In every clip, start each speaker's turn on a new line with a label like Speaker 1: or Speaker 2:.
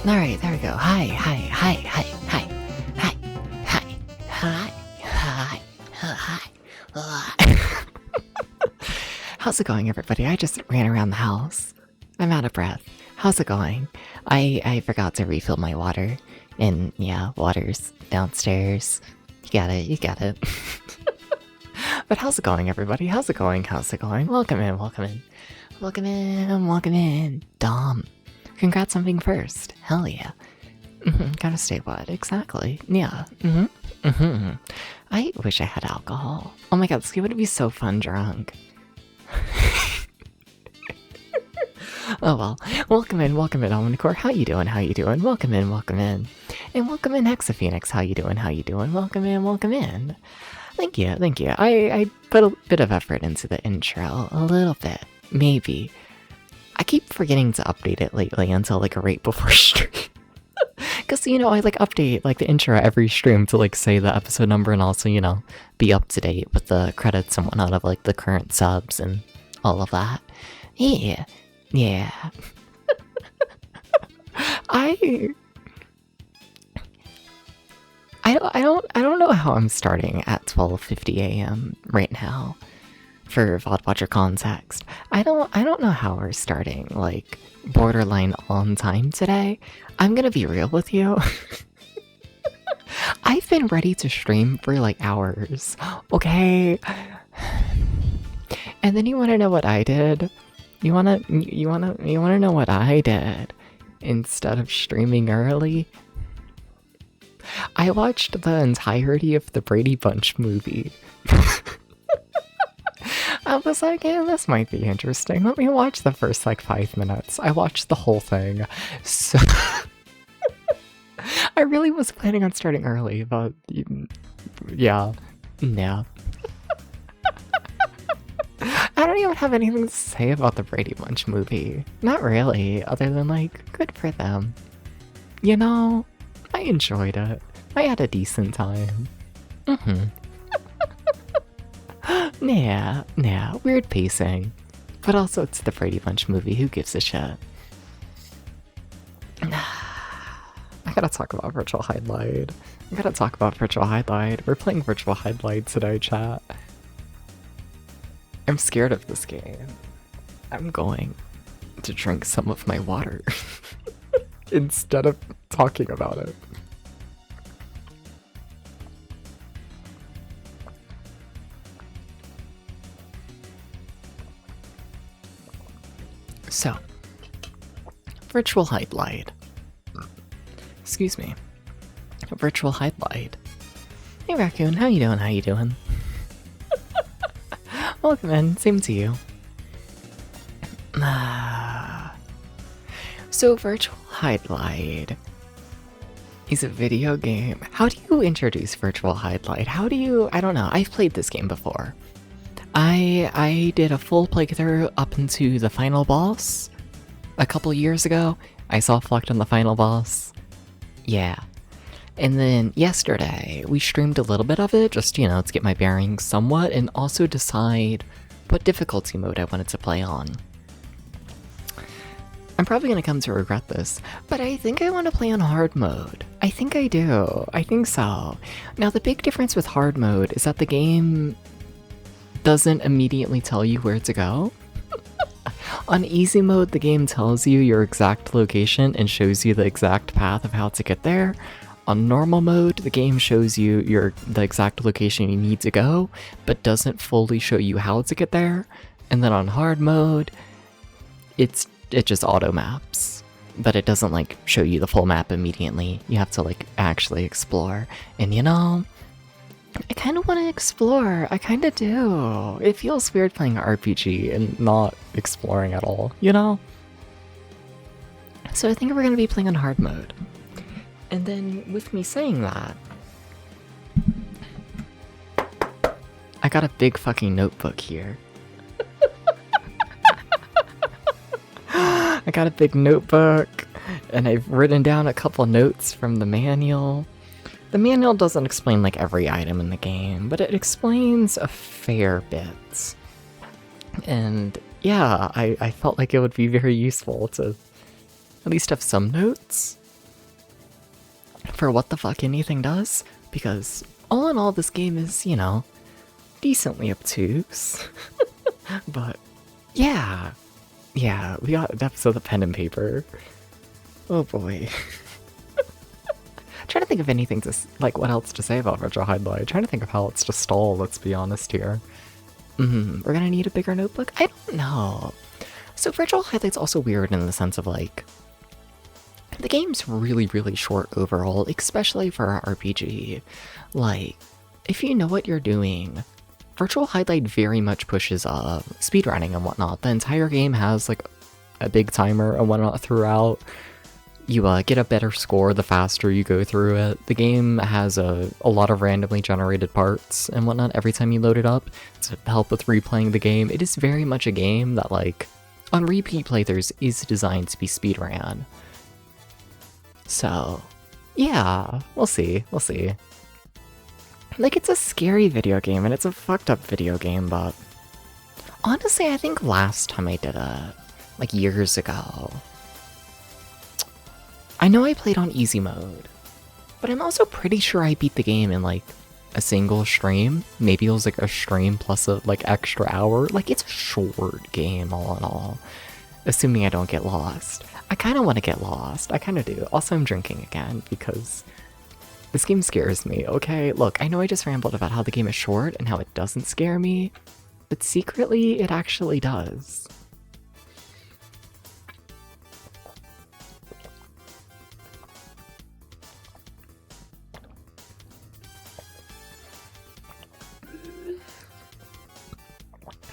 Speaker 1: Alright, there we go. Hi, hi, hi, hi, hi, hi, hi, hi, hi, hi, hi. How's it going, everybody? I just ran around the house. I'm out of breath. How's it going? I forgot to refill my water. And yeah, water's downstairs. You got it. But how's it going, everybody? How's it going? How's it going? Welcome in, welcome in. Welcome in, welcome in. Dom. Congrats on being first. Hell yeah. Gotta stay what? Exactly. Yeah. I wish I had alcohol. Oh my god, this would be so fun drunk. Oh well. Welcome in, Omnicore. How you doing? How you doing? Welcome in, welcome in. And welcome in, Hexaphoenix. How you doing? How you doing? Welcome in, welcome in. Thank you, thank you. I put a bit of effort into the intro. A little bit. Maybe. I keep forgetting to update it lately until like right before stream. Because, you know, I like update like the intro every stream to like say the episode number and also, you know, be up to date with the credits and whatnot of like the current subs and all of that. Yeah. Yeah. I don't know how I'm starting at 12:50 a.m. right now. For VOD Watcher context, I don't know how we're starting, like, borderline on time today. I'm gonna be real with you. I've been ready to stream for, like, hours, okay? And then you wanna know what I did? You wanna know what I did? Instead of streaming early? I watched the entirety of the Brady Bunch movie. I was like, yeah, this might be interesting. Let me watch the first, like, 5 minutes. I watched the whole thing. So... I really was planning on starting early, but... yeah. Yeah. I don't even have anything to say about the Brady Bunch movie. Not really, other than, like, good for them. You know, I enjoyed it. I had a decent time. Yeah, weird pacing. But also it's the Brady Bunch movie, who gives a shit? I gotta talk about Virtual Hydlide. We're playing Virtual Hydlide today, chat. I'm scared of this game. I'm going to drink some of my water instead of talking about it. So, Virtual Hydlide. Excuse me. Virtual Hydlide. Hey Raccoon, how you doing? How you doing? Welcome in, same to you. So Virtual Hydlide is a video game. How do you introduce Virtual Hydlide? I don't know, I've played this game before. I did a full playthrough up into the final boss a couple years ago. I saw Flecked on the final boss. Yeah. And then yesterday, we streamed a little bit of it, just, you know, to get my bearings somewhat, and also decide what difficulty mode I wanted to play on. I'm probably gonna come to regret this, but I think I want to play on hard mode. I think I do. I think so. Now, the big difference with hard mode is that the game doesn't immediately tell you where to go. On easy mode, the game tells you your exact location and shows you the exact path of how to get there. On normal mode, the game shows you the exact location you need to go, but doesn't fully show you how to get there. And then on hard mode, it just auto maps, but it doesn't like show you the full map immediately. You have to like actually explore. And you know, I kind of want to explore. I kind of do. It feels weird playing an RPG and not exploring at all, you know? So I think we're going to be playing on hard mode. And then with me saying that, I got a big fucking notebook here. I got a big notebook, and I've written down a couple notes from the manual. The manual doesn't explain like every item in the game, but it explains a fair bit. And yeah, I felt like it would be very useful to at least have some notes. for what the fuck anything does, because all in all, this game is, you know, decently obtuse. But yeah, we got an episode of pen and paper. Oh boy. Trying to think of anything to, like, what else to say about Virtual Hydlide. Trying to think of how it's to stall, let's be honest here. We're gonna need a bigger notebook? I don't know. So Virtual Hydlide's also weird in the sense of, like, the game's really, really short overall, especially for an RPG. Like, if you know what you're doing, Virtual Hydlide very much pushes speedrunning and whatnot. The entire game has, like, a big timer and whatnot throughout. You get a better score the faster you go through it. The game has a lot of randomly generated parts and whatnot every time you load it up to help with replaying the game. It is very much a game that, like, on repeat playthroughs is designed to be speedrun. So, yeah, we'll see. Like, it's a scary video game and it's a fucked up video game, but honestly, I think last time I did it, like years ago, I know I played on easy mode, but I'm also pretty sure I beat the game in, like, a single stream. Maybe it was, like, a stream plus a, like, extra hour. Like, it's a short game, all in all. Assuming I don't get lost. I kind of want to get lost. I kind of do. Also, I'm drinking again, because this game scares me, okay? Look, I know I just rambled about how the game is short and how it doesn't scare me, but secretly, it actually does.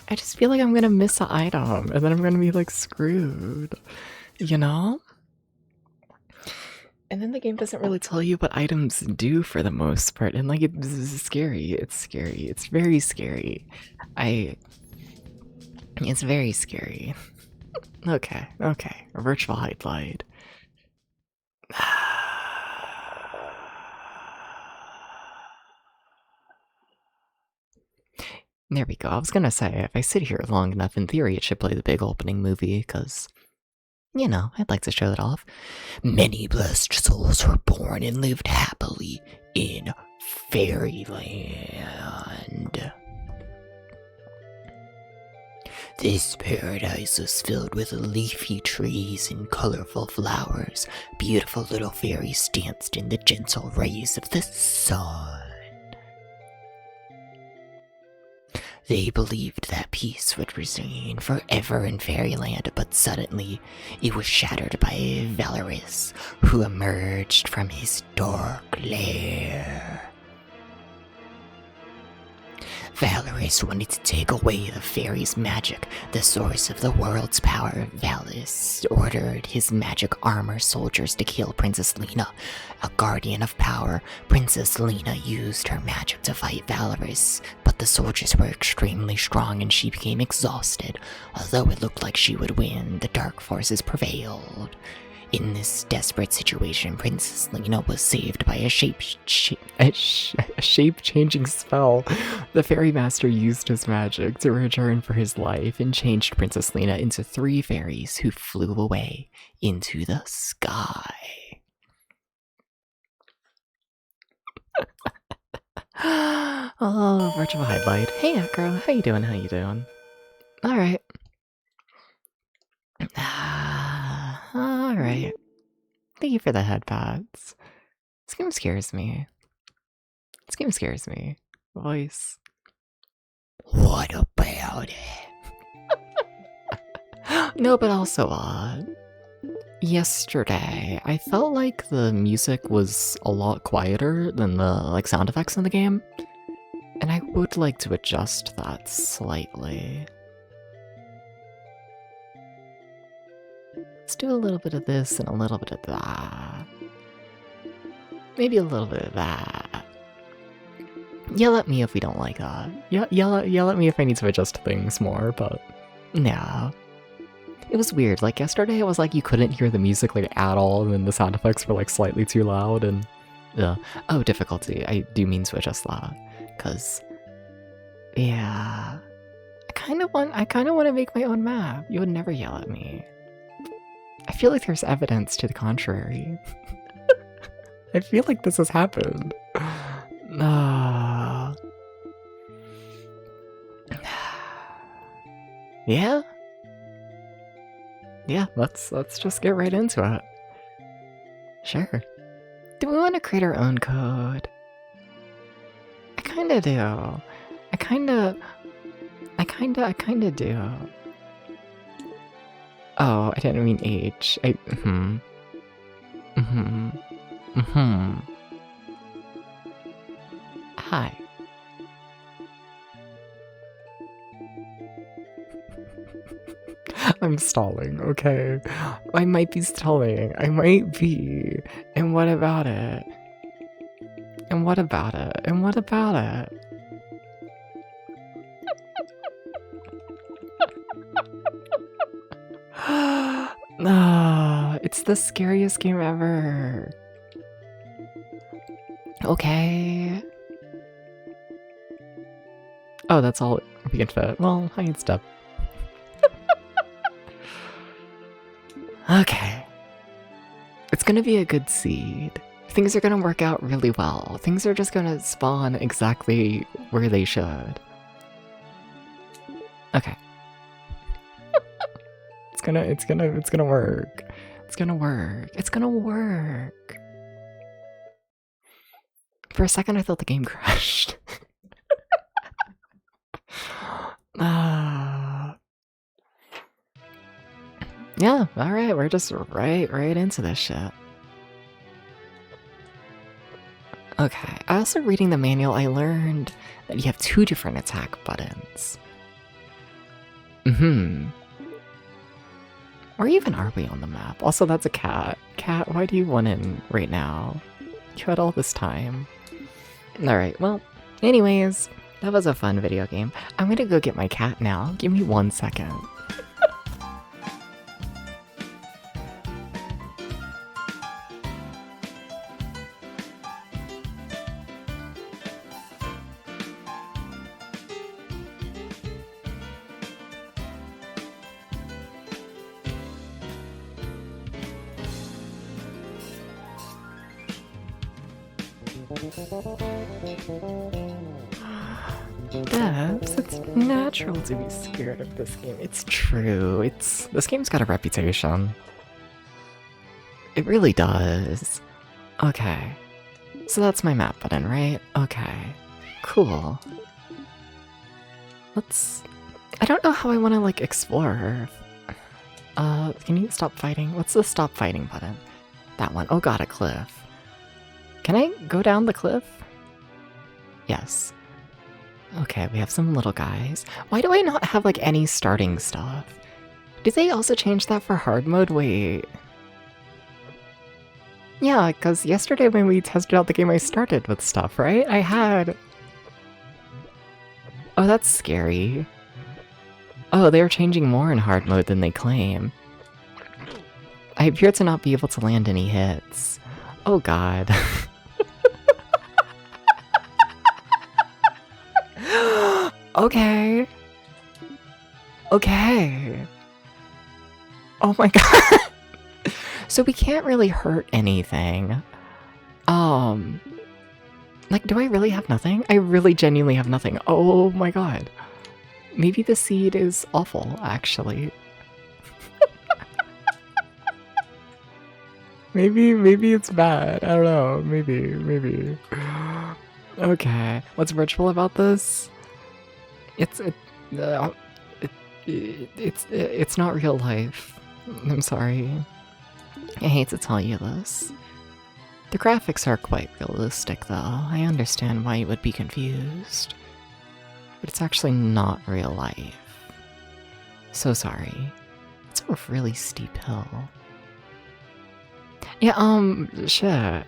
Speaker 1: I just feel like I'm gonna miss an item, and then I'm gonna be, like, screwed, you know? And then the game doesn't really tell you what items do for the most part, and, like, it's scary, it's very scary. It's very scary. Okay, Virtual Hydlide. There we go. I was gonna say, if I sit here long enough, in theory, it should play the big opening movie, because, you know, I'd like to show it off. Many blessed souls were born and lived happily in fairyland. This paradise was filled with leafy trees and colorful flowers. Beautiful little fairies danced in the gentle rays of the sun. They believed that peace would reign forever in fairyland, but suddenly it was shattered by Valorous, who emerged from his dark lair. Valorous wanted to take away the fairies' magic, the source of the world's power. Valorous ordered his magic armor soldiers to kill Princess Lena, a guardian of power. Princess Lena used her magic to fight Valorous, but the soldiers were extremely strong and she became exhausted. Although it looked like she would win, the dark forces prevailed. In this desperate situation, Princess Lena was saved by a shape-changing spell. The fairy master used his magic to return for his life and changed Princess Lena into 3 fairies who flew away into the sky. Oh, Virtual Hydlide. Hey, Acro. How you doing? Alright. Alright. Thank you for the headpads. This game scares me. Voice. What about it? No, but also, yesterday, I felt like the music was a lot quieter than the, like, sound effects in the game. And I would like to adjust that slightly. Let's do a little bit of this and a little bit of that. Maybe a little bit of that. Yell at me if we don't like that. Yell at me if I need to adjust things more, but no. It was weird. Like, yesterday it was like you couldn't hear the music, like, at all, and then the sound effects were, like, slightly too loud, and oh, difficulty. I do mean to adjust that, cause yeah, I kind of want to make my own map. You would never yell at me. I feel like there's evidence to the contrary. I feel like this has happened. Yeah? Yeah, let's just get right into it. Sure. Do we want to create our own code? I kinda do. I kinda do. Oh, I didn't mean H. Hi. I'm stalling, okay? I might be stalling. I might be. And what about it? And what about it? And what about it? It's the scariest game ever. Okay. Oh, that's all we can fit. Well, hide step. Okay. It's gonna be a good seed. Things are gonna work out really well. Things are just gonna spawn exactly where they should. Okay. It's gonna work. It's gonna work. It's gonna work. For a second I thought the game crashed. Yeah, alright, we're just right into this shit. Okay, also reading the manual, I learned that you have 2 different attack buttons. Where even are we on the map? Also, that's a cat. Cat, why do you want in right now? You had all this time. Alright, well, anyways, that was a fun video game. I'm gonna go get my cat now. Give me 1 second. Devs, it's natural to be scared of this game. It's true. This game's got a reputation. It really does. Okay. So that's my map button, right? Okay. Cool. I don't know how I want to, like, explore. Can you stop fighting? What's the stop fighting button? That one. Oh god, a cliff. Can I go down the cliff? Yes. Okay, we have some little guys. Why do I not have, like, any starting stuff? Did they also change that for hard mode? Wait. Yeah, because yesterday when we tested out the game, I started with stuff, right? I had... Oh, that's scary. Oh, they're changing more in hard mode than they claim. I appear to not be able to land any hits. Oh god. Okay. Okay. Oh my god. So we can't really hurt anything. Like, do I really have nothing? I really genuinely have nothing. Oh my god. Maybe the seed is awful, actually. Maybe it's bad. I don't know. Maybe. Okay. What's virtual about this? It's not real life. I'm sorry. I hate to tell you this. The graphics are quite realistic, though. I understand why you would be confused. But it's actually not real life. So sorry. It's a really steep hill. Yeah, shit.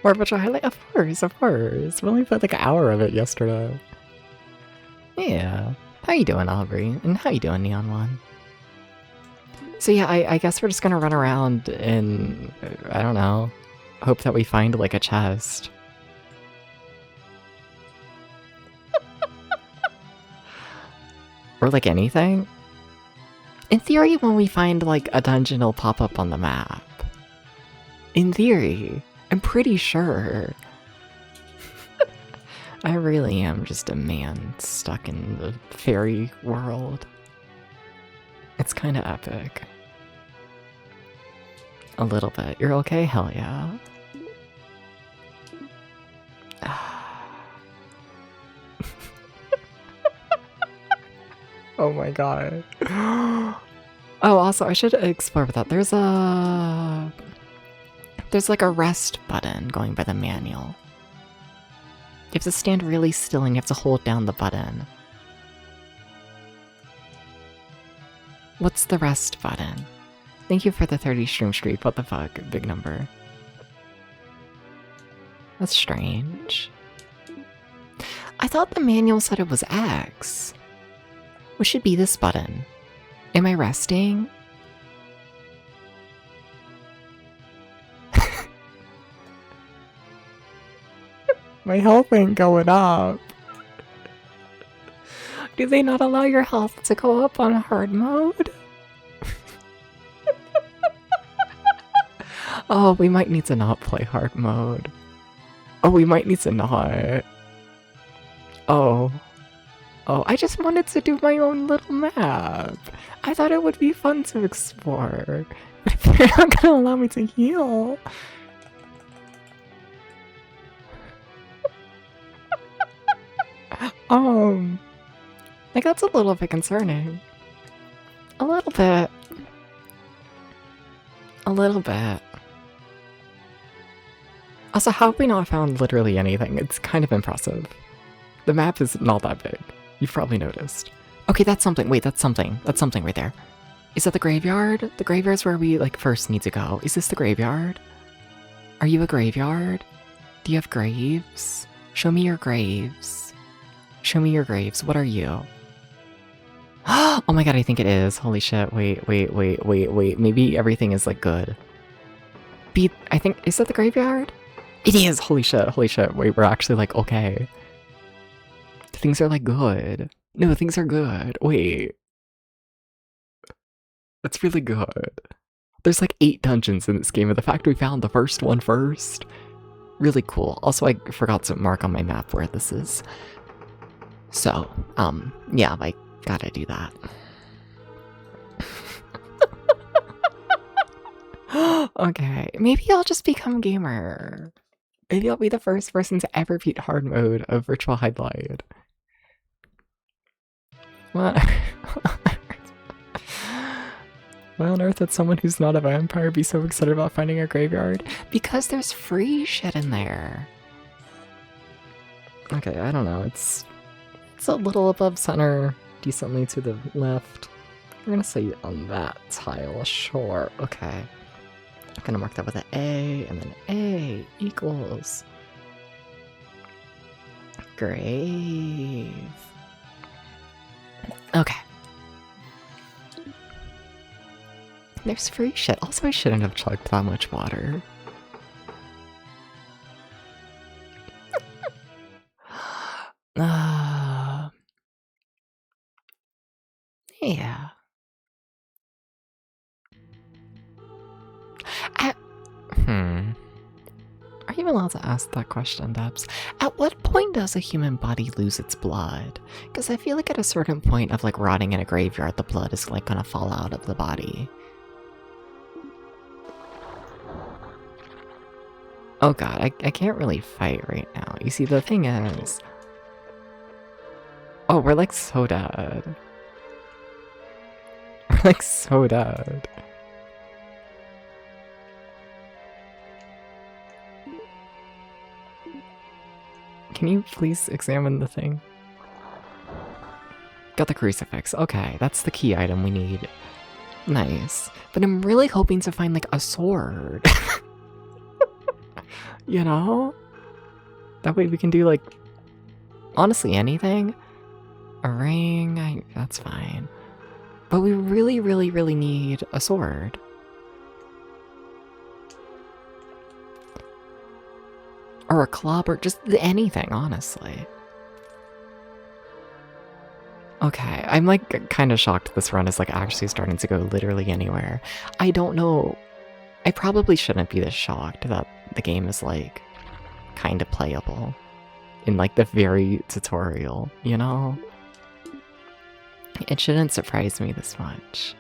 Speaker 1: More virtual highlight? Of course. We only played like an hour of it yesterday. Yeah. How you doing, Aubrey? And how you doing, Neon One? So yeah, I guess we're just gonna run around and, I don't know, hope that we find like a chest. Or like anything. In theory, when we find like a dungeon, it'll pop up on the map. In theory, I'm pretty sure. I really am just a man stuck in the fairy world. It's kind of epic. A little bit. You're okay? Hell yeah. Oh my god. Oh, also, I should explore with that. There's like a rest button going by the manual. You have to stand really still and you have to hold down the button. What's the rest button? Thank you for the 30 stream streak. What the fuck? Big number. That's strange. I thought the manual said it was X. What should be this button? Am I resting? My health ain't going up. Do they not allow your health to go up on hard mode? Oh, we might need to not play hard mode. Oh, we might need to not. Oh. Oh, I just wanted to do my own little map. I thought it would be fun to explore. But if they're not gonna allow me to heal... like that's a little bit concerning. A little bit. A little bit. Also, how have we not found literally anything? It's kind of impressive. The map is not that big. You've probably noticed. Okay, that's something. Wait, that's something. That's something right there. Is that the graveyard? The graveyard's where we, like, first need to go. Is this the graveyard? Are you a graveyard? Do you have graves? Show me your graves. Show me your graves. What are you? Oh my god, I think it is. Holy shit. Wait. Maybe everything is, like, good. I think... Is that the graveyard? It is! Holy shit. Wait, we're actually, like, okay. Things are, like, good. No, things are good. Wait. That's really good. There's, like, 8 dungeons in this game, and the fact we found the first one first... Really cool. Also, I forgot to mark on my map where this is. So, yeah, I gotta do that. Okay, maybe I'll just become gamer. Maybe I'll be the first person to ever beat hard mode of Virtual Hydlide. What? Why on earth would someone who's not a vampire be so excited about finding a graveyard? Because there's free shit in there. Okay, I don't know. It's a little above center, decently to the left. We're gonna say on that tile, sure. Okay. I'm gonna mark that with an A, and then A equals grave. Okay. There's free shit. Also, I shouldn't have chugged that much water. Yeah. Are you allowed to ask that question, Debs? At what point does a human body lose its blood? Because I feel like at a certain point of, like, rotting in a graveyard, the blood is, like, gonna fall out of the body. Oh god, I can't really fight right now. You see, the thing is... Oh, we're, like, so dead. We're, like, so dead. Can you please examine the thing? Got the crucifix. Okay, that's the key item we need. Nice. But I'm really hoping to find, like, a sword. You know? That way we can do, like, honestly anything. A ring, that's fine. But we really, really, really need a sword. Or a club, or just anything, honestly. Okay, I'm, like, kind of shocked this run is, like, actually starting to go literally anywhere. I don't know I probably shouldn't be this shocked that the game is, like, kind of playable in, like, the very tutorial, you know? It shouldn't surprise me this much.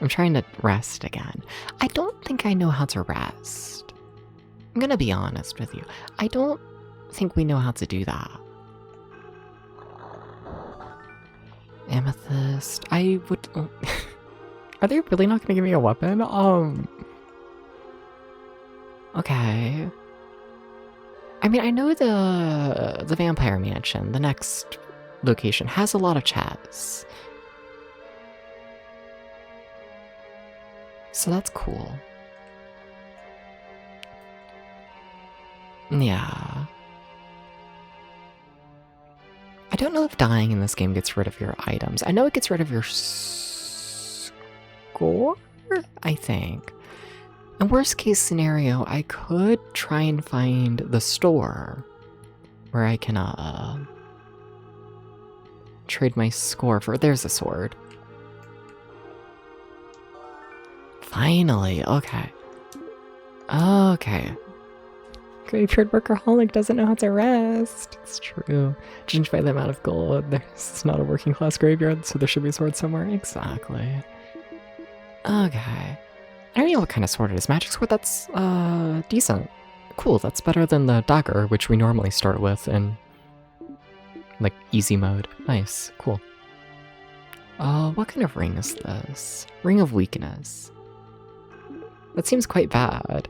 Speaker 1: I'm trying to rest again. I don't think I know how to rest. I'm gonna be honest with you. I don't think we know how to do that. Amethyst. I would... Are they really not gonna give me a weapon? Okay. I mean, I know the Vampire Mansion, the next location, has a lot of chests. So that's cool. Yeah. I don't know if dying in this game gets rid of your items. I know it gets rid of your score, I think. In worst case scenario, I could try and find the store where I can trade my score for... There's a sword. Finally, okay. Okay. Graveyard workaholic doesn't know how to rest. It's true. Judged by the amount of gold, there's not a working class graveyard, so there should be a sword somewhere. Exactly. Okay. I don't know what kind of sword it is. Magic sword, that's, decent. Cool, that's better than the dagger, which we normally start with in, like, easy mode. Nice, cool. What kind of ring is this? Ring of weakness. That seems quite bad.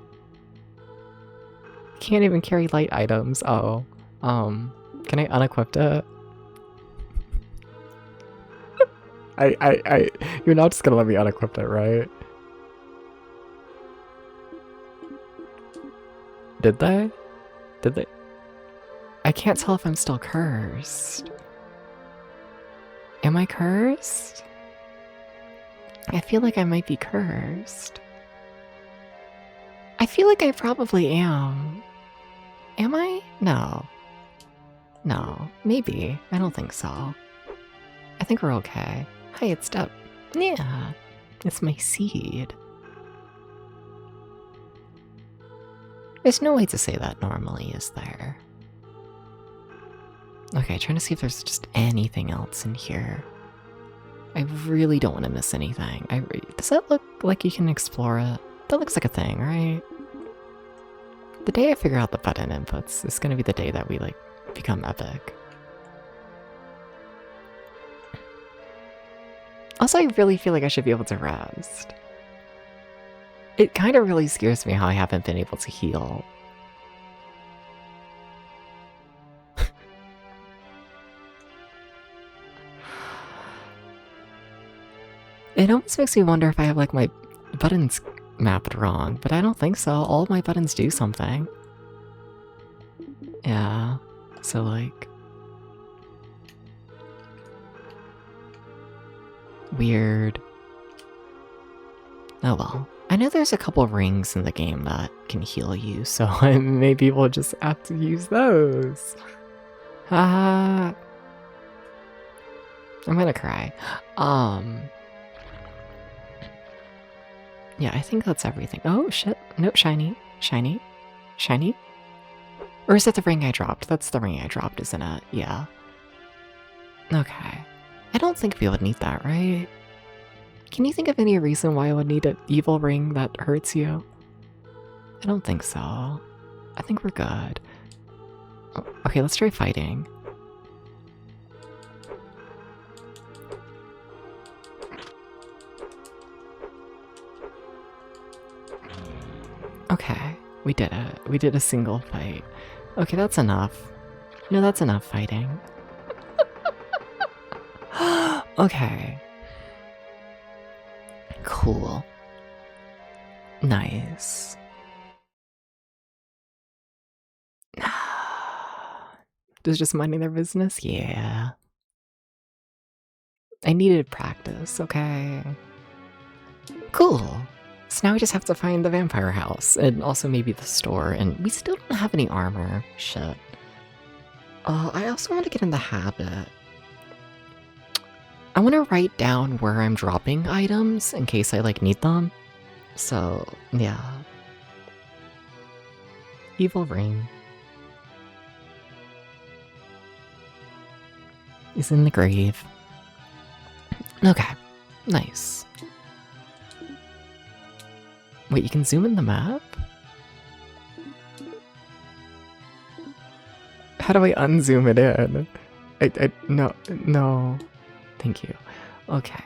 Speaker 1: Can't even carry light items. Oh. Can I unequip it? You're not just gonna let me unequip it, right? Did they? Did they? I can't tell if I'm still cursed. Am I cursed? I feel like I might be cursed. I feel like I probably am. Am I? No. No. Maybe. I don't think so. I think we're okay. Hi, it's Deb. Yeah. It's my seed. There's no way to say that normally, is there? Okay, trying to see if there's just anything else in here. I really don't want to miss anything. Does that look like you can explore it? That looks like a thing, right? The day I figure out the button inputs is gonna be the day that we, like, become epic. Also, I really feel like I should be able to rest. It kind of really scares me how I haven't been able to heal. It almost makes me wonder if I have, like, my buttons mapped wrong, but I don't think so. All of my buttons do something. Yeah, so, like... Weird. Oh well. I know there's a couple rings in the game that can heal you, so maybe we'll just have to use those. I'm gonna cry. Yeah, I think that's everything. Oh, shit. Nope, shiny. Shiny. Shiny? Or is that the ring I dropped? That's the ring I dropped, isn't it? Yeah. Okay. I don't think we would need that, right? Can you think of any reason why I would need an evil ring that hurts you? I don't think so. I think we're good. Oh, okay, let's try fighting. Okay, we did it. We did a single fight. Okay, that's enough. No, that's enough fighting. Okay. Cool. Nice. Just minding their business? Yeah. I needed practice, okay. Cool. So now we just have to find the vampire house, and also maybe the store, and we still don't have any armor. Shit. I also want to get in the habit. I want to write down where I'm dropping items in case I, like, need them. So, yeah. Evil Ring is in the grave. Okay, nice. Wait, you can zoom in the map? How do I unzoom it in? No. Thank you. Okay.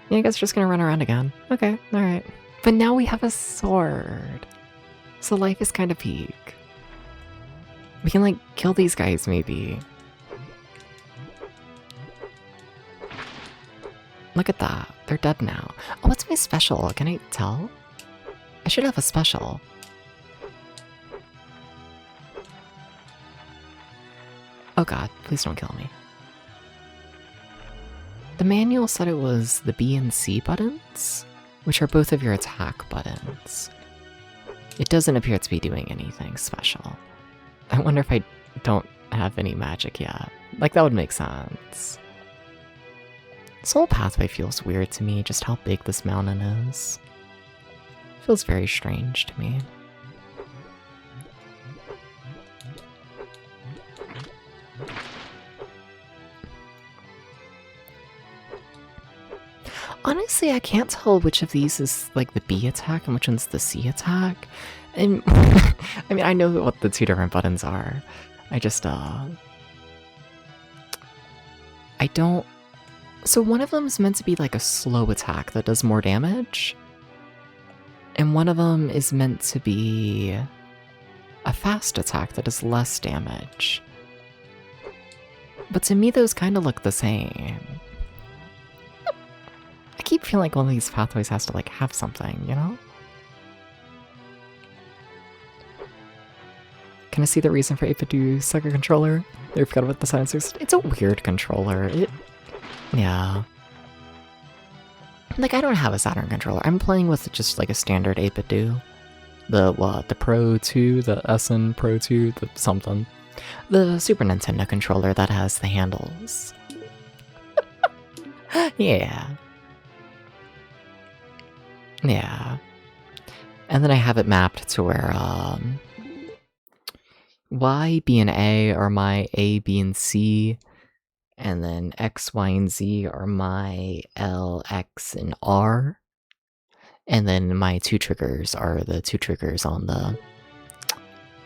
Speaker 1: Yeah, I guess we're just gonna run around again. Okay, alright. But now we have a sword. So life is kind of peak. We can, like, kill these guys, maybe. Look at that. They're dead now. Oh, what's my special? Can I tell? I should have a special. Oh god, please don't kill me. The manual said it was the B and C buttons, which are both of your attack buttons. It doesn't appear to be doing anything special. I wonder if I don't have any magic yet. Like, that would make sense. This whole pathway feels weird to me, just how big this mountain is. Feels very strange to me. Honestly, I can't tell which of these is like the B attack and which one's the C attack. And I mean, I know what the two different buttons are. I just, I don't... So one of them is meant to be like a slow attack that does more damage. And one of them is meant to be a fast attack that does less damage. But to me, those kind of look the same. I keep feeling like one of these pathways has to like have something, you know? Can I see the reason for 8-bit Sega controller? I forgot about the silencers. It's a weird controller. Yeah. Like, I don't have a Saturn controller. I'm playing with just like a standard 8-bit do. The what? The Pro 2, the SN Pro 2, the something. The Super Nintendo controller that has the handles. Yeah. Yeah. And then I have it mapped to where, Y, B, and A are my A, B, and C, and then X, Y, and Z are my L, X, and R, and then my two triggers are the two triggers on the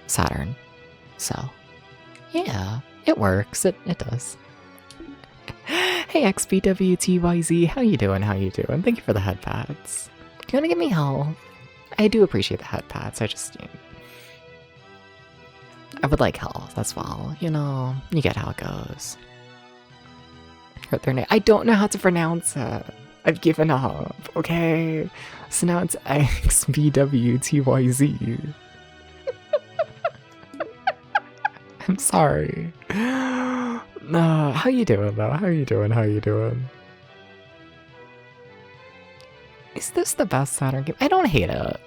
Speaker 1: Saturn. So, yeah, it works. It does. Hey XBWTYZ, how you doing? How you doing? Thank you for the head pats. Do you want to give me help? I do appreciate the head pats. I just, I would like health as well. You know, you get how it goes. Hurt their name. I don't know how to pronounce it. I've given up. Okay, so now it's XBWTYZ. I'm sorry. How you doing though? How you doing? How you doing? Is this the best Saturn game? I don't hate it.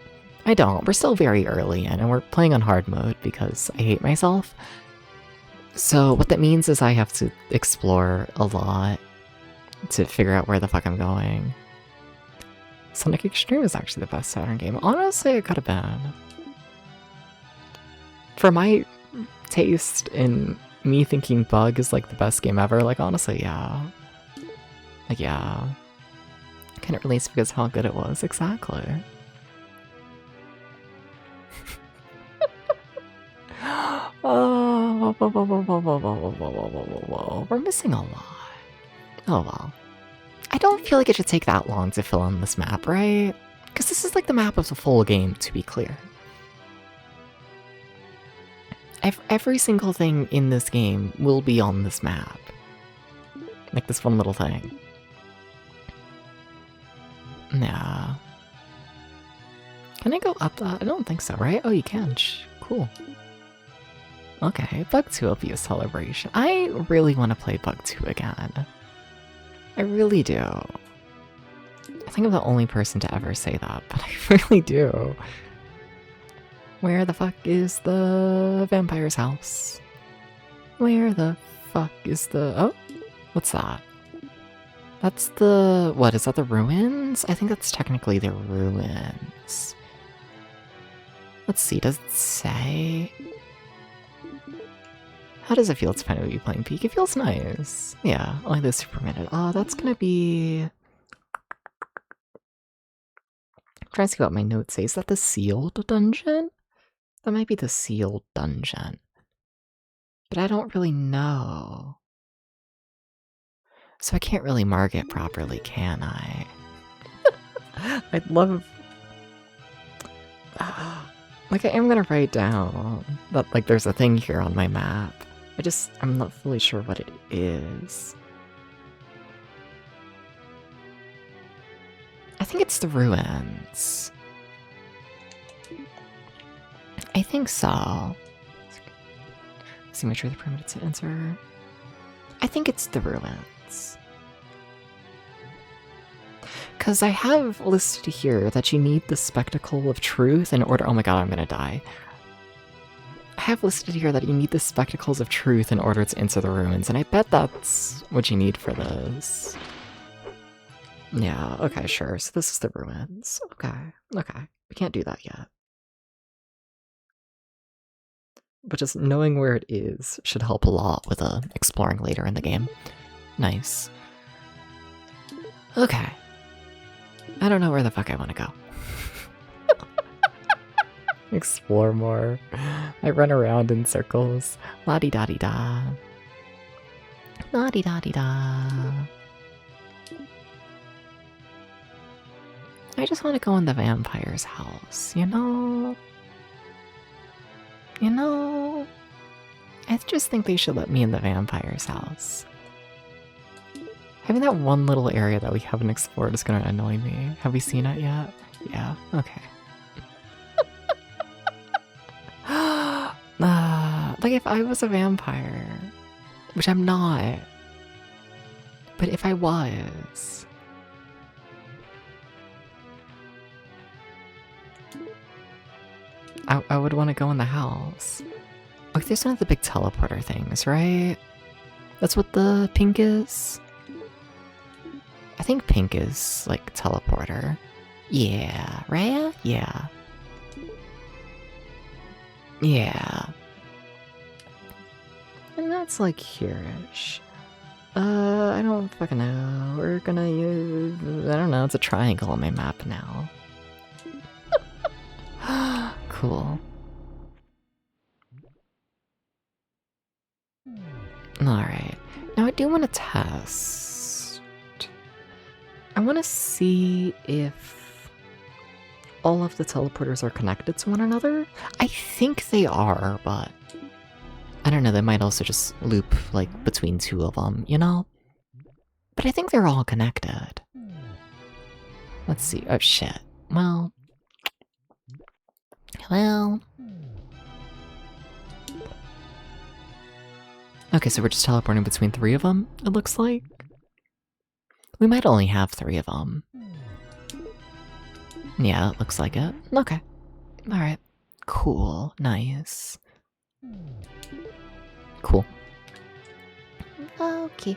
Speaker 1: I don't. We're still very early in, and we're playing on hard mode because I hate myself. So what that means is I have to explore a lot to figure out where the fuck I'm going. Sonic Extreme is actually the best Saturn game. Honestly, it could have been. For my taste in me thinking Bug is like the best game ever, like honestly, yeah. Like, yeah. Couldn't release because how good it was, exactly. Oh, we're missing a lot. Oh well. I don't feel like it should take that long to fill in this map, right? Because this is like the map of the full game, to be clear. Every single thing in this game will be on this map. Like this one little thing. Nah. Can I go up that? I don't think so, right? Oh, you can. Cool. Okay, Bug 2 will be a celebration. I really want to play Bug 2 again. I really do. I think I'm the only person to ever say that, but I really do. Where the fuck is the vampire's house? Where the fuck is the... Oh, what's that? That's the... what, is that the ruins? I think that's technically the ruins. Let's see, does it say? How does it feel to finally be playing Peak? It feels nice. Yeah, only the super minute. Oh, that's gonna be... I'm trying to see what my notes say. Is that the sealed dungeon? That might be the sealed dungeon. But I don't really know. So I can't really mark it properly, can I? I'd love... like, I am gonna write down that, like, there's a thing here on my map. I'm not fully sure what it is. I think it's the ruins. I think so. See which way the permitted to enter. I think it's the ruins. Because I have listed here that you need the spectacle of truth in order— oh my god, I'm gonna die. I have listed here that you need the spectacles of truth in order to enter the ruins, and I bet that's what you need for this. Yeah, okay, sure. So this is the ruins. Okay. We can't do that yet. But just knowing where it is should help a lot with exploring later in the game. Nice. Okay. I don't know where the fuck I want to go. Explore more. I run around in circles. La-di-da-di-da. La-di-da-di-da. I just want to go in the vampire's house, you know? You know? I just think they should let me in the vampire's house. Having that one little area that we haven't explored is gonna annoy me. Have we seen it yet? Yeah, okay. Like if I was a vampire, which I'm not, but if I was, I would want to go in the house. Like there's one of the big teleporter things, right? That's what the pink is? I think pink is like teleporter. Yeah, right? Yeah. Yeah. And that's like here-ish. I don't fucking know. We're gonna use... I don't know, it's a triangle on my map now. Cool. Alright. Now I do want to test. I want to see if all of the teleporters are connected to one another. I think they are, but I don't know, they might also just loop, like, between two of them, you know? But I think they're all connected. Let's see. Oh, shit. Well... Okay, so we're just teleporting between three of them, it looks like. We might only have three of them. Yeah, it looks like it. Okay. Alright. Cool. Nice. Cool. Okay.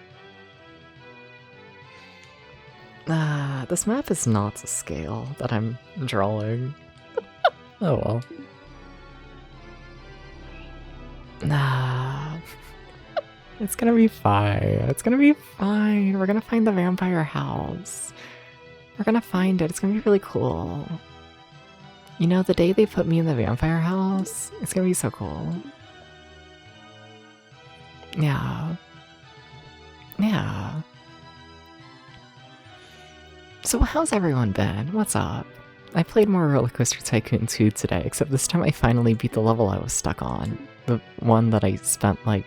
Speaker 1: This map is not to scale that I'm drawing. Oh well. It's gonna be fine. It's gonna be fine. We're gonna find the vampire house. We're gonna find it. It's gonna be really cool. You know, the day they put me in the vampire house, it's gonna be so cool. Yeah. Yeah. So how's everyone been? What's up? I played more Roller Coaster Tycoon 2 today, except this time I finally beat the level I was stuck on. The one that I spent like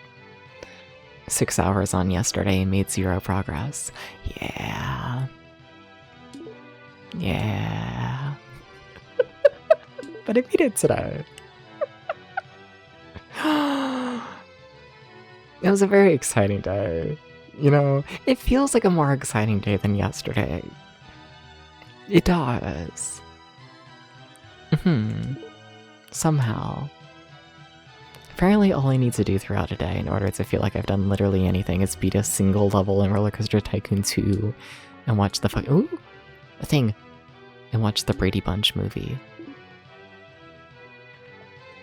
Speaker 1: 6 hours on yesterday and made 0 progress. Yeah. Yeah. But I beat it today. It was a very exciting day. You know, it feels like a more exciting day than yesterday. It does. Somehow. Apparently all I need to do throughout a day in order to feel like I've done literally anything is beat a single level in Roller Coaster Tycoon 2 and watch the ooh! A thing! And watch the Brady Bunch movie.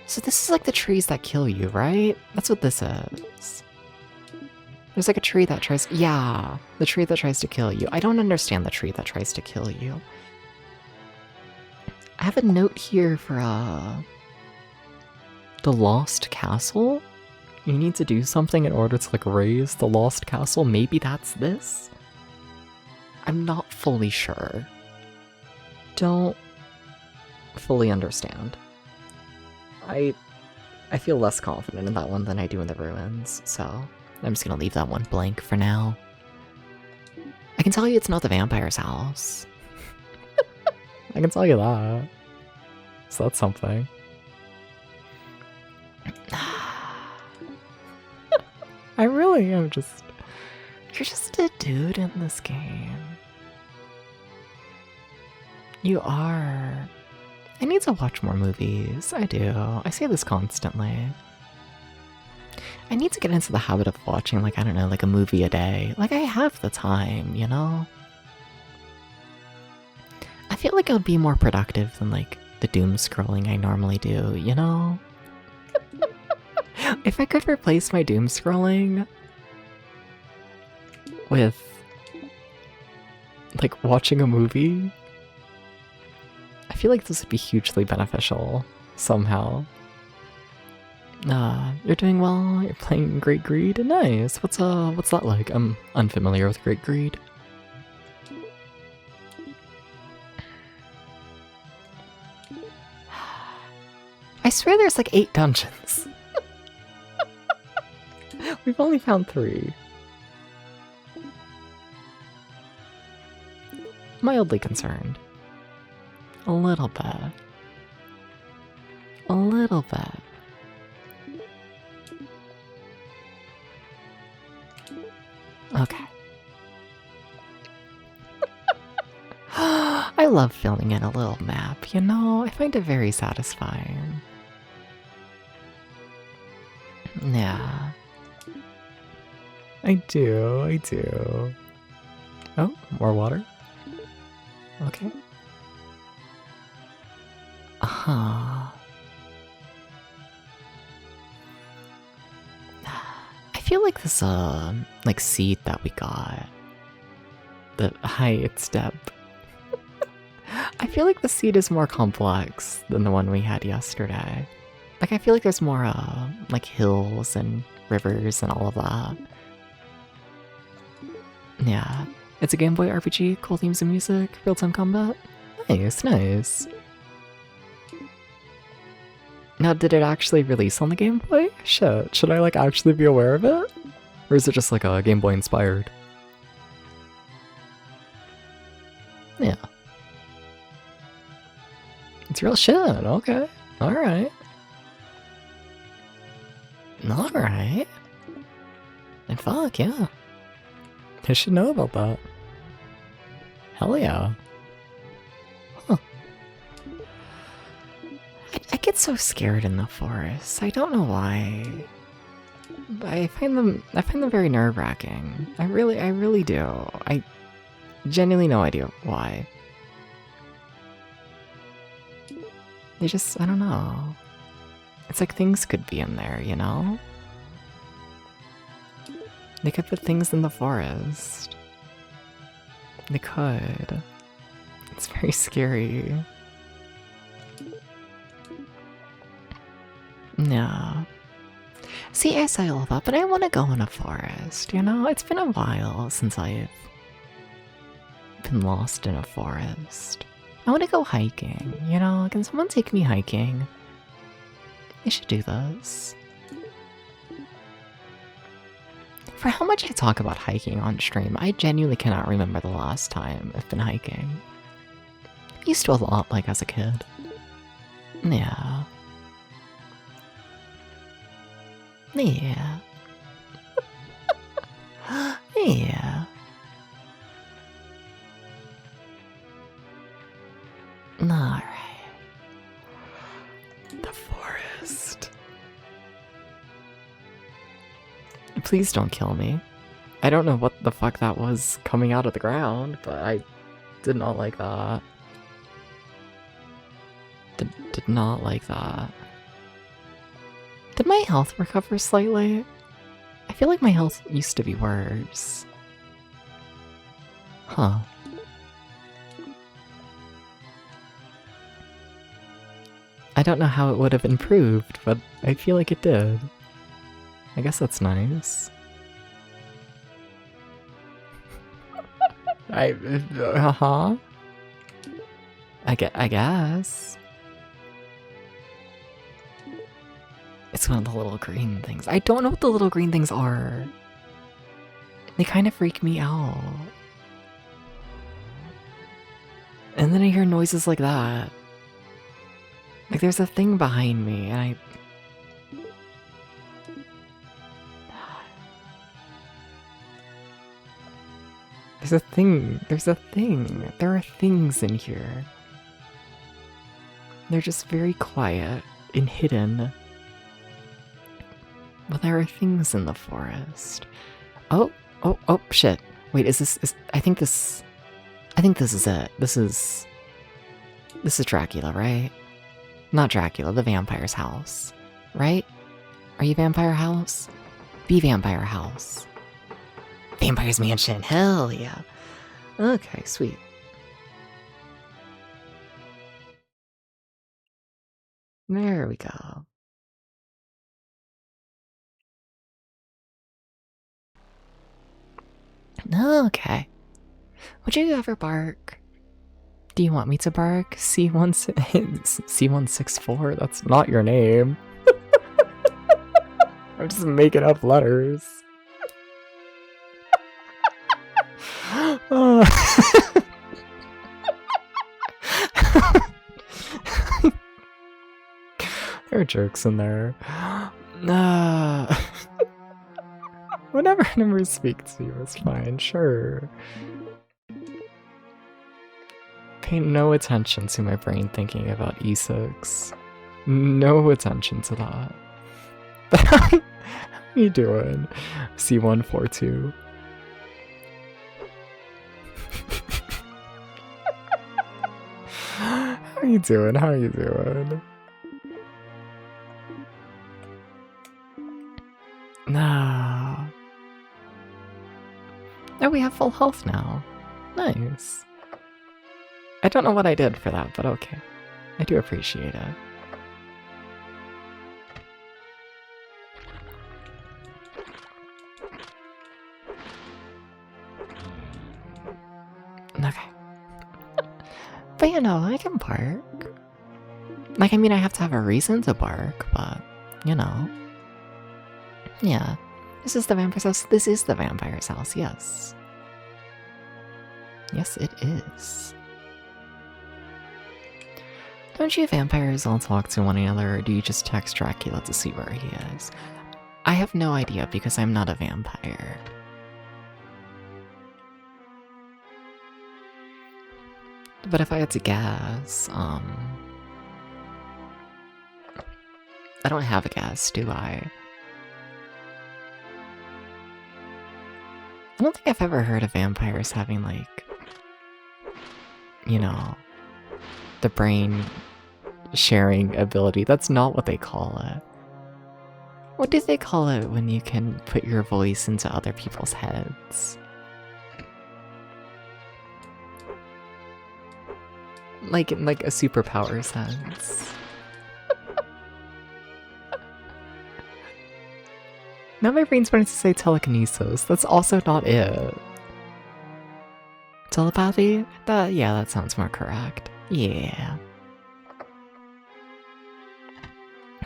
Speaker 1: So this is like the trees that kill you, right? That's what this is. There's like a tree that tries... Yeah, the tree that tries to kill you. I don't understand the tree that tries to kill you. I have a note here for, the Lost Castle? You need to do something in order to, like, raise the Lost Castle? Maybe that's this? I'm not fully sure. Don't fully understand. I feel less confident in that one than I do in the ruins, so I'm just gonna leave that one blank for now. I can tell you it's not the vampire's house. I can tell you that. So that's something. I really am just... You're just a dude in this game. You are. I need to watch more movies. I do. I say this constantly. I need to get into the habit of watching, like, I don't know, like a movie a day. Like, I have the time, you know? I feel like I would be more productive than, like, the doom scrolling I normally do, you know? If I could replace my doom scrolling with, like, watching a movie, I feel like this would be hugely beneficial somehow. You're doing well. You're playing Great Greed. Nice. What's that like? I'm unfamiliar with Great Greed. I swear there's like 8 dungeons. We've only found 3. Mildly concerned. A little bit. A little bit. Okay. I love filling in a little map, you know? I find it very satisfying. Yeah. I do. Oh, more water? Okay. I feel like this, like seed that we got. The height step. I feel like the seed is more complex than the one we had yesterday. Like, I feel like there's more, like hills and rivers and all of that. Yeah. It's a Game Boy RPG, cool themes and music, real-time combat. Nice, nice. Now, did it actually release on the Game Boy? Shit, should I, like, actually be aware of it? Or is it just, like, a Game Boy inspired? Yeah. It's real shit, okay. Alright. Alright. And fuck, yeah. I should know about that. Hell yeah. Huh. I get so scared in the forest. I don't know why. But I find them very nerve-wracking. I really do. I genuinely no idea why. They just, I don't know. It's like things could be in there, you know? They could put things in the forest. They could. It's very scary. Yeah. See, I say all that, but I want to go in a forest, you know? It's been a while since I've been lost in a forest. I want to go hiking, you know? Can someone take me hiking? I should do this. For how much I talk about hiking on stream, I genuinely cannot remember the last time I've been hiking. I used to a lot, like, as a kid. Yeah. Yeah. Yeah. Alright. The forest. Please don't kill me. I don't know what the fuck that was coming out of the ground, but I did not like that. Did not like that. Did my health recover slightly? I feel like my health used to be worse. Huh. I don't know how it would have improved, but I feel like it did. I guess that's nice. I guess. It's one of the little green things. I don't know what the little green things are. They kind of freak me out. And then I hear noises like that. Like there's a thing behind me, and I... There's a thing. There are things in here. They're just very quiet and hidden. But there are things in the forest. Oh, shit. Wait, I think this is it. This is Dracula, right? Not Dracula, the vampire's house. Right? Are you vampire house? Be vampire house. Vampire's mansion, hell yeah. Okay, sweet. There we go. Okay. Would you ever bark? Do you want me to bark? C164? That's not your name. I'm just making up letters. There are jokes in there. Whatever number speaks to you is fine, sure. Pay no attention to my brain thinking about E6. No attention to that. How you doing? C142. How you doing? How you doing? Nah. Oh, we have full health now. Nice. I don't know what I did for that, but okay. I do appreciate it. Okay. But you know, I can bark. Like, I mean, I have to have a reason to bark, but, you know. Yeah. This is the vampire's house. This is the vampire's house, yes. Yes, it is. Don't you vampires all talk to one another, or do you just text Dracula to see where he is? I have no idea because I'm not a vampire. But if I had to guess, I don't have a guess, do I? I don't think I've ever heard of vampires having, like, you know, the brain sharing ability. That's not what they call it. What do they call it when you can put your voice into other people's heads? Like in like a superpower sense. Now my brain's wanting to say telekinesis. That's also not it. Telepathy? Yeah, that sounds more correct. Yeah.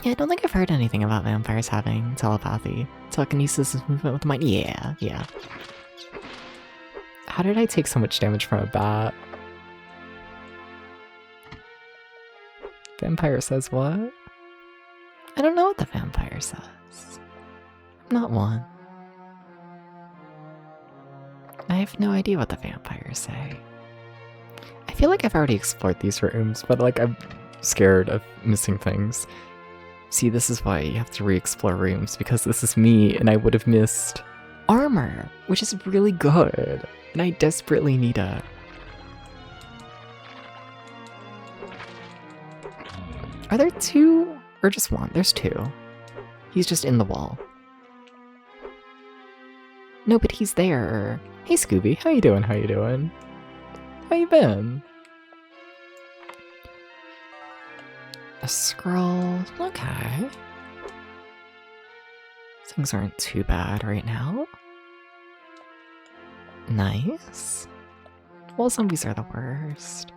Speaker 1: Yeah, I don't think I've heard anything about vampires having telepathy. Telekinesis is movement with the mind. Yeah. How did I take so much damage from a bat? Vampire says what? I don't know what the vampire says. I'm not one. I have no idea what the vampires say. I feel like I've already explored these rooms, but like I'm scared of missing things. See, this is why you have to re-explore rooms, because this is me, and I would have missed armor, which is really good, and I desperately need it. Are there two, or just one? There's two. He's just in the wall. No, but he's there. Hey, Scooby, how you doing? How you doing? How you been? A scroll. Okay. Things aren't too bad right now. Nice. Well, zombies are the worst.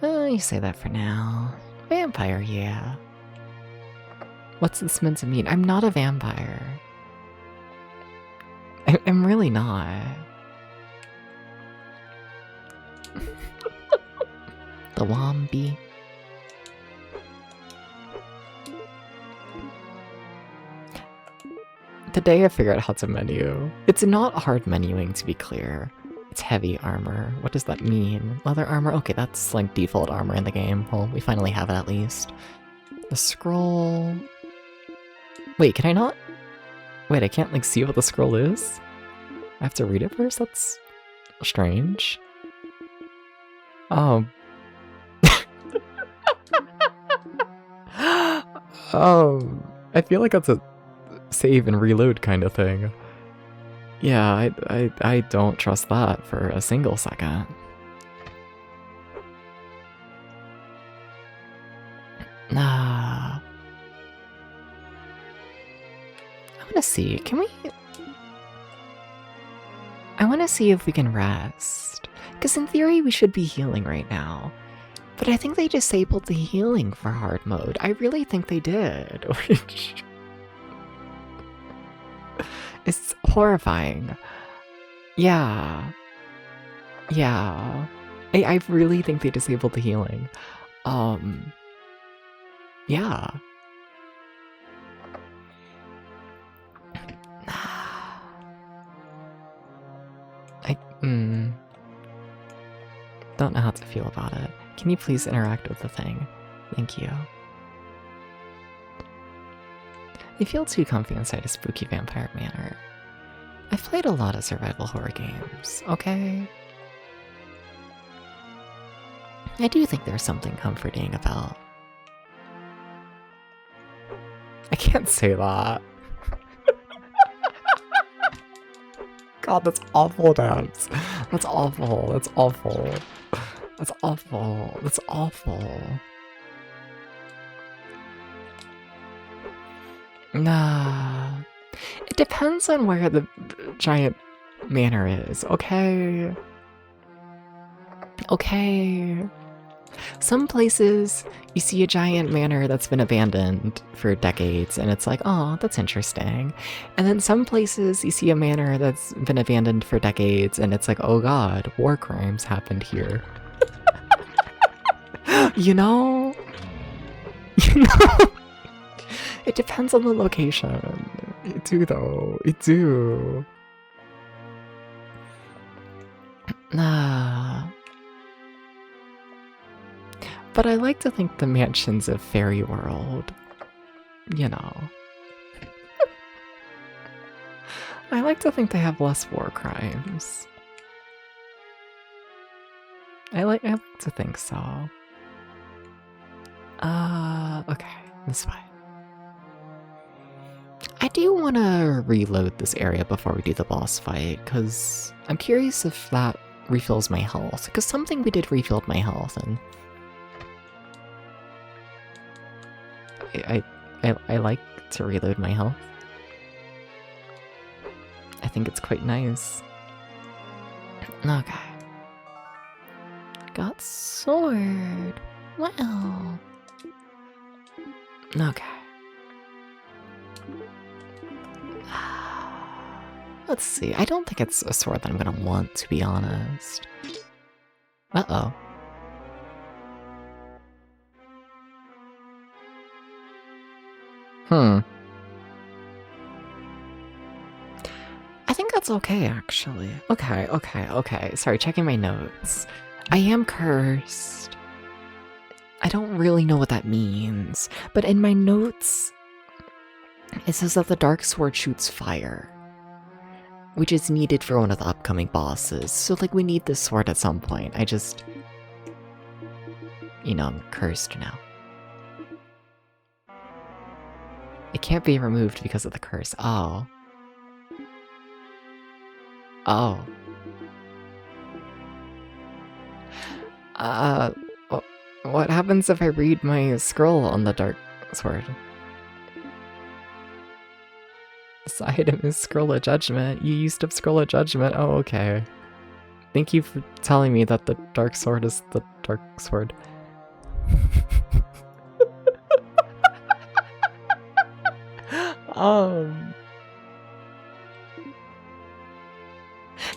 Speaker 1: You say that for now. Vampire, yeah. What's this meant to mean? I'm not a vampire. I'm really not. The Wombi. Today I figured out how to menu. It's not hard menuing, to be clear. It's heavy armor. What does that mean? Leather armor? Okay, that's like default armor in the game. Well, we finally have it at least. The scroll... Wait, can I not? Wait, I can't like see what the scroll is? I have to read it first? That's strange. Oh. I feel like that's a save and reload kind of thing. Yeah, I don't trust that for a single second. Nah. I wanna see, can we... I wanna see if we can rest. Because in theory we should be healing right now. But I think they disabled the healing for hard mode. I really think they did. Which... It's horrifying. Yeah. Yeah. I really think they disabled the healing. Yeah. Don't know how to feel about it. Can you please interact with the thing? Thank you. I feel too comfy inside a spooky vampire manor. I've played a lot of survival horror games, okay? I do think there's something comforting about... I can't say that. God, that's awful, Dabs. That's awful. That's awful. That's awful. That's awful. Nah. It depends on where the giant manor is, okay? Okay. Some places, you see a giant manor that's been abandoned for decades, and it's like, oh, that's interesting. And then some places, you see a manor that's been abandoned for decades, and it's like, oh god, war crimes happened here. You know? You know? It depends on the location. It do, though. It do. Nah. But I like to think the mansions of Fairy World, you know. I like to think they have less war crimes. I like to think so. Okay, this way. I do want to reload this area before we do the boss fight, because I'm curious if that refills my health, because something we did refilled my health, and I like to reload my health. I think it's quite nice. Okay. Got sword. Wow. Okay. Let's see. I don't think it's a sword that I'm gonna want, to be honest. Uh-oh. I think that's okay, actually. Okay. Sorry, checking my notes. I am cursed. I don't really know what that means, but in my notes, it says that the dark sword shoots fire, which is needed for one of the upcoming bosses. So, like, we need this sword at some point. I just... You know, I'm cursed now. It can't be removed because of the curse. Oh. Oh. What happens if I read my scroll on the dark sword? This item is Scroll of Judgment. You used up Scroll of Judgment. Oh, okay. Thank you for telling me that the dark sword is the dark sword.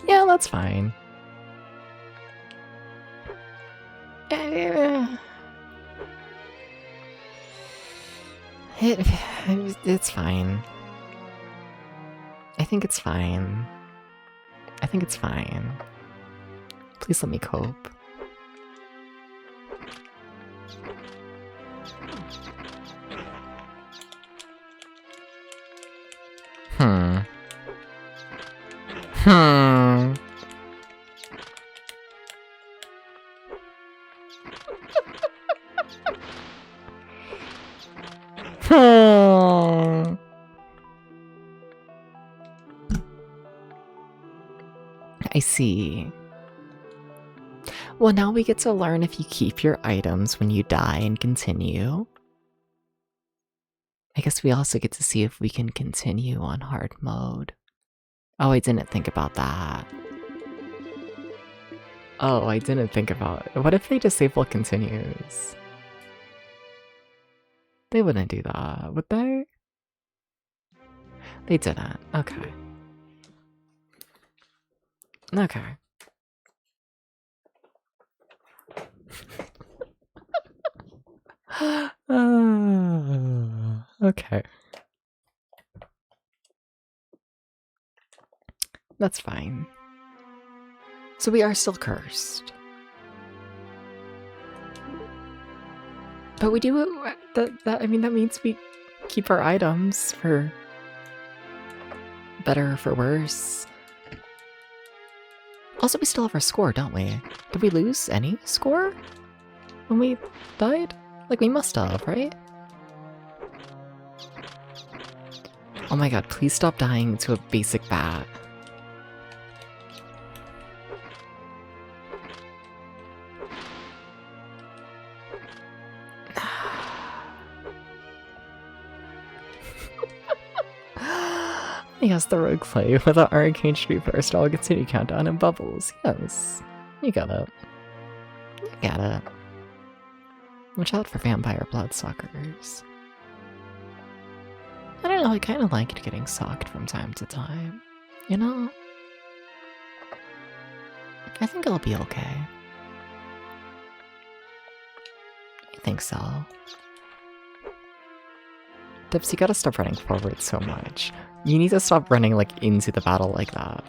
Speaker 1: Yeah, that's fine. It's fine. I think it's fine. I think it's fine. Please let me cope. I see. Well, now we get to learn if you keep your items when you die and continue. I guess we also get to see if we can continue on hard mode. Oh, I didn't think about that. Oh, I didn't think about it. What if they disable continues? They wouldn't do that, would they? They didn't. Okay. Okay. Okay. That's fine. So we are still cursed. But we do I mean that means we keep our items for better or for worse. Also, we still have our score, don't we? Did we lose any score when we died? Like, we must have, right? Oh my god, please stop dying to a basic bat. Yes, the roleplay with the Arcane Street first. I'll continue countdown and bubbles. Yes. You got it. You got it. Watch out for vampire bloodsuckers. I don't know, I kinda liked getting sucked from time to time. You know? I think it'll be okay. I think so. Dips, you gotta stop running forward so much. You need to stop running, like, into the battle like that.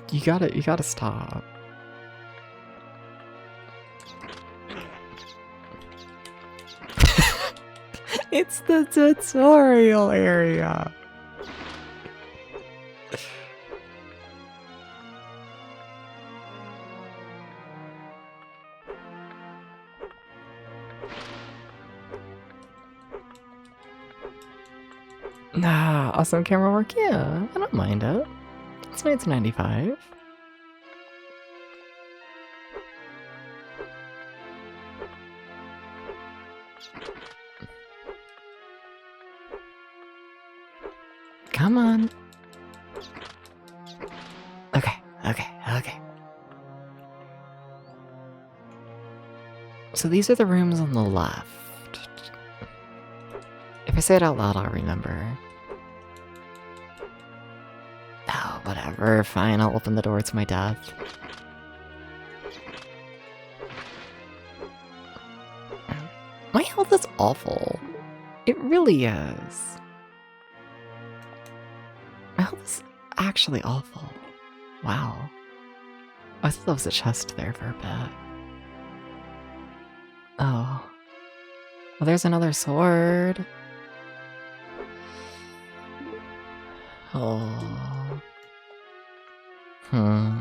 Speaker 1: You gotta stop. It's the tutorial area! Nah, awesome camera work, yeah, I don't mind it. It's 1995. Come on. Okay. So these are the rooms on the left. If I say it out loud, I'll remember. Oh, whatever, fine, I'll open the door to my death. My health is awful. It really is. My health is actually awful. Wow. I thought that was a chest there for a bit. Oh. Well, there's another sword. Oh. Hmm.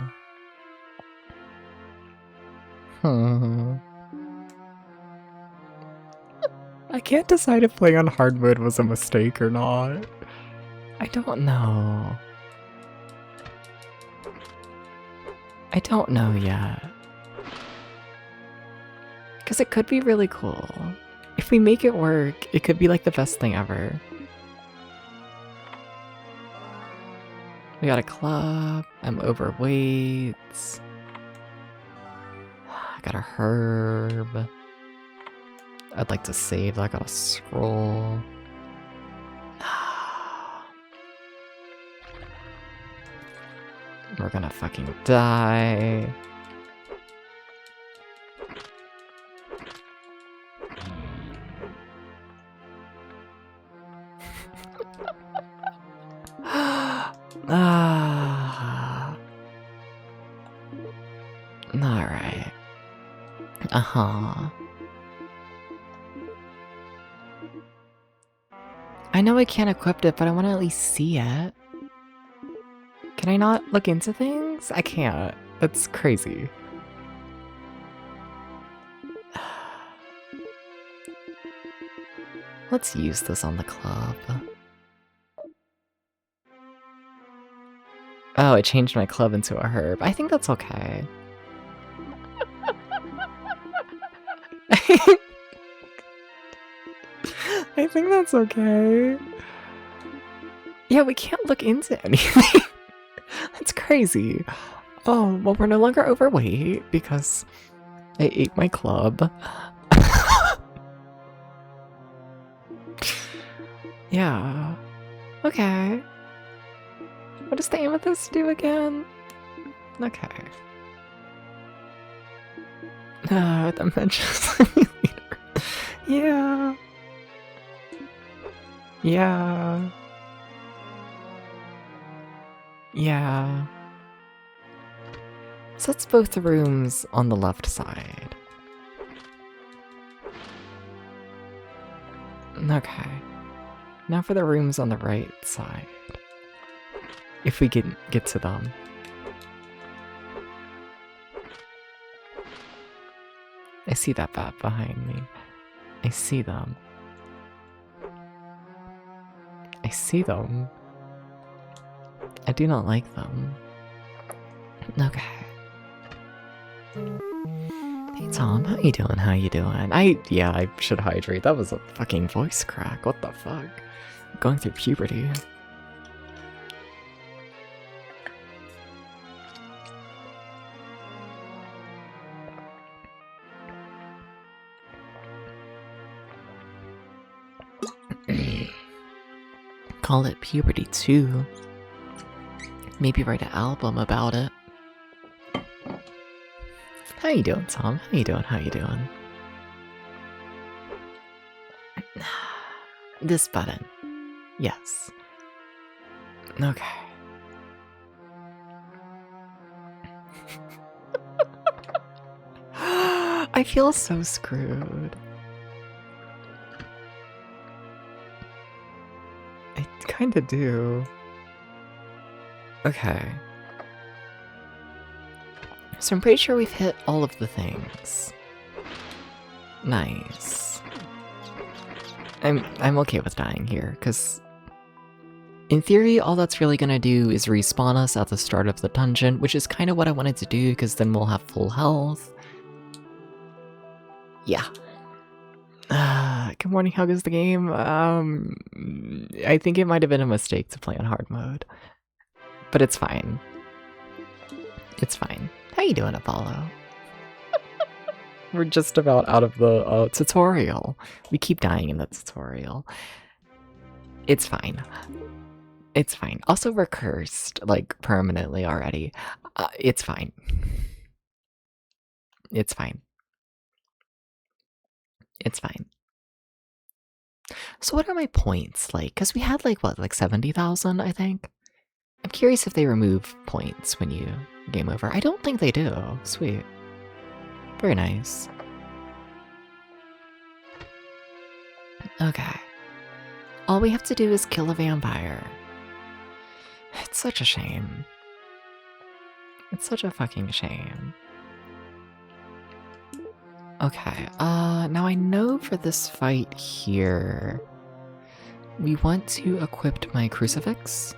Speaker 1: I can't decide if playing on hard mode was a mistake or not. I don't know. I don't know yet. Because it could be really cool. If we make it work, it could be like the best thing ever. We got a club. I'm overweight. I got a herb. I'd like to save. I got a scroll. We're gonna fucking die. Alright. I know I can't equip it, but I want to at least see it. Can I not look into things? I can't. That's crazy. Let's use this on the club. Oh, it changed my club into a herb. I think that's okay. I think that's okay. Yeah, we can't look into anything. That's crazy. Oh, well, we're no longer overweight because I ate my club. Yeah. Okay. What does the amethyst do again? Okay. The Mensch Simulator. Yeah. Yeah. Yeah. So that's both the rooms on the left side. Okay. Now for the rooms on the right side. If we can get to them. I see that bat behind me. I see them. I see them. I do not like them. Okay. Hey Tom, how you doing? How you doing? Yeah, I should hydrate. That was a fucking voice crack. What the fuck? I'm going through puberty. Call it puberty too. Maybe write an album about it. How you doing, Tom? How you doing? How you doing? This button. Yes. Okay. I feel so screwed. I kinda do. Okay. So I'm pretty sure we've hit all of the things. Nice. I'm okay with dying here, because in theory, all that's really gonna do is respawn us at the start of the dungeon, which is kind of what I wanted to do, because then we'll have full health. Yeah. Good morning, how goes the game? I think it might have been a mistake to play on hard mode. But it's fine. It's fine. How you doing, Apollo? We're just about out of the tutorial. We keep dying in the tutorial. It's fine. It's fine. Also, we're cursed, like, permanently already. It's fine. It's fine. It's fine. So what are my points like? Because we had, like, what, like 70,000, I think? I'm curious if they remove points when you game over. I don't think they do. Sweet. Very nice. Okay. All we have to do is kill a vampire. It's such a shame. It's such a fucking shame. Okay, now I know for this fight here, we want to equip my crucifix.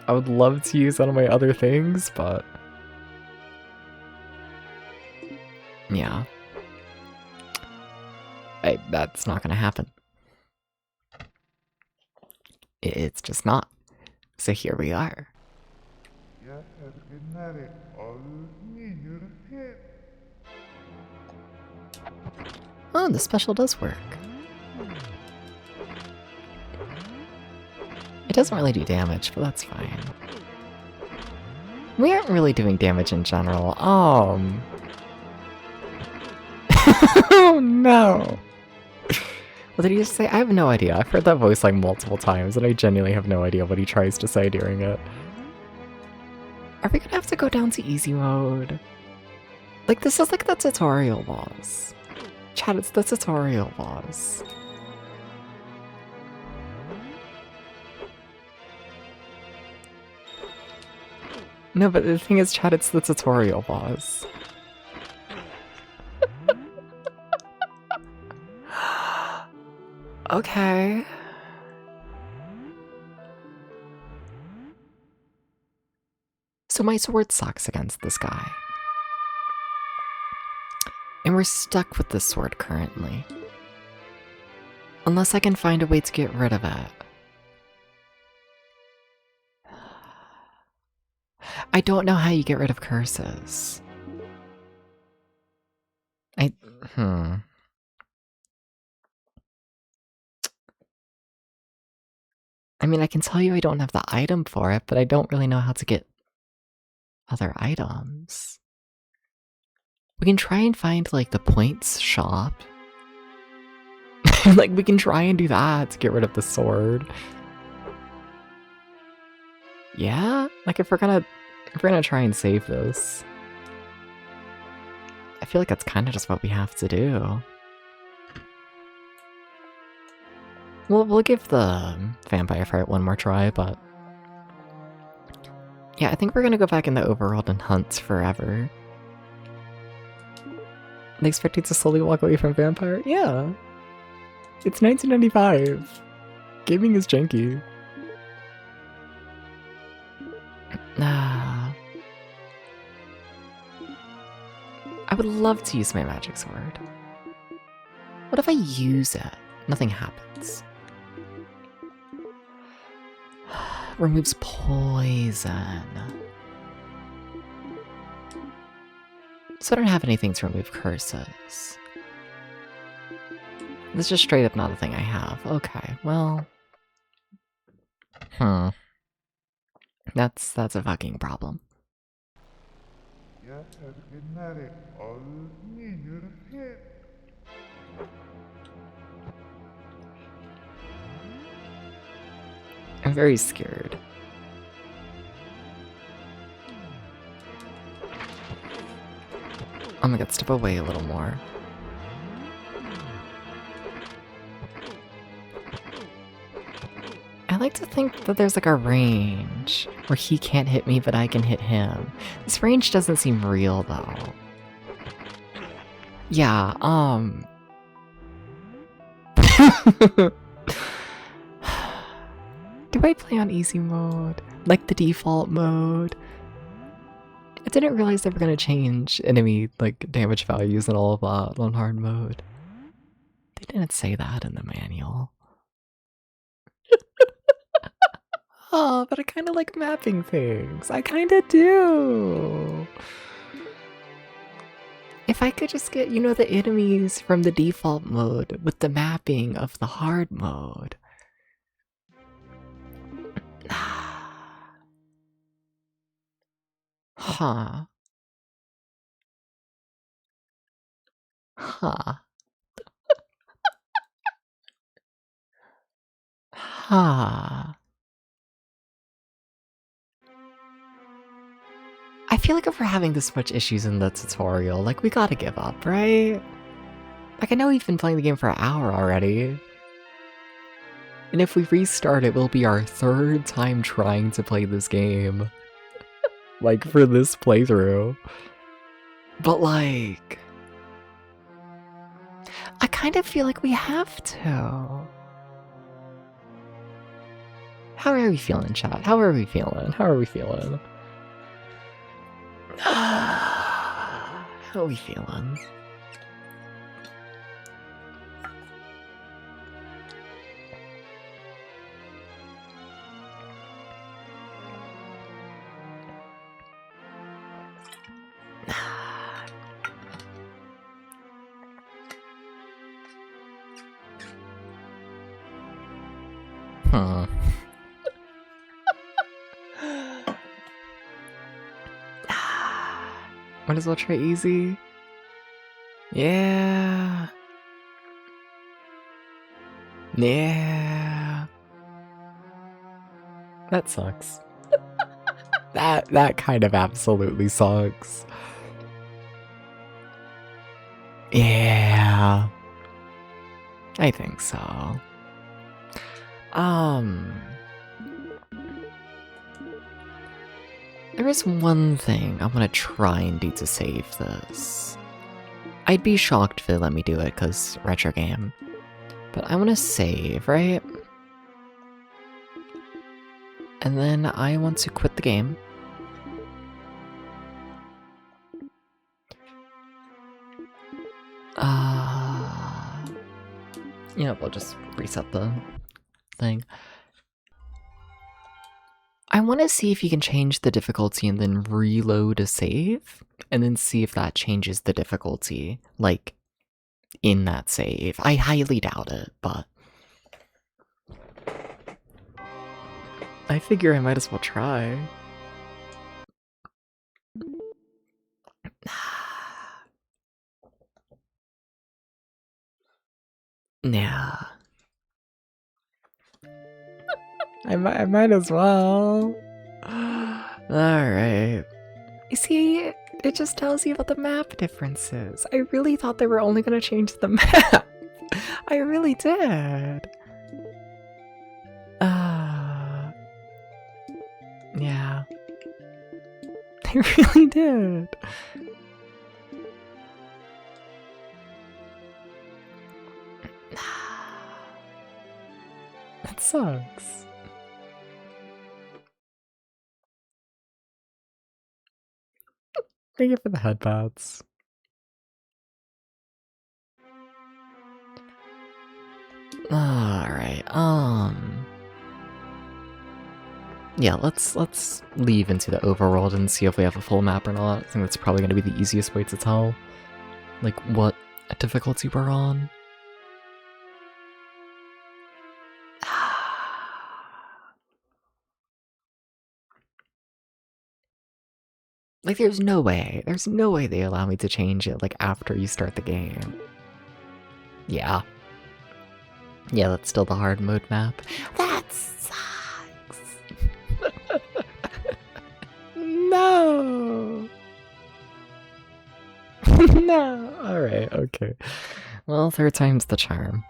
Speaker 1: I would love to use one of my other things, but yeah. That's not gonna happen. It's just not. So here we are. Oh, the special does work. It doesn't really do damage, but that's fine. We aren't really doing damage in general. Oh no! What did he just say? I have no idea. I've heard that voice like multiple times, and I genuinely have no idea what he tries to say during it. Are we gonna have to go down to easy mode? Like, this is like the tutorial boss. Chat, it's the tutorial boss. No, but the thing is, chat, it's the tutorial boss. Okay. So my sword sucks against this guy. And we're stuck with this sword currently. Unless I can find a way to get rid of it. I don't know how you get rid of curses. I mean, I can tell you I don't have the item for it, but I don't really know how to get other items. We can try and find, like, the points shop. Like, we can try and do that to get rid of the sword. Yeah? Like, if we're gonna try and save this. I feel like that's kind of just what we have to do. We'll give the vampire fight one more try, but yeah, I think we're gonna go back in the overworld and hunt forever. They expect you to slowly walk away from vampire? Yeah. It's 1995. Gaming is janky. I would love to use my magic sword. What if I use it? Nothing happens. Removes poison. So I don't have anything to remove curses. This is just straight up not a thing I have. Okay, well... That's a fucking problem. I'm very scared. Oh my god, step away a little more. I like to think that there's like a range where he can't hit me, but I can hit him. This range doesn't seem real though. Yeah, do I play on easy mode? Like the default mode? I didn't realize they were gonna change enemy like damage values and all of that on hard mode. They didn't say that in the manual. Oh, but I kind of like mapping things. I kind of do. If I could just get, you know, the enemies from the default mode with the mapping of the hard mode. Huh. Huh. Huh. I feel like if we're having this much issues in the tutorial, like, we gotta give up, right? Like, I know we've been playing the game for an hour already. And if we restart, it will be our 3rd time trying to play this game. Like, for this playthrough. But, like... I kind of feel like we have to. How are we feeling, chat? How are we feeling? How are we feeling? How are we feeling? Huh. Might as well try easy. Yeah. Yeah. That sucks. that kind of absolutely sucks. Yeah. I think so. There is one thing I'm gonna try and do to save this. I'd be shocked if they let me do it, because retro game. But I want to save, right? And then I want to quit the game. Yeah, we'll just reset the thing. I want to see if you can change the difficulty and then reload a save, and then see if that changes the difficulty, like, in that save. I highly doubt it, but... I figure I might as well try. Yeah. I might as well. Alright. You see, it just tells you about the map differences. I really thought they were only going to change the map. I really did. Yeah. I really did. That sucks. Thank you for the headbats. Alright, yeah, let's leave into the overworld and see if we have a full map or not. I think that's probably gonna be the easiest way to tell, like, what difficulty we're on. Like, there's no way they allow me to change it, like, after you start the game. Yeah. Yeah, that's still the hard mode map. That sucks! No! No! Alright, okay. Well, 3rd time's the charm.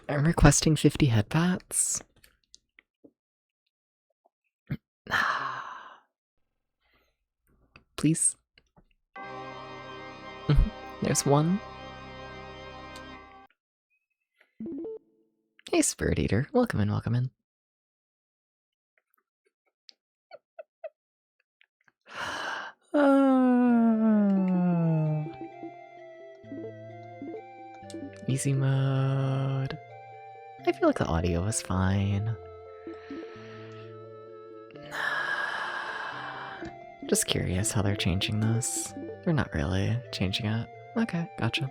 Speaker 1: I'm requesting 50 headbats. Please. There's one. Hey, Spirit Eater. Welcome in, welcome in. Easy mode. I feel like the audio was fine. Just curious how they're changing this. They're not really changing it. Okay, gotcha.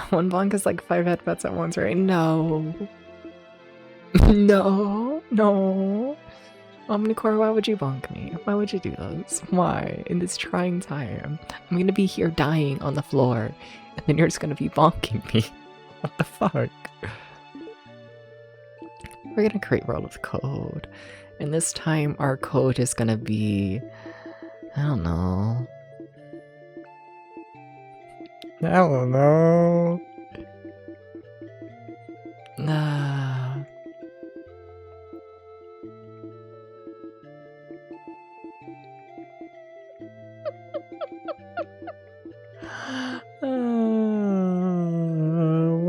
Speaker 1: One bonk is like 5 headbutts at once, right? No. No. No. Omnicore, why would you bonk me? Why would you do this? Why? In this trying time. I'm gonna be here dying on the floor, and then you're just gonna be bonking me. What the fuck? We're gonna create World of Code. And this time our code is gonna be... I don't know. I don't know. Nah.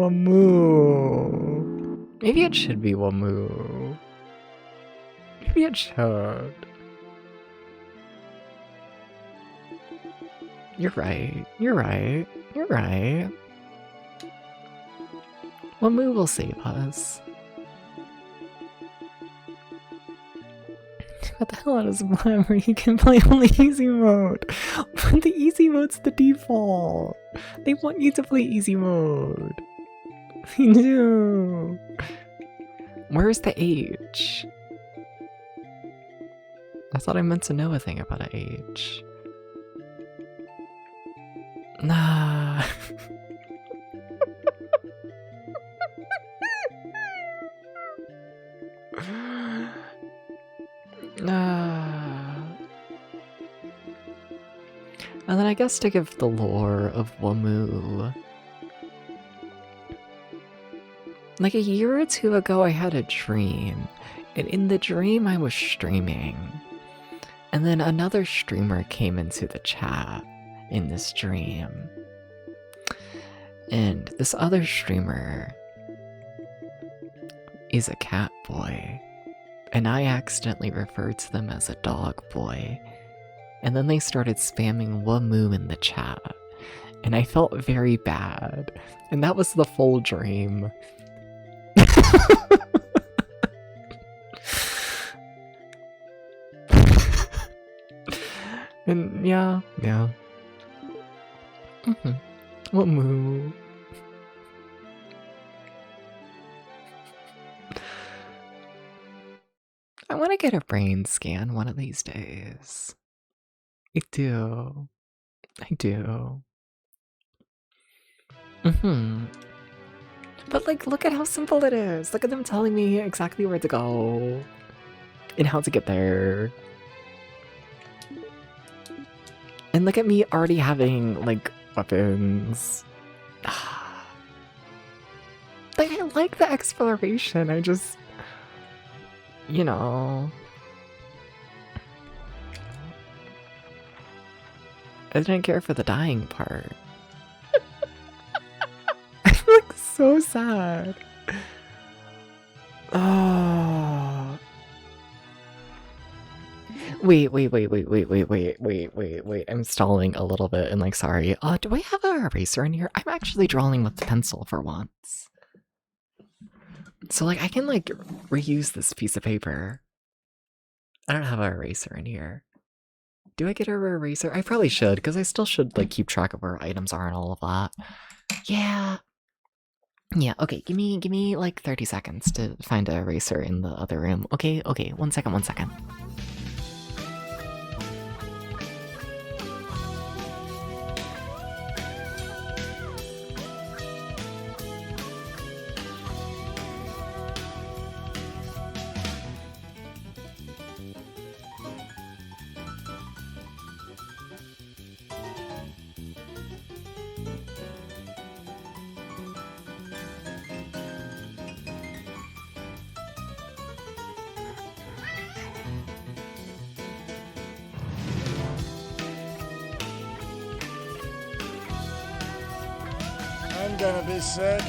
Speaker 1: Wamu. Maybe it should be Wamu. Maybe it should. You're right. You're right. You're right. Wamu will save us. What the hell is one where you can play only easy mode? But the easy mode's the default. They want you to play easy mode. They do. Where's the H? I thought I meant to know a thing about an H. Nah. And then I guess to give the lore of Wamu. Like a year or two ago I had a dream, and in the dream I was streaming. And then another streamer came into the chat in this dream. And this other streamer is a cat boy. And I accidentally referred to them as a dog boy. And then they started spamming Wamu in the chat. And I felt very bad. And that was the full dream. And yeah. Wamu. I want to get a brain scan one of these days. I do. But like, look at how simple it is. Look at them telling me exactly where to go and how to get there. And look at me already having like weapons. Like, I like the exploration. I just, you know, I didn't care for the dying part. I'm like so sad. Oh. Wait. I'm stalling a little bit and like, sorry. Do I have an eraser in here? I'm actually drawing with the pencil for once. So like, I can like reuse this piece of paper. I don't have an eraser in here. Do I get an eraser? I probably should, because I still should like keep track of where items are and all of that. Yeah. Yeah, okay, give me like 30 seconds to find an eraser in the other room. Okay, 1 second.
Speaker 2: I'm gonna be sick.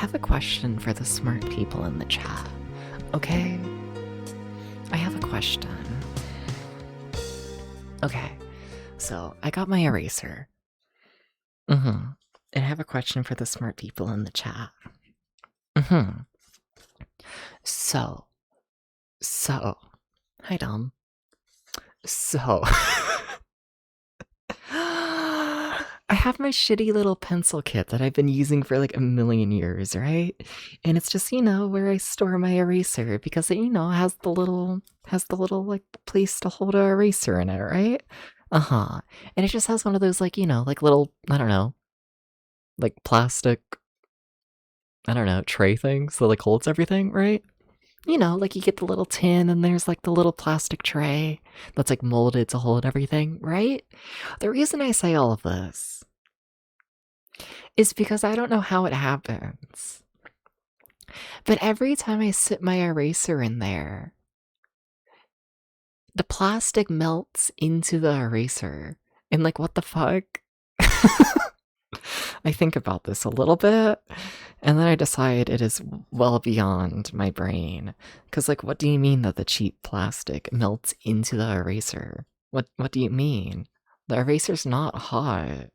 Speaker 1: have a question for the smart people in the chat, okay? I have a question. Okay, so I got my eraser. And I have a question for the smart people in the chat. So, hi Dom. So, I have my shitty little pencil kit that I've been using for like a million years, right? And it's just, where I store my eraser because it, has the little like place to hold an eraser in it, right? And it just has one of those like, like little, I don't know, like plastic, I don't know, tray things that like holds everything, right? Like you get the little tin and there's like the little plastic tray that's like molded to hold everything, right? The reason I say all of this is because I don't know how it happens. But every time I sit my eraser in there, the plastic melts into the eraser. And like, what the fuck? I think about this a little bit, and then I decide it is well beyond my brain. Because, like, what do you mean that the cheap plastic melts into the eraser? What do you mean? The eraser's not hot.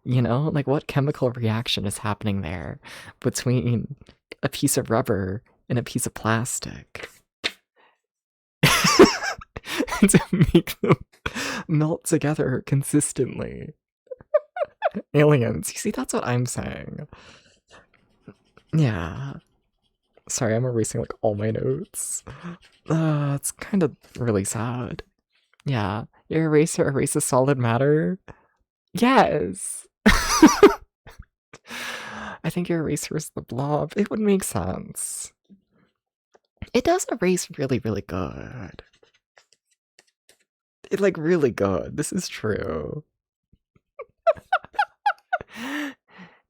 Speaker 1: Like, what chemical reaction is happening there between a piece of rubber and a piece of plastic? To make them melt together consistently. Aliens. You see, that's what I'm saying. Yeah. Sorry, I'm erasing like all my notes. It's kind of really sad. Yeah. Your eraser erases solid matter? Yes! I think your eraser is the blob. It would make sense. It does erase really, really good. Like, really good. This is true.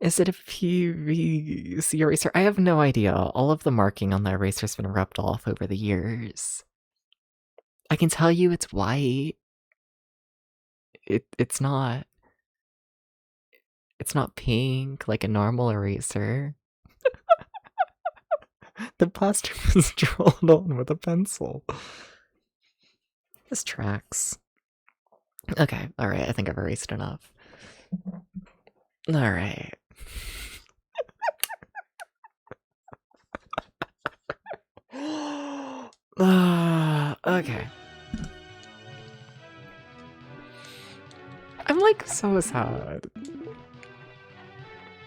Speaker 1: Is it a PVC eraser? I have no idea. All of the marking on the eraser's been rubbed off over the years. I can tell you it's white. It's not pink like a normal eraser. The plastic was drawn on with a pencil. This tracks. Okay, alright, I think I've erased enough. Alright. Okay. I'm like so sad.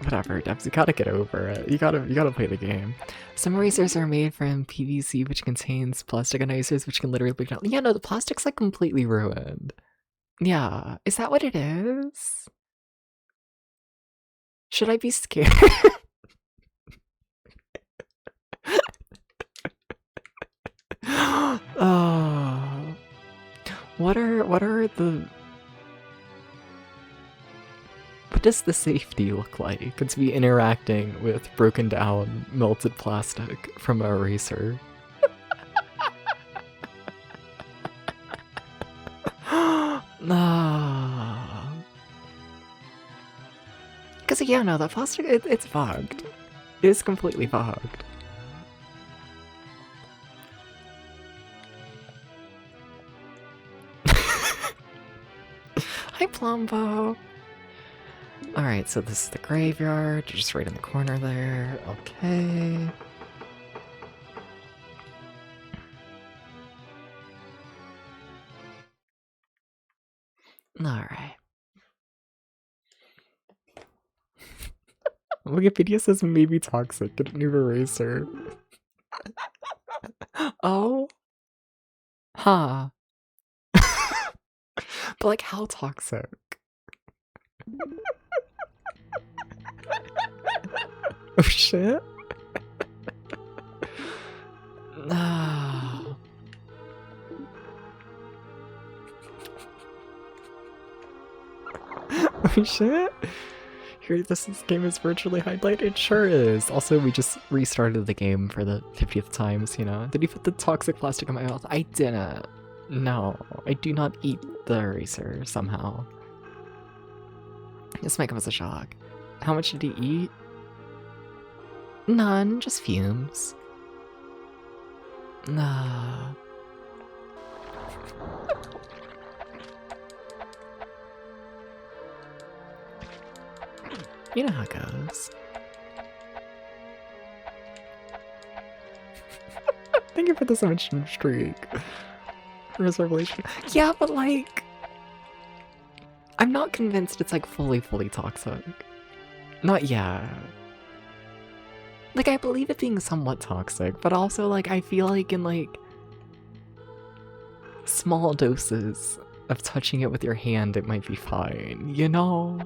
Speaker 1: Whatever, Debs, you gotta get over it. You gotta play the game. Some erasers are made from PVC, which contains plastic ionizers, which can literally break down. Yeah, no, the plastic's like completely ruined. Yeah, is that what it is? Should I be scared? Oh, what does the safety look like? It's me interacting with broken down melted plastic from an eraser. Because yeah, no, the plastic, it's fogged. It is completely fogged. Hi, Plumbo. Alright, so this is the graveyard, just right in the corner there. Okay. Alright. Wikipedia says maybe toxic. Get a new eraser. Oh? Huh. But like, how toxic? Oh shit? No. Oh shit? Here, this game is virtually Hydlide? It sure is. Also, we just restarted the game for the 50th times, Did you put the toxic plastic in my mouth? I didn't. No, I do not eat the eraser somehow. This might come as a shock. How much did he eat? None, just fumes. Nah. You know how it goes. Thank you for the submission streak. First revelation. Yeah, but like, I'm not convinced it's like fully toxic. Not yet. Like, I believe it being somewhat toxic, but also like I feel like in like small doses of touching it with your hand, it might be fine, you know?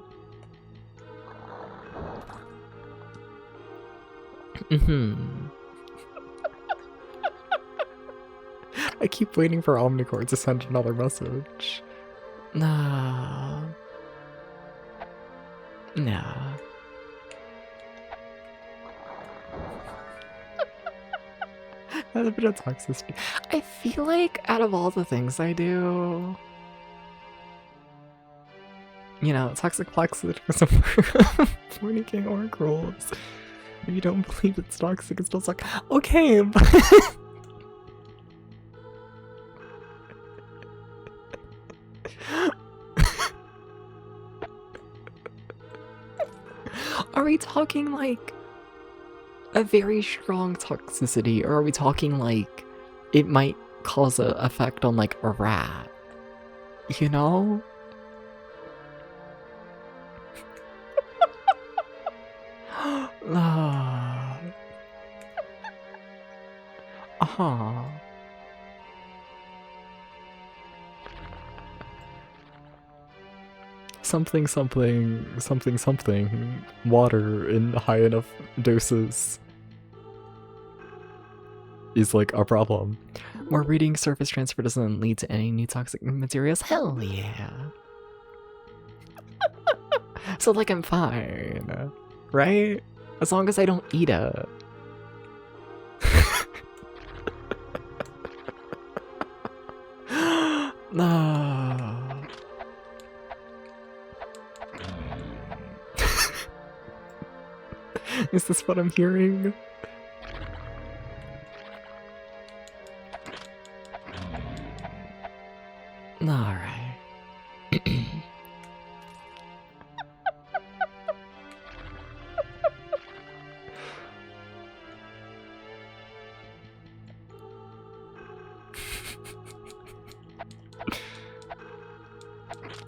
Speaker 1: I keep waiting for Omnicore to send another message. Nah. Nah. That's a bit of toxicity. I feel like out of all the things I do, you know, toxic plexit for some fornicating oracles. If you don't believe it's toxic, it's still like, okay, but are we talking like a very strong toxicity, or are we talking like it might cause an effect on like a rat? You know? Something water in high enough doses is like a problem. More reading surface transfer doesn't lead to any new toxic materials? Hell yeah. So like I'm fine, right? As long as I don't eat it. Is this what I'm hearing? Alright.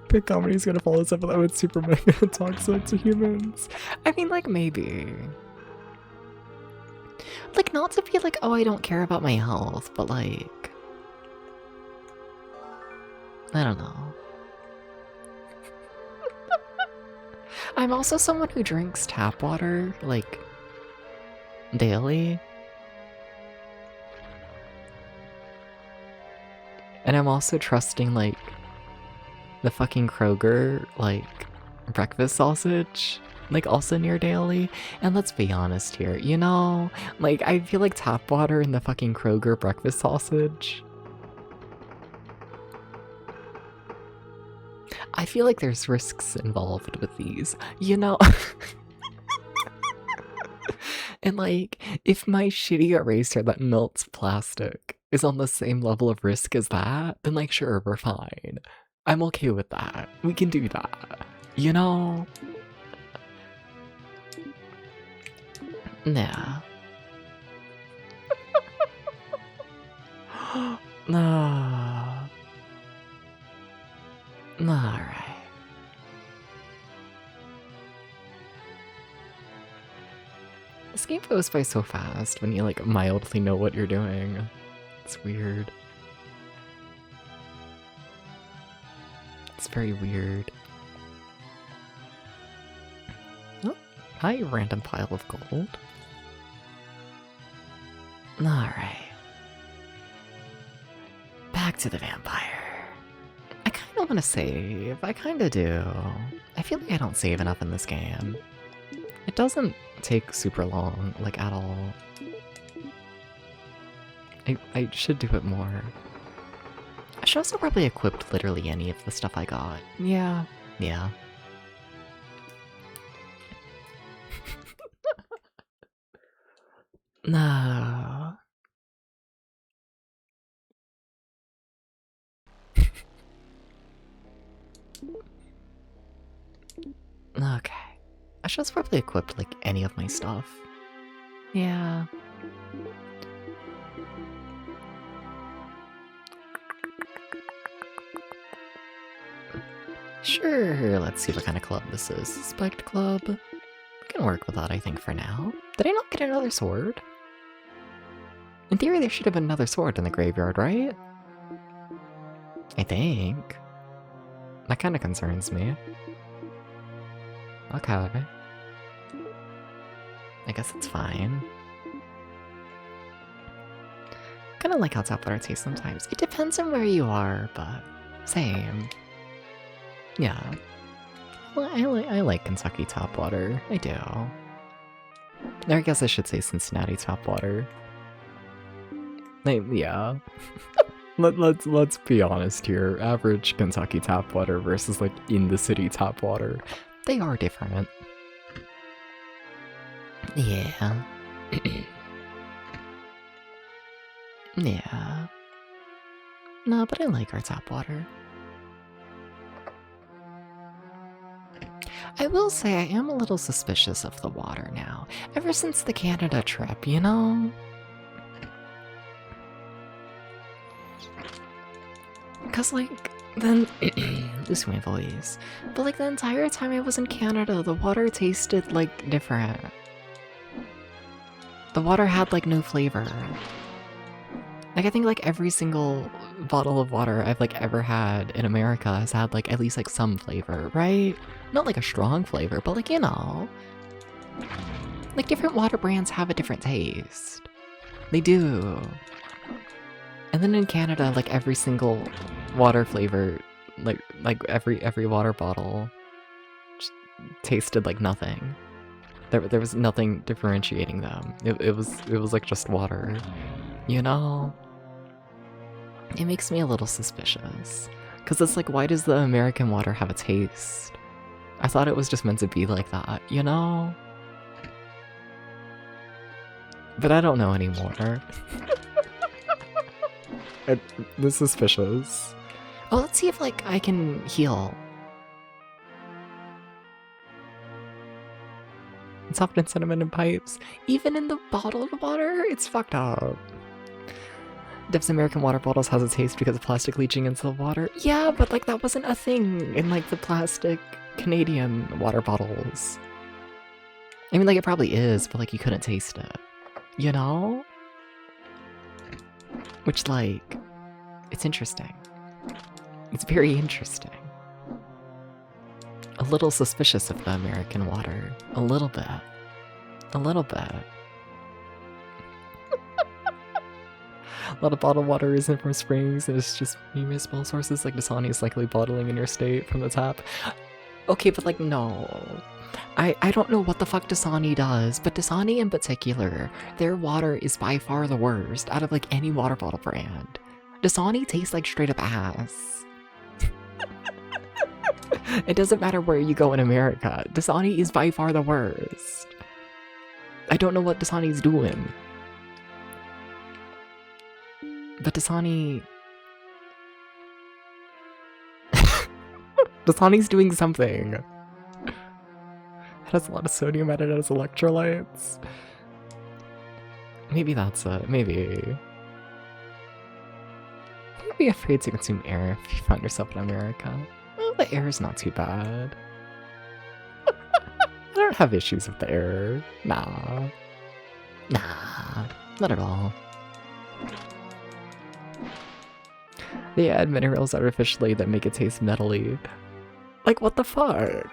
Speaker 1: Big comedy's gonna follow us up with that with super mega toxic to humans. I mean, like, maybe. Like, not to be like, oh, I don't care about my health, but like, I don't know. I'm also someone who drinks tap water, like, daily. And I'm also trusting, like, the fucking Kroger, like, breakfast sausage, like, also near daily. And let's be honest here, you know? Like, I feel like tap water and the fucking Kroger breakfast sausage, I feel like there's risks involved with these, you know? And like, if my shitty eraser that melts plastic is on the same level of risk as that, then like, sure, we're fine. I'm okay with that. We can do that. You know? Nah. Nah. Alright. This game goes by so fast when you like mildly know what you're doing. It's weird. It's very weird. Oh, hi, random pile of gold. Alright. Back to the vampire. I kinda wanna save. I kinda do. I feel like I don't save enough in this game. It doesn't take super long, like at all. I should do it more. I should also probably equip literally any of the stuff I got. Yeah. No. Okay. I should have probably equipped, like, any of my stuff. Yeah. Sure, let's see what kind of club this is. Spiked club. We can work with that, I think, for now. Did I not get another sword? In theory, there should have been another sword in the graveyard, right? I think. That kind of concerns me. Okay. I guess it's fine. Kinda like how tap water tastes sometimes. It depends on where you are, but same. Yeah. Well, I like Kentucky tap water. I do. Or I guess I should say Cincinnati tap water. Yeah. Let's be honest here. Average Kentucky tap water versus like in the city tap water, they are different. Yeah. Yeah. No, but I like our tap water. I will say I am a little suspicious of the water now. Ever since the Canada trip, you know? Because, like, then... losing my voice. But, like, the entire time I was in Canada, the water tasted, like, different. The water had, like, no flavor. Like, I think, like, every single bottle of water I've, like, ever had in America has had, like, at least, like, some flavor, right? Not, like, a strong flavor, but, like, you know. Like, different water brands have a different taste. They do. And then in Canada, like, every single water flavor, like every water bottle just tasted like nothing. There was nothing differentiating them. It was like just water. You know? It makes me a little suspicious. Because it's like, why does the American water have a taste? I thought it was just meant to be like that, you know? But I don't know anymore. This is suspicious. Oh, let's see if, like, I can heal. Soft and cinnamon and pipes. Even in the bottled water, it's fucked up. Dev's American water bottles has a taste because of plastic leaching into the water. Yeah, but, like, that wasn't a thing in, like, the plastic Canadian water bottles. I mean, like, it probably is, but, like, you couldn't taste it. You know? Which, like, it's interesting. It's very interesting. A little suspicious of the American water. A little bit. A little bit. A lot of bottled water isn't from springs, and it's just municipal sources like Dasani is likely bottling in your state from the tap. Okay, but like, no. I don't know what the fuck Dasani does, but Dasani in particular, their water is by far the worst out of like any water bottle brand. Dasani tastes like straight up ass. It doesn't matter where you go in America, Dasani is by far the worst. I don't know what Dasani's doing. But Dasani... Dasani's doing something. It has a lot of sodium added as electrolytes. Maybe that's it. Maybe. Don't be afraid to consume air if you find yourself in America. Well, the air is not too bad. I don't have issues with the air. Nah. Nah. Not at all. They add minerals artificially that make it taste metally. Like, what the fuck?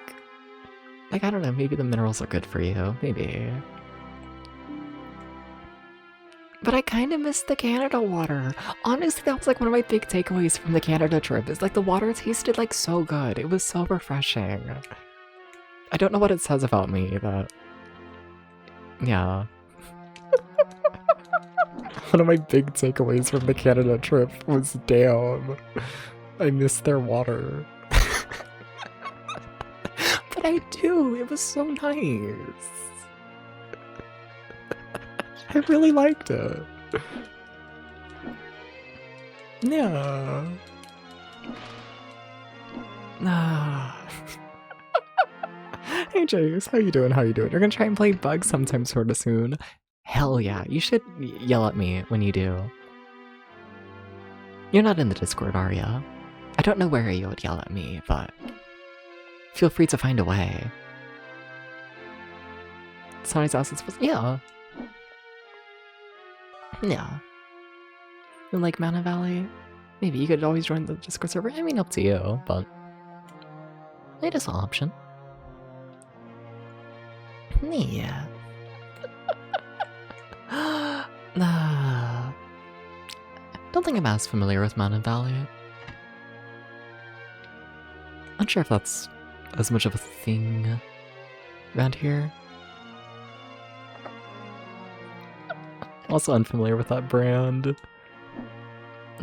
Speaker 1: Like, I don't know, maybe the minerals are good for you. Maybe. But I kind of miss the Canada water. Honestly, that was like one of my big takeaways from the Canada trip. Is like the water tasted like so good. It was so refreshing. I don't know what it says about me, but... yeah. One of my big takeaways from the Canada trip was, damn, I miss their water. But I do, it was so nice. I really liked it. Yeah. Nah. Hey Jace, how you doing? How you doing? You're gonna try and play Bug sometime sorta soon. Hell yeah, you should yell at me when you do. You're not in the Discord, are ya? I don't know where you would yell at me, but feel free to find a way. Sonny's house is supposed— yeah. Yeah. In like Mountain Valley? Maybe you could always join the Discord server. I mean, up to you, but it is an option. Yeah. Nah. Don't think I'm as familiar with Mountain Valley. Not sure if that's as much of a thing around here. Also unfamiliar with that brand.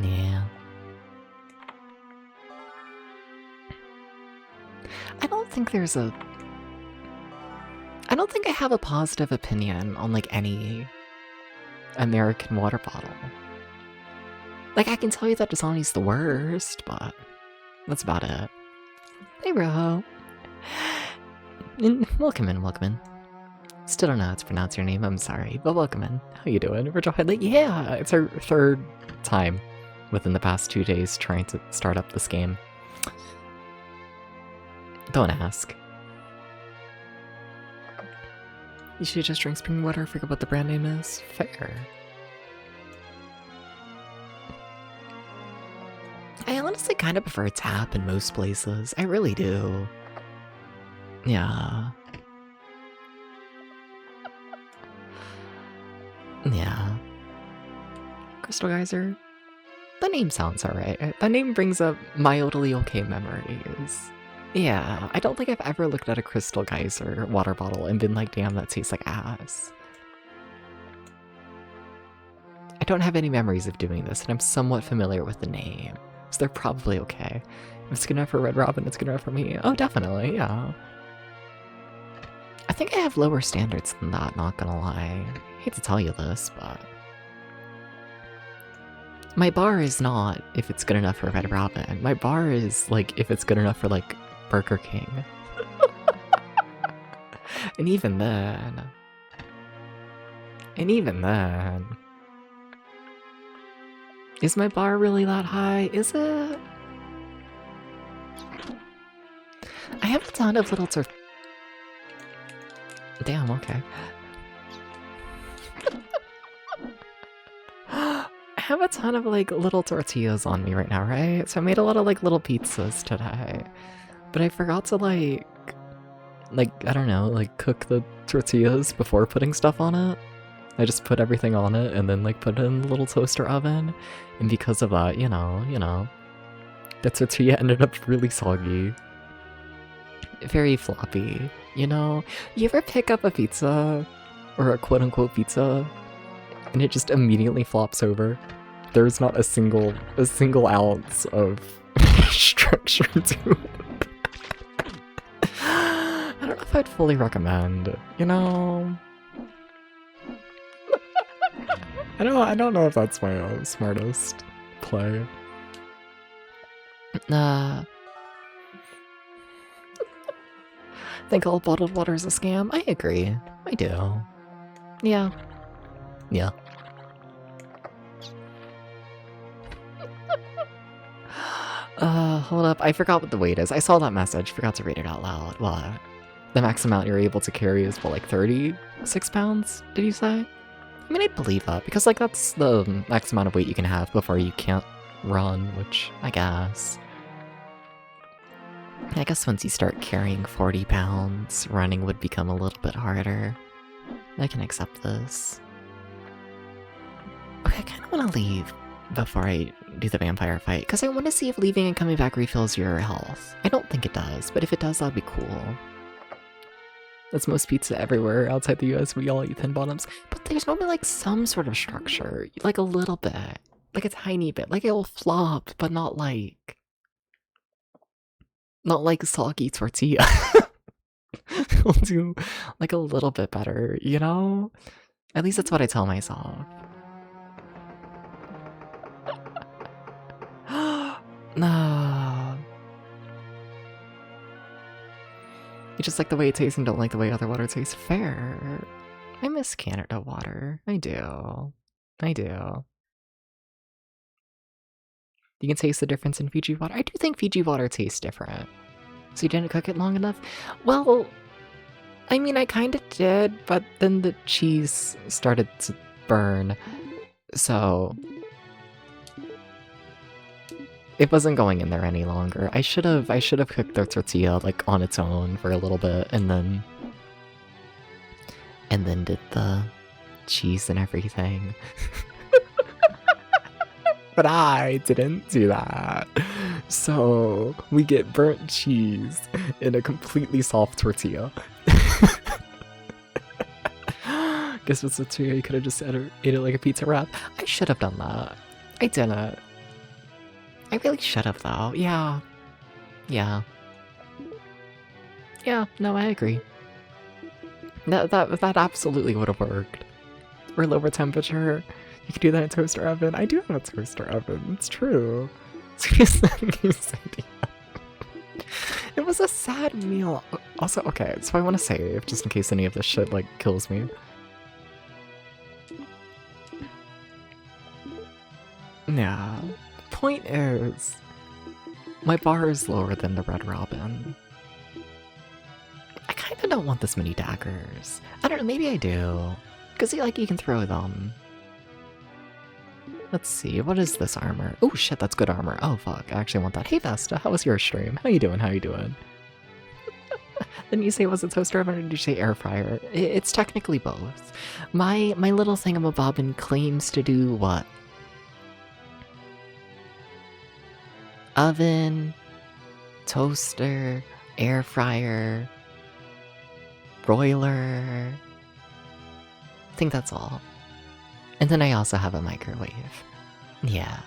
Speaker 1: Yeah. I don't think I have a positive opinion on like any American water bottle. Like, I can tell you that Dasani's the worst, but that's about it. Hey, bro. Welcome in, welcome in. Still don't know how to pronounce your name, I'm sorry, but welcome in. How you doing? Virtual Hydlide? Yeah, it's our third time within the past 2 days trying to start up this game. Don't ask. You should just drink spring water, forget what the brand name is. Fair. I honestly kind of prefer tap in most places. I really do. Yeah. Yeah. Crystal Geyser? The name sounds alright. The name brings up mildly okay memories. Yeah, I don't think I've ever looked at a Crystal Geyser water bottle and been like, damn, that tastes like ass. I don't have any memories of doing this, and I'm somewhat familiar with the name, so they're probably okay. If it's good enough for Red Robin, it's good enough for me. Oh, definitely, yeah. I think I have lower standards than that, not gonna lie. I hate to tell you this, but my bar is not if it's good enough for Red Robin. My bar is like if it's good enough for like Burger King. And even then, is my bar really that high? Is it? I have a ton of little damn, okay. I have a ton of like little tortillas on me right now, right? So I made a lot of like little pizzas today. But I forgot to like, I don't know, like cook the tortillas before putting stuff on it. I just put everything on it and then like put it in the little toaster oven. And because of that, you know, the tortilla ended up really soggy. Very floppy, you know? You ever pick up a pizza, or a quote-unquote pizza, and it just immediately flops over? There's not a single ounce of structure to it. I don't know if I'd fully recommend, you know? I don't know if that's my smartest play. Think all bottled water is a scam? I agree. I do. Yeah. Yeah. Hold up. I forgot what the weight is. I saw that message. Forgot to read it out loud. What? The max amount you're able to carry is, what, like 36 pounds, did you say? I mean, I'd believe that, because, like, that's the max amount of weight you can have before you can't run, which, I guess once you start carrying 40 pounds, running would become a little bit harder. I can accept this. Okay, I kind of want to leave before I do the vampire fight, because I want to see if leaving and coming back refills your health. I don't think it does, but if it does, that'd be cool. That's most pizza everywhere outside the US, we all eat thin bottoms. But there's normally like some sort of structure, like a little bit, like a tiny bit, like it'll flop, but not like soggy tortilla. It'll do like a little bit better, you know? At least that's what I tell myself. No. You just like the way it tastes and don't like the way other water tastes. Fair. I miss Canada water. I do. I do. You can taste the difference in Fiji water. I do think Fiji water tastes different. So you didn't cook it long enough? Well, I mean, I kind of did, but then the cheese started to burn. So it wasn't going in there any longer. I should have cooked the tortilla like on its own for a little bit and then did the cheese and everything. But I didn't do that. So we get burnt cheese in a completely soft tortilla. Guess what's the tortilla? You could have just ate it like a pizza wrap. I should have done that. I didn't. I really should have though. Yeah. Yeah. Yeah, no, I agree. That absolutely would have worked. Or lower temperature. You could do that in a toaster oven. I do have a toaster oven. It's true. It was a sad meal. Also, okay, so I want to save just in case any of this shit like kills me. Yeah. Point is, my bar is lower than the Red Robin. I kind of don't want this many daggers. I don't know, maybe I do. Because you can throw them. Let's see, what is this armor? Oh shit, that's good armor. Oh fuck, I actually want that. Hey Vesta, how was your stream? How you doing? How you doing? Didn't you say it was a toaster oven or did you say air fryer? It's technically both. My little thingamabobbin claims to do what? Oven, toaster, air fryer, broiler. I think that's all. And then I also have a microwave. Yeah.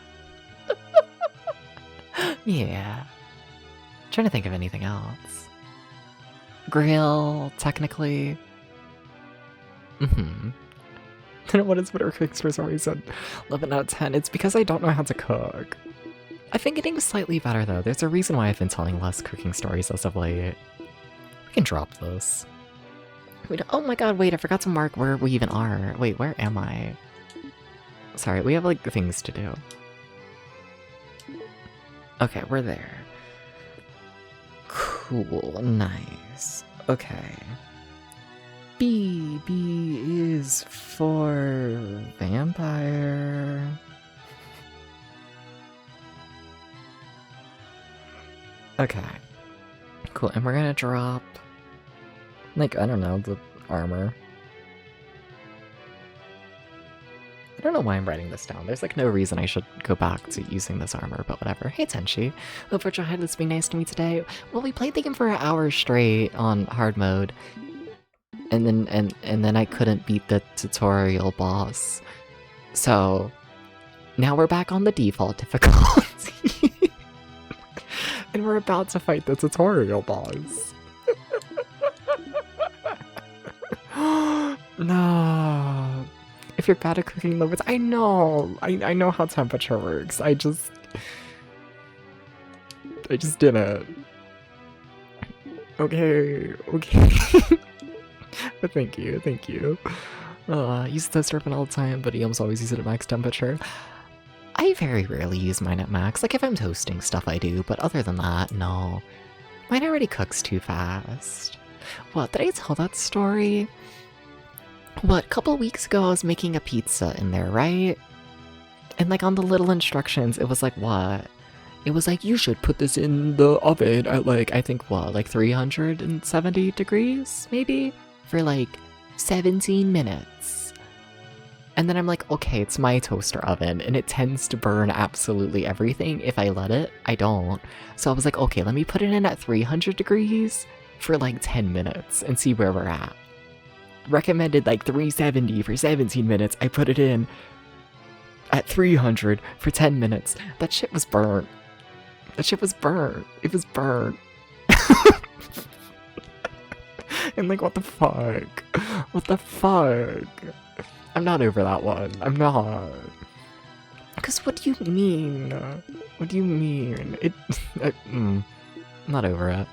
Speaker 1: Yeah. Trying to think of anything else. Grill, technically. Mm-hmm. I don't know what is better cooks for some reason. 11 out of 10. It's because I don't know how to cook. I've been getting slightly better though. There's a reason why I've been telling less cooking stories as of late. We can drop this. Wait, oh my god, wait, I forgot to mark where we even are. Wait, where am I? Sorry, we have like things to do. Okay, we're there. Cool, nice. Okay. B is for vampire. Okay. Cool, and we're gonna drop, like, I don't know, the armor. I don't know why I'm writing this down. There's like no reason I should go back to using this armor, but whatever. Hey Tenchi. Hope Virtual Hydlide's being nice to me today. Well, we played the game for an hour straight on hard mode. And then I couldn't beat the tutorial boss. So now we're back on the default difficulty. And we're about to fight the tutorial boss. No. If you're bad at cooking liquids, I know. I know how temperature works. I just didn't. Okay. But thank you. I use the toaster oven all the time, but Eom's always use it at max temperature. I very rarely use mine at max. Like if I'm toasting stuff I do, but other than that, no. Mine already cooks too fast. What, did I tell that story? What, a couple weeks ago I was making a pizza in there, right? And like on the little instructions, it was like, what? It was like, you should put this in the oven at like, I think what, like 370 degrees, maybe? For like 17 minutes. And then I'm like, okay, it's my toaster oven, and it tends to burn absolutely everything if I let it. I don't. So I was like, okay, let me put it in at 300 degrees for like 10 minutes and see where we're at. Recommended like 370 for 17 minutes. I put it in at 300 for 10 minutes. That shit was burnt. It was burnt. And like, what the fuck? I'm not over that one. I'm not. Because what do you mean? What do you mean? I'm not over it.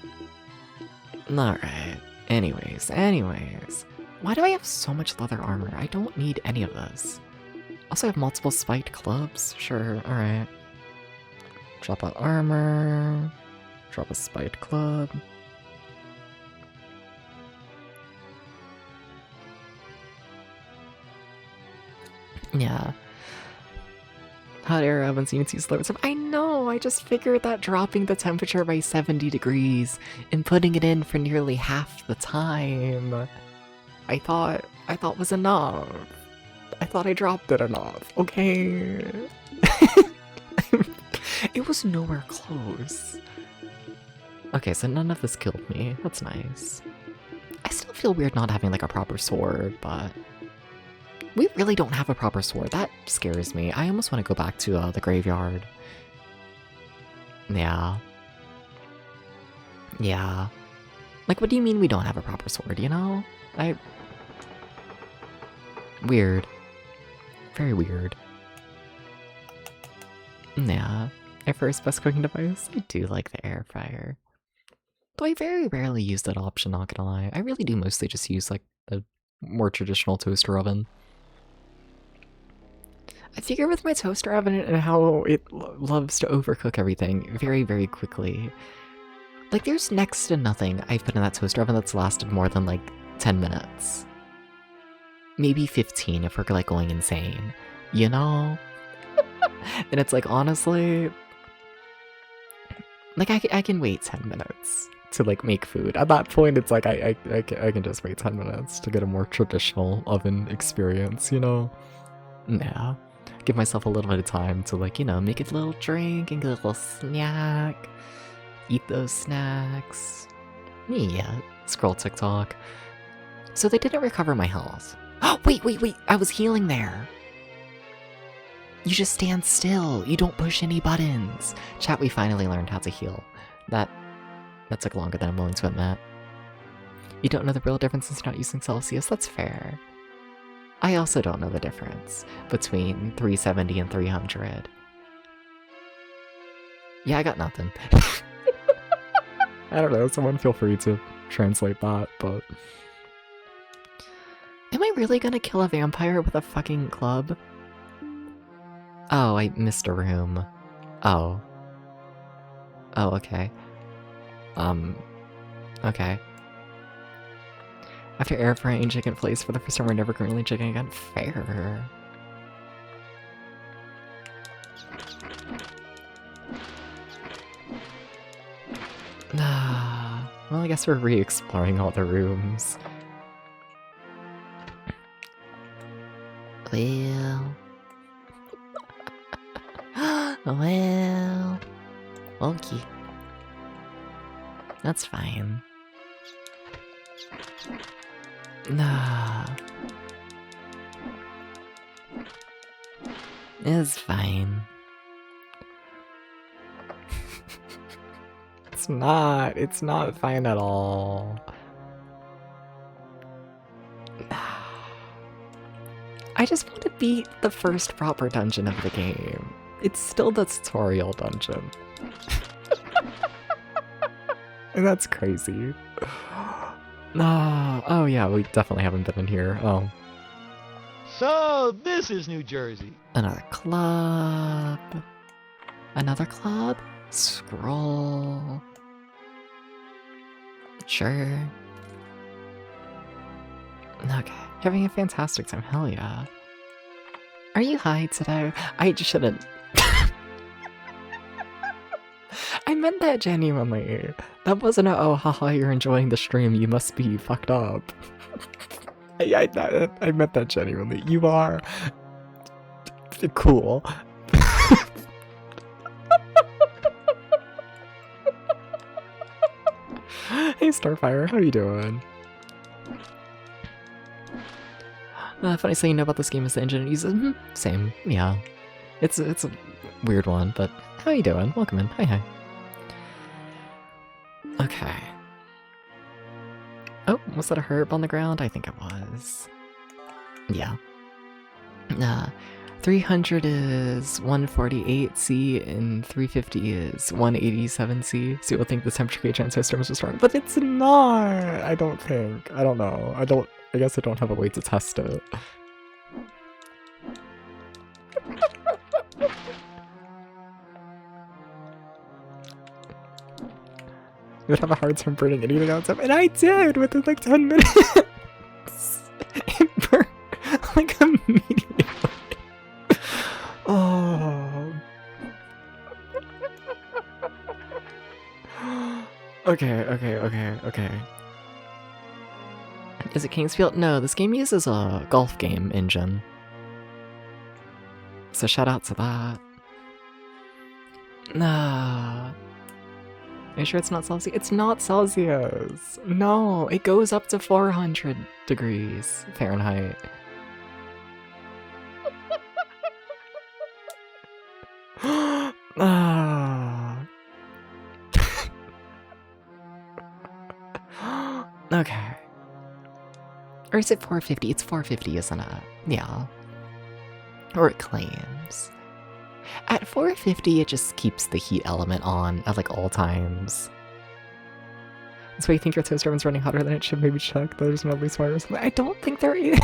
Speaker 1: Alright. Anyways. Why do I have so much leather armor? I don't need any of this. Also, I have multiple spiked clubs. Sure, alright. Drop a armor. Drop a spiked club. Yeah. Hot air oven seems to slow. I know, I just figured that dropping the temperature by 70 degrees and putting it in for nearly half the time, I thought was enough. I thought I dropped it enough, okay? It was nowhere close. Okay, so none of this killed me. That's nice. I still feel weird not having like a proper sword, but we really don't have a proper sword. That scares me. I almost want to go back to the graveyard. Yeah. Yeah. Like, what do you mean we don't have a proper sword, you know? Weird. Very weird. Yeah. Air fryer's best cooking device? I do like the air fryer. Though I very rarely use that option, not gonna lie. I really do mostly just use, like, the more traditional toaster oven. I figure with my toaster oven and how it loves to overcook everything very, very quickly. Like, there's next to nothing I've put in that toaster oven that's lasted more than, like, 10 minutes. Maybe 15 if we're, like, going insane. You know? And it's like, honestly, like, I can wait 10 minutes to, like, make food. At that point, it's like, I can just wait 10 minutes to get a more traditional oven experience, you know? Yeah. Give myself a little bit of time to, like, you know, make a little drink and get a little snack. Eat those snacks. Yeah, scroll TikTok. So they didn't recover my health. Oh, wait, I was healing there. You just stand still. You don't push any buttons. Chat, we finally learned how to heal. That took longer than I'm willing to admit. You don't know the real difference since you're not using Celsius. That's fair. I also don't know the difference between 370 and 300. Yeah, I got nothing. I don't know, someone feel free to translate that, but... Am I really gonna kill a vampire with a fucking club? Oh, I missed a room. Oh. Oh, okay. Okay. After air frying chicken place for the first time, we're never grilling chicken again. Fair. Well, I guess we're re-exploring all the rooms. Well... well... Okay. That's fine. It's fine. It's not fine at all. I just want to beat the first proper dungeon of the game. It's still the tutorial dungeon. And that's crazy. Oh yeah, we definitely haven't been in here. Oh.
Speaker 2: So, this is New Jersey.
Speaker 1: Another club. Another club? Scroll. Sure. Okay. Having a fantastic time. Hell yeah. Are you high today? I just shouldn't. I meant that genuinely. That wasn't a, oh haha, you're enjoying the stream, you must be fucked up. I meant that genuinely. You are... cool. Hey Starfire, how you doing? Funny thing you know about this game is the engine it uses. Same, yeah. It's a weird one, but how you doing? Welcome in. Hi. Okay. Oh, was that a herb on the ground? I think it was. Yeah. 300 is 148C and 350 is 187C. So you'll think the temperature gauge on system is just wrong, but it's not. I don't think. I don't know. I guess I don't have a way to test it. You would have a hard time burning anything outside, and I did within like 10 minutes. It burned like immediately. Oh. Okay. Is it Kingsfield? No, this game uses a golf game engine. So shout out to that. Nah. Are you sure it's not Celsius? It's not Celsius! No, it goes up to 400 degrees Fahrenheit. Okay. Or is it 450? It's 450, isn't it? Yeah. Or it claims. At 450, it just keeps the heat element on at like all times. That's why you think your toaster oven's running hotter than it should. Maybe check. There's no least wire or something. I don't think there is.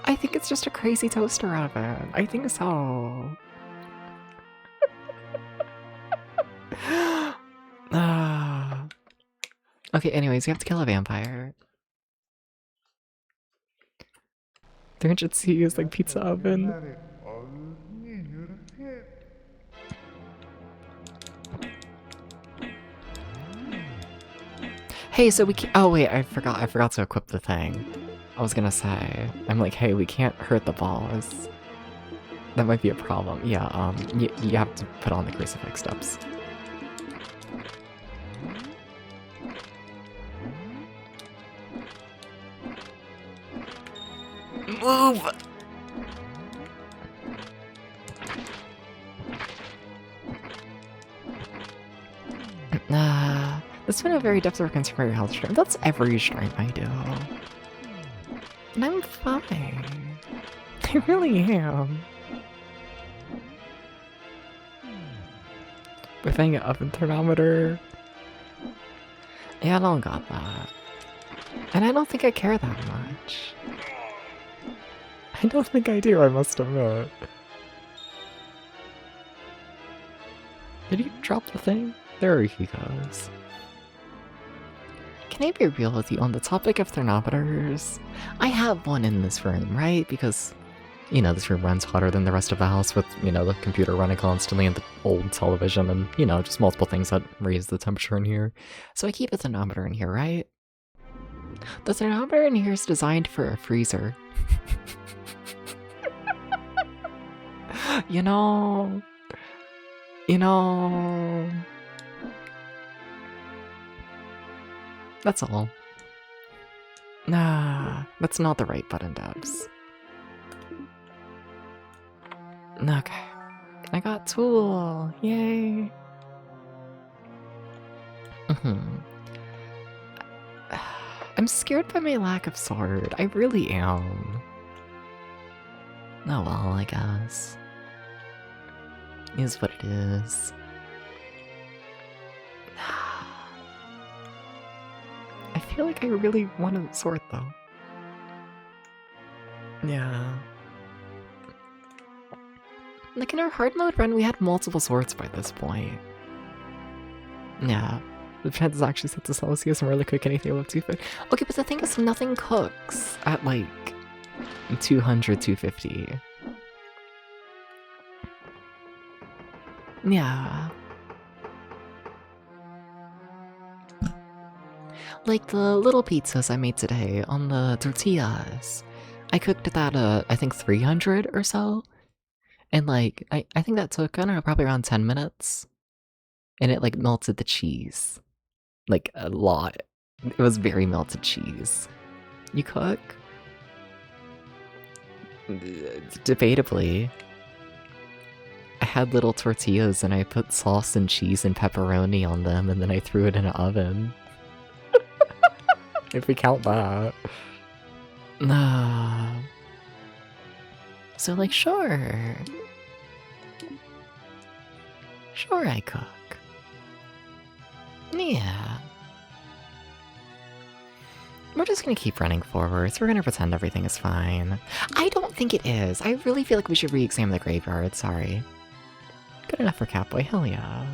Speaker 1: I think it's just a crazy toaster oven. I think so. Okay, anyways, we have to kill a vampire. 300C is like pizza oven. Hey, so we oh wait, I forgot to equip the thing. I was gonna say, I'm like, hey, we can't hurt the balls. That might be a problem. Yeah, you have to put on the crucifix steps. Move! This has been a very depth-of consumer health stream. That's every stream I do. And I'm fine. I really am. With an oven thermometer. Yeah, I don't got that. And I don't think I care that much. I don't think I do, I must admit. Did he drop the thing? There he goes. Can I be real with you on the topic of thermometers? I have one in this room, right? Because, you know, this room runs hotter than the rest of the house with, you know, the computer running constantly and the old television and, you know, just multiple things that raise the temperature in here. So I keep a thermometer in here, right? The thermometer in here is designed for a freezer. You know... That's all. Nah, that's not the right button, Dubs. Okay. I got tool. Yay. I'm scared by my lack of sword. I really am. Oh well, I guess. Is what it is. I feel like I really want a sword though. Yeah. Like in our hard mode run, we had multiple swords by this point. Yeah. The chance is actually set to Celsius and rarely cook anything above 250. Okay, but the thing is, nothing cooks at like 200, 250. Yeah. Like the little pizzas I made today on the tortillas. I cooked that I think 300 or so. And like, I think that took, I don't know, probably around 10 minutes. And it like melted the cheese. Like a lot. It was very melted cheese. You cook? Debatably. I had little tortillas and I put sauce and cheese and pepperoni on them and then I threw it in an oven. If we count that. So, like, sure. Sure, I cook. Yeah. We're just gonna keep running forwards. We're gonna pretend everything is fine. I don't think it is. I really feel like we should re-examine the graveyard. Sorry. Good enough for Catboy. Hell yeah.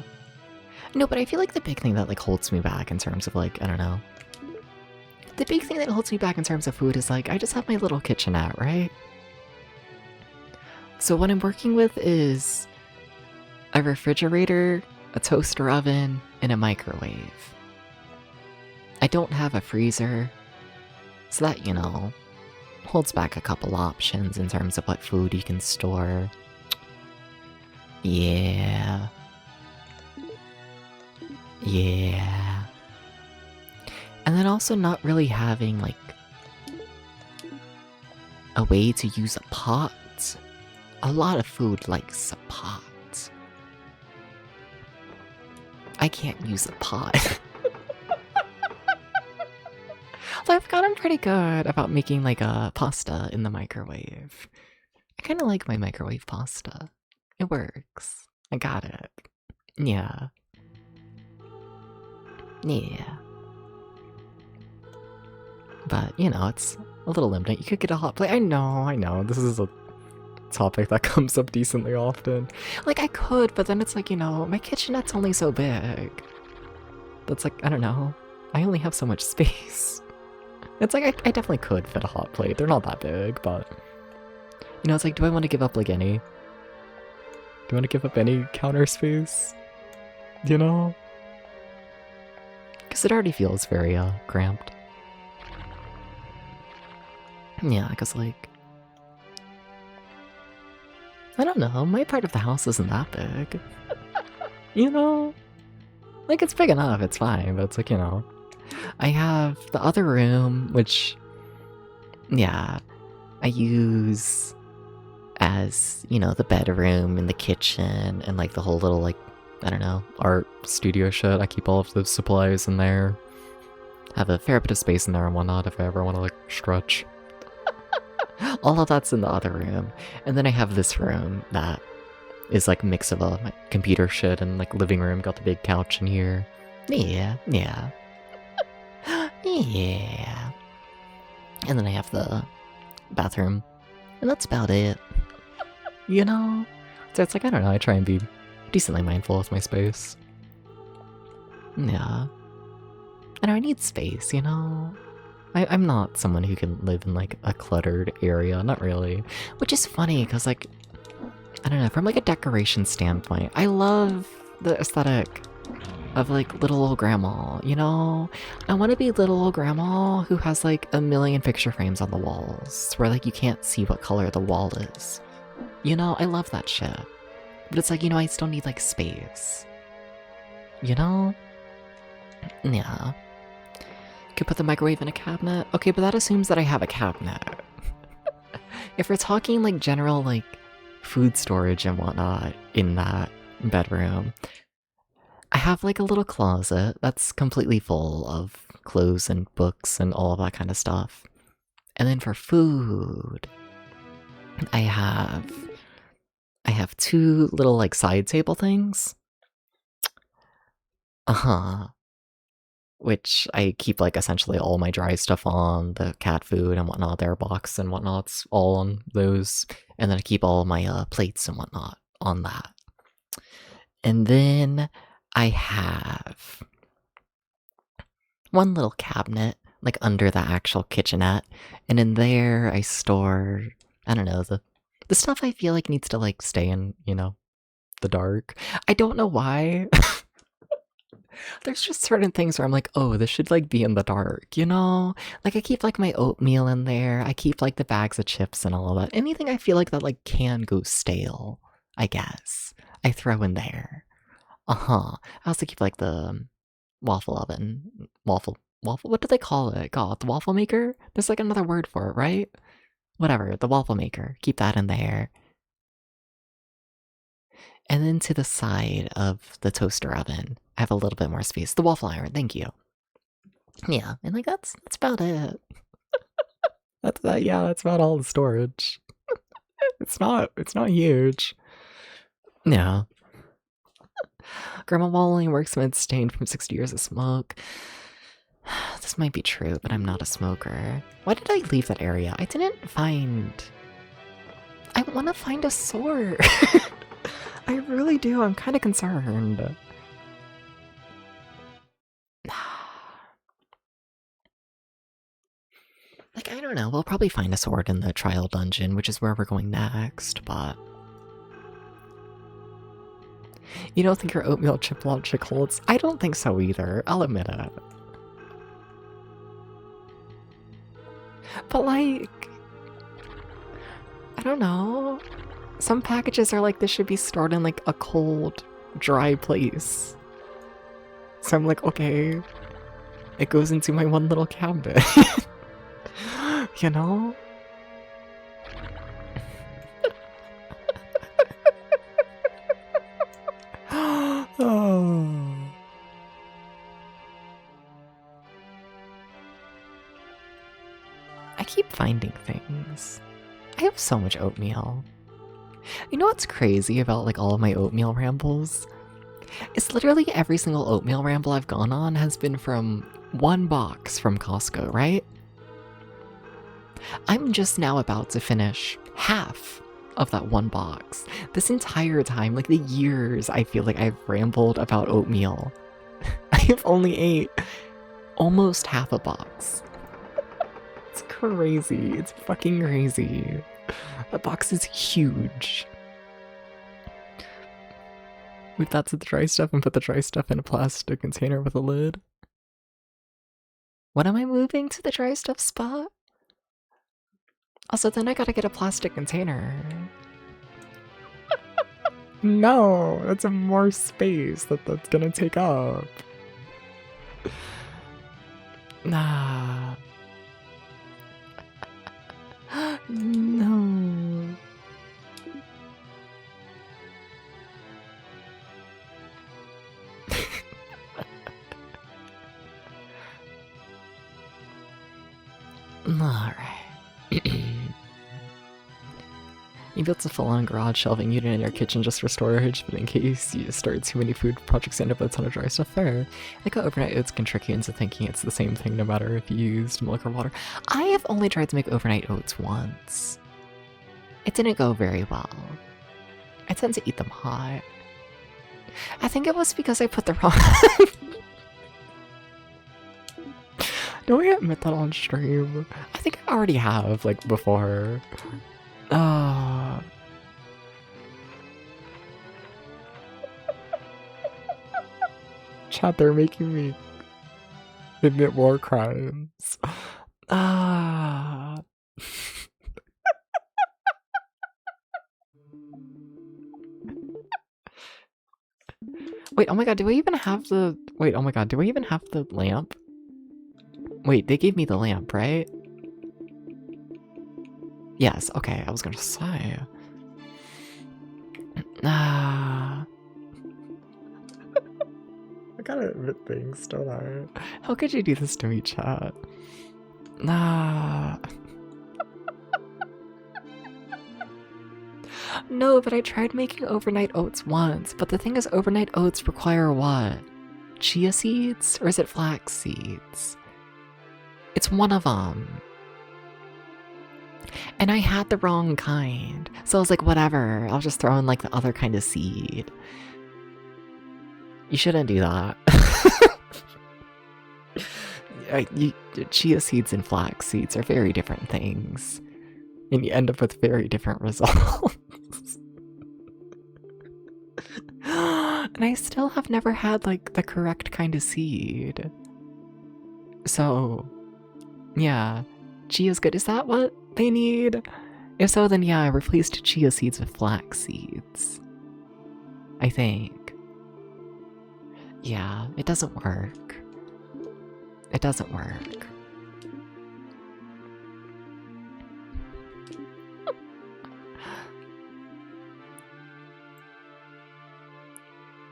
Speaker 1: No, but I feel like the big thing that, like, holds me back in terms of, like, I don't know. The big thing that holds me back in terms of food is, like, I just have my little kitchenette, right? So what I'm working with is a refrigerator, a toaster oven, and a microwave. I don't have a freezer, so that, you know, holds back a couple options in terms of what food you can store. Yeah. Yeah. And then also not really having, like, a way to use a pot. A lot of food likes a pot. I can't use a pot. I've gotten pretty good about making, like, a pasta in the microwave. I kind of like my microwave pasta. It works. I got it. Yeah. Yeah. But, you know, it's a little limited. You could get a hot plate. I know. This is a topic that comes up decently often. Like, I could, but then it's like, you know, my kitchenette's only so big. That's like, I don't know. I only have so much space. It's like, I definitely could fit a hot plate. They're not that big, but... You know, it's like, do I want to give up, like, any... Do I want to give up any counter space? You know? Because it already feels very, cramped. Yeah, because, like... I don't know, my part of the house isn't that big. You know? Like, it's big enough, it's fine, but it's like, you know... I have the other room, which... Yeah, I use as, you know, the bedroom and the kitchen and, like, the whole little, like, I don't know, art studio shit. I keep all of the supplies in there. Have a fair bit of space in there and whatnot if I ever want to, like, stretch. All of that's in the other room. And then I have this room that is, like, a mix of my computer shit and, like, living room. Got the big couch in here. Yeah. Yeah. And then I have the bathroom. And that's about it. You know? So it's like, I don't know, I try and be decently mindful with my space. Yeah. And I need space, you know? I'm not someone who can live in, like, a cluttered area, not really. Which is funny, because, like, I don't know, from, like, a decoration standpoint, I love the aesthetic of, like, little old grandma, you know? I want to be little old grandma who has, like, a million picture frames on the walls, where, like, you can't see what color the wall is. You know, I love that shit. But it's like, you know, I still need, like, space. You know? Yeah. Could put the microwave in a cabinet. Okay, but that assumes that I have a cabinet. If we're talking, like, general, like, food storage and whatnot in that bedroom, I have, like, a little closet that's completely full of clothes and books and all of that kind of stuff. And then for food, I have two little, like, side table things. Which I keep, like, essentially all my dry stuff on, the cat food and whatnot, their box and whatnot's all on those. And then I keep all my plates and whatnot on that. And then I have one little cabinet, like, under the actual kitchenette. And in there I store, I don't know, the stuff I feel like needs to, like, stay in, you know, the dark. I don't know why. There's just certain things where I'm like, oh, this should, like, be in the dark, you know? Like, I keep, like, my oatmeal in there. I keep, like, the bags of chips and all of that. Anything I feel like that, like, can go stale, I guess, I throw in there. I also keep, like, the waffle oven. Waffle, what do they call it? God, the waffle maker? There's, like, another word for it, right? Whatever, the waffle maker. Keep that in there. And then to the side of the toaster oven, I have a little bit more space. The waffle iron, thank you. Yeah, and, like, that's about it. That's about all the storage. It's not huge. Yeah. Grandma Wall only works when it's stained from 60 years of smoke. This might be true, but I'm not a smoker. Why did I leave that area? I didn't find... I want to find a sword. I really do. I'm kind of concerned. Like, I don't know. We'll probably find a sword in the trial dungeon, which is where we're going next, but... You don't think your oatmeal chip logic holds? I don't think so either. I'll admit it. But like... I don't know. Some packages are like, this should be stored in like a cold, dry place. So I'm like, okay. It goes into my one little cabinet. You know? Oh. I keep finding things. I have so much oatmeal. You know what's crazy about like all of my oatmeal rambles? It's literally every single oatmeal ramble I've gone on has been from one box from Costco, right? I'm just now about to finish half of that one box. This entire time, like the years I feel like I've rambled about oatmeal, I have only ate almost half a box. It's crazy. It's fucking crazy. That box is huge. Move that to the dry stuff and put the dry stuff in a plastic container with a lid. What am I moving to the dry stuff spot? Also, then I gotta get a plastic container. No, that's more space that's gonna take up. Nah. No. Alright. You built a full-on garage shelving unit in your kitchen just for storage, but in case you start too many food projects, end up with a ton of dry stuff there. Like how overnight oats can trick you into thinking it's the same thing no matter if you used milk or water. I have only tried to make overnight oats once. It didn't go very well. I tend to eat them hot. I think it was because I put the wrong... Don't we admit that on stream? I think I already have, like, before. Chat, they're making me admit more crimes. Wait, oh my god, do I even have the... Wait, oh my god, do I even have the lamp? Wait, they gave me the lamp, right? Yes, okay, I was gonna say. I gotta admit things, don't I? How could you do this to me, chat? No, but I tried making overnight oats once, but the thing is overnight oats require what? Chia seeds? Or is it flax seeds? It's one of them. And I had the wrong kind. So I was like, whatever, I'll just throw in like the other kind of seed. You shouldn't do that. Chia seeds and flax seeds are very different things. And you end up with very different results. And I still have never had like the correct kind of seed. So, yeah, chia's good. Is that what they need? If so, then yeah, I replaced chia seeds with flax seeds. I think. Yeah, it doesn't work. It doesn't work.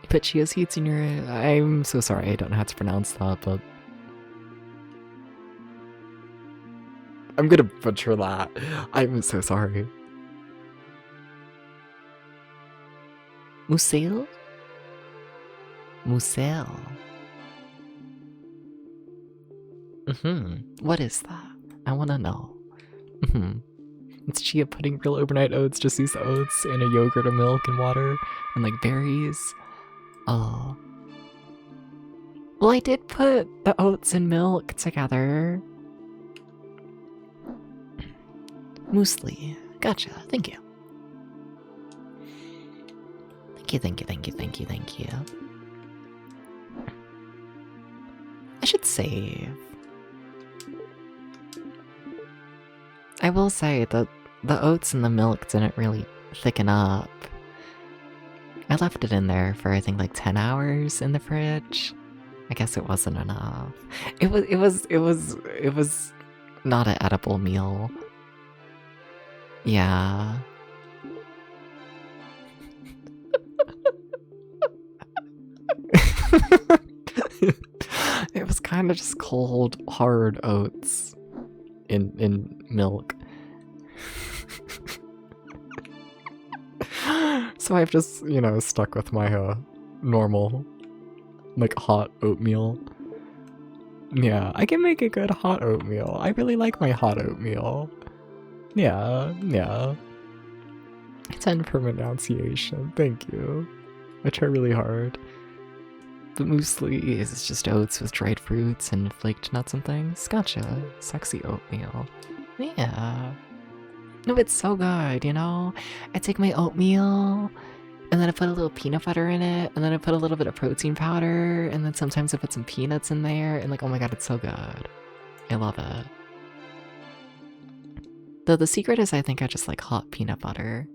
Speaker 1: You put chia seeds in your... I'm so sorry, I don't know how to pronounce that, but... I'm gonna butcher that. I'm so sorry. Musil? Musil. What is that? I wanna know. It's chia pudding, real overnight oats, just use oats and a yogurt, a milk, and water, and like berries. Oh. Well, I did put the oats and milk together. Muesli. Gotcha. Thank you. Thank you. I should save. I will say that the oats and the milk didn't really thicken up. I left it in there for I think like 10 hours in the fridge. I guess it wasn't enough. It was not an edible meal. Yeah. It was kind of just cold, hard oats in milk. So I've just, stuck with my normal, like, hot oatmeal. Yeah, I can make a good hot oatmeal. I really like my hot oatmeal. Yeah. 10 for pronunciation. Thank you. I try really hard. The muesli is just oats with dried fruits and flaked nuts and things. Gotcha. Sexy oatmeal. Yeah. No, it's so good, I take my oatmeal, and then I put a little peanut butter in it, and then I put a little bit of protein powder, and then sometimes I put some peanuts in there, and like, oh my god, it's so good. I love it. Though the secret is I think I just like hot peanut butter.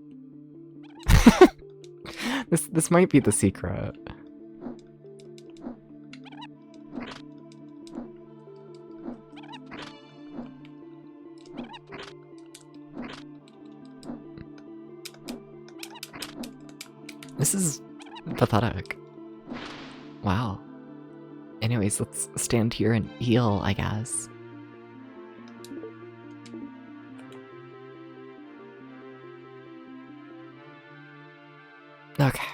Speaker 1: This might be the secret. This is pathetic. Wow. Anyways, let's stand here and heal, I guess. Okay.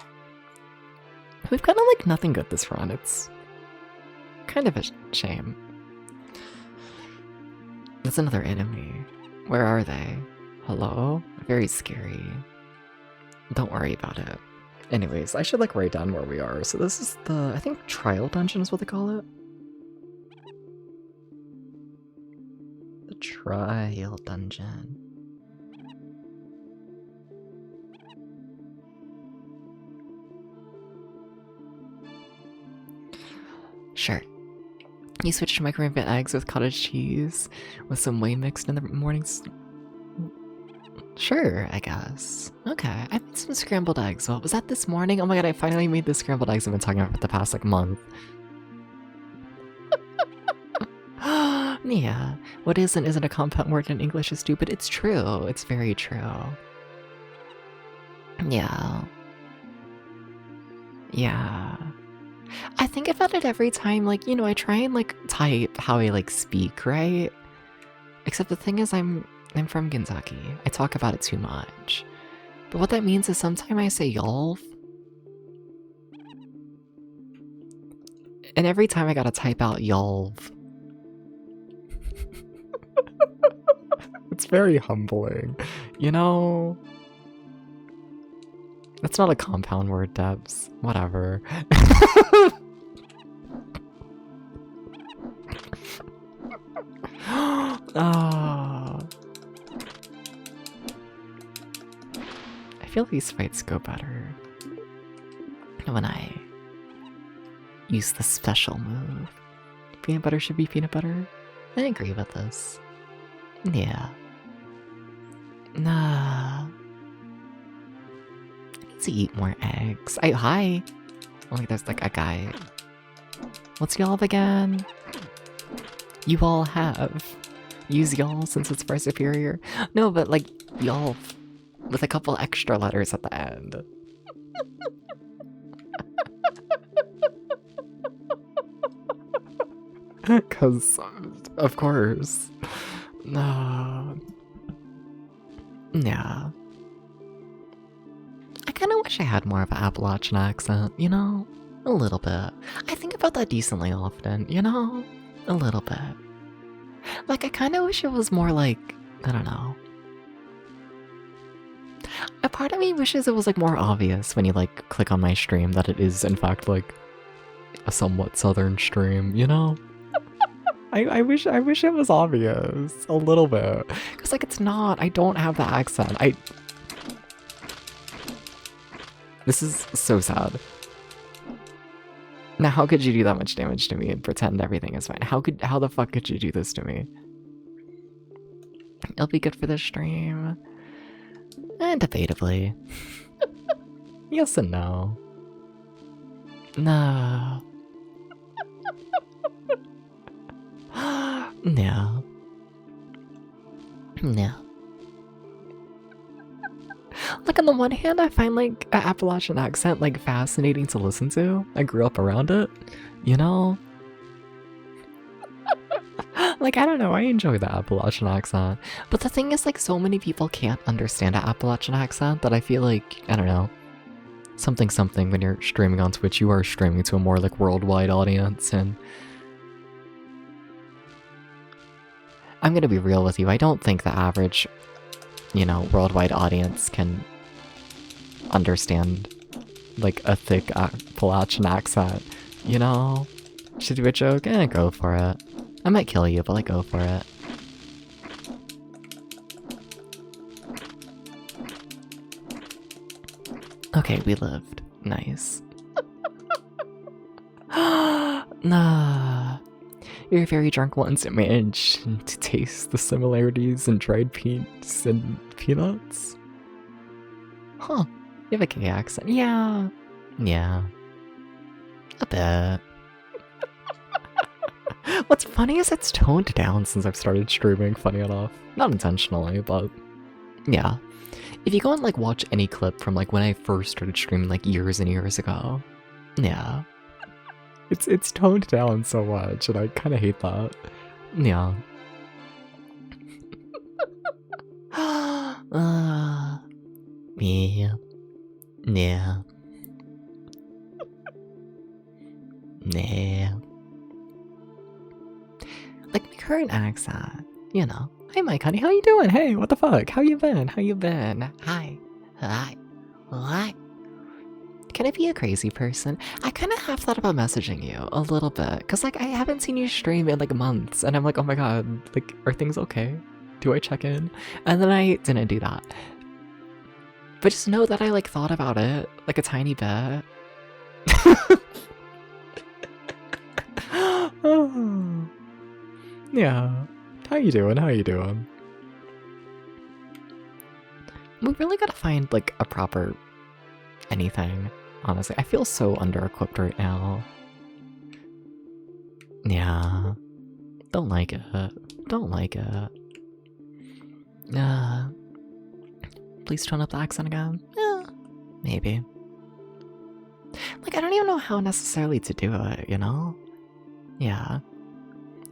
Speaker 1: We've kind of like nothing good this run. It's kind of a shame. That's another enemy. Where are they? Hello? Very scary. Don't worry about it. Anyways, I should like write down where we are. So this is the, I think, trial dungeon is what they call it. The trial dungeon. Sure. You switch to microwave eggs with cottage cheese with some whey mixed in the mornings. Sure, I guess. Okay, I made some scrambled eggs. What was that this morning? Oh my god, I finally made the scrambled eggs I've been talking about for the past like month. Yeah, what is and isn't a compound word in English is stupid. It's true. It's very true. Yeah. I think about it every time, like, I try and like type how I like speak, right? Except the thing is I'm from Kentucky. I talk about it too much. But what that means is sometimes I say y'all. And every time I gotta type out y'all. It's very humbling. That's not a compound word, Debs. Whatever. Oh. I feel these fights go better when I use the special move. Peanut butter should be peanut butter. I agree with this. Yeah. Nah. I need to eat more eggs. Hi. Oh, there's like a guy. What's y'all again? You all have. Use y'all since it's far superior. No, but like y'all with a couple extra letters at the end. Cause of course. No. Yeah. I kinda wish I had more of an Appalachian accent, you know? A little bit. I think about that decently often, you know? A little bit. Like, I kind of wish it was more like, I don't know. A part of me wishes it was like more obvious when you like click on my stream that it is in fact like a somewhat southern stream, you know? I wish it was obvious a little bit. Cause like it's not, I don't have the accent. This is so sad. Now how could you do that much damage to me and pretend everything is fine? How the fuck could you do this to me? It'll be good for the stream. And debatably. Yes and no. No. No. No. Like on the one hand, I find like an Appalachian accent like fascinating to listen to. I grew up around it, you know? Like, I don't know, I enjoy the Appalachian accent. But the thing is, like, so many people can't understand an Appalachian accent that I feel like, I don't know, something when you're streaming on Twitch, you are streaming to a more, like, worldwide audience, and I'm gonna be real with you, I don't think the average, you know, worldwide audience can understand, like, a thick Appalachian accent, you know? Should do a joke? Go for it. I might kill you, but like, go for it. Okay, we lived. Nice. Nah. You're very drunk once and managed to taste the similarities in dried peas and peanuts? Huh. You have a gay accent. Yeah. Yeah. A bit. What's funny is it's toned down since I've started streaming, funny enough. Not intentionally, but yeah. If you go and like watch any clip from like when I first started streaming like years and years ago, yeah. It's toned down so much and I kinda hate that. Yeah. Yeah. Yeah. Yeah. Like my current accent, you know. Hey Mike, honey, how you doing? Hey, what the fuck? How you been? How you been? Hi. Hi. Hi. Can I be a crazy person? I kind of have thought about messaging you a little bit. Cause like I haven't seen you stream in like months. And I'm like, oh my god, like, are things okay? Do I check in? And then I didn't do that. But just know that I like thought about it like a tiny bit. Yeah. How you doing? How you doing? We really gotta find, like, a proper anything, honestly. I feel so under-equipped right now. Yeah. Don't like it. Don't like it. Please tone up the accent again? Yeah. Maybe. Like, I don't even know how necessarily to do it, you know? Yeah.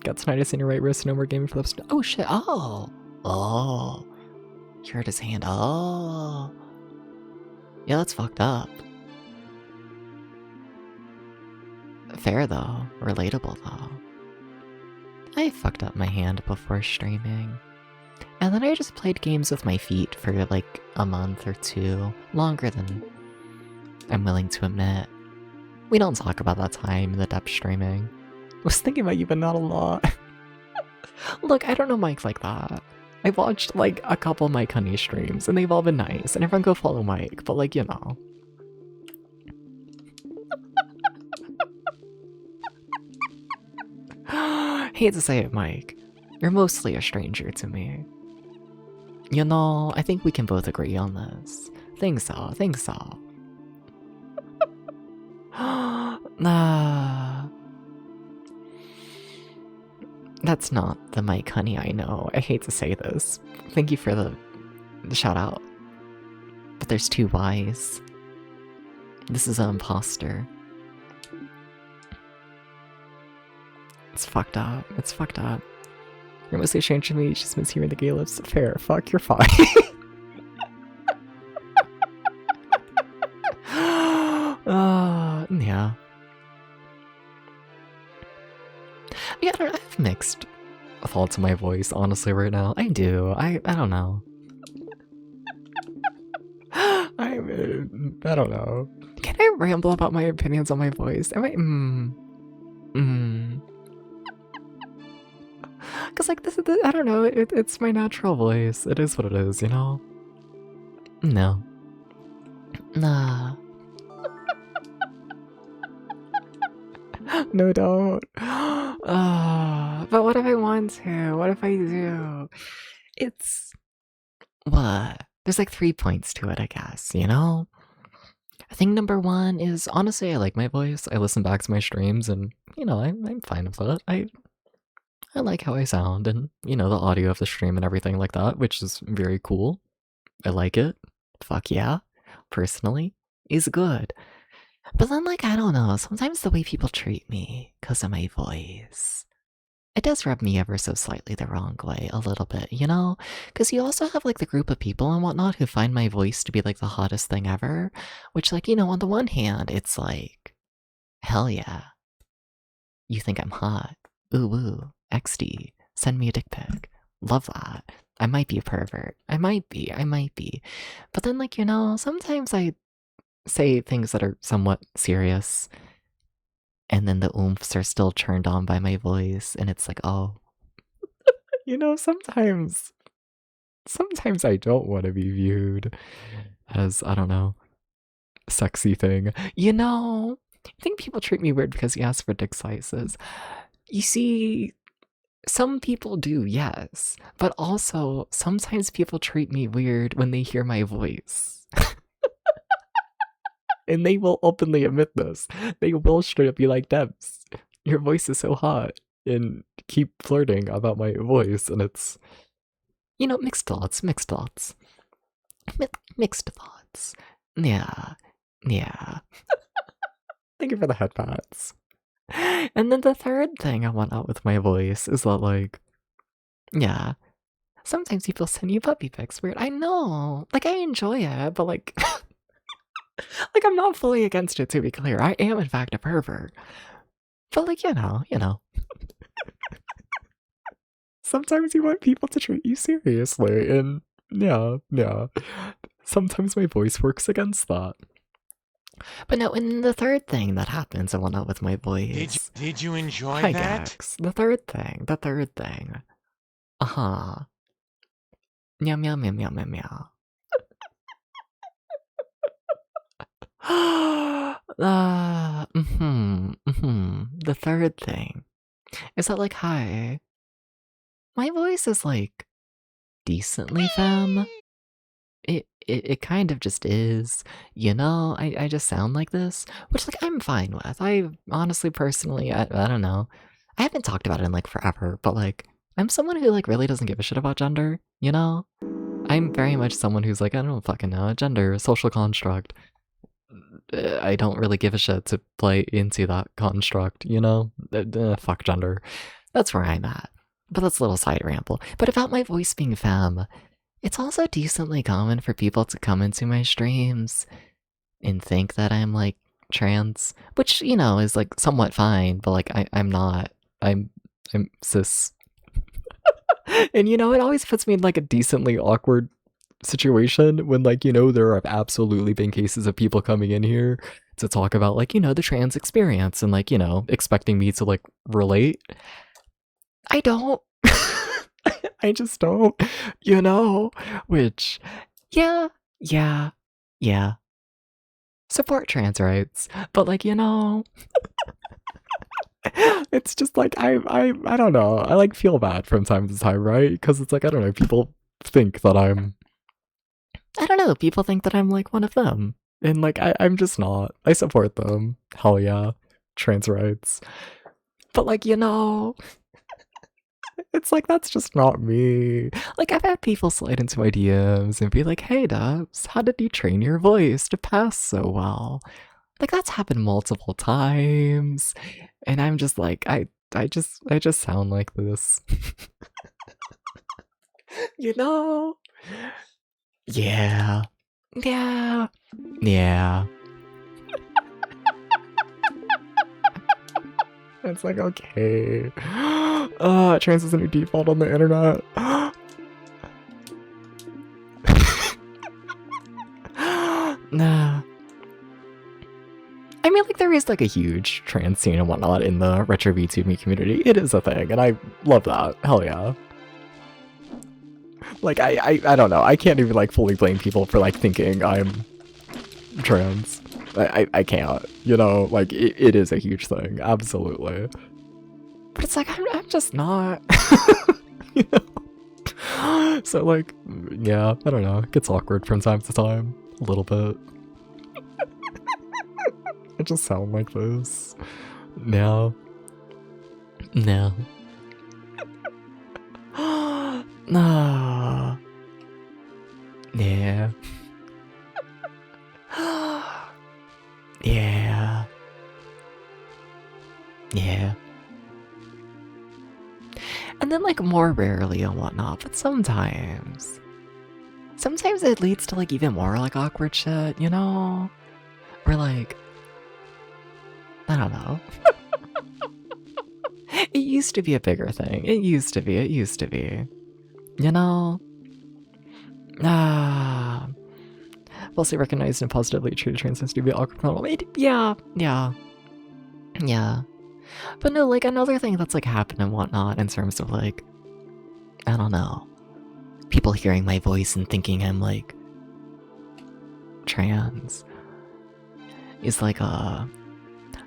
Speaker 1: Got tinnitus in your right wrist, no more gaming for the... Oh shit, oh! Oh! You hurt his hand, oh! Yeah, that's fucked up. Fair though, relatable though. I fucked up my hand before streaming. And then I just played games with my feet for like a month or two, longer than I'm willing to admit. We don't talk about that time in the depth streaming. I was thinking about you, but not a lot. Look, I don't know Mike like that. I watched like a couple Mike Honey streams, and they've all been nice, and everyone go follow Mike, but like, you know. Hate to say it, Mike. You're mostly a stranger to me. You know, I think we can both agree on this. Think so, think so. Nah. That's not the Mike Honey I know. I hate to say this. Thank you for the shout out. But there's two Y's. This is an imposter. It's fucked up. It's fucked up. You're mostly a stranger to me, you just miss hearing the gay lips. Fair. Fuck, you're fine. Yeah, I have mixed thoughts on my voice, honestly, right now. I do. I don't know. I don't know. Can I ramble about my opinions on my voice? Am I, Cause like this is I don't know, it's my natural voice. It is what it is, you know? No. Nah. No, don't. But what if I want to? What if I do? It's what? There's like 3 points to it, I guess, you know? I think number one is honestly I like my voice. I listen back to my streams and you know, I'm fine with it. I like how I sound and you know, the audio of the stream and everything like that, which is very cool. I like it. Fuck yeah. Personally, is good. But then, like, I don't know, sometimes the way people treat me because of my voice, it does rub me ever so slightly the wrong way, a little bit, you know? Because you also have, like, the group of people and whatnot who find my voice to be, like, the hottest thing ever. Which, like, you know, on the one hand, it's like, hell yeah. You think I'm hot. Ooh, ooh, XD. Send me a dick pic. Love that. I might be a pervert. I might be. But then, like, you know, sometimes I say things that are somewhat serious, and then the oomphs are still turned on by my voice, and it's like, oh, you know, sometimes I don't want to be viewed as, I don't know, sexy thing. You know, I think people treat me weird because you ask for dick sizes. You see, some people do, yes, but also sometimes people treat me weird when they hear my voice. And they will openly admit this. They will straight up be like, Debs, your voice is so hot. And keep flirting about my voice. And it's, you know, mixed thoughts. Mixed thoughts. Yeah. Thank you for the head pats. And then the third thing I want out with my voice is that, like, yeah, sometimes people send you puppy pics weird. I know. Like, I enjoy it, but, like, like, I'm not fully against it, to be clear. I am, in fact, a pervert. But, like, you know. Sometimes you want people to treat you seriously, and yeah. Sometimes my voice works against that. But no, and the third thing that happens and whatnot with my voice.
Speaker 2: Did you enjoy
Speaker 1: Hi,
Speaker 2: that?
Speaker 1: Gax. The third thing. Uh-huh. Meow, meow, meow, meow, meow, meow. The third thing is that, like, hi, my voice is, like, decently femme. It kind of just is, you know? I just sound like this, which, like, I'm fine with. I honestly, personally, I don't know. I haven't talked about it in, like, forever, but, like, I'm someone who, like, really doesn't give a shit about gender, you know? I'm very much someone who's like, I don't fucking know, gender, a social construct. I don't really give a shit to play into that construct, you know? Fuck gender. That's where I'm at. But that's a little side ramble. But about my voice being femme, it's also decently common for people to come into my streams and think that I'm, like, trans, which, you know, is, like, somewhat fine, but, like, I'm not. I'm cis. And, you know, it always puts me in, like, a decently awkward situation when, like, you know, there have absolutely been cases of people coming in here to talk about, like, you know, the trans experience and, like, you know, expecting me to, like, relate. I don't. I just don't, you know? Which, yeah. Support trans rights. But, like, you know, it's just like, I don't know. I, like, feel bad from time to time, right? Because it's like, I don't know, people think that people think that I'm, like, one of them. And, like, I'm just not. I support them. Hell yeah. Trans rights. But, like, you know, it's like, that's just not me. Like, I've had people slide into my DMs and be like, hey, Dubs, how did you train your voice to pass so well? Like, that's happened multiple times. And I'm just like, I just sound like this. You know? Yeah. It's like, okay. Trans is a new default on the internet. Nah. I mean, like, there is, like, a huge trans scene and whatnot in the retro VTuber community. It is a thing, and I love that. Hell yeah. Like, I don't know. I can't even, like, fully blame people for, like, thinking I'm trans. I can't. You know, like, it is a huge thing. Absolutely. But it's like, I'm just not. You know? So, like, yeah, I don't know. It gets awkward from time to time. A little bit. I just sound like this. No. No. No. Yeah. Yeah. Yeah. And then, like, more rarely and whatnot, but sometimes. Sometimes it leads to, like, even more, like, awkward shit, you know? Or, like, I don't know. It used to be a bigger thing. It used to be. You know? Falsely recognized and positively treated trans to be awkward. Yeah. But no, like, another thing that's, like, happened and whatnot in terms of, like, I don't know, people hearing my voice and thinking I'm, like, trans is, like,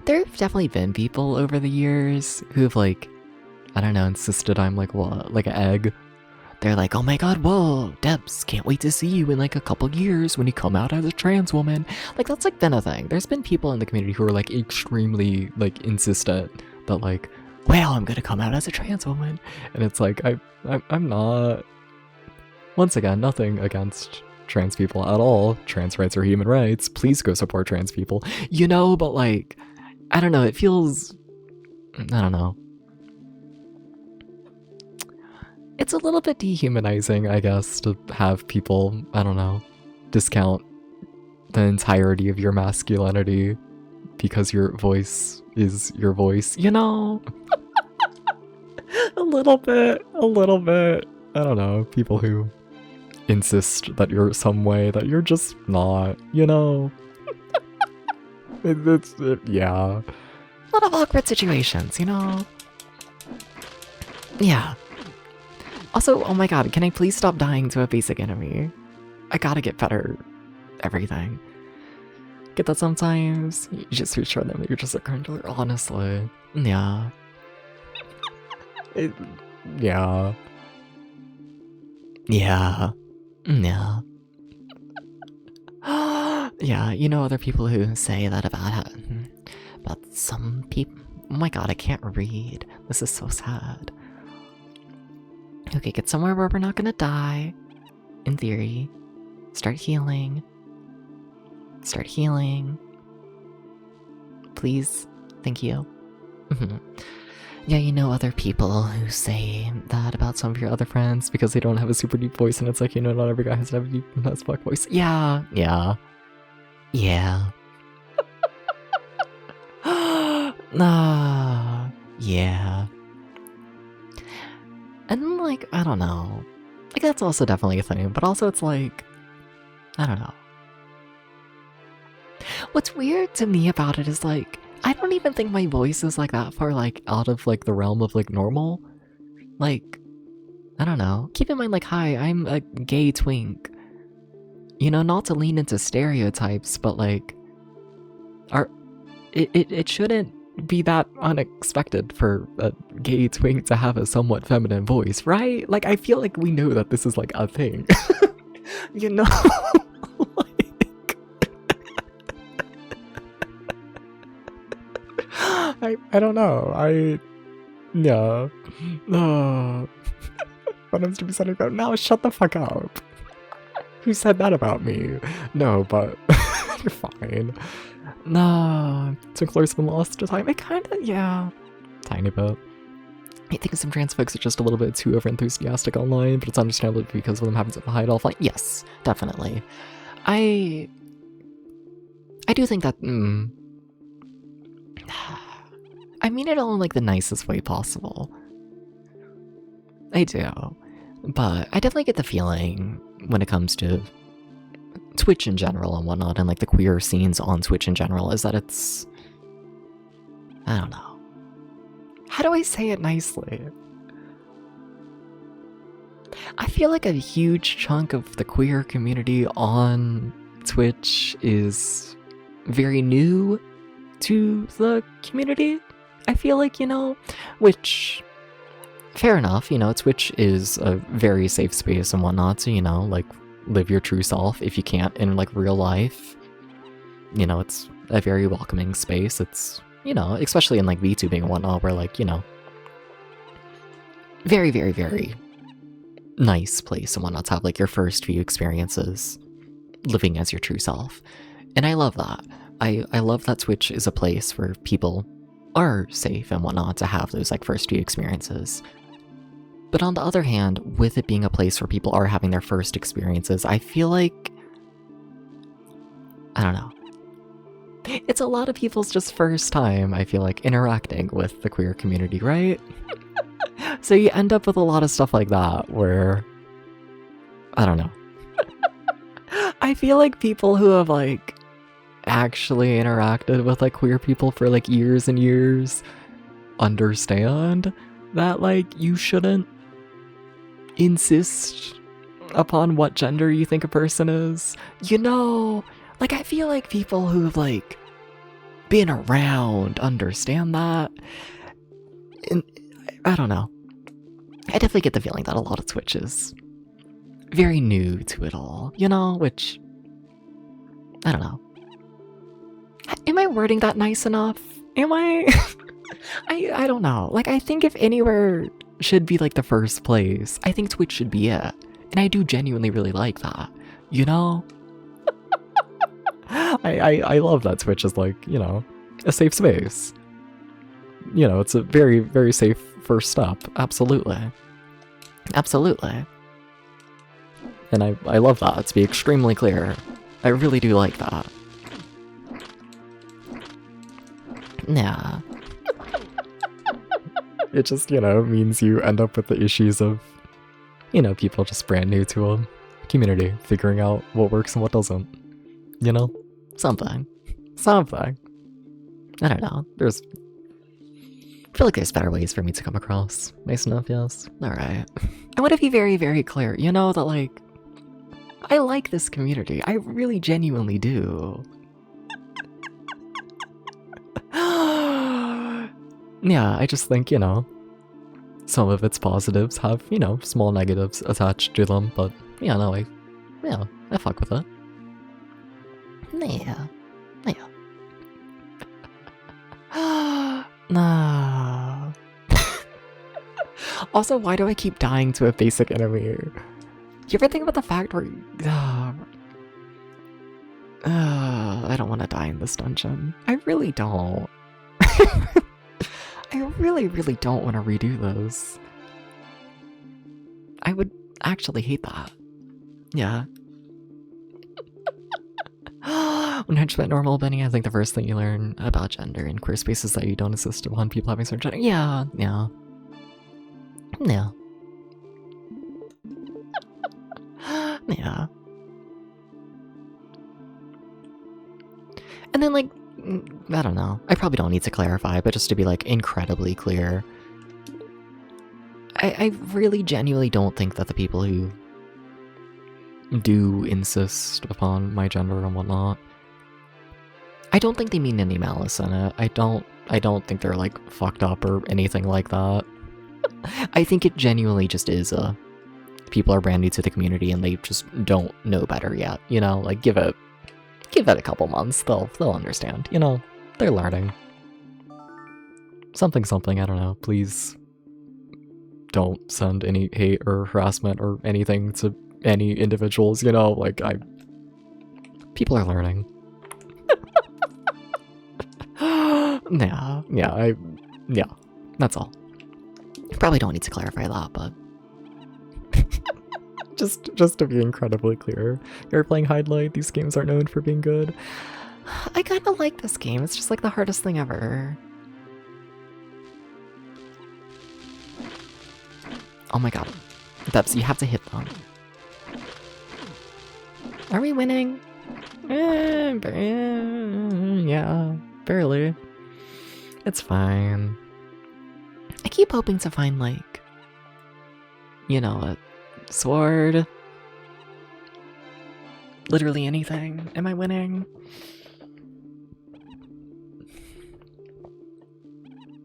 Speaker 1: there have definitely been people over the years who've, like, I don't know, insisted I'm, like, what, like, an egg. They're like, oh my god, whoa, Debs, can't wait to see you in, like, a couple years when you come out as a trans woman. Like, that's, like, been a thing. There's been people in the community who are, like, extremely, like, insistent that, like, well, I'm gonna come out as a trans woman. And it's like, I'm not. Once again, nothing against trans people at all. Trans rights are human rights. Please go support trans people. You know, but, like, I don't know, it feels, I don't know. It's a little bit dehumanizing, I guess, to have people, I don't know, discount the entirety of your masculinity because your voice is your voice, you know? A little bit. I don't know, people who insist that you're some way that you're just not, you know? Yeah. A lot of awkward situations, you know? Yeah. Also, oh my god, can I please stop dying to a basic enemy? I gotta get better. Everything. Get that sometimes? You just reassure them that you're just a controller, honestly. Yeah. Yeah. Yeah. Yeah. Yeah, you know other people who say that about some people. Oh my god, I can't read. This is so sad. Okay, get somewhere where we're not gonna die. In theory. Start healing. Please. Thank you. Yeah, you know other people who say that about some of your other friends because they don't have a super deep voice, and it's like, you know, not every guy has to have a deep as fuck voice. Yeah. Yeah. Yeah. And then, like, I don't know. Like, that's also definitely a thing, but also it's like, I don't know. What's weird to me about it is, like, I don't even think my voice is, like, that far, like, out of, like, the realm of, like, normal. Like, I don't know. Keep in mind, like, hi, I'm a gay twink. You know, not to lean into stereotypes, but, like, it shouldn't be that unexpected for a gay twink to have a somewhat feminine voice, right? Like, I feel like we know that this is, like, a thing. You know? I don't know. Yeah. What else to be said about? Now shut the fuck up. Who said that about me? No, but you're fine. No, so close been lost to time. It kinda, yeah. Tiny bit. I think some trans folks are just a little bit too over-enthusiastic online, but it's understandable because of them having to hide off. Like, yes, definitely. I do think that, I mean it all in, like, the nicest way possible. I do. But I definitely get the feeling when it comes to Twitch in general and whatnot, and like the queer scenes on Twitch in general, is that it's... I don't know. How do I say it nicely? I feel like a huge chunk of the queer community on Twitch is very new to the community. I feel like, which, fair enough, Twitch is a very safe space and whatnot, so, like, live your true self if you can't in, like, real life. It's a very welcoming space. It's, especially in, like, VTubing and whatnot, where, like, very, very, very nice place and whatnot to have, like, your first few experiences living as your true self. And I love that. I love that Twitch is a place where people are safe and whatnot to have those, like, first few experiences. But on the other hand, with it being a place where people are having their first experiences, I feel like... I don't know. It's a lot of people's just first time, I feel like, interacting with the queer community, right? So you end up with a lot of stuff like that, where... I don't know. I feel like people who have, like, actually interacted with, like, queer people for, like, years and years understand that, like, you shouldn't insist upon what gender you think a person is. Like, I feel like people who've, like, been around understand that. And I don't know. I definitely get the feeling that a lot of Twitch is very new to it all, which, I don't know. Am I wording that nice enough? Am I? I don't know. Like, I think if anywhere should be, like, the first place, I think Twitch should be it. And I do genuinely really like that, I love that Twitch is, like, a safe space. It's a very, very safe first step. Absolutely. Absolutely. And I love that, to be extremely clear. I really do like that. Yeah. It just, means you end up with the issues of, people just brand new to a community, figuring out what works and what doesn't. Something. I don't know. I feel like there's better ways for me to come across. Nice enough, yes? Alright. I want to be very, very clear, that, like, I like this community. I really genuinely do. Yeah, I just think, some of its positives have, small negatives attached to them, but, I fuck with it. Yeah. No. Also, why do I keep dying to a basic enemy? You ever think about the fact where... I don't want to die in this dungeon. I really don't. I really, really don't want to redo this. I would actually hate that. Yeah. 100% normal, Benny. I think the first thing you learn about gender in queer space is that you don't insist upon people having certain gender. Yeah. Yeah. And then, like, I don't know. I probably don't need to clarify, but just to be, like, incredibly clear, I really genuinely don't think that the people who do insist upon my gender and whatnot, I don't think they mean any malice in it. I don't think they're, like, fucked up or anything like that. I think it genuinely just is people are brand new to the community and they just don't know better yet, like, give it a couple months, they'll understand, they're learning. Something, I don't know, please don't send any hate or harassment or anything to any individuals, like, people are learning. Yeah, that's all. Probably don't need to clarify that, but just to be incredibly clear, you're playing Hydlide, these games are known for being good. I kinda like this game, it's just like the hardest thing ever. Oh my god. Dubs, you have to hit them. Are we winning? Yeah, barely. It's fine. I keep hoping to find, like, you know, a sword. Literally anything. Am I winning?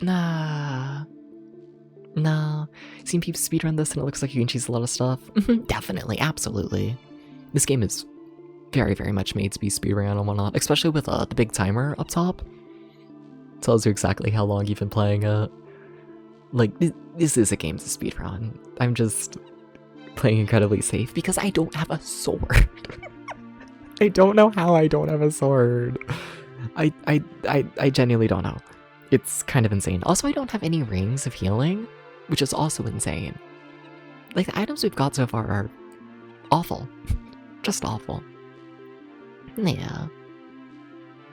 Speaker 1: Nah. No. Seen people speedrun this and it looks like you can choose a lot of stuff. Definitely, absolutely. This game is very, very much made to be speedrun and whatnot, especially with the big timer up top. Tells you exactly how long you've been playing it. Like, this is a game to speedrun. I'm just playing incredibly safe because I don't have a sword. I don't know how I don't have a sword. I genuinely don't know. It's kind of insane. Also, I don't have any rings of healing, which is also insane. Like, the items we've got so far are awful. Just awful. Yeah.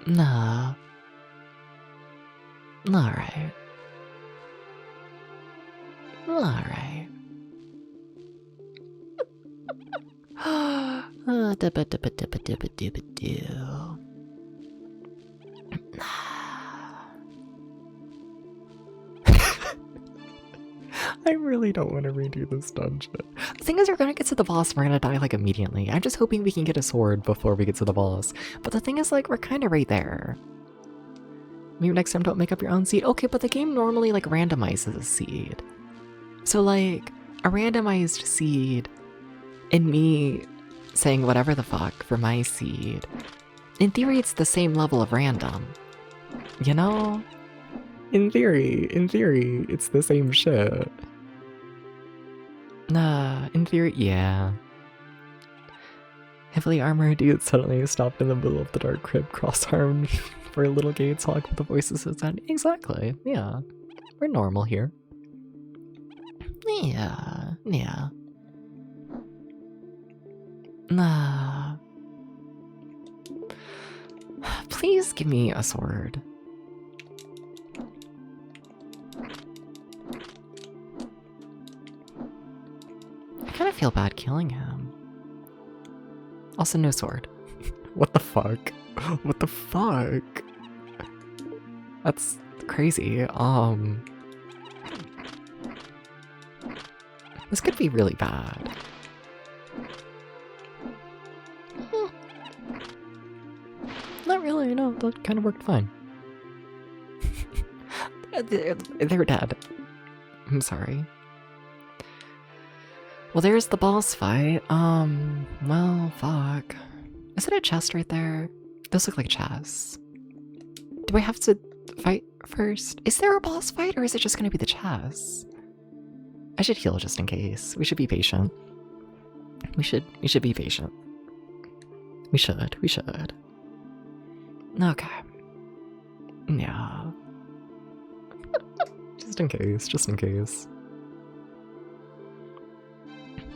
Speaker 1: Nah. Alright. Alright. I really don't want to redo this dungeon. The thing is, we're gonna get to the boss and we're gonna die like immediately. I'm just hoping we can get a sword before we get to the boss. But the thing is, like, we're kind of right there. Maybe next time don't make up your own seed. Okay, but the game normally, like, randomizes a seed. So, like, a randomized seed and me saying whatever the fuck for my seed, in theory, it's the same level of random. You know? In theory, it's the same shit. Nah, in theory, yeah. Heavily armored dude suddenly stopped in the middle of the dark crypt, cross-armed for a little gay talk with the voices of that. Exactly, yeah. We're normal here. Yeah. Nah. Please give me a sword. I kind of feel bad killing him. Also, no sword. What the fuck? What the fuck? That's crazy. This could be really bad. Not really, no, that kind of worked fine. They're dead. I'm sorry. Well, there's the boss fight. Well, fuck. Is it a chest right there? Those look like chests. Do I have to fight first? Is there a boss fight, or is it just gonna be the chests? I should heal just in case. We should be patient. We should be patient. We should. Okay. Yeah. Just in case.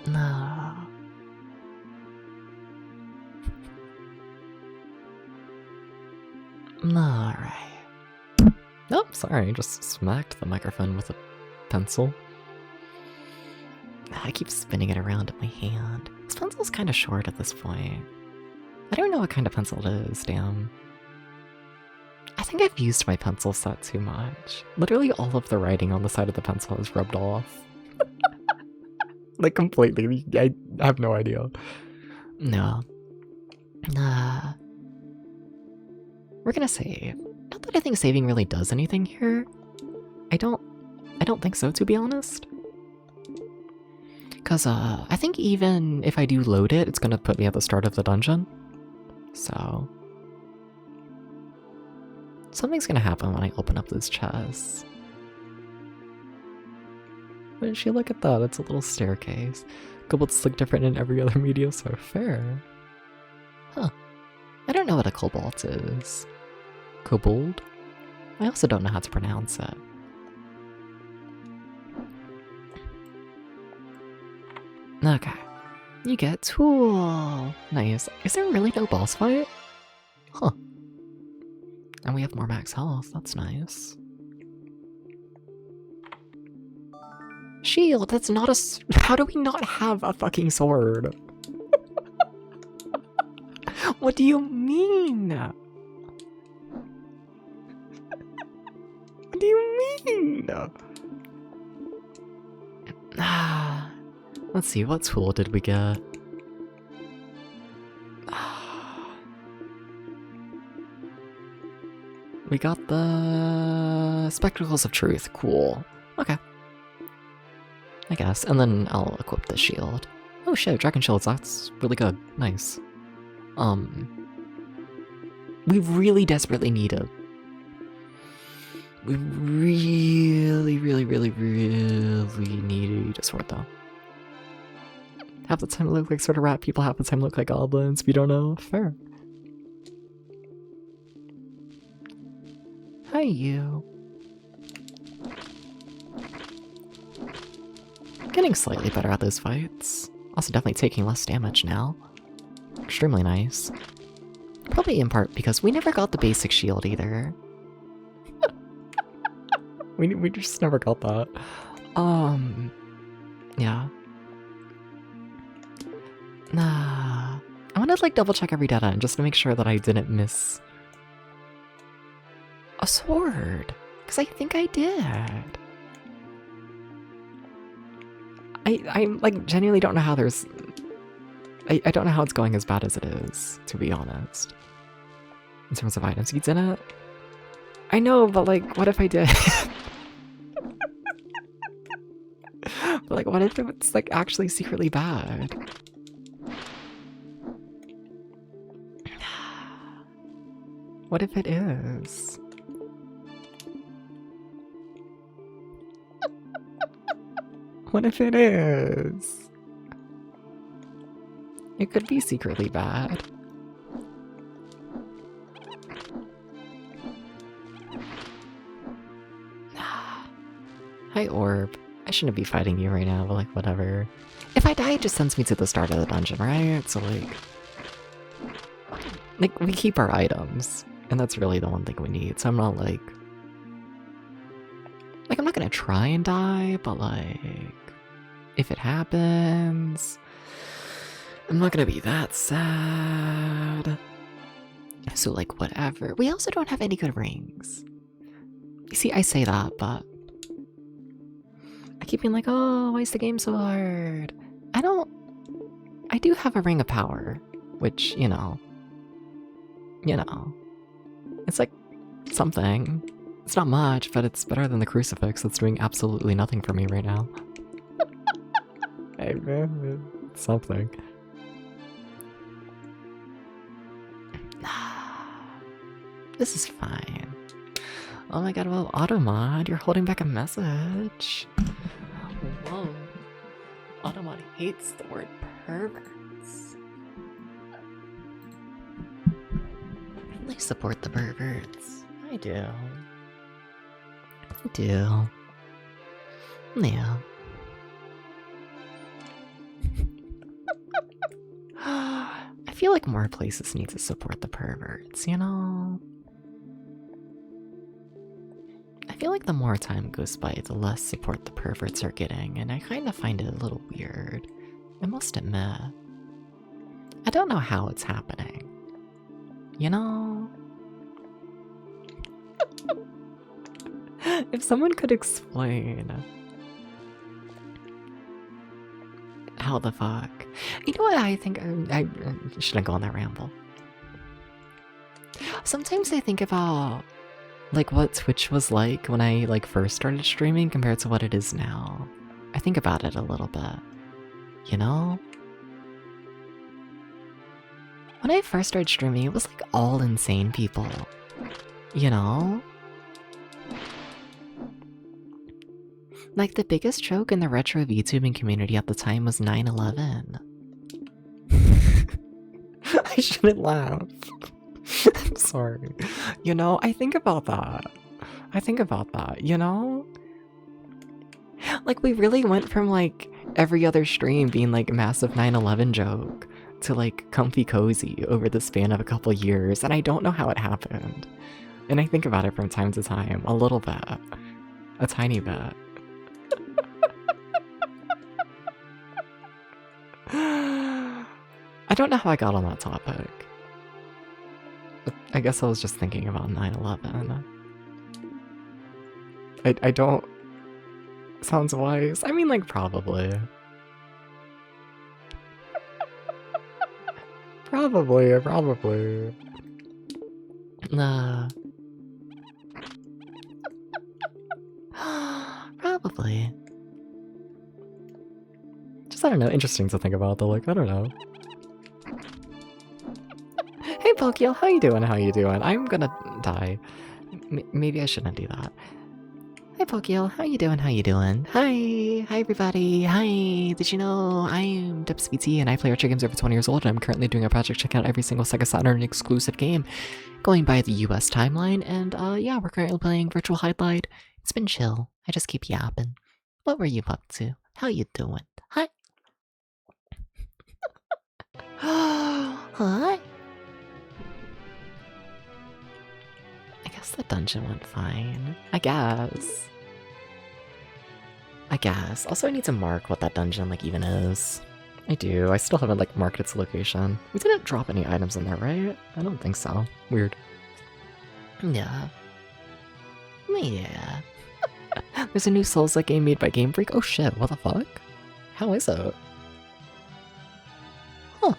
Speaker 1: No. Alright. Oh, sorry, I just smacked the microphone with a pencil. I keep spinning it around in my hand. This pencil's kind of short at this point. I don't know what kind of pencil it is, damn. I think I've used my pencil set too much. Literally all of the writing on the side of the pencil is rubbed off. Like, completely. I have no idea. No. We're gonna save. Not that I think saving really does anything here. I don't think so, to be honest. Cause, I think even if I do load it, it's gonna put me at the start of the dungeon. So... something's gonna happen when I open up this chest. But she look at that, it's a little staircase. Kobolds look different in every other media, so fair. Huh. I don't know what a cobalt is. Kobold? I also don't know how to pronounce it. Okay. You get tool! Nice. Is there really no boss fight? Huh. And we have more max health, that's nice. Shield, that's not a... How do we not have a fucking sword? What do you mean? What do you mean? Let's see, what tool did we get? We got the Spectacles of Truth. Cool. Okay. I guess. And then I'll equip the shield. Oh shit, Dragon Shields, that's really good. Nice. We really desperately need a... We really need a sword, though. Half the time look like sort of rat people, half the time look like goblins. We don't know. Fair. Hi, you. Getting slightly better at those fights. Also definitely taking less damage now. Extremely nice. Probably in part because we never got the basic shield either. we just never got that. Yeah. Nah. I wanted to like double check every dead end just to make sure that I didn't miss a sword. Because I think I did. I like genuinely don't know how there's... I don't know how it's going as bad as it is, to be honest. In terms of items, you didn't? I know, but like, what if I did? But like, what if it's like actually secretly bad? What if it is? What if it is? It could be secretly bad. Hi, Orb. I shouldn't be fighting you right now, but like, whatever. If I die, it just sends me to the start of the dungeon, right? So like, we keep our items, and that's really the one thing we need, so I'm not like, I'm not gonna try and die, but like, if it happens, I'm not gonna be that sad. So like, whatever. We also don't have any good rings. You see, I say that, but I keep being like, oh, why is the game so hard? I do have a ring of power, which, you know, it's like something. It's not much, but it's better than the crucifix that's doing absolutely nothing for me right now. Hey man, it's something. This is fine. Oh my god, well, Automod, you're holding back a message. Whoa. Automod hates the word perverts. I support the perverts. I do. I do. Yeah. I feel like more places need to support the perverts, you know? I feel like the more time goes by, the less support the perverts are getting, and I kind of find it a little weird. I must admit. I don't know how it's happening. You know? If someone could explain how the fuck. You know what I think? I shouldn't go on that ramble. Sometimes I think about like what Twitch was like when I like first started streaming compared to what it is now. I think about it a little bit. You know? When I first started streaming, it was like all insane people. You know? Like, the biggest joke in the retro VTubing community at the time was 9/11. I shouldn't laugh. I'm sorry. You know, I think about that. You know? Like, we really went from, like, every other stream being, like, a massive 9/11 joke to, like, comfy cozy over the span of a couple years, and I don't know how it happened. And I think about it from time to time, a little bit. A tiny bit. I don't know how I got on that topic. I guess I was just thinking about 9/11. I don't... Sounds wise. I mean, like, probably. Probably. Probably. Just, I don't know, interesting to think about, though, like, I don't know. Hey, Pokeel, how you doing? I'm gonna die. Maybe I shouldn't do that. Hi, Pokeel, how you doing? Hi, everybody. Hi, did you know I'm DubsBT and I play retro games over 20 years old, and I'm currently doing a project checking out every single Sega Saturn exclusive game going by the US timeline, and yeah, we're currently playing virtual Hydlide. It's been chill. I just keep yapping. What were you up to? How you doing? Hi. Hi. I guess the dungeon went fine. I guess. Also, I need to mark what that dungeon, like, even is. I do. I still haven't, like, marked its location. We didn't drop any items in there, right? I don't think so. Weird. Yeah. There's a new Souls-like game made by Game Freak. Oh shit, what the fuck? How is it? Huh.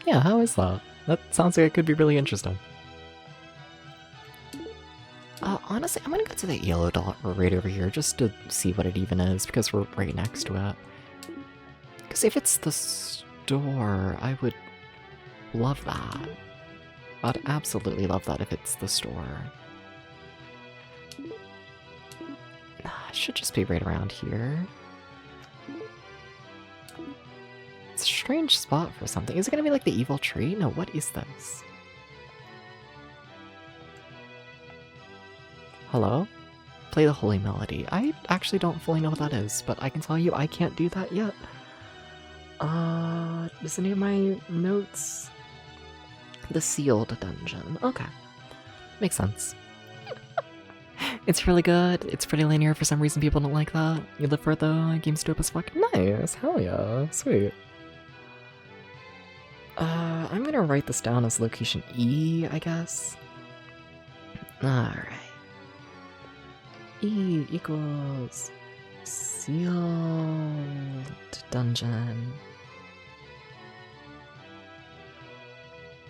Speaker 1: Yeah, how is that? That sounds like it could be really interesting. Honestly, I'm gonna go to that yellow dot right over here just to see what it even is, because we're right next to it. Because if it's the store, I would love that. I'd absolutely love that if it's the store. It should just be right around here. It's a strange spot for something. Is it gonna be like the evil tree? No, what is this? Hello? Play the holy melody. I actually don't fully know what that is, but I can tell you I can't do that yet. Is any of my notes? The sealed dungeon. Okay. Makes sense. It's really good. It's pretty linear. For some reason, people don't like that. You live for it though. Game's dope as fuck. Nice. Hell yeah. Sweet. I'm gonna write this down as location E, I guess. Alright. E equals sealed dungeon.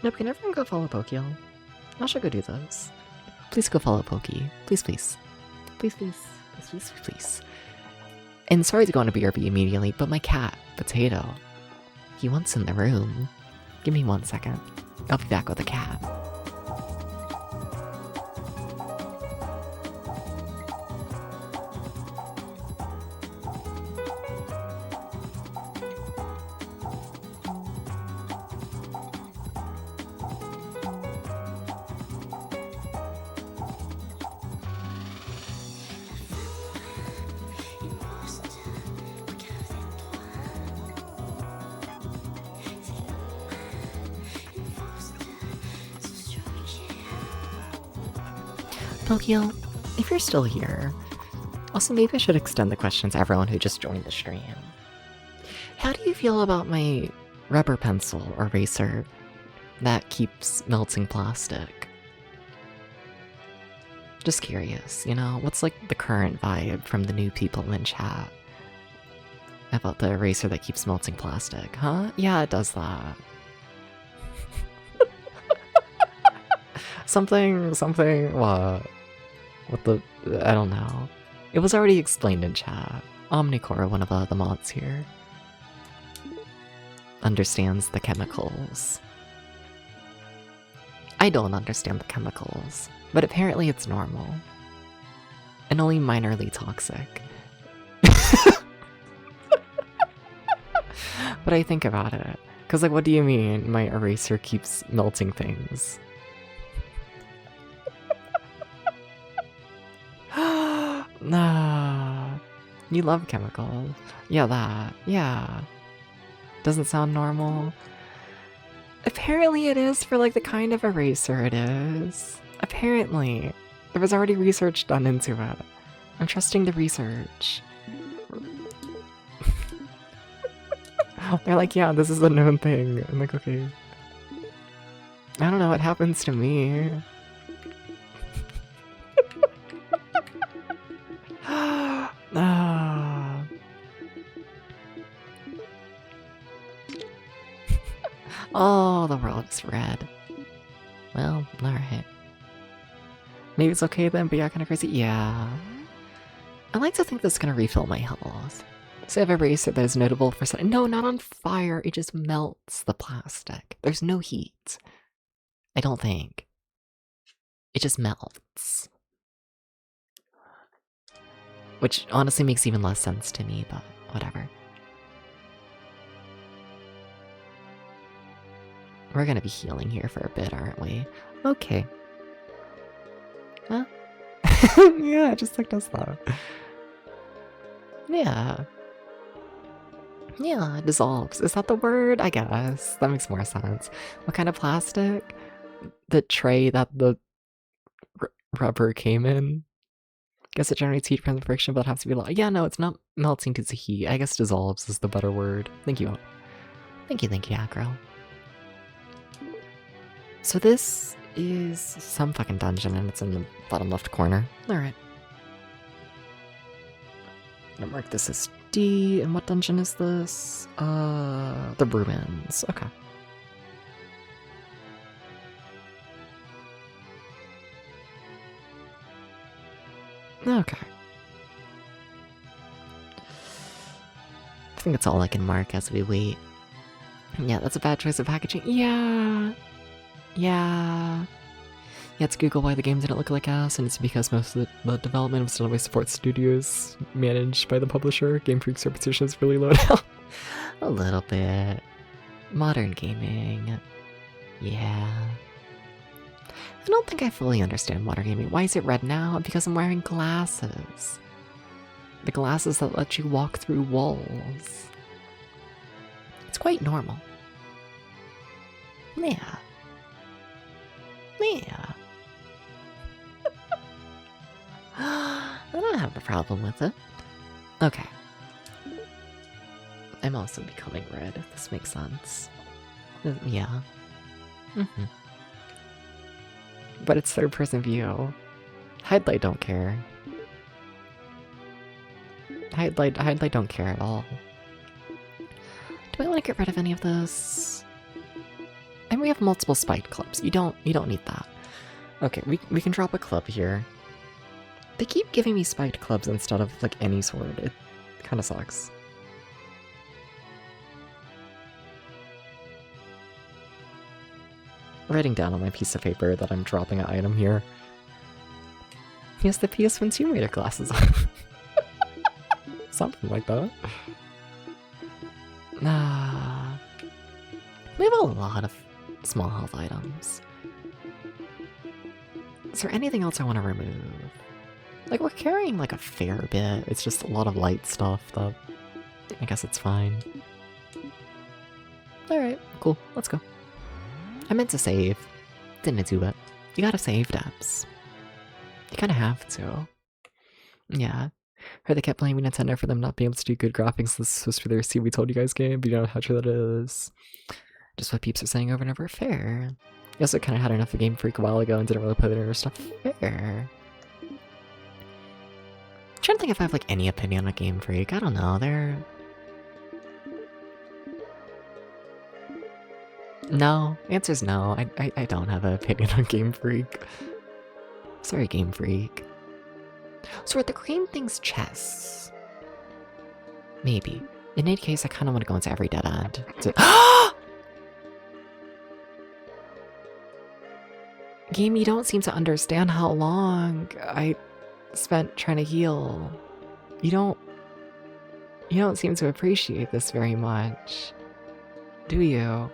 Speaker 1: Nope, can everyone go follow Pokeel? I should go do this. Please go follow Pokey. Please. And sorry to go on a BRB immediately, but my cat, Potato, he wants in the room. Give me 1 second. I'll be back with the cat. Pokeel, if you're still here, also maybe I should extend the question to everyone who just joined the stream. How do you feel about my rubber pencil eraser that keeps melting plastic? Just curious, you know, what's like the current vibe from the new people in chat about the eraser that keeps melting plastic, huh? Yeah, it does that. something, what? What the... I don't know. It was already explained in chat. Omnicore, one of the mods here, understands the chemicals. I don't understand the chemicals, but apparently it's normal. And only minorly toxic. But I think about it. Cause like, what do you mean my eraser keeps melting things? Nah, you love chemicals. Yeah, that. Yeah. Doesn't sound normal. Apparently it is for like the kind of eraser it is. Apparently. There was already research done into it. I'm trusting the research. They're like, yeah, this is a known thing. I'm like, okay. I don't know what happens to me. Ah. Oh, the world is red. Well, alright. Maybe it's okay then, but yeah, kind of crazy. Yeah. I like to think this is gonna refill my health. So I have a eraser that is notable for something. No, not on fire. It just melts the plastic. There's no heat. I don't think. It just melts. Which honestly makes even less sense to me, but whatever. We're gonna be healing here for a bit, aren't we? Okay. Huh? Yeah, it just like does that. Yeah. Yeah, it dissolves. Is that the word? I guess. That makes more sense. What kind of plastic? The tray that the rubber came in? Guess it generates heat from the friction, but it has to be low. Yeah, no, it's not melting to the heat. I guess dissolves is the better word. Thank you. Thank you, Acro. So this is some fucking dungeon, and it's in the bottom left corner. Alright. I'm gonna mark this as D, and what dungeon is this? The ruins. Okay. Okay. I think that's all I can mark as we wait. Yeah, that's a bad choice of packaging. Yeah. Yeah. Yeah, it's Google why the game didn't look like ass, and it's because most of the development was done by support studios managed by the publisher. Game Freak's reputation is really low now. A little bit. Modern gaming. Yeah. I don't think I fully understand modern gaming. Why is it red now? Because I'm wearing glasses. The glasses that let you walk through walls. It's quite normal. Yeah. Yeah. I don't have a problem with it. Okay. I'm also becoming red, if this makes sense. Yeah. Mm-hmm. But it's third-person view. Hydlide don't care. Hydlide don't care at all. Do I want to get rid of any of this? And we have multiple spiked clubs. You don't need that. Okay, we can drop a club here. They keep giving me spiked clubs instead of like any sword. It kind of sucks. Writing down on my piece of paper that I'm dropping an item here. He has the PS1 Tomb Raider glasses on. Something like that. We have a lot of small health items. Is there anything else I want to remove? Like, we're carrying like a fair bit. It's just a lot of light stuff that I guess it's fine. Alright, cool. Let's go. I meant to save. Didn't do it. You gotta save, Debs. You kinda have to. Yeah. Heard they kept blaming Nintendo for them not being able to do good graphics. This is supposed to be their See We Told You Guys game, but you know how true that is. Just what peeps are saying over and over. Fair. You also kinda had enough of Game Freak a while ago and didn't really play their stuff. Fair. I'm trying to think if I have like any opinion on Game Freak. I don't know. They're... No. Answer's no. I don't have an opinion on Game Freak. Sorry, Game Freak. So are the green things chests? Maybe. In any case, I kind of want to go into every dead end. Game, you don't seem to understand how long I spent trying to heal. You don't seem to appreciate this very much. Do you?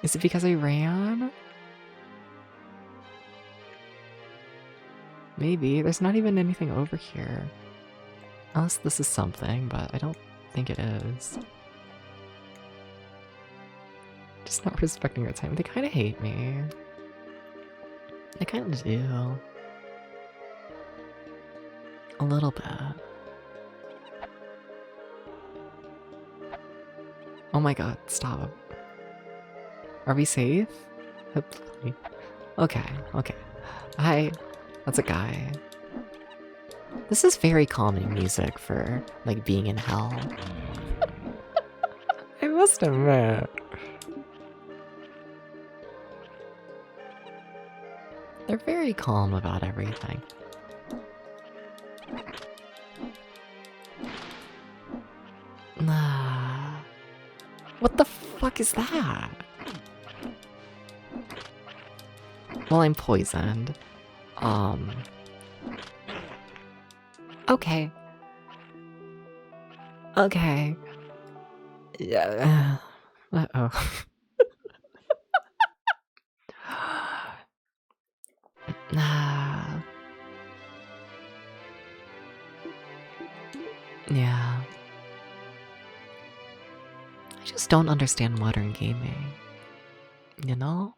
Speaker 1: Is it because I ran? Maybe. There's not even anything over here. Unless this is something, but I don't think it is. Just not respecting our time. They kind of hate me. They kind of do. A little bit. Oh my god, stop. Are we safe? Hopefully. Okay, okay. Hi, that's a guy. This is very calming music for, like, being in hell. I must admit. They're very calm about everything. Nah. What the fuck is that? Well, I'm poisoned. Okay. Okay. Yeah. Uh-oh. Nah. Yeah. I just don't understand modern gaming. You know?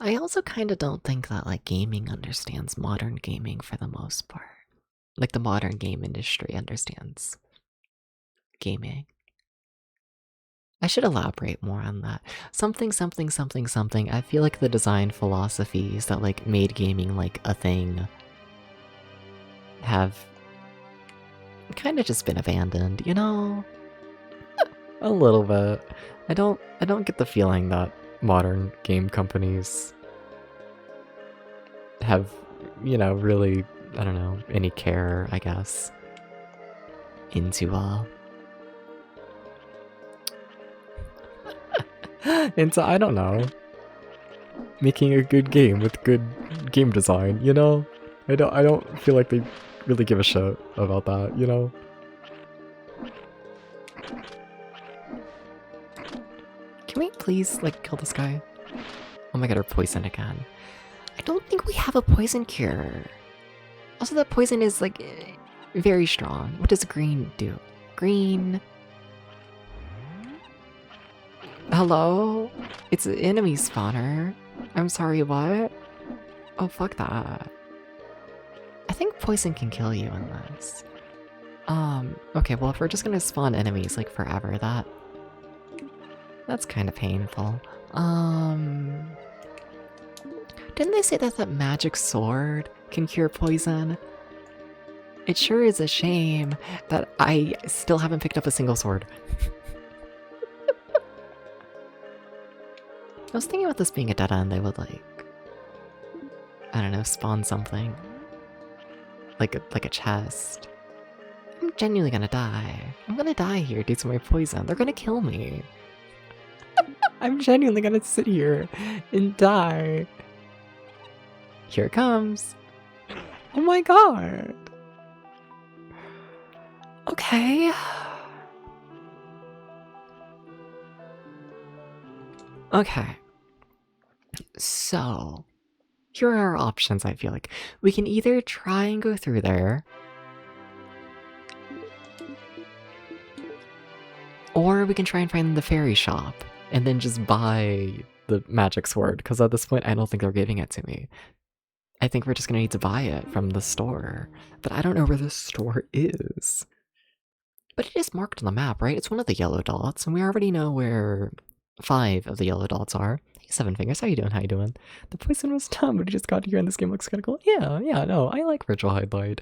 Speaker 1: I also kind of don't think that, like, gaming understands modern gaming for the most part. Like, the modern game industry understands gaming. I should elaborate more on that. Something, something, something, something. I feel like the design philosophies that, like, made gaming, like, a thing have kind of just been abandoned, you know? A little bit. I don't get the feeling that modern game companies have, you know, really, I don't know, any care, I guess, into into, I don't know, making a good game with good game design, you know? I don't feel like they really give a shit about that, you know? Can we please, like, kill this guy? Oh my god, we're poisoned again. I don't think we have a poison cure. Also, that poison is, like, very strong. What does green do? Green... Hello? It's an enemy spawner. I'm sorry, what? Oh, fuck that. I think poison can kill you in this. Okay, well, if we're just gonna spawn enemies, like, forever, that's kind of painful. Didn't they say that that magic sword can cure poison? It sure is a shame that I still haven't picked up a single sword. I was thinking about this being a dead end, they would, like, I don't know, spawn something. Like a chest. I'm genuinely gonna die. I'm gonna die here due to my poison. They're gonna kill me. I'm genuinely gonna sit here and die. Here it comes. Oh my god. Okay. Okay. So, here are our options, I feel like. We can either try and go through there, or we can try and find the fairy shop and then just buy the magic sword, because at this point I don't think they're giving it to me. I think we're just gonna need to buy it from the store, but I don't know where the store is. But it is marked on the map, right? It's one of the yellow dots, and we already know where 5 of the yellow dots are. Hey, Seven Fingers, how you doing? How you doing? The poison was dumb, but he just got here and this game looks kinda cool. Yeah, no, I like Virtual Hydlide.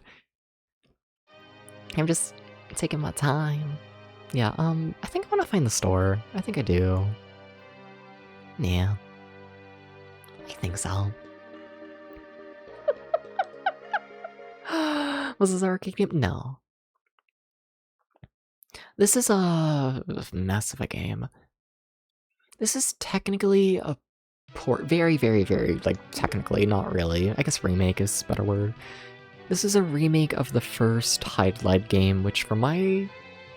Speaker 1: I'm just taking my time. Yeah, I think I want to find the store. I think I do. Yeah. I think so. Was this an arcade game? No. This is a mess of a game. This is technically a port. Very, very, very, like, technically, not really. I guess remake is a better word. This is a remake of the first Hydlide game, which for my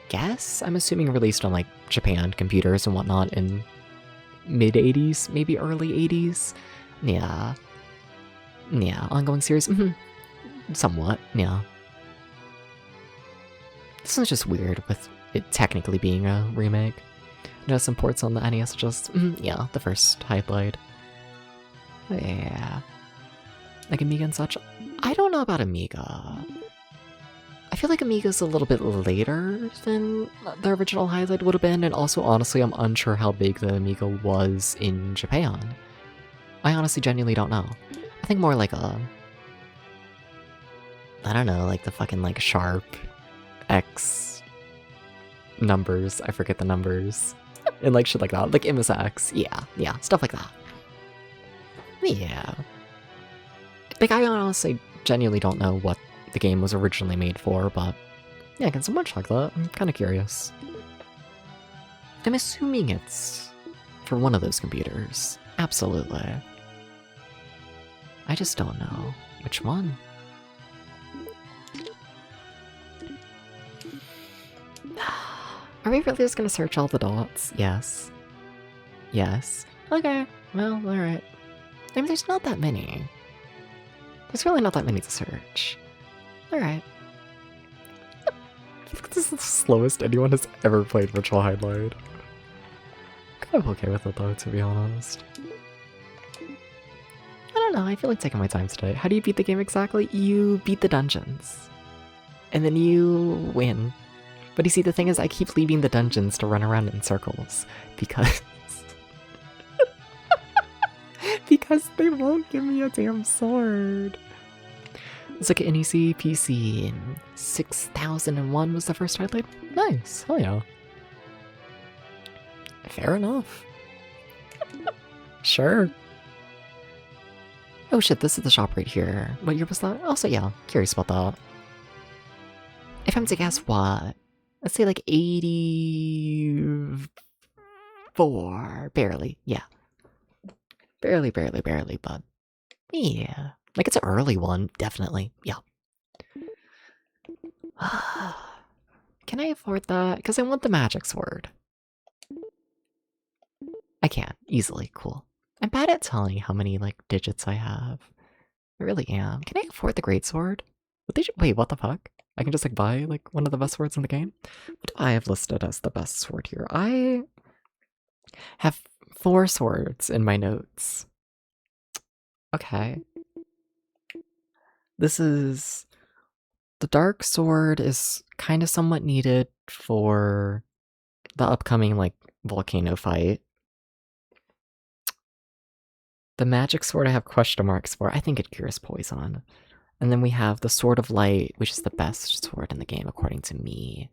Speaker 1: guess, I'm assuming released on, like, Japan computers and whatnot in mid-80s, maybe early 80s. Yeah. Yeah, ongoing series? Somewhat, yeah. This one's just weird with it technically being a remake. No, some ports on the NES just, yeah, the first Hydlide. Yeah. Like Amiga and such. I don't know about Amiga. I feel like Amiga's a little bit later than the original Hydlide would have been, and also, honestly, I'm unsure how big the Amiga was in Japan. I honestly genuinely don't know. I think more like a... I don't know, like the fucking, like, Sharp X numbers. I forget the numbers. And, like, shit like that. Like, MSX. Yeah, stuff like that. Yeah. Like, I honestly genuinely don't know what the game was originally made for, but yeah, can someone check that? I'm kind of curious. I'm assuming it's for one of those computers. Absolutely. I just don't know which one. Are we really just gonna search all the dots? Yes. Yes. Okay, well, alright. I mean, there's not that many. There's really not that many to search. Alright. This is the slowest anyone has ever played Virtual Hydlide. Kind of okay with it though, to be honest. I don't know, I feel like taking my time today. How do you beat the game exactly? You beat the dungeons. And then you win. But you see, the thing is, I keep leaving the dungeons to run around in circles. Because... because they won't give me a damn sword. It's like an NEC PC in 6001 was the first Hydlide. Nice, hell yeah. Fair enough. Sure. Oh shit, this is the shop right here. What year was that? Also, yeah, curious about that. If I'm to guess what? Let's say like 84. Barely, yeah. Barely, but yeah. Like, it's an early one, definitely, yeah. Can I afford that? Because I want the magic sword. I can, easily, cool. I'm bad at telling how many, like, digits I have. I really am. Can I afford the great sword? Wait, what the fuck? I can just, like, buy, like, one of the best swords in the game? What do I have listed as the best sword here? I have 4 swords in my notes. Okay. This is... The dark sword is kind of somewhat needed for the upcoming, like, volcano fight. The magic sword I have question marks for. I think it cures poison. And then we have the Sword of Light, which is the best sword in the game, according to me.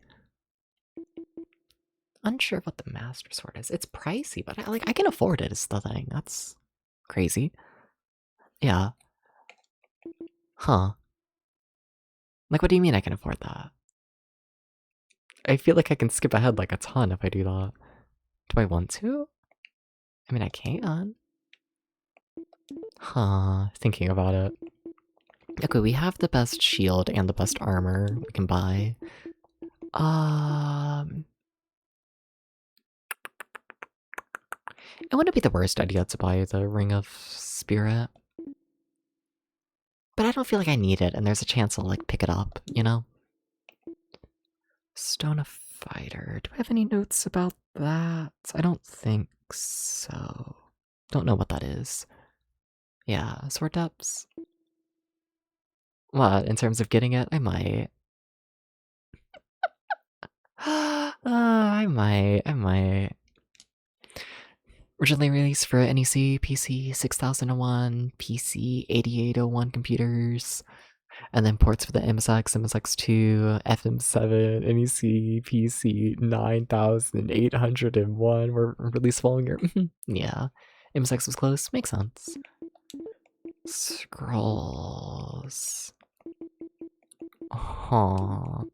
Speaker 1: Unsure what the Master Sword is. It's pricey, but I can afford it is the thing. That's crazy. Yeah. Huh. Like, what do you mean I can afford that? I feel like I can skip ahead like a ton if I do that. Do I want to? I mean, I can. Huh. Thinking about it. Okay, we have the best shield and the best armor we can buy. It wouldn't be the worst idea to buy the Ring of Spirit. But I don't feel like I need it, and there's a chance I'll, like, pick it up, you know? Stone of Fighter. Do I have any notes about that? I don't think so. Don't know what that is. Yeah, sword depths. What, in terms of getting it? I might. I might. Originally released for NEC, PC 6001, PC 8801 computers, and then ports for the MSX, MSX2, FM7, NEC, PC 9801 were released following year. Yeah, MSX was close, makes sense. Scrolls. Huh.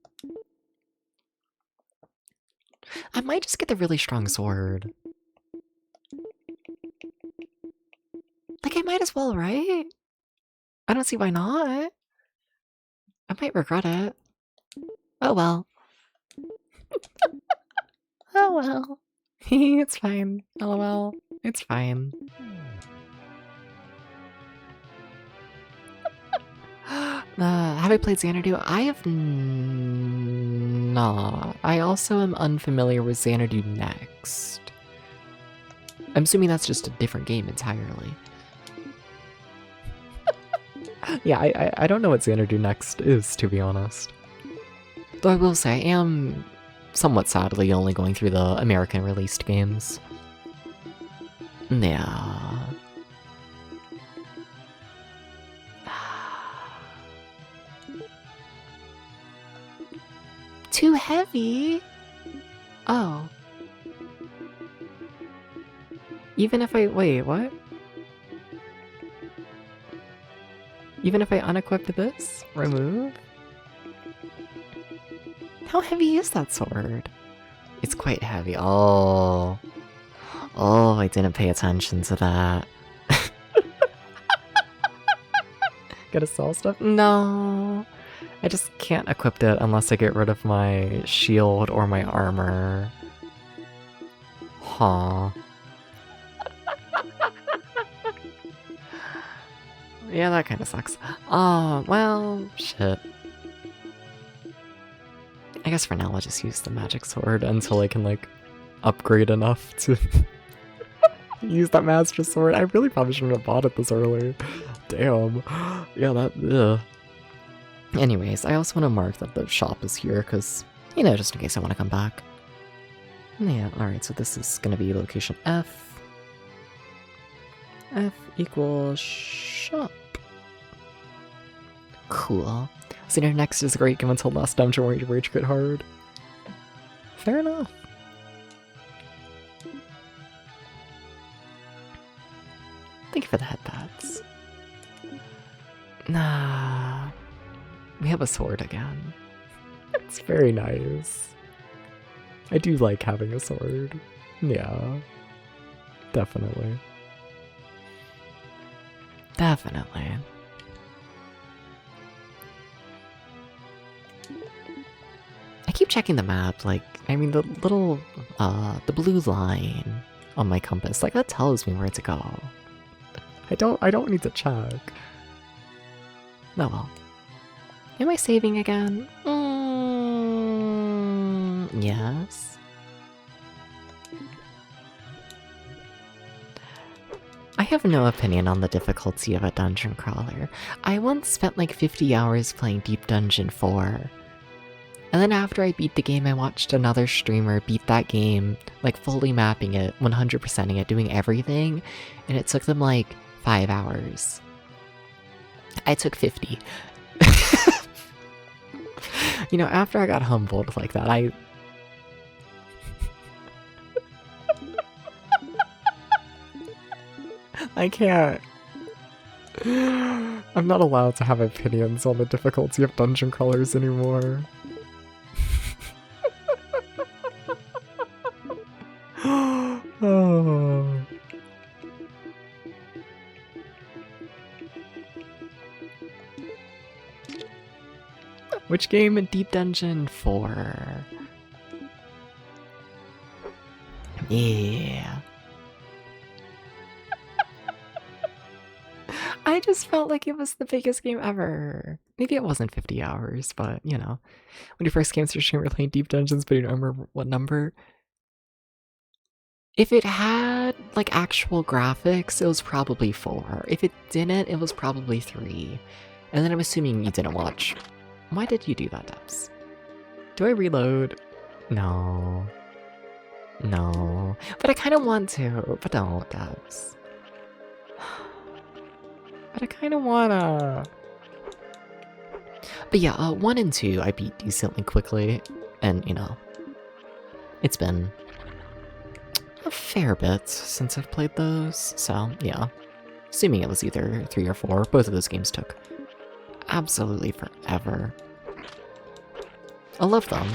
Speaker 1: I might just get the really strong sword. Like, I might as well, right? I don't see why not. I might regret it. Oh well. Oh well. It's fine. LOL. It's fine. Have I played Xanadu? I have not. I also am unfamiliar with Xanadu Next. I'm assuming that's just a different game entirely. Yeah, I don't know what Xanadu Next is, to be honest. Though I will say, I am somewhat sadly only going through the American released games. Yeah. Too heavy? Oh. Even if I... Wait, what? Even if I unequip this? Remove? How heavy is that sword? It's quite heavy. Oh. Oh, I didn't pay attention to that. Gotta sell stuff? No. I just can't equip it unless I get rid of my shield or my armor. Huh. Yeah, that kind of sucks. Oh, well, shit. I guess for now I'll just use the magic sword until I can, like, upgrade enough to use that master sword. I really probably shouldn't have bought it this early. Damn. Yeah, that, ugh. Anyways, I also want to mark that the shop is here, because, you know, just in case I want to come back. Yeah, alright, so this is going to be location F. F equals shop. Cool. So your next is great, give until last dungeon where you rage quit hard. Fair enough. Thank you for the headpads. Nah. We have a sword again. It's very nice. I do like having a sword. Yeah. Definitely. Definitely. I keep checking the map, like, I mean, the little, the blue line on my compass, like, that tells me where to go. I don't need to check. Oh well. Am I saving again? Yes. I have no opinion on the difficulty of a dungeon crawler. I once spent like 50 hours playing Deep Dungeon 4. And then after I beat the game, I watched another streamer beat that game, like fully mapping it, 100%ing it, doing everything, and it took them like 5 hours. I took 50. You know, after I got humbled like that, I can't. I'm not allowed to have opinions on the difficulty of dungeon crawlers anymore. Oh. Which game in Deep Dungeon 4? Yeah. I just felt like it was the biggest game ever. Maybe it wasn't 50 hours, but, you know. When you first came to your stream, we were playing Deep Dungeons, but you don't remember what number? If it had, like, actual graphics, it was probably 4. If it didn't, it was probably 3. And then I'm assuming you didn't watch. Why did you do that, Debs? Do I reload? No. No. But I kind of want to. But don't, Debs. But I kind of wanna. But yeah, 1 and 2 I beat decently quickly. And, you know, it's been a fair bit since I've played those. So, yeah. Assuming it was either 3 or 4, both of those games took absolutely forever. I love them.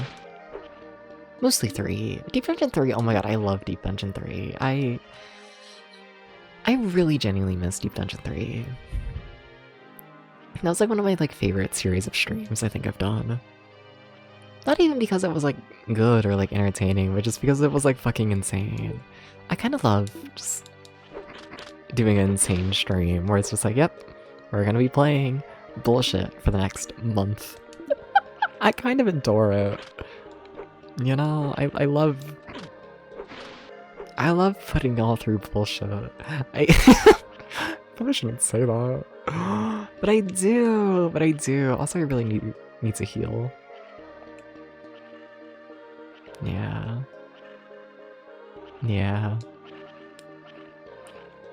Speaker 1: Mostly 3. Deep Dungeon 3, oh my god, I love Deep Dungeon 3. I really genuinely miss Deep Dungeon 3. That was like one of my like favorite series of streams I think I've done. Not even because it was like good or like entertaining, but just because it was like fucking insane. I kind of love just doing an insane stream where it's just like, yep, we're gonna be playing bullshit for the next month. I kind of adore it. You know, I love putting y'all through bullshit. probably shouldn't say that. But I do. Also, I really need to heal. Yeah. Yeah.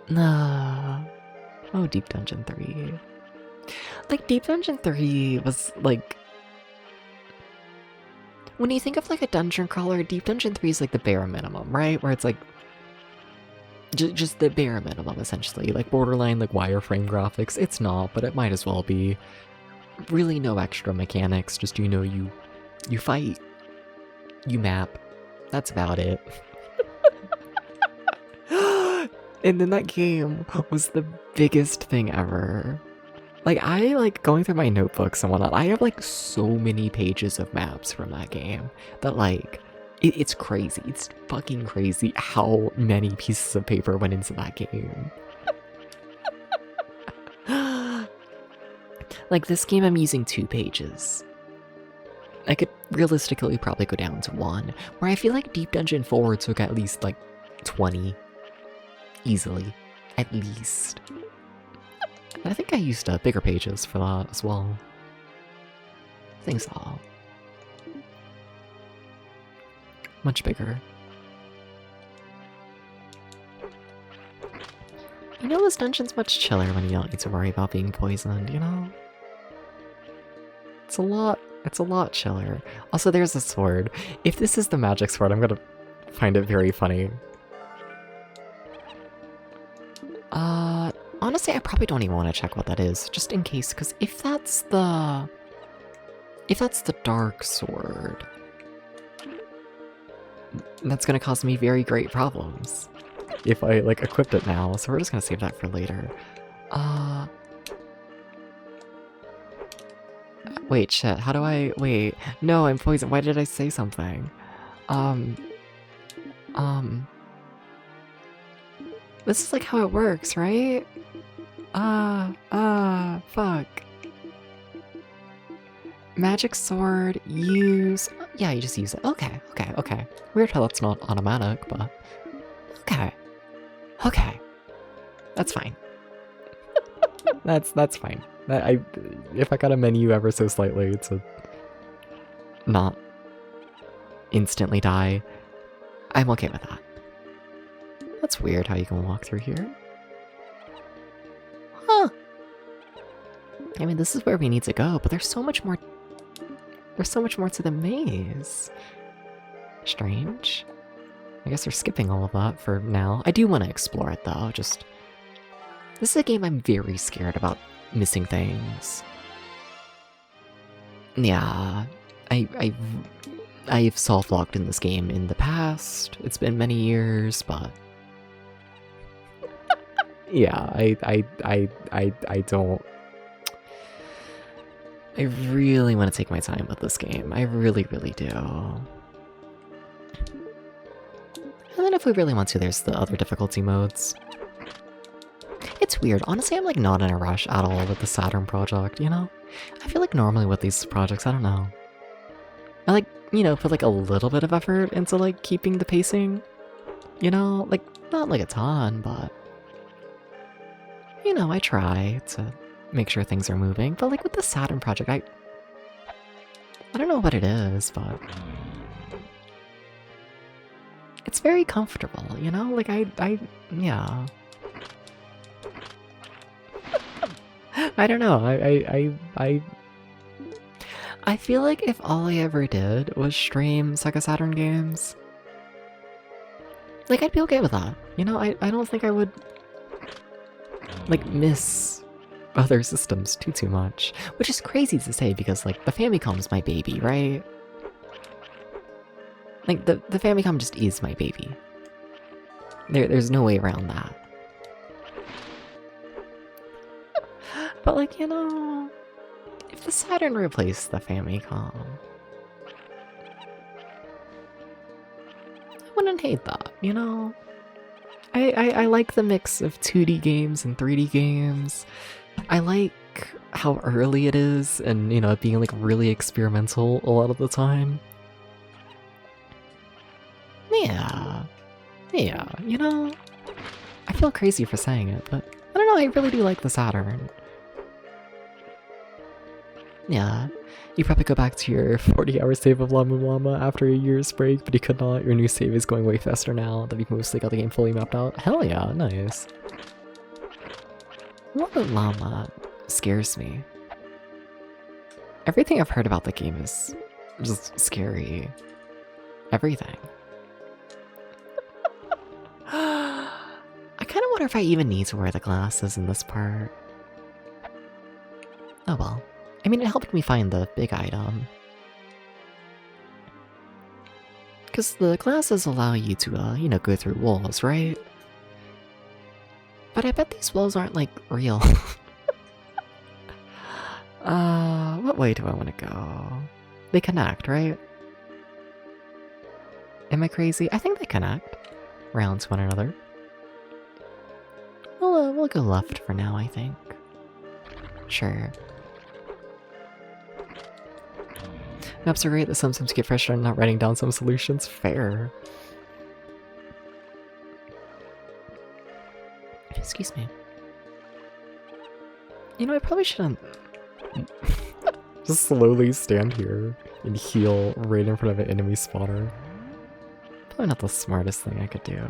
Speaker 1: Nah. Oh, Deep Dungeon 3. Like, Deep Dungeon 3 was, like... When you think of, like, a dungeon crawler, Deep Dungeon 3 is, like, the bare minimum, right? Where it's, like... Just the bare minimum, essentially. Like, borderline, like, wireframe graphics. It's not, but it might as well be. Really no extra mechanics, just, you know, you fight. You map. That's about it. And then that game was the biggest thing ever. Like, I like going through my notebooks and whatnot. I have like so many pages of maps from that game that like, it's crazy. It's fucking crazy how many pieces of paper went into that game. Like, this game I'm using 2 pages. I could realistically probably go down to 1, where I feel like Deep Dungeon 4 took at least like 20. Easily. At least. And I think I used bigger pages for that as well. I think so. Much bigger. You know, this dungeon's much chiller when you don't need to worry about being poisoned, you know? It's a lot chiller. Also, there's a sword. If this is the magic sword, I'm gonna find it very funny. Honestly, I probably don't even want to check what that is, just in case, because if that's the dark sword, that's gonna cause me very great problems if I, like, equipped it now, so we're just gonna save that for later. Wait, shit, how do I, wait, no, I'm poisoned, why did I say something? This is like how it works, right? Fuck. Magic sword, use... Yeah, you just use it. Okay. Weird how that's not automatic, but... Okay. That's fine. That's fine. If I got a menu ever so slightly to not instantly die, I'm okay with that. That's weird how you can walk through here. Huh. I mean, this is where we need to go, but there's so much more. There's so much more to the maze. Strange. I guess we're skipping all of that for now. I do want to explore it though, just... This is a game I'm very scared about missing things. Yeah, I've soft-locked in this game in the past. It's been many years, but... Yeah, I don't... I really want to take my time with this game. I really do. And then if we really want to, there's the other difficulty modes. It's weird. Honestly, I'm like not in a rush at all with the Saturn project, you know? I feel like normally with these projects, I don't know. I like, you know, put like a little bit of effort into like keeping the pacing. You know? Like, not like a ton, but... You know, I try to make sure things are moving. But like with the Saturn project, I don't know what it is, but... It's very comfortable, you know? Like, yeah. I don't know, I feel like if all I ever did was stream Sega Saturn games, like, I'd be okay with that. You know, I don't think I would, like, miss other systems too much. Which is crazy to say because, like, the Famicom's my baby, right? Like, the Famicom just is my baby. There's no way around that. But, like, you know, if the Saturn replaced the Famicom, I wouldn't hate that, you know? I like the mix of 2D games and 3D games. I like how early it is and, you know, it being, like, really experimental a lot of the time. Yeah, you know, I feel crazy for saying it, but don't know, I really do like the Saturn. Yeah. You probably go back to your 40-hour save of Llama Llama after a year's break, but you could not. Your new save is going way faster now that you've mostly got the game fully mapped out. Hell yeah, nice. Llama Llama scares me. Everything I've heard about the game is just scary. Everything. I kind of wonder if I even need to wear the glasses in this part. Oh well. I mean, it helped me find the big item. Because the glasses allow you to, you know, go through walls, right? But I bet these walls aren't, like, real. What way do I want to go? They connect, right? Am I crazy? I think they connect. Round to one another. We'll go left for now, I think. Sure. Maps are great that sometimes get frustrated not writing down some solutions. Fair. Excuse me. You know, I probably shouldn't just slowly stand here and heal right in front of an enemy spotter. Probably not the smartest thing I could do.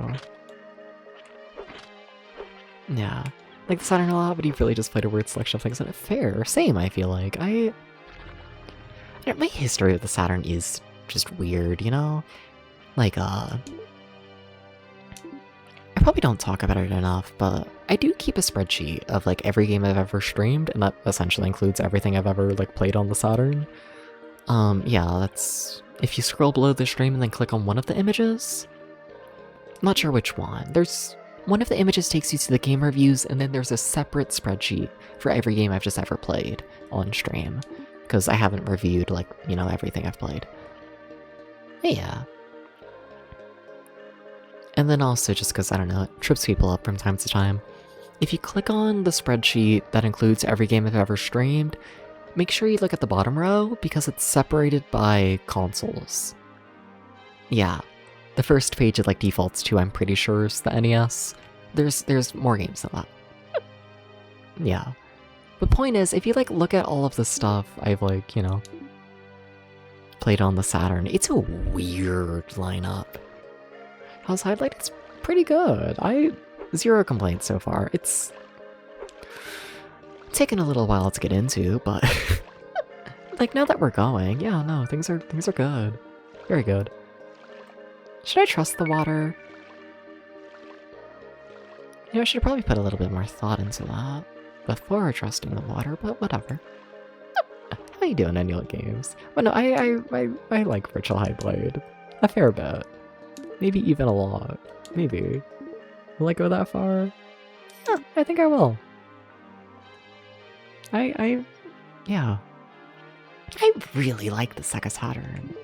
Speaker 1: Yeah. Like the Saturn a lot, but he really just played a weird selection of things. Fair. Same, I feel like. My history with the Saturn is just weird, you know? Like, I probably don't talk about it enough, but I do keep a spreadsheet of, like, every game I've ever streamed, and that essentially includes everything I've ever, like, played on the Saturn. Yeah, that's... If you scroll below the stream and then click on one of the images... I'm not sure which one. There's... One of the images takes you to the game reviews, and then there's a separate spreadsheet for every game I've just ever played on stream. Because I haven't reviewed, like, you know, everything I've played. Yeah. And then also, just because, I don't know, it trips people up from time to time. If you click on the spreadsheet that includes every game I've ever streamed, make sure you look at the bottom row, because it's separated by consoles. Yeah. The first page it, like, defaults to, I'm pretty sure, is the NES. There's more games than that. Yeah. The point is, if you, like, look at all of the stuff I've, like, you know, played on the Saturn, it's a weird lineup. How's Hydlide? It's pretty good. Zero complaints so far. It's taken a little while to get into, but like, now that we're going, yeah, no, things are good. Very good. Should I trust the water? You know, I should probably put a little bit more thought into that before trusting the water, but whatever. How you doing, Annual Games? Well, no, I like Virtual Hydlide. A fair bit. Maybe even a lot. Maybe. Will I go that far? Yeah, I think I will. Yeah. I really like the Sega Saturn.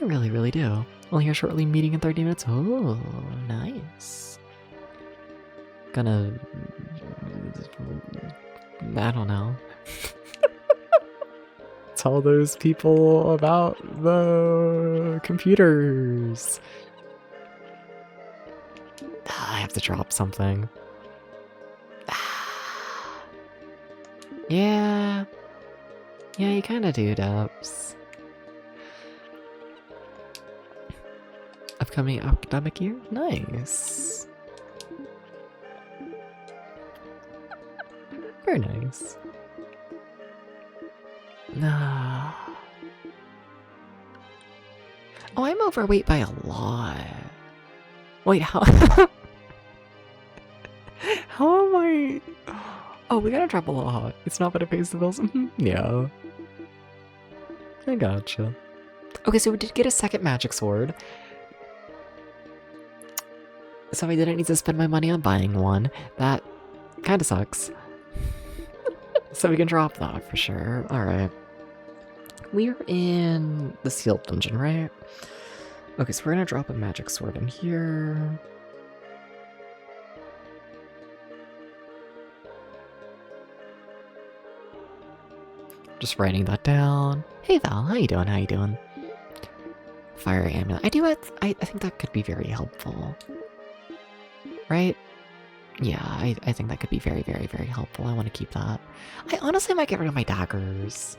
Speaker 1: I really, really do. Well, here shortly, meeting in 30 minutes. Oh, nice. Gonna... I don't know. Tell those people about the computers. I have to drop something. Yeah. Yeah, you kinda do, Dubs. Upcoming academic year? Nice. Very nice. Nah. Oh, I'm overweight by a lot. Wait, how? How am I? Oh, we gotta drop a lot. It's not gonna pay the bills. Yeah. I gotcha. Okay, so we did get a second magic sword. So I didn't need to spend my money on buying one. That kinda sucks. So we can drop that for sure. Alright. We're in the sealed dungeon, right? Okay, so we're gonna drop a magic sword in here. Just writing that down. Hey Val, how you doing? How you doing? Fire amulet. I think that could be very helpful. Right? Yeah, I think that could be very, very, very helpful. I want to keep that. I honestly might get rid of my daggers.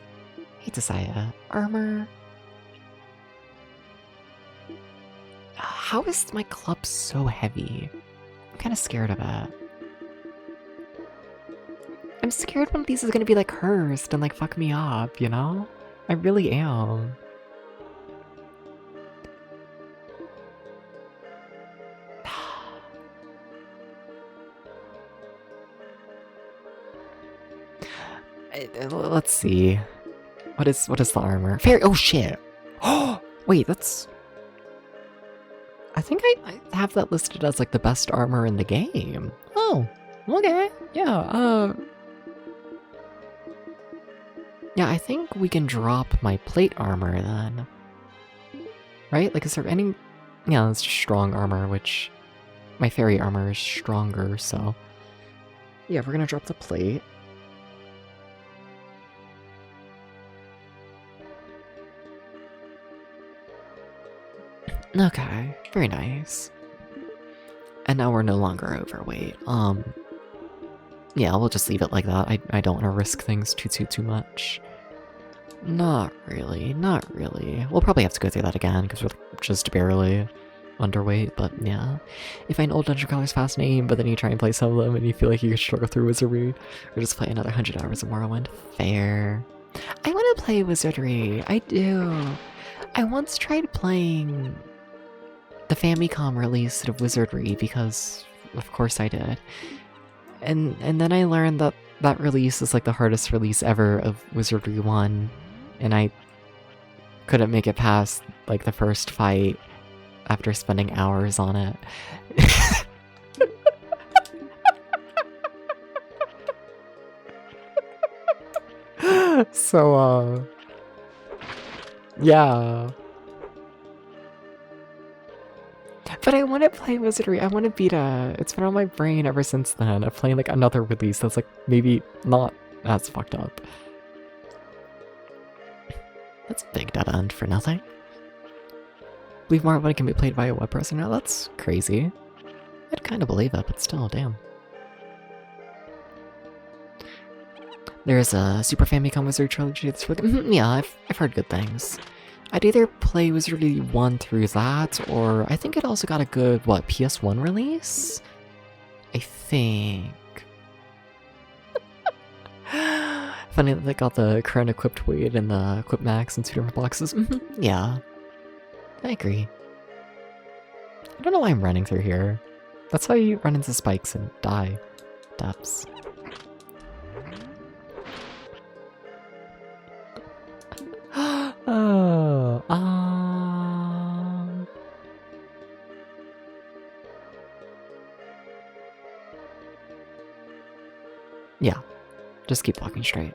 Speaker 1: Hate to say it. Armor. How is my club so heavy? I'm kind of scared of it. I'm scared one of these is gonna be like cursed and like fuck me up, you know? I really am. Let's see. What is the armor? Fairy. Oh shit. Oh wait, that's. I think I have that listed as like the best armor in the game. Oh, okay. Yeah. Yeah, I think we can drop my plate armor then. Right? Like, is there any? Yeah, it's just strong armor, which my fairy armor is stronger. So yeah, we're gonna drop the plate. Okay, very nice. And now we're no longer overweight. Yeah, we'll just leave it like that. I don't want to risk things too much. Not really, not really. We'll probably have to go through that again, because we're just barely underweight, but yeah. You find old dungeon crawlers fascinating, but then you try and play some of them and you feel like you could struggle through wizardry, or just play another 100 hours of Morrowind. Fair. I want to play wizardry, I do. I once tried playing the Famicom release of Wizardry because, of course, I did. And then I learned that that release is like the hardest release ever of Wizardry 1, and I couldn't make it past like the first fight after spending hours on it. So, yeah. But I want to play Wizardry. I want to beat it. It's been on my brain ever since then of playing like another release that's like maybe not as fucked up. That's a big dead end for nothing. Believe Morrowind can be played via web browser now? That's crazy. I'd kind of believe it, but still, damn. There's a Super Famicom Wizard trilogy that's really... yeah, I've heard good things. I'd either play Wizardry 1 through that, or I think it also got a good, what, PS1 release? I think. Funny that they got the current equipped weight and the equipped max in 2 different boxes. Yeah, I agree. I don't know why I'm running through here. That's how you run into spikes and die. Depths. Oh, yeah, just keep walking straight.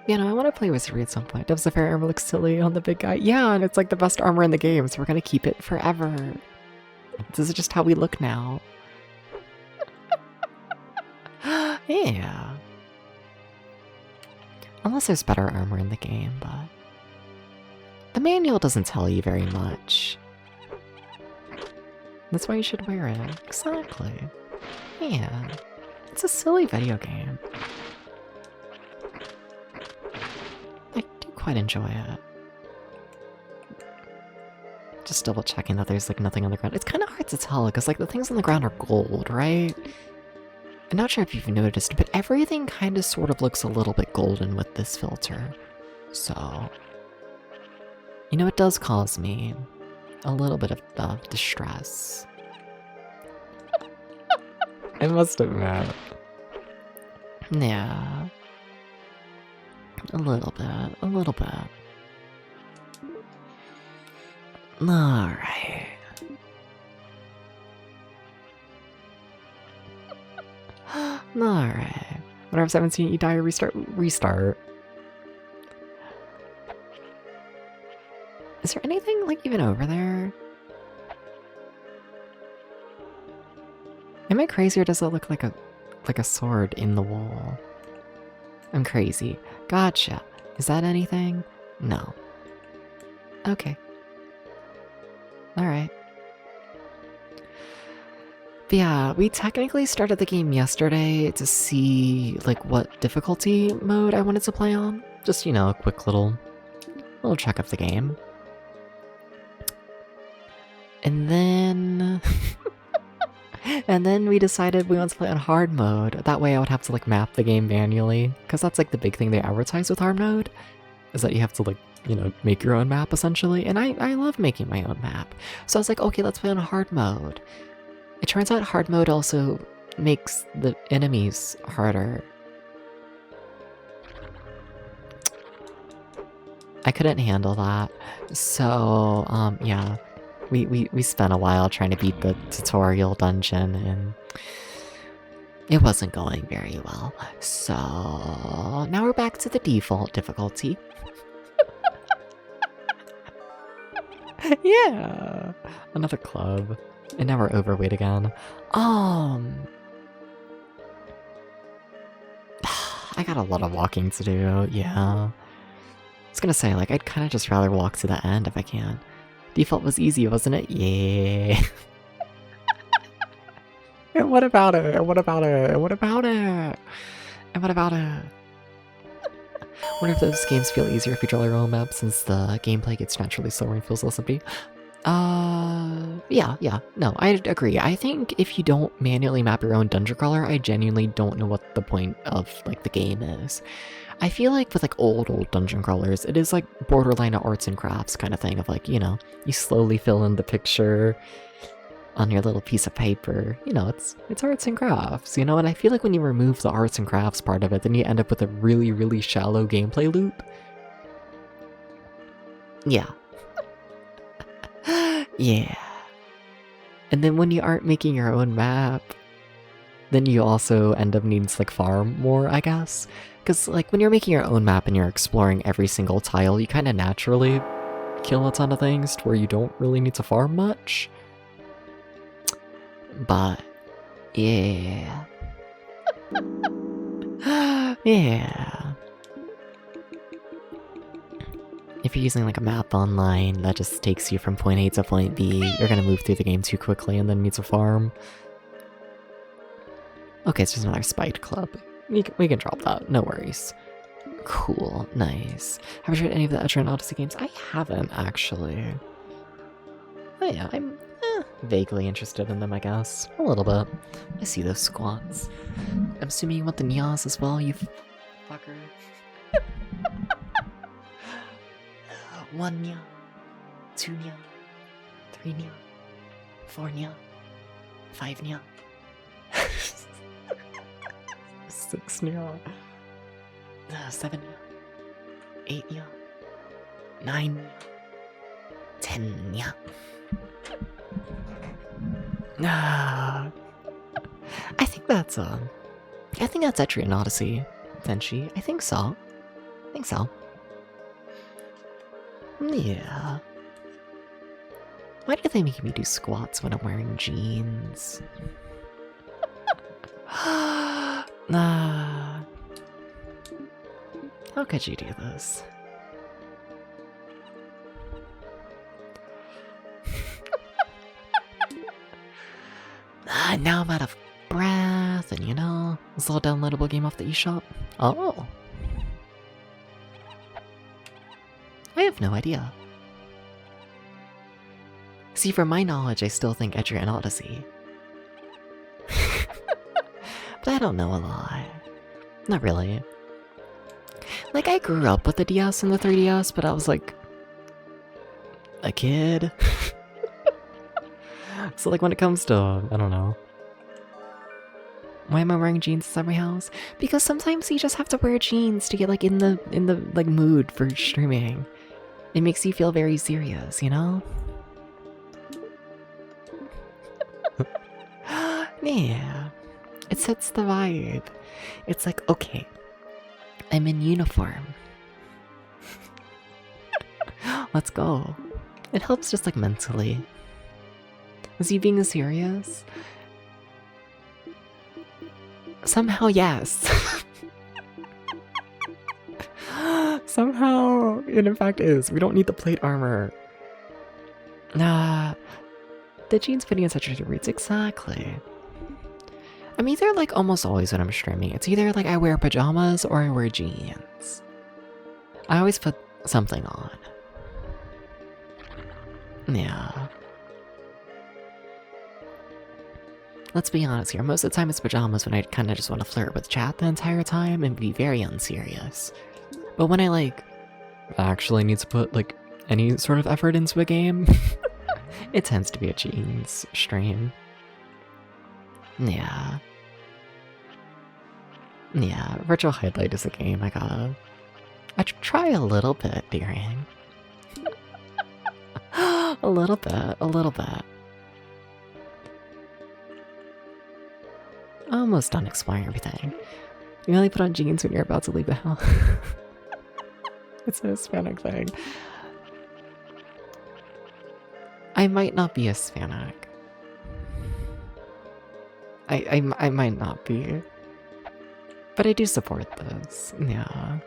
Speaker 1: Yeah, no, I want to play Wizardry at some point. Does the fair armor look silly on the big guy? Yeah, and it's like the best armor in the game, so we're gonna keep it forever. This is just how we look now. Yeah. Unless there's better armor in the game, but... the manual doesn't tell you very much. That's why you should wear it. Exactly. Yeah. It's a silly video game. I do quite enjoy it. Just double checking that there's like nothing on the ground. It's kind of hard to tell, because like the things on the ground are gold, right? I'm not sure if you've noticed, but everything kind of sort of looks a little bit golden with this filter. So, you know, it does cause me a little bit of distress. I must admit. Yeah. A little bit, a little bit. Alright. Alright. Whenever 17 you die or restart. Is there anything like even over there? Am I crazy, or does it look like a sword in the wall? I'm crazy. Gotcha. Is that anything? No. Okay. Alright. But yeah, we technically started the game yesterday to see like what difficulty mode I wanted to play on. Just, you know, a quick little check of the game. And then and then we decided we want to play on hard mode. That way I would have to like map the game manually, because that's like the big thing they advertise with hard mode, is that you have to like, you know, make your own map essentially. And I love making my own map. So I was like, okay, let's play on hard mode. It turns out hard mode also makes the enemies harder. I couldn't handle that. So, yeah. We spent a while trying to beat the tutorial dungeon, and it wasn't going very well. So now we're back to the default difficulty. Yeah, another club, and now we're overweight again. I got a lot of walking to do. Yeah, I was gonna say, like, I'd kind of just rather walk to the end if I can. Default was easy, wasn't it? Yeah. And what about it? And what about it? And what about it? And what about it? Wonder if those games feel easier if you draw your own map, since the gameplay gets naturally slower and feels less empty. Yeah. No, I agree. I think if you don't manually map your own dungeon crawler, I genuinely don't know what the point of, like, the game is. I feel like with, like, old dungeon crawlers, it is, like, borderline arts and crafts kind of thing of, like, you know, you slowly fill in the picture on your little piece of paper. You know, it's arts and crafts, you know? And I feel like when you remove the arts and crafts part of it, then you end up with a really, really shallow gameplay loop. Yeah. Yeah. And then when you aren't making your own map, then you also end up needing to, like, farm more, I guess. Because, like, when you're making your own map and you're exploring every single tile, you kind of naturally kill a ton of things to where you don't really need to farm much. But, yeah. Yeah. If you're using, like, a map online that just takes you from point A to point B, you're gonna move through the game too quickly and then need to farm. Okay, it's just another spiked club. We can drop that, no worries. Cool, nice. Have you tried any of the Etrian Odyssey games? I haven't, actually. Oh yeah, I'm vaguely interested in them, I guess. A little bit. I see those squats. I'm assuming you want the Nias as well, you fucker. 1 Nia, 2 Nia, 3 Nia, 4 Nia, 5 Nia. 6 Nia, 7 Nia, 8 Nia, 9 Nia, 10 Nia. I think that's Etrian Odyssey, Tenchi. I think so. Yeah. Why do they make me do squats when I'm wearing jeans? How could you do this? Now I'm out of breath, and you know, this little downloadable game off the eShop. Oh. I have no idea. See, from my knowledge, I still think Etrian Odyssey. But I don't know a lot. Not really. Like, I grew up with the DS and the 3DS, but I was like a kid. So, like, when it comes to, I don't know. Why am I wearing jeans at my house? Because sometimes you just have to wear jeans to get, like, in the like mood for streaming. It makes you feel very serious, you know? Yeah. It sets the vibe. It's like, okay, I'm in uniform. Let's go. It helps just, like, mentally. Was he being serious? Somehow, yes. Somehow, it in fact is. We don't need the plate armor. The jeans fitting in such a roots, exactly. I'm either like almost always when I'm streaming, it's either like I wear pajamas or I wear jeans. I always put something on. Yeah. Let's be honest here, most of the time it's pajamas when I kind of just want to flirt with chat the entire time and be very unserious. But when I like actually need to put like any sort of effort into a game, it tends to be a jeans stream. Yeah. Yeah, Virtual Hydlide is a game I try a little bit during. a little bit. Almost done exploring everything. You only put on jeans when you're about to leave the house. It's a Hispanic thing. I might not be Hispanic. I might not be. But I do support this, yeah.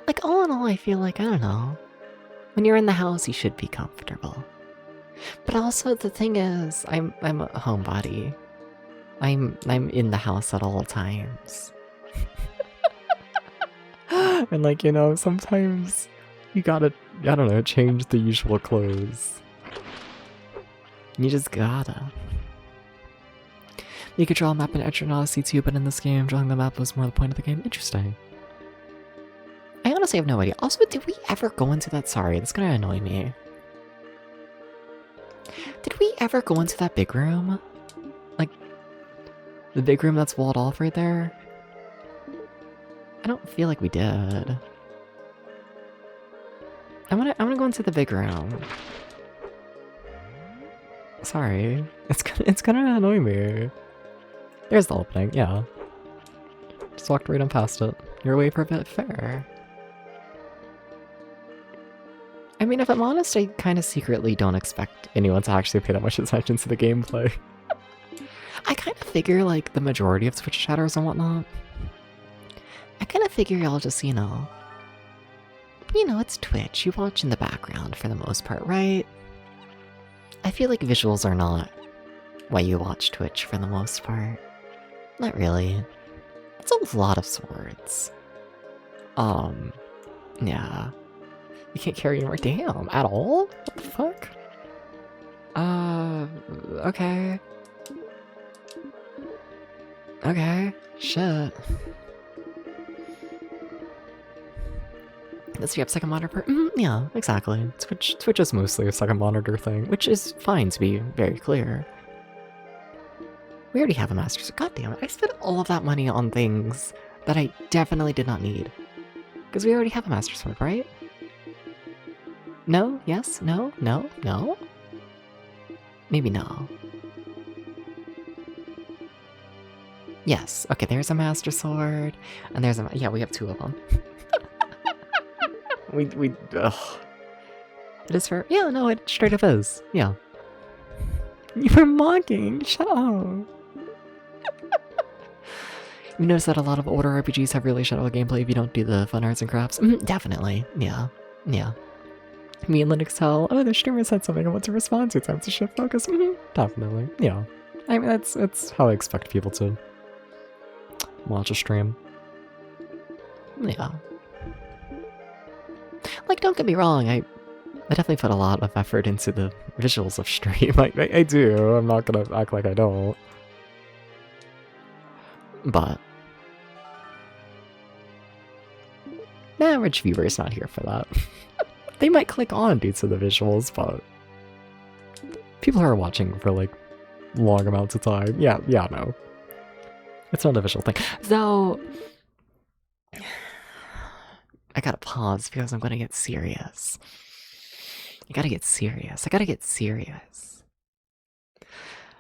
Speaker 1: Like, all in all, I feel like, I don't know. When you're in the house, you should be comfortable. But also, the thing is, I'm a homebody. I'm in the house at all times. And like, you know, sometimes you gotta, I don't know, change the usual clothes. You just gotta. You could draw a map in Edge and Odyssey too, but in this game, drawing the map was more the point of the game. Interesting. I honestly have no idea. Also, did we ever go into that? Sorry, that's gonna annoy me. Did we ever go into that big room? Like, the big room that's walled off right there? I don't feel like we did. I wanna go into the big room. Sorry. It's gonna annoy me. There's the opening, yeah. Just walked right on past it. You're away for a bit, fair. I mean, if I'm honest, I kind of secretly don't expect anyone to actually pay that much attention to the gameplay. I kind of figure, like, the majority of Twitch chatters and whatnot, I kind of figure y'all just, you know, it's Twitch. You watch in the background for the most part, right? I feel like visuals are not why you watch Twitch for the most part. Not really. It's a lot of swords. Yeah. You can't carry anymore. Damn, at all? What the fuck? Okay. Okay, shit. Does you have second monitor? Yeah, exactly. Twitch is mostly a second monitor thing, which is fine to be very clear. We already have a Master Sword. God damn it, I spent all of that money on things that I definitely did not need. Because we already have a Master Sword, right? No? Yes? No? No? No? Maybe no. Yes. Okay, there's a Master Sword, and there's a... Yeah, we have two of them. Ugh. It is for... Yeah, no, it straight up is. Yeah. You were mocking. Shut up. You notice that a lot of older RPGs have really shallow gameplay if you don't do the fun arts and crafts? Definitely. Yeah. Yeah. Me and Linux tell, oh, the streamer said something, I want to respond to, time to shift focus. Definitely. Yeah. I mean, that's how I expect people to watch a stream. Yeah. Like, don't get me wrong, I definitely put a lot of effort into the visuals of stream. I do, I'm not gonna act like I don't. But the average viewer is not here for that. They might click on due to the visuals, but people who are watching for like long amounts of time, yeah, no. It's not a visual thing. So I gotta pause because I'm gonna get serious. I gotta get serious.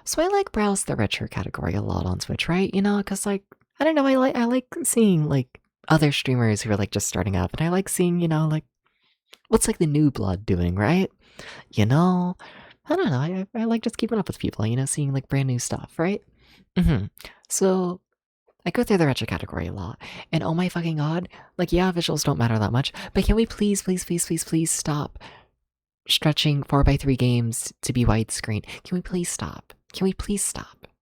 Speaker 1: So I like browse the retro category a lot on Twitch, right? You know, because like, I don't know, I like seeing like other streamers who are like just starting up, and I like seeing, you know, like what's like the new blood doing, right? You know, I don't know, I like just keeping up with people, you know, seeing like brand new stuff, right? So I go through the retro category a lot, and oh my fucking god, like, yeah, visuals don't matter that much, but can we please stop stretching 4x3 games to be widescreen? Can we please stop?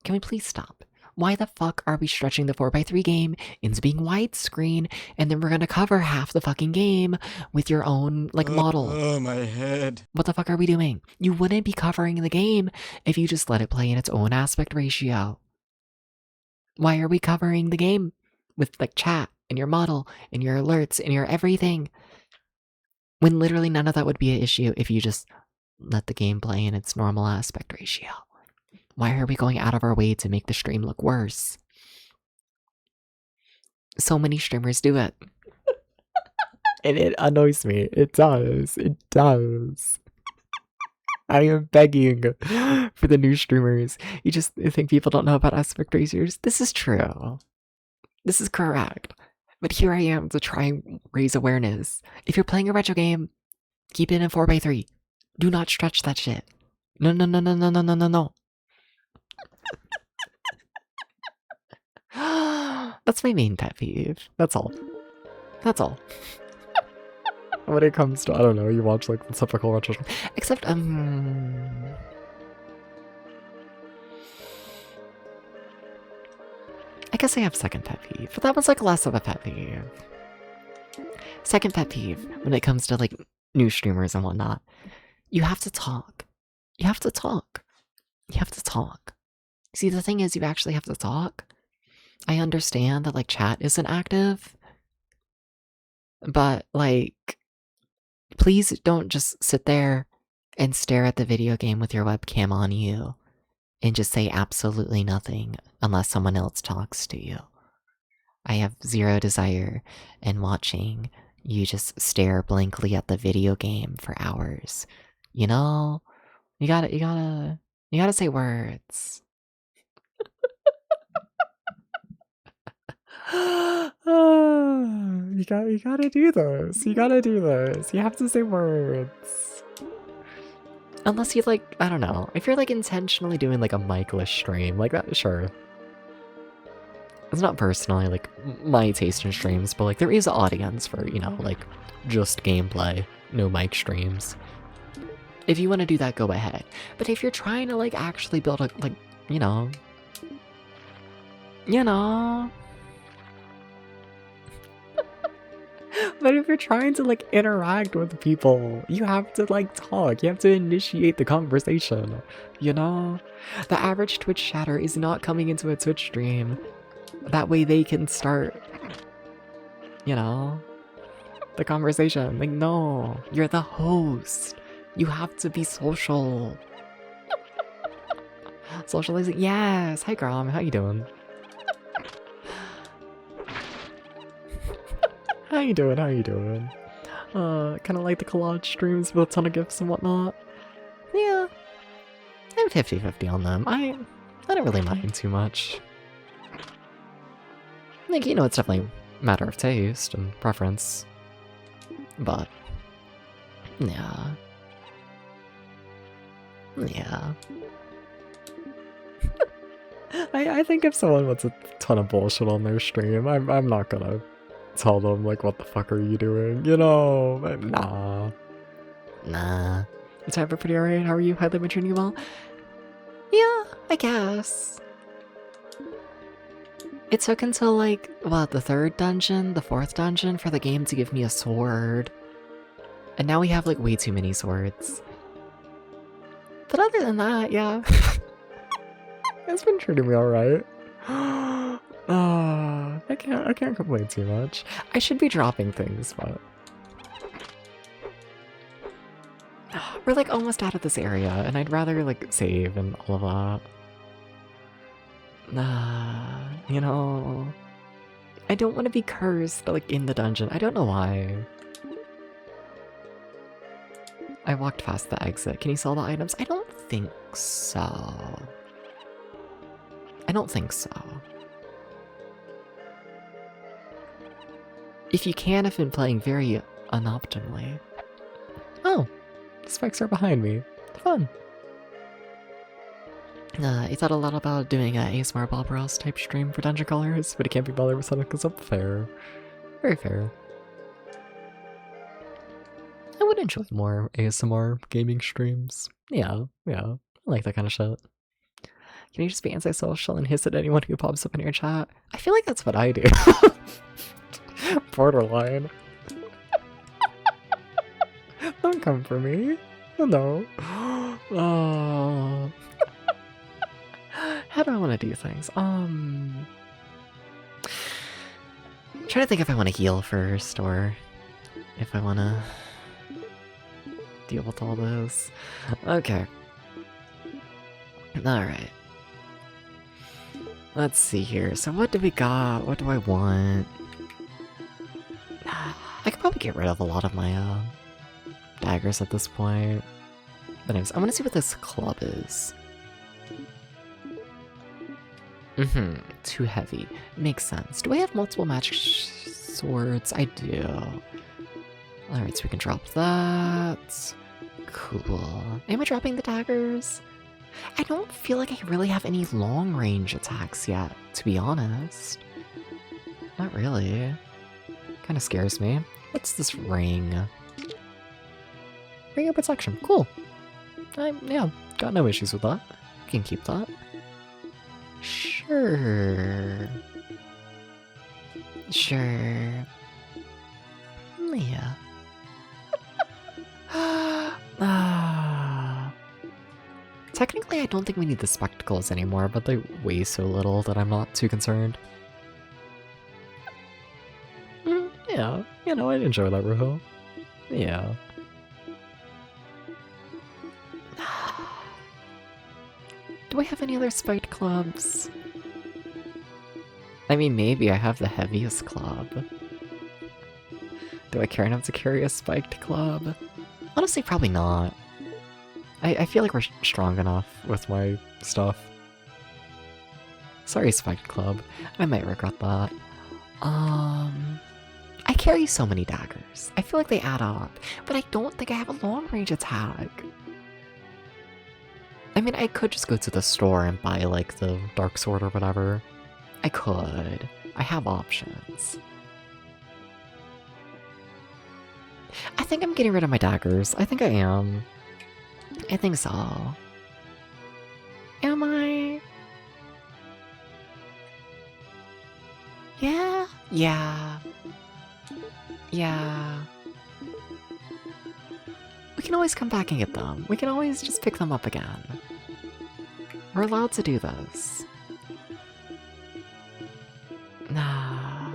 Speaker 1: Can we please stop? Why the fuck are we stretching the 4x3 game into being widescreen, and then we're gonna cover half the fucking game with your own, like, model?
Speaker 3: Oh, my head.
Speaker 1: What the fuck are we doing? You wouldn't be covering the game if you just let it play in its own aspect ratio. Why are we covering the game with, like, chat and your model and your alerts and your everything, when literally none of that would be an issue if you just let the game play in its normal aspect ratio? Why are we going out of our way to make the stream look worse? So many streamers do it. And it annoys me. It does. It does. I am begging for the new streamers. You just think people don't know about aspect ratios? This is true. This is correct. But here I am to try and raise awareness. If you're playing a retro game, keep it in 4x3. Do not stretch that shit. No, no, no, no, no, no, no, no, no. That's my main pet peeve. That's all. That's all. When it comes to, I don't know, you watch like the typical retro, except I guess I have second pet peeve, but that was like less of a pet peeve. Second pet peeve when it comes to like new streamers and whatnot. You have to talk. You have to talk. You have to talk. See, the thing is, you actually have to talk. I understand that like chat isn't active, but like, please don't just sit there and stare at the video game with your webcam on you and just say absolutely nothing unless someone else talks to you. I have zero desire in watching you just stare blankly at the video game for hours. You know, you gotta say words. You gotta do this. You gotta do this. You have to say words. Unless you like, I don't know, if you're like intentionally doing like a mic-less stream, like that, sure. It's not personally like my taste in streams, but like there is an audience for, you know, like just gameplay, no mic streams. If you want to do that, go ahead. But if you're trying to like actually build a, like, you know. But if you're trying to like interact with people, you have to like talk. You have to initiate the conversation. You know? The average Twitch chatter is not coming into a Twitch stream. That way they can start, you know, the conversation. Like, no, you're the host. You have to be social. Socializing, yes. Hi, Grom. How you doing? How you doing? How you doing? Kind of like the collage streams with a ton of gifs and whatnot. Yeah, I'm 50-50 on them. I don't really mind too much. Like, you know, it's definitely a matter of taste and preference. But, yeah. Yeah. I think if someone wants a ton of bullshit on their stream, I'm not gonna tell them, like, what the fuck are you doing? You know? Nah. Nah. It's ever pretty alright. How are you? Hydlide, been treating you well? Yeah, I guess. It took until, like, what, the fourth dungeon for the game to give me a sword. And now we have, like, way too many swords. But other than that, yeah. It's been treating me alright. I can't complain too much. I should be dropping things, but we're like almost out of this area, and I'd rather like save and all of that. You know, I don't want to be cursed like in the dungeon. I don't know why. I walked past the exit. Can you sell the items? I don't think so. I don't think so. If you can, I've been playing very unoptimally. Oh, the spikes are behind me. Fun. I thought a lot about doing a ASMR Bob Ross type stream for Dungeon Colors, but it can't be bothered with something because I'm fair. Very fair. I would enjoy more ASMR gaming streams. Yeah, I like that kind of shit. Can you just be antisocial and hiss at anyone who pops up in your chat? I feel like that's what I do. Borderline. Don't come for me. No. Oh. How do I want to do things? I'm trying to think if I want to heal first or if I want to deal with all this. Okay. Alright. Let's see here. So what do we got? What do I want? I could probably get rid of a lot of my daggers at this point. But anyways, I want to see what this club is. Too heavy. Makes sense. Do I have multiple magic swords? I do. Alright, so we can drop that. Cool. Am I dropping the daggers? I don't feel like I really have any long-range attacks yet, to be honest. Not really. Kind of scares me. What's this ring? Ring of protection. Cool. Yeah, got no issues with that. You can keep that. Sure. Sure. Yeah. Technically, I don't think we need the spectacles anymore, but they weigh so little that I'm not too concerned. Yeah, you know, I'd enjoy that reveal. Yeah. Do I have any other spiked clubs? I mean, maybe I have the heaviest club. Do I care enough to carry a spiked club? Honestly, probably not. I feel like we're strong enough with my stuff. Sorry, spiked club. I might regret that. I carry so many daggers. I feel like they add up, but I don't think I have a long-range attack. I mean, I could just go to the store and buy, like, the dark sword or whatever. I could. I have options. I think I'm getting rid of my daggers. I think I am. I think so. Am I? Yeah? Yeah. Yeah. We can always come back and get them. We can always just pick them up again. We're allowed to do this. Nah.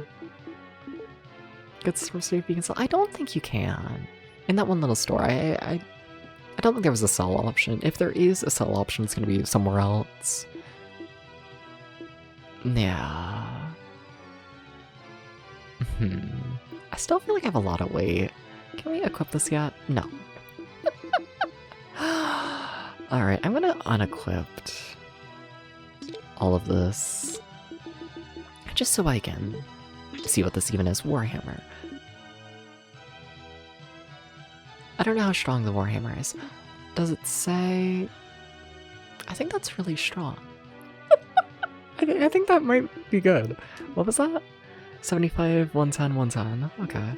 Speaker 1: Good from State Beacon. I don't think you can. In that one little store, I don't think there was a sell option. If there is a sell option, it's gonna be somewhere else. Yeah. I still feel like I have a lot of weight. Can we equip this yet? No. Alright, I'm gonna unequip all of this. Just so I can see what this even is. Warhammer. I don't know how strong the Warhammer is. Does it say... I think that's really strong. I think that might be good. What was that? 75, 110, 110. Okay.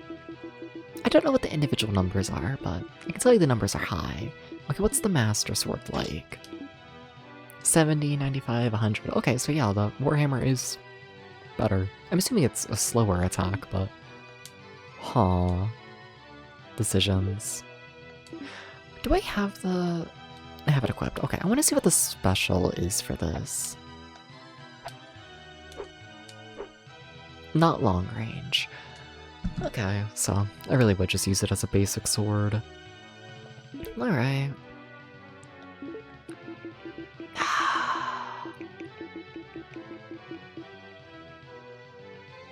Speaker 1: I don't know what the individual numbers are, but I can tell you the numbers are high. Okay, what's the Master Sword like? 70, 95, 100. Okay, so yeah, the Warhammer is better. I'm assuming it's a slower attack, but... Huh. Decisions. Do I have the... I have it equipped. Okay, I want to see what the special is for this. Not long range. Okay, so I really would just use it as a basic sword. Alright.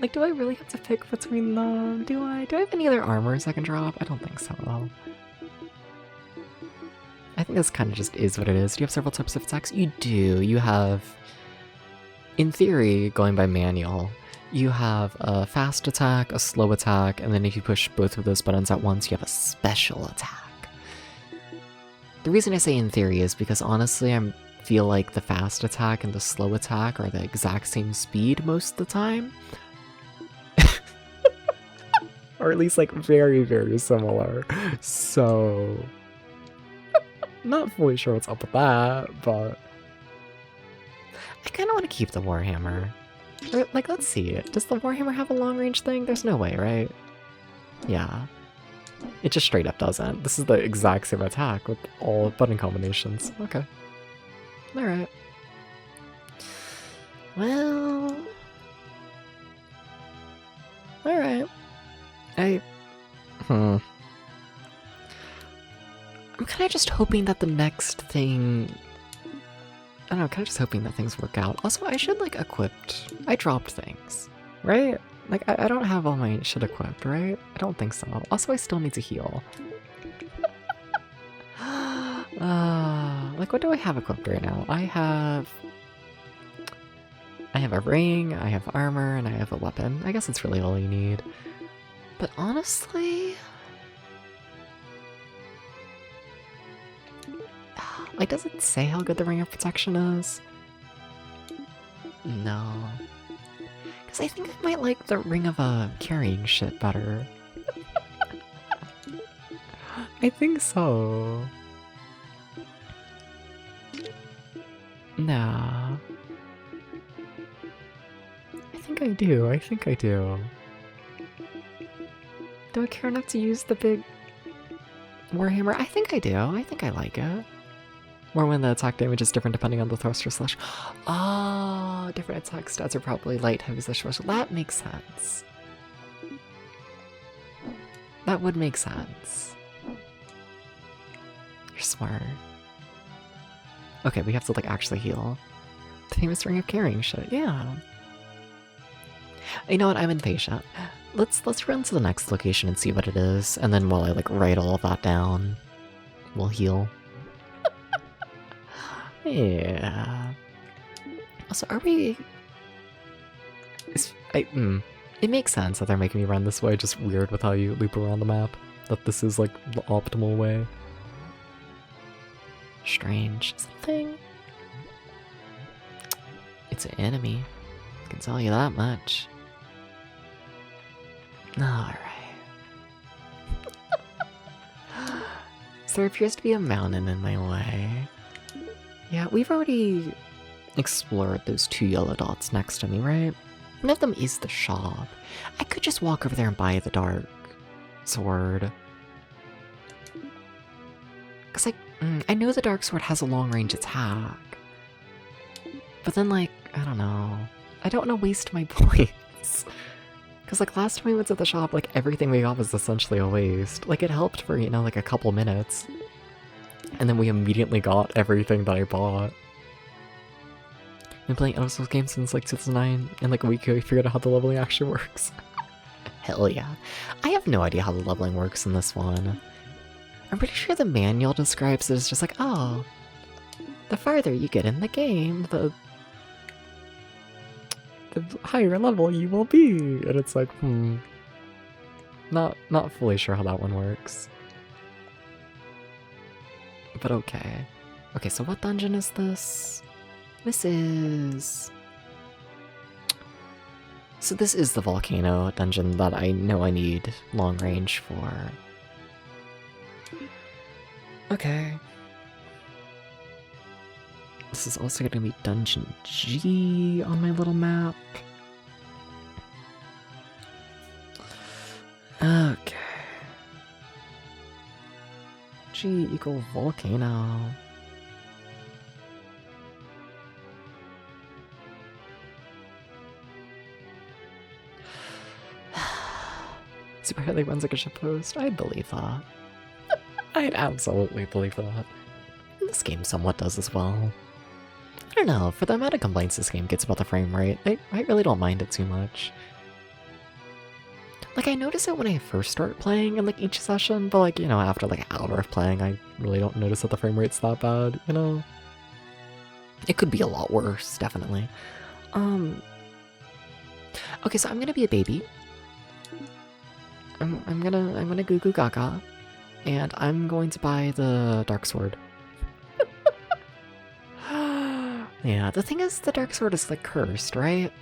Speaker 1: Like, do I really have to pick between them? Do I have any other armors I can drop? I don't think so, though. I think this kind of just is what it is. Do you have several types of attacks? You do. You have, in theory, going by manual, you have a fast attack, a slow attack, and then if you push both of those buttons at once, you have a special attack. The reason I say in theory is because honestly, I feel like the fast attack and the slow attack are the exact same speed most of the time. Or at least like very, very similar. So... not fully sure what's up with that, but... I kind of want to keep the Warhammer. Or, like, let's see. Does the Warhammer have a long-range thing? There's no way, right? Yeah. It just straight up doesn't. This is the exact same attack with all button combinations. Okay. Alright. Well... Alright. I'm kind of just hoping that the next thing... I don't know, kind of just hoping that things work out. Also, I should, like, equipped... I dropped things, right? Like, I don't have all my shit equipped, right? I don't think so. Also, I still need to heal. Like, what do I have equipped right now? I have a ring, I have armor, and I have a weapon. I guess it's really all you need. But honestly... Like, does it say how good the Ring of Protection is? No. Because I think I might like the Ring of Carrying shit better. I think so. Nah. I think I do. Do I care enough to use the big Warhammer? I think I do. I think I like it. Or when the attack damage is different depending on the thruster slash. Oh, different attack stats are probably light, heavy slash special. That makes sense. That would make sense. You're smart. Okay, we have to, like, actually heal. The famous Ring of Carrying shit, yeah. You know what, I'm impatient. Let's run to the next location and see what it is, and then while I, like, write all of that down, we'll heal. Yeah. Also, are we... It makes sense that they're making me run this way, just weird with how you loop around the map. That this is, like, the optimal way. Strange. Is that a thing? It's an enemy. I can tell you that much. Alright. So there appears to be a mountain in my way. Yeah, we've already explored those 2 yellow dots next to me, right? One of them is the shop. I could just walk over there and buy the dark sword. Because, like, I know the dark sword has a long-range attack. But then, like, I don't know. I don't want to waste my points. Because, like, last time we went to the shop, like, everything we got was essentially a waste. Like, it helped for, you know, like, a couple minutes. And then we immediately got everything that I bought. I've been playing Elder Scrolls games since, like, 2009, and, like, a week ago we figured out how the leveling actually works. Hell yeah. I have no idea how the leveling works in this one. I'm pretty sure the manual describes it as just like, oh, the farther you get in the game, the higher level you will be. And it's like, not fully sure how that one works. But okay. Okay, so what dungeon is this? This is the volcano dungeon that I know I need long range for. Okay. This is also going to be Dungeon G on my little map. Okay. G equal volcano. Super Hydlide runs like a shitpost. I'd believe that. I'd absolutely believe that. And this game somewhat does as well. I don't know, for the amount of complaints this game gets about the frame rate, I really don't mind it too much. Like, I notice it when I first start playing in, like, each session, but, like, you know, after, like, an hour of playing, I really don't notice that the frame rate's that bad, you know? It could be a lot worse, definitely. Okay, so I'm gonna be a baby. I'm gonna goo goo gaga, and I'm going to buy the dark sword. Yeah, the thing is, the dark sword is, like, cursed, right?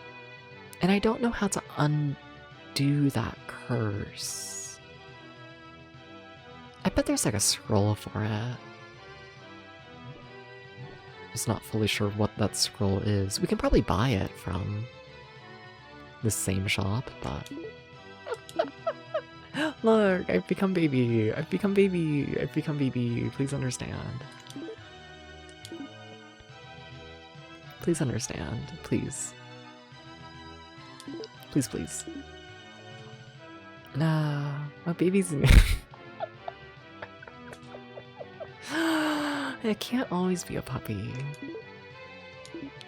Speaker 1: And I don't know how to undo that curse. I bet there's, like, a scroll for it. Just not fully sure what that scroll is. We can probably buy it from the same shop, but... Look, I've become baby. I've become baby. I've become baby. Please understand. Please understand. Please. Please, please. Nah, my baby's... It can't always be a puppy.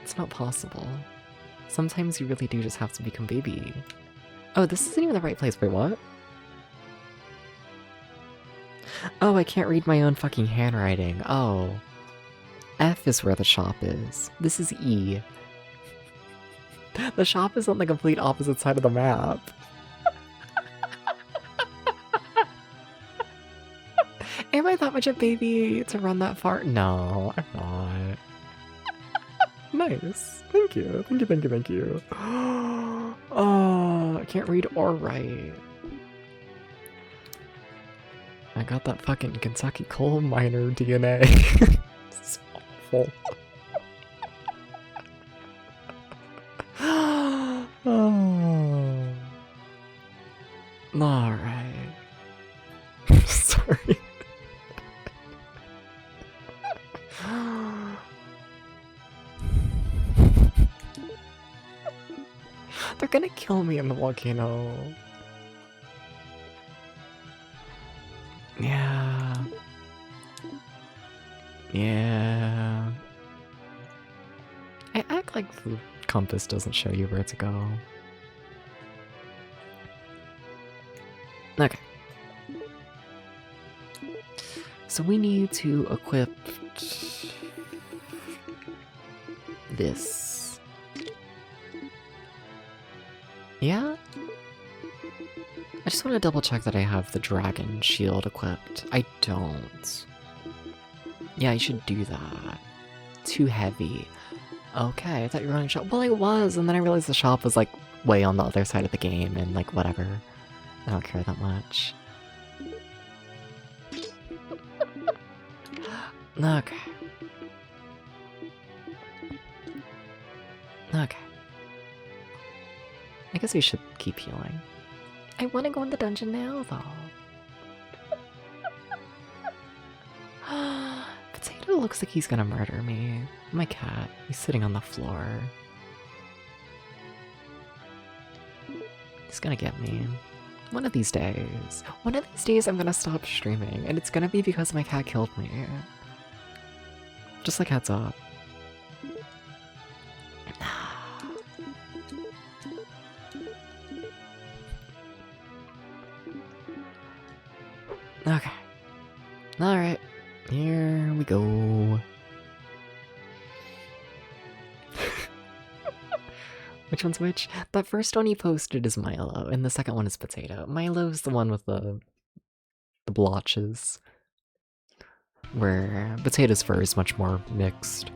Speaker 1: It's not possible. Sometimes you really do just have to become baby. Oh, this isn't even the right place. Wait, what? Oh, I can't read my own fucking handwriting. Oh. F is where the shop is. This is E. The shop is on the complete opposite side of the map. Am I that much a baby to run that far? No, I'm not. Nice. Thank you. Thank you, thank you, thank you. Oh, I can't read or write. I got that fucking Kentucky coal miner DNA. It's awful. Oh. Alright. Sorry. They're gonna kill me in the volcano. Yeah. Yeah. I act like the compass doesn't show you where to go. Okay. So we need to equip this. Yeah? I just want to double check that I have the dragon shield equipped. I don't. Yeah, I should do that. Too heavy. Okay, I thought you were running a shop. Well, I was, and then I realized the shop was like way on the other side of the game, and like whatever. I don't care that much. Okay. Okay. I guess we should keep healing. I want to go in the dungeon now, though. Potato looks like he's gonna murder me. My cat, he's sitting on the floor. He's gonna get me. One of these days. One of these days I'm gonna stop streaming, and it's gonna be because my cat killed me. Just like heads up. Okay. Alright. Here we go. Which one's which? That first one he posted is Milo, and the second one is Potato. Milo's the one with the blotches. Where Potato's fur is much more mixed.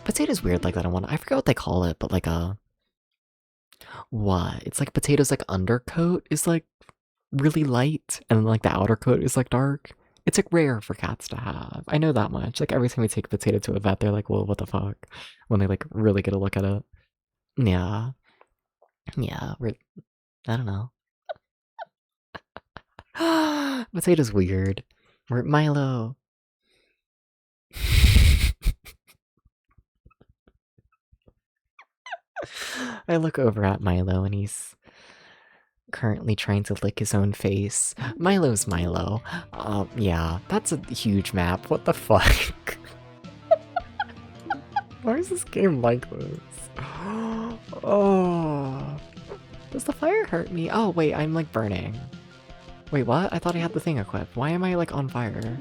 Speaker 1: Potato's weird like that one. I forget what they call it, but like what? It's like Potato's like undercoat is like really light, and like the outer coat is like dark. It's like rare for cats to have. I know that much. Like every time we take Potato to a vet, they're like, "Well, what the fuck?" When they like really get a look at it. Yeah. Yeah, I don't know. Potato's weird. We're Milo. I look over at Milo and he's currently trying to lick his own face. Milo's Milo. Yeah, that's a huge map. What the fuck? Why is this game like this? Oh. Does the fire hurt me? Oh, wait, I'm like burning. Wait, what? I thought I had the thing equipped. Why am I like on fire?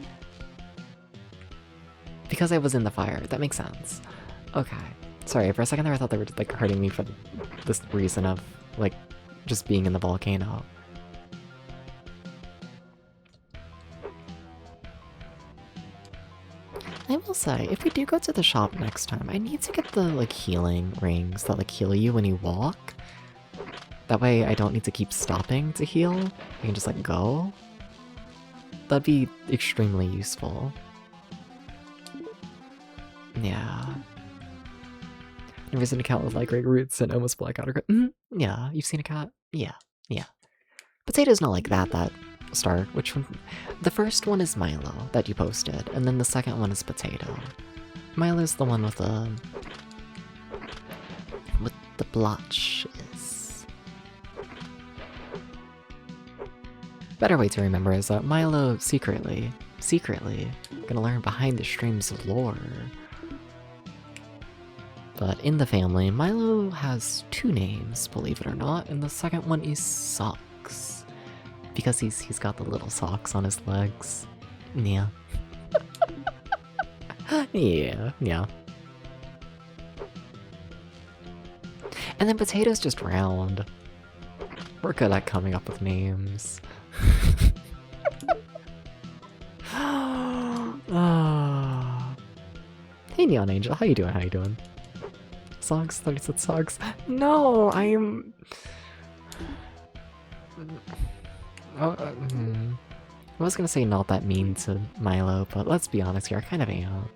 Speaker 1: Because I was in the fire. That makes sense. Okay. Sorry, for a second there I thought they were like hurting me for this reason of like just being in the volcano. I will say, if we do go to the shop next time, I need to get the like healing rings that like heal you when you walk. That way I don't need to keep stopping to heal. I can just like go. That'd be extremely useful. Yeah. Never seen a cat with like great roots and almost black outer. Yeah, you've seen a cat? Yeah, yeah. Potato's not like that star. Which one? The first one is Milo that you posted, and then the second one is Potato. Milo's the one with the blotches. Better way to remember is that Milo secretly gonna learn behind the streams of lore. But in the family, Milo has 2 names, believe it or not, and the second one is Socks. Because he's got the little socks on his legs. Yeah. yeah. And then Potato's just round. We're good at coming up with names. Hey Neon Angel, how you doing? Socks, 36 socks. No, I'm... I was gonna say not that mean to Milo, but let's be honest here, I kind of am.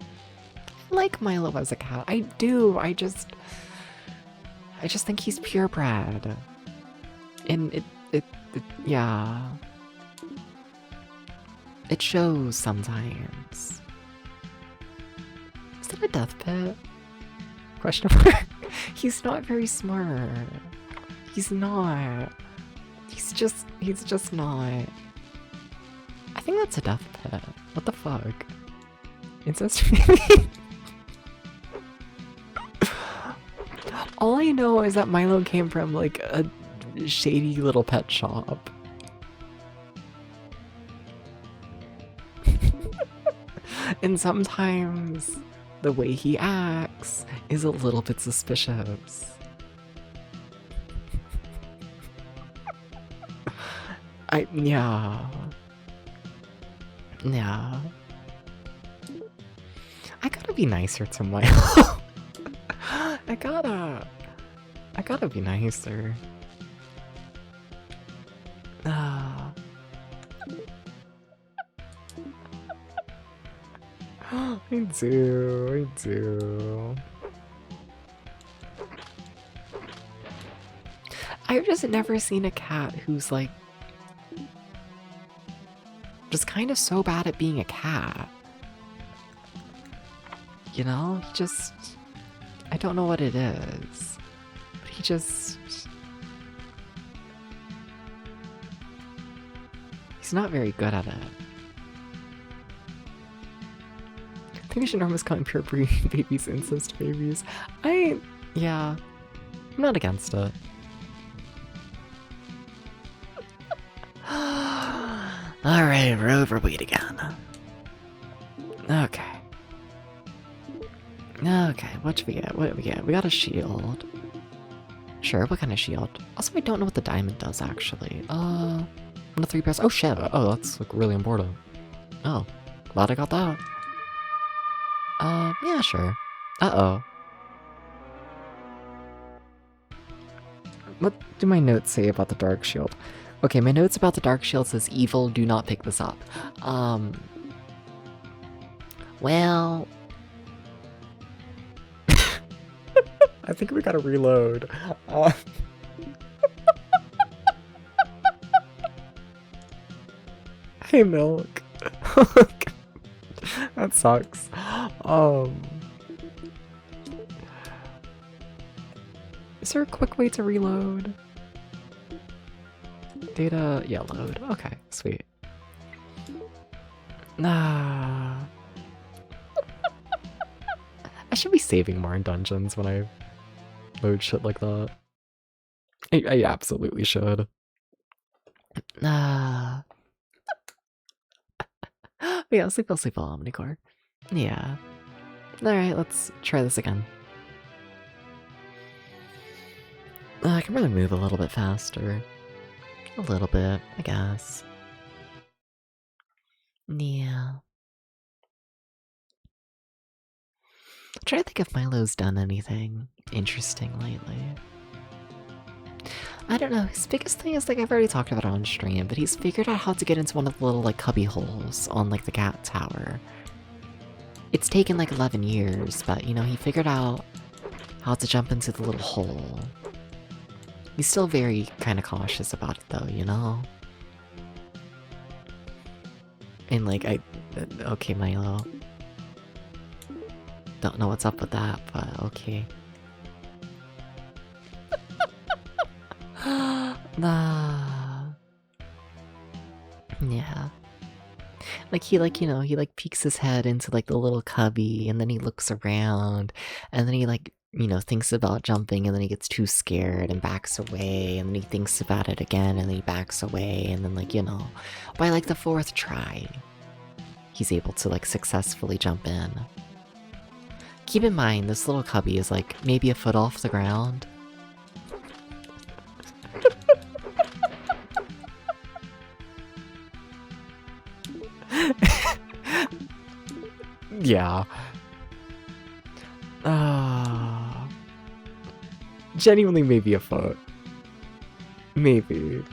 Speaker 1: I like Milo as a cat. I do, I just think he's purebred. And yeah. It shows sometimes. Is that a death pit? Question mark? He's not very smart. He's not. He's just not. I think that's a death pit. What the fuck? Incest maybe? All I know is that Milo came from like a shady little pet shop. And sometimes the way he acts is a little bit suspicious. Yeah. I gotta be nicer to Milo. I gotta be nicer. I do. I've just never seen a cat who's like just kind of so bad at being a cat. You know? I don't know what it is. But he's not very good at it. I think we should normalize calling pure breed babies incest babies. Yeah. I'm not against it. Alright, we're overweight again. Okay, what do we get? We got a shield. Sure, what kind of shield? Also, I don't know what the diamond does, actually. 1 of 3 pairs. Oh, shit. Oh, that's, like, really important. Oh, glad I got that. Yeah, sure. Uh-oh. What do my notes say about the dark shield? Okay, my notes about the dark shield says evil, do not pick this up. Well... I think we gotta reload. Hey, Milk. That sucks. Is there a quick way to reload? Data, yeah, load. Okay, sweet. Nah. I should be saving more in dungeons when I load shit like that. I absolutely should. Nah. Yeah, sleep well, Omnicore. Yeah. Alright, let's try this again. I can probably move a little bit faster. A little bit, I guess. Yeah. I'm trying to think if Milo's done anything interesting lately. I don't know, his biggest thing is, like, I've already talked about it on stream, but he's figured out how to get into one of the little, like, cubby holes on, like, the cat tower. It's taken like 11 years, but you know, he figured out how to jump into the little hole. He's still very kind of cautious about it though, you know? And like, okay, Milo. Don't know what's up with that, but okay. Nah. Yeah. Like he like, you know, he like peeks his head into like the little cubby and then he looks around and then he like, you know, thinks about jumping and then he gets too scared and backs away and then he thinks about it again and then he backs away and then like, you know, by like the 4th try, he's able to like successfully jump in. Keep in mind, this little cubby is like maybe a foot off the ground. Yeah. Genuinely maybe a foot. Maybe.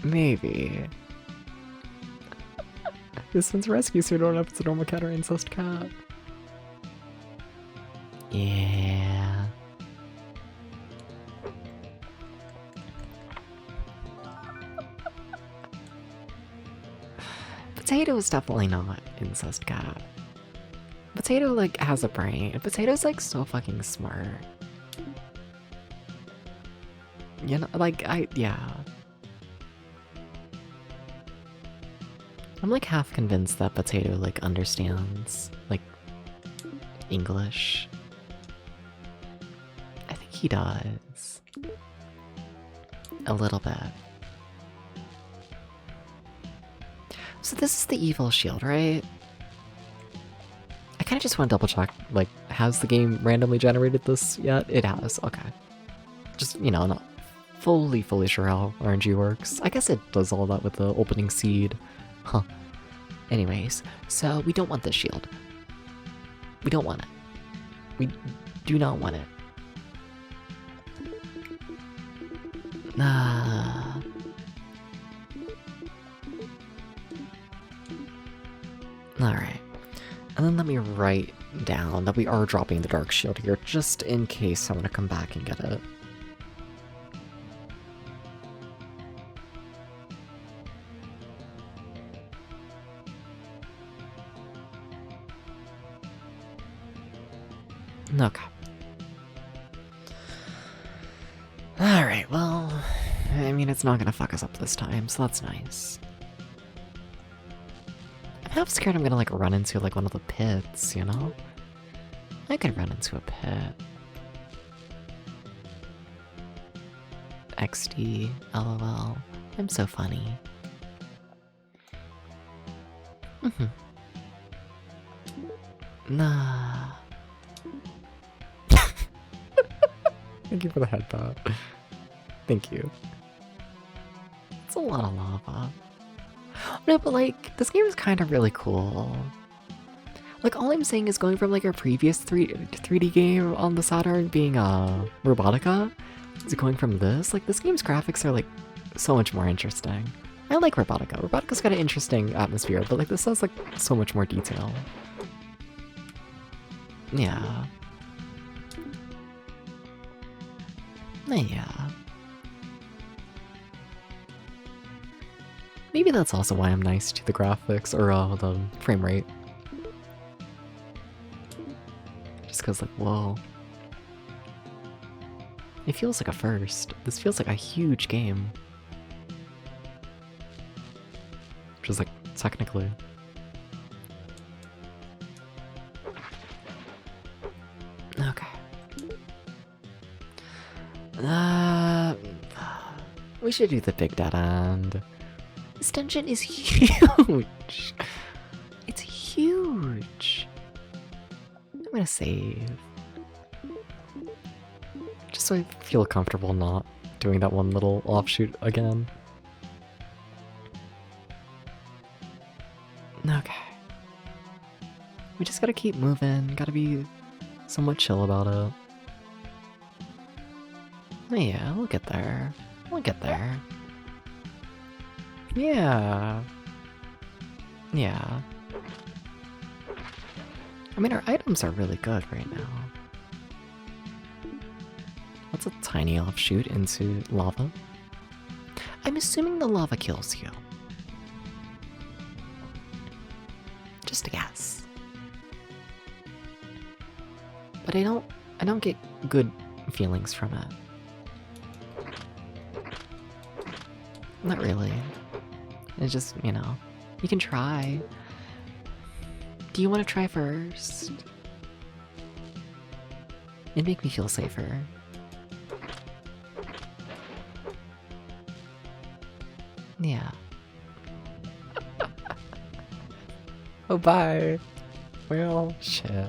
Speaker 1: Maybe. This one's rescue, so we don't know if it's a normal cat or incest cat. Yeah. Potato is definitely not incest cat. Potato, like, has a brain. Potato's, like, so fucking smart. You know, like, yeah. I'm, like, half convinced that Potato, like, understands, like, English. I think he does. A little bit. So this is the evil shield, right? I kind of just want to double check, like, has the game randomly generated this yet? It has, okay. Just, you know, not fully sure how RNG works. I guess it does all that with the opening seed. Huh. Anyways, so we don't want this shield. We don't want it. We do not want it. Alright. And then let me write down that we are dropping the dark shield here, just in case I want to come back and get it. Okay. Alright, well, I mean, it's not gonna fuck us up this time, so that's nice. I'm half scared I'm gonna, like, run into, like, one of the pits, you know? I could run into a pit. XD, LOL. I'm so funny. Nah. Thank you for the headbutt. Thank you. It's a lot of lava. No, but like, this game is kind of really cool. Like, all I'm saying is going from like our previous 3D game on the Saturn being Robotica, to going from this, like this game's graphics are like so much more interesting. I like Robotica. Robotica's got an interesting atmosphere, but like this has like so much more detail. Yeah. Yeah. Maybe that's also why I'm nice to the graphics, or the frame rate. Just cause like, whoa. It feels like a first. This feels like a huge game. Which is like, technically. Okay. We should do the big dead end. This dungeon is huge. It's huge. I'm gonna save. Just so I feel comfortable not doing that one little offshoot again. Okay. We just gotta keep moving, gotta be somewhat chill about it. Yeah, we'll get there. We'll get there. Yeah. Yeah. I mean, our items are really good right now. That's a tiny offshoot into lava. I'm assuming the lava kills you. Just a guess. But I don't get good feelings from it. Not really. It's just, you know, you can try. Do you want to try first? It'd make me feel safer. Yeah. Oh, bye. Well, shit.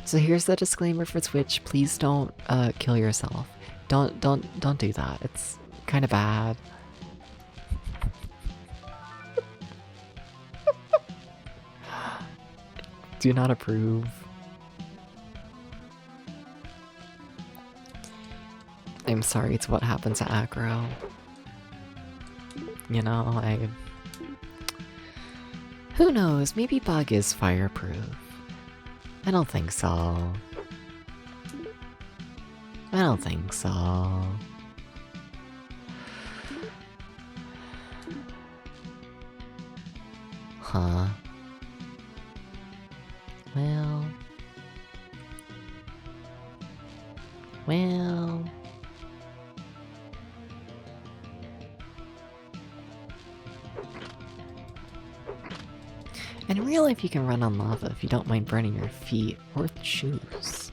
Speaker 1: So here's the disclaimer for Twitch. Please don't kill yourself. Don't do that. It's kind of bad. Do not approve. I'm sorry it's what happened to Acro. You know, who knows, maybe Bug is fireproof. I don't think so. I don't think so. Huh. Well... And in real life you can run on lava if you don't mind burning your feet or shoes.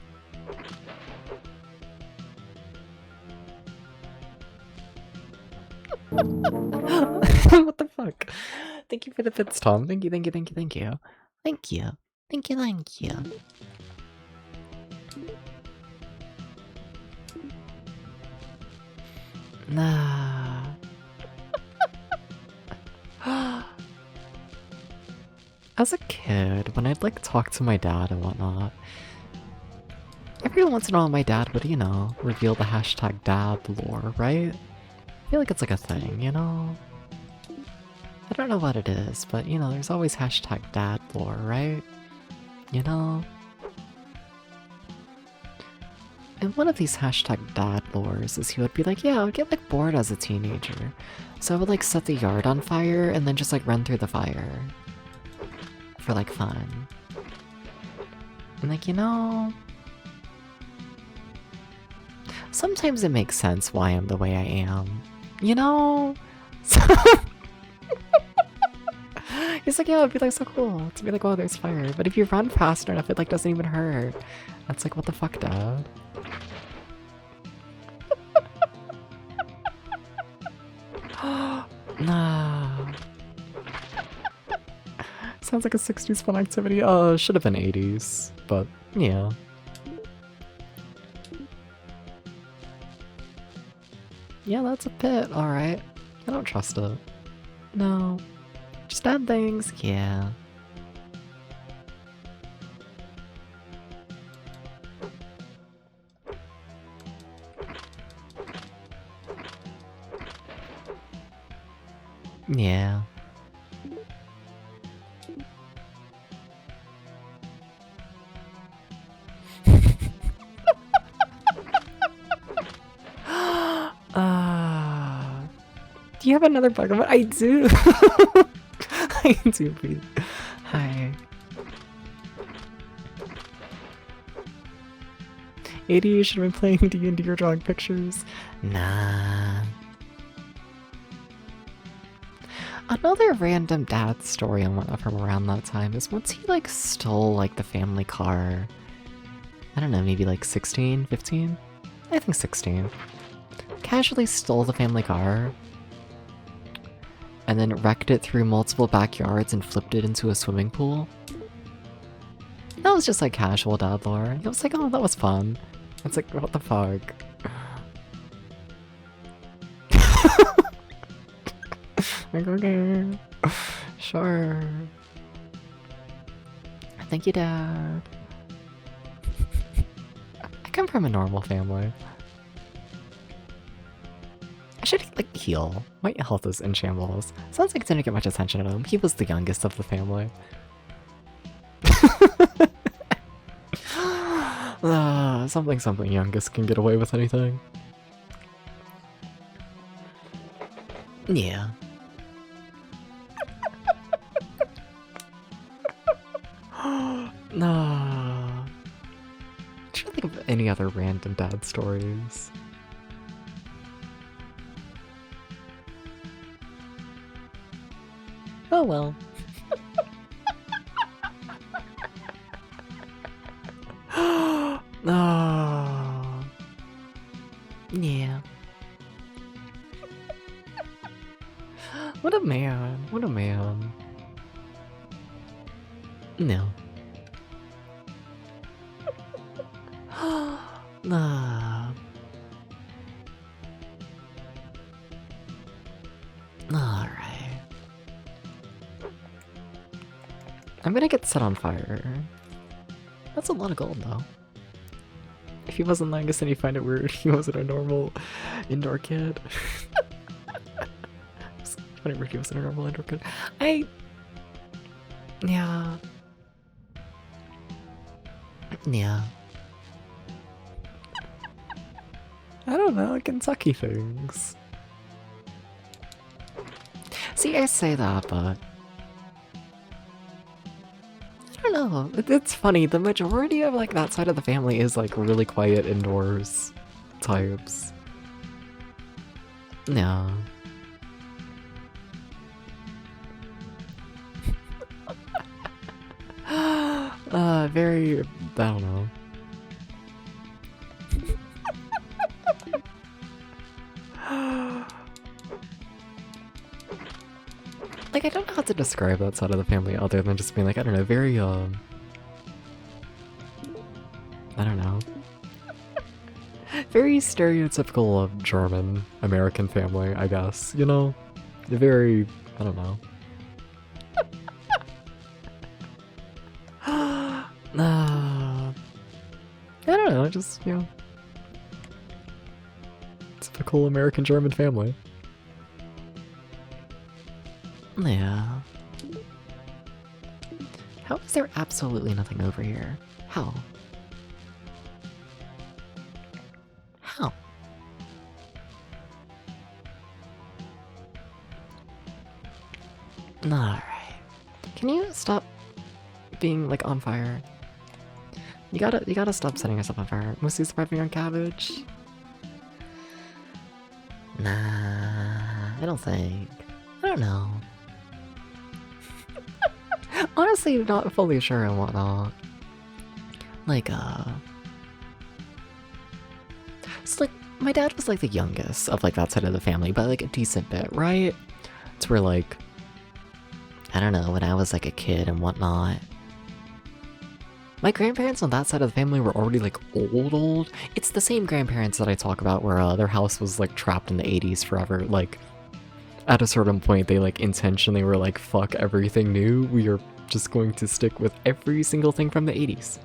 Speaker 1: What the fuck? Thank you for the bits, Tom. Thank you. Thank you. Nah. As a kid, when I'd like talk to my dad and whatnot, every once in a while my dad would, you know, reveal the hashtag dad lore, right? I feel like it's like a thing, you know? I don't know what it is, but you know, there's always hashtag dad lore, right? You know? And one of these hashtag dad lores is he would be like, yeah, I would get like bored as a teenager. So I would like set the yard on fire and then just like run through the fire. For like fun. And like, you know... Sometimes it makes sense why I'm the way I am. You know? He's like, yeah, it'd be like so cool to be like, oh, there's fire. But if you run fast enough, it like doesn't even hurt. That's like, what the fuck, Dad? Nah. Sounds like a 60s fun activity. Should have been 80s, but yeah. Yeah, that's a pit, alright. I don't trust it. No. Just add things, yeah. Yeah. Do you have another Pokemon? I do! I do, please. Hi. 80, you should have been playing D&D or drawing pictures. Nah. Another random dad story I want from around that time is once he like stole like the family car. I don't know, maybe like 16, 15? I think 16. Casually stole the family car. And then wrecked it through multiple backyards and flipped it into a swimming pool. That was just like casual dad lore. I was like, oh, that was fun. It's like, what the fuck? Like, okay. Sure. Thank you, Dad. I come from a normal family. I should like heal. My health is in shambles. Sounds like it didn't get much attention at him. He was the youngest of the family. Something youngest can get away with anything. Yeah. Nah. Trying to think of any other random dad stories. Oh well. Oh. Yeah. What a man. What a man. No. Nah. Alright. I'm gonna get set on fire. That's a lot of gold, though. If he wasn't Langus, then you find it weird he wasn't a normal indoor kid. It's funny weird he wasn't a normal indoor kid. Yeah. Yeah. I don't know, Kentucky things. See, I say that, but I don't know. It's funny. The majority of like that side of the family is like really quiet indoors types. No. Very. I don't know. Like, I don't know how to describe that side of the family other than just being like, I don't know, very, I don't know. Very stereotypical of German American family, I guess, you know? Very, I don't know. I don't know, just, you know. Typical American German family. Yeah. How is there absolutely nothing over here? How? How? Alright. Can you stop being like on fire? You gotta stop setting yourself on fire. Mostly surviving on cabbage? Nah, I don't think. I don't know. Honestly, not fully sure and whatnot. Like, so like, my dad was like the youngest of like that side of the family, but like a decent bit, right? It's where like, I don't know, when I was like a kid and whatnot, my grandparents on that side of the family were already like old. It's the same grandparents that I talk about where their house was like trapped in the 80s forever. Like, at a certain point, they like intentionally were like, fuck everything new. We are just going to stick with every single thing from the 80s.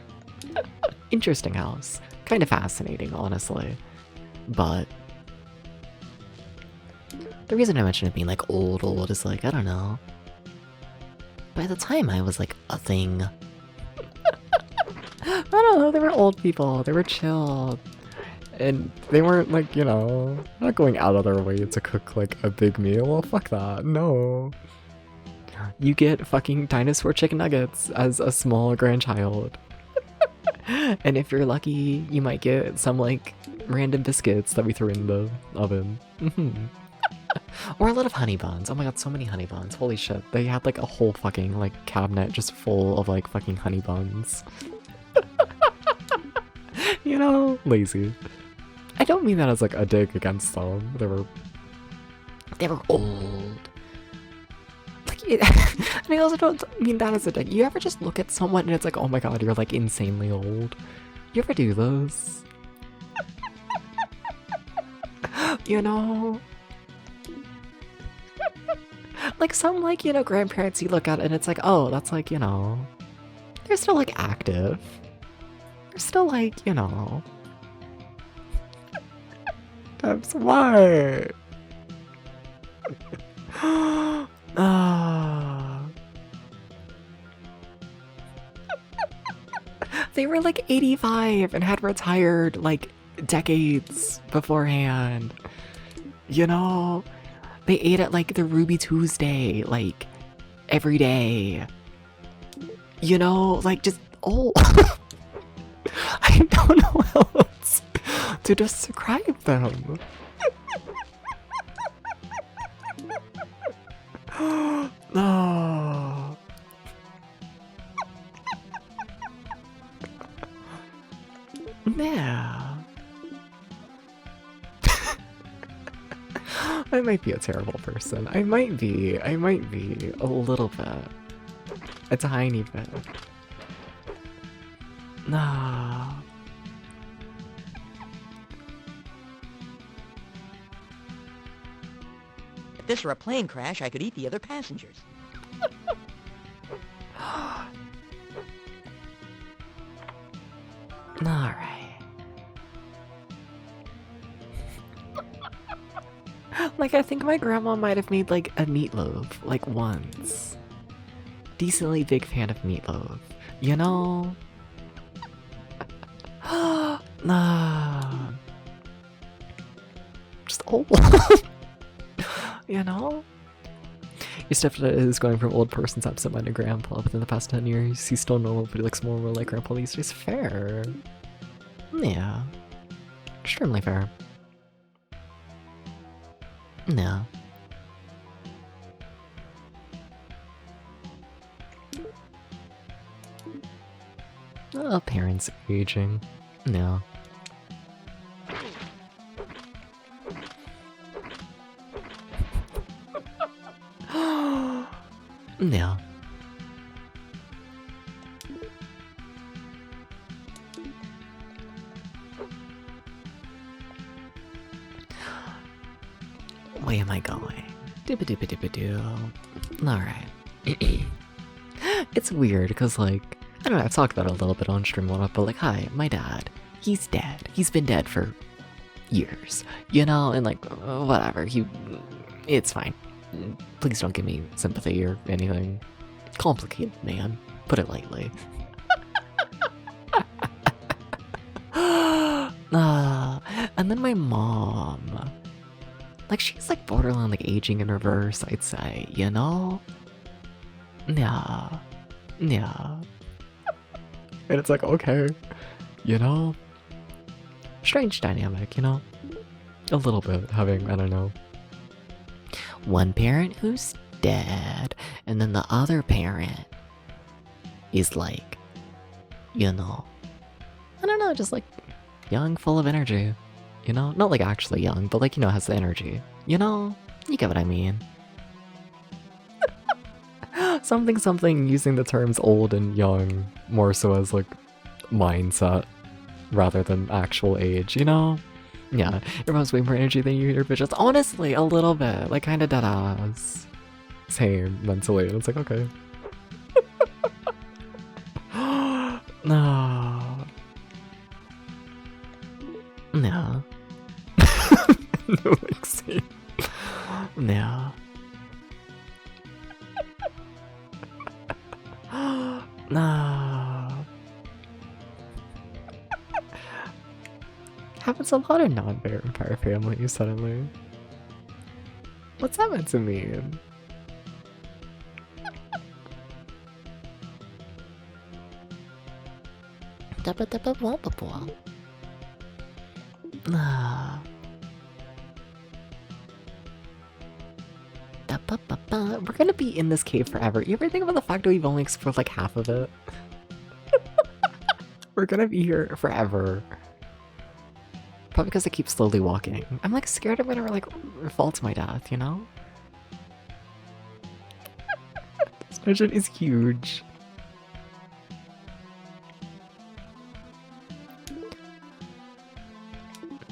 Speaker 1: Interesting house. Kind of fascinating, honestly. But the reason I mentioned it being like old is like, I don't know. By the time I was like a thing, I don't know, they were old people. They were chill. And they weren't like, you know, not going out of their way to cook like a big meal. Well, fuck that. No. You get fucking dinosaur chicken nuggets as a small grandchild. And if you're lucky, you might get some like random biscuits that we threw in the oven. Or a lot of honey buns. Oh my god, so many honey buns. Holy shit. They had like a whole fucking like cabinet just full of like fucking honey buns. You know, lazy. I don't mean that as like a dig against them. They were old. Like, and I also don't mean that as a dig. You ever just look at someone and it's like, oh my god, you're like insanely old? You ever do those? You know? Like some like, you know, grandparents you look at and it's like, oh, that's like, you know, they're still like active. They're still like, you know. I'm smart. Ah. They were like 85 and had retired like decades beforehand. You know, they ate at like the Ruby Tuesday like every day. You know, like just oh, I don't know how else to describe them. No. Yeah. I might be a terrible person. I might be a little bit. A tiny bit. No.
Speaker 3: If this were a plane crash, I could eat the other passengers.
Speaker 1: Alright. Like, I think my grandma might have made, like, a meatloaf, like, once. Decently big fan of meatloaf. You know? Nah. Just old. You know? Your stepdad is going from old person's absent-minded grandpa. Within the past 10 years, he's still normal, but he looks more and more like grandpa these days. Fair. Yeah. Extremely fair. No. Oh, parents aging. No. No. Where am I going? Dibba-dibba-dibba-doo. Alright. It's weird, because, like, I don't know, I've talked about it a little bit on stream, but, like, hi, my dad, he's dead. He's been dead for years, you know, and, like, whatever, it's fine. Please don't give me sympathy or anything. Complicated, man. Put it lightly. And then my mom. Like, she's like borderline like aging in reverse, I'd say, you know? Yeah. Yeah. And it's like, okay, you know? Strange dynamic, you know? A little bit, having, I don't know, one parent who's dead, and then the other parent is like, you know, I don't know, just like young, full of energy, you know? Not like actually young, but like, you know, has the energy, you know? You get what I mean. Something using the terms old and young more so as like mindset rather than actual age, you know? Yeah, everyone's way more energy than you, but just honestly, a little bit, like kind of dead ass. Same mentally, and it's like, okay. No. No. No, like, see. No. No. Happens a lot of non-vampire families suddenly. What's that meant to mean? We're gonna be in this cave forever. You ever think about the fact that we've only explored like half of it? We're gonna be here forever. Probably because I keep slowly walking. I'm like scared I'm gonna like fall to my death, you know? This dungeon is huge.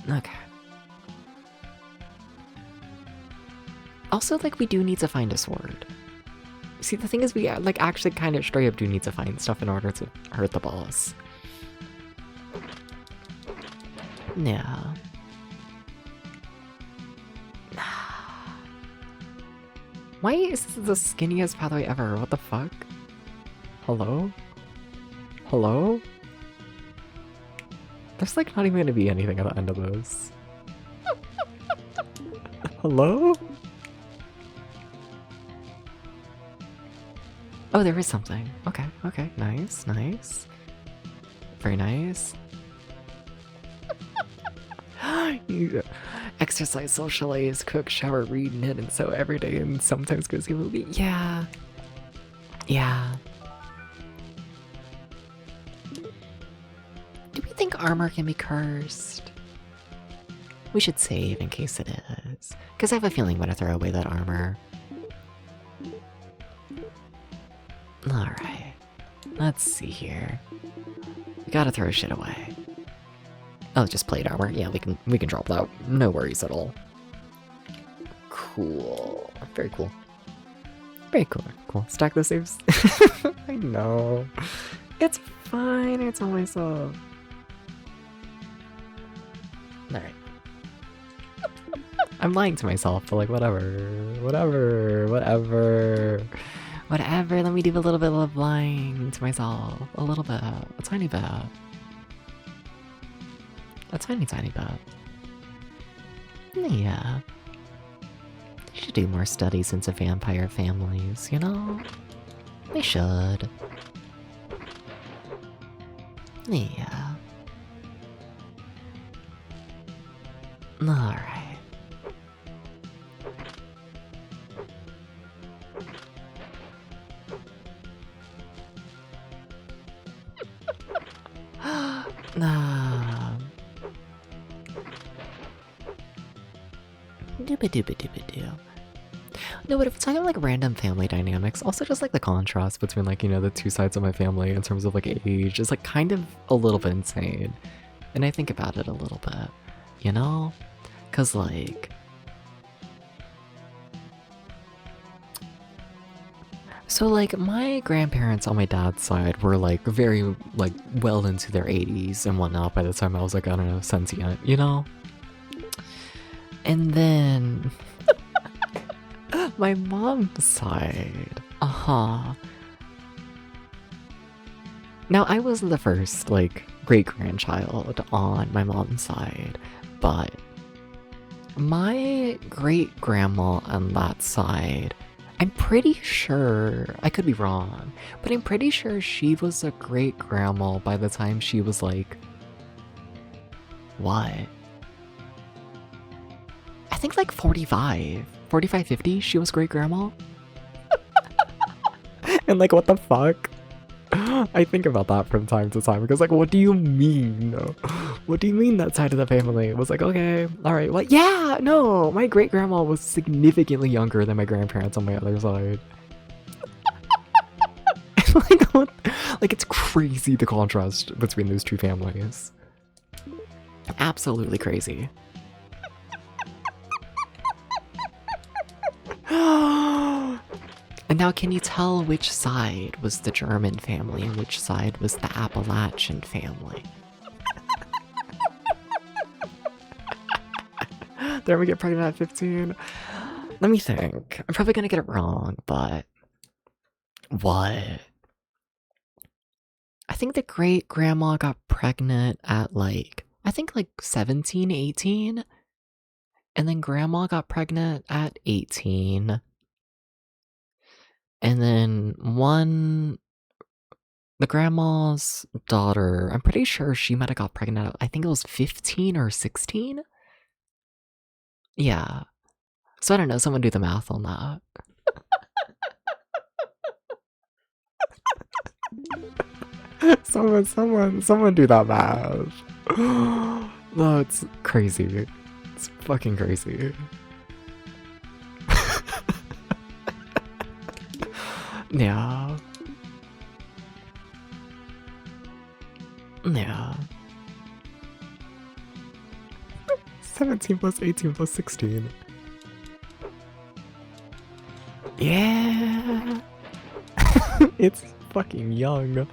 Speaker 1: Okay. Also, like, we do need to find a sword. See, the thing is, we like actually kind of straight up do need to find stuff in order to hurt the boss. Yeah. Why is this the skinniest pathway ever? What the fuck? Hello? Hello? There's like not even gonna be anything at the end of this. Hello? Oh, there is something. Okay, okay. Nice, nice. Very nice. You exercise, socialize, cook, shower, read, knit, and sew every day, and sometimes go see a movie. Yeah. Yeah. Do we think armor can be cursed? We should save in case it is. Because I have a feeling I'm gonna throw away that armor. Alright. Let's see here. We gotta throw shit away. Oh, just plate armor. Yeah, we can drop that. No worries at all. Cool. Very cool. Very cool. Cool. Stack the saves. I know. It's fine. It's always up. Alright. I'm lying to myself, but like, whatever. Whatever. Whatever. Whatever. Let me do a little bit of lying to myself. A little bit. A tiny bit. A tiny, tiny bit. Yeah. You should do more studies into vampire families, you know? We should. Yeah. Alright. Dooba-dooba-dooba-doo. No, but if it's talking about like random family dynamics, also just like the contrast between like, you know, the two sides of my family in terms of like age is like kind of a little bit insane. And I think about it a little bit, you know? Cause like... So like my grandparents on my dad's side were like very like well into their 80s and whatnot by the time I was like, I don't know, sentient, you know? And then my mom's side. Now I wasn't the first like great-grandchild on my mom's side, but my great-grandma on that side, I'm pretty sure, I could be wrong, but I'm pretty sure she was a great-grandma by the time she was like, what? I think like 45, 50, she was great-grandma. And like, what the fuck? I think about that from time to time because like, what do you mean? What do you mean that side of the family was like, okay, alright, well, yeah, no, my great-grandma was significantly younger than my grandparents on my other side. Like, what? Like, it's crazy the contrast between those two families. Absolutely crazy. And now can you tell which side was the German family and which side was the Appalachian family? Did I ever get pregnant at 15? Let me think. I'm probably gonna get it wrong, but... What? I think the great-grandma got pregnant at like... I think like 17, 18? And then grandma got pregnant at 18. And then the grandma's daughter, I'm pretty sure she might have got pregnant at, I think it was 15 or 16? Yeah. So I don't know, someone do the math on that. Someone do that math. No, it's crazy. It's fucking crazy. Yeah. Yeah. 17 plus 18 plus 16. Yeah. It's fucking young.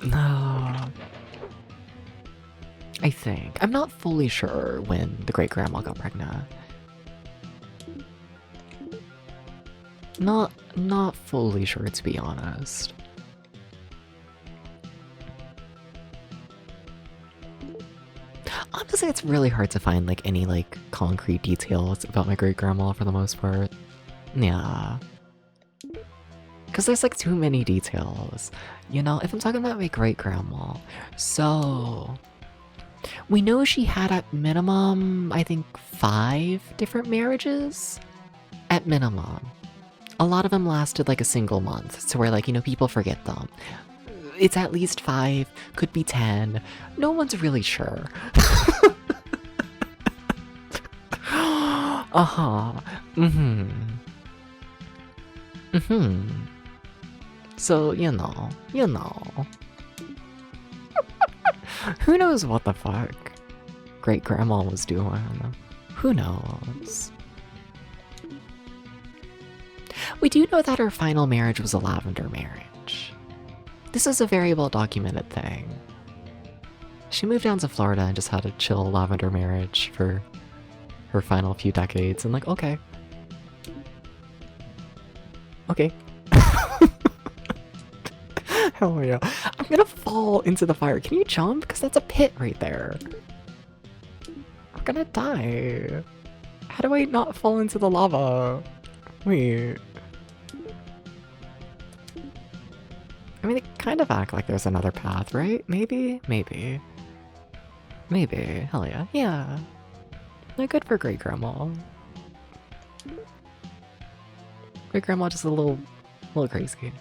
Speaker 1: No. I think. I'm not fully sure when the great-grandma got pregnant. Not fully sure, to be honest. Honestly, it's really hard to find like any like concrete details about my great-grandma for the most part. Yeah. Because there's like too many details. You know, if I'm talking about my great-grandma, so we know she had at minimum, I think, 5 different marriages. At minimum. A lot of them lasted like a single month, so where like, you know, people forget them. It's at least 5, could be 10. No one's really sure. Uh-huh. Mm-hmm. Mm-hmm. So, you know. Who knows what the fuck great-grandma was doing? Who knows? We do know that her final marriage was a lavender marriage. This is a very well documented thing. She moved down to Florida and just had a chill lavender marriage for her final few decades, and like, okay. Okay. Hell yeah. I'm gonna fall into the fire. Can you jump? Because that's a pit right there. We're gonna die. How do I not fall into the lava? Wait. I mean, they kind of act like there's another path, right? Maybe? Maybe. Hell yeah. Yeah. No, good for great-grandma. Great-grandma just a little crazy.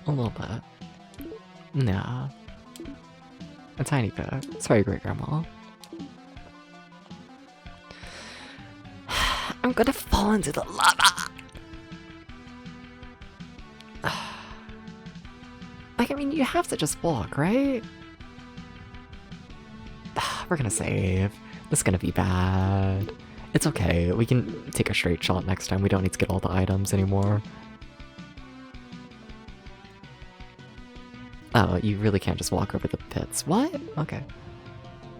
Speaker 1: A little bit. Nah. A tiny bit. Sorry, great-grandma. I'm gonna fall into the lava! Like, I mean, you have to just walk, right? We're gonna save. This is gonna be bad. It's okay, we can take a straight shot next time. We don't need to get all the items anymore. Oh, you really can't just walk over the pits. What? Okay.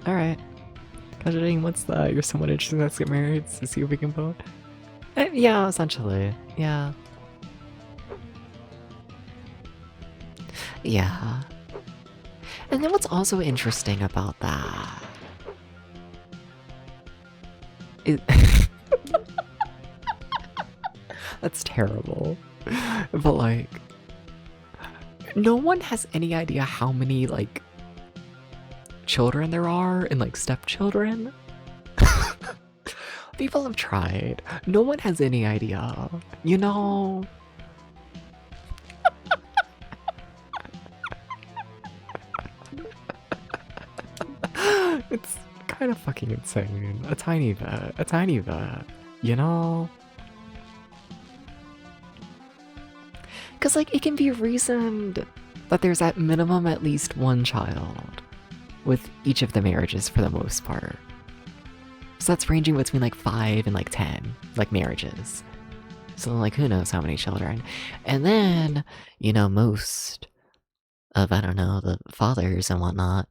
Speaker 1: Alright. Considering what's that? You're someone interested, let's get married to see if we can vote? Yeah, essentially. Yeah. Yeah. And then what's also interesting about that is that's terrible. But like, no one has any idea how many like children there are and like stepchildren. People have tried. No one has any idea. You know? It's kind of fucking insane. A tiny bit, you know? Because, like, it can be reasoned that there's at minimum at least one child with each of the marriages for the most part. So that's ranging between, like, 5 and, like, 10, like, marriages. So, like, who knows how many children. And then, you know, most of, I don't know, the fathers and whatnot,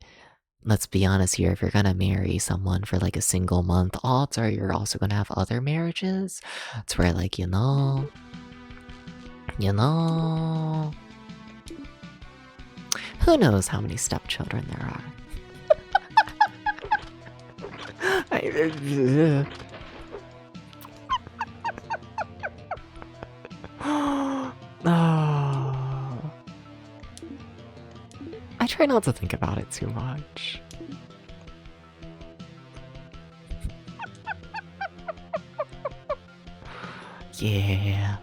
Speaker 1: let's be honest here, if you're gonna marry someone for like a single month, odds are you're also gonna have other marriages. It's where like, you know, who knows how many stepchildren there are. I try not to think about it too much. Yeah.